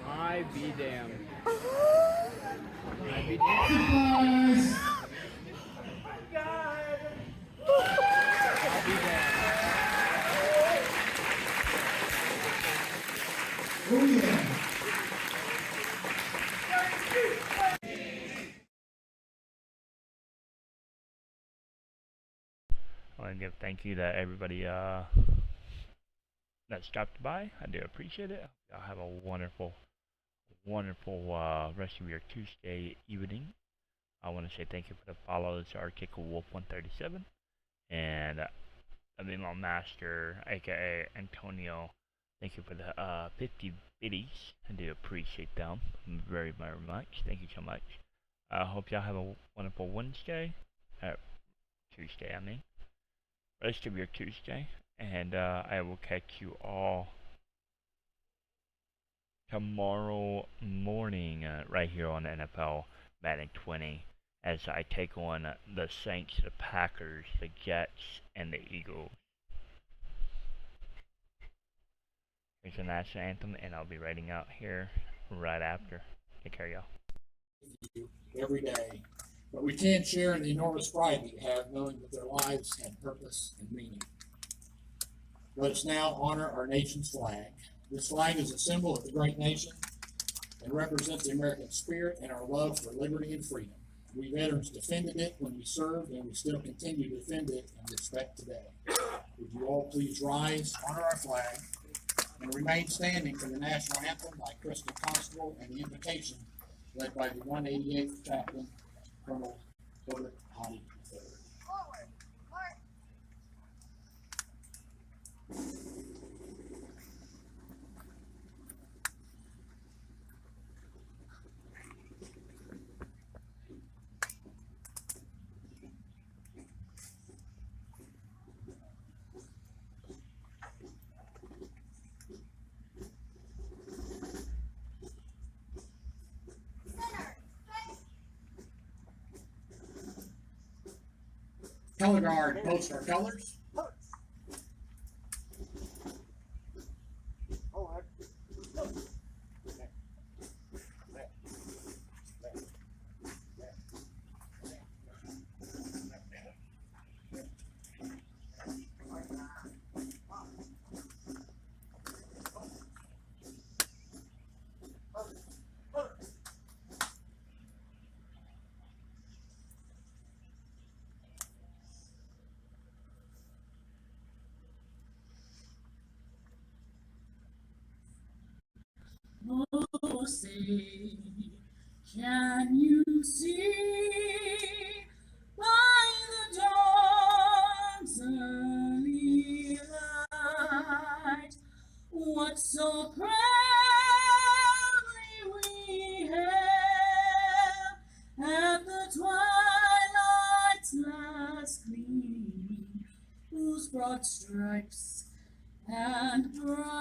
I be damned. I be damned. Surprise! I'll be damned. Oh yeah. I want to give thank you to everybody that stopped by. I do appreciate it. Y'all have a wonderful rest of your Tuesday evening. I want to say thank you for the follows, Arctic Wolf 137, and my master, aka Antonio. Thank you for the 50 biddies. I do appreciate them very, very much. Thank you so much. I hope y'all have a wonderful Wednesday. Tuesday, I mean. Rest of your Tuesday. And I will catch you all tomorrow morning right here on NFL Madden 20 as I take on the Saints, the Packers, the Jets, and the Eagles. Here's the national anthem, and I'll be writing out here right after. Take care, y'all. Every day. But we can share in the enormous pride we have knowing that their lives had purpose and meaning. Let us now honor our nation's flag. This flag is a symbol of the great nation and represents the American spirit and our love for liberty and freedom. We veterans defended it when we served, and we still continue to defend it and respect today. Would you all please rise, honor our flag, and remain standing for the national anthem by Crystal Constable and the invocation led by the 188th Chaplain, Colonel Herbert Hottie III. Color guard, post our colors. Oh, say, can you see by the dawn's early light what so proudly we hailed at the twilight's last gleaming, whose broad stripes and bright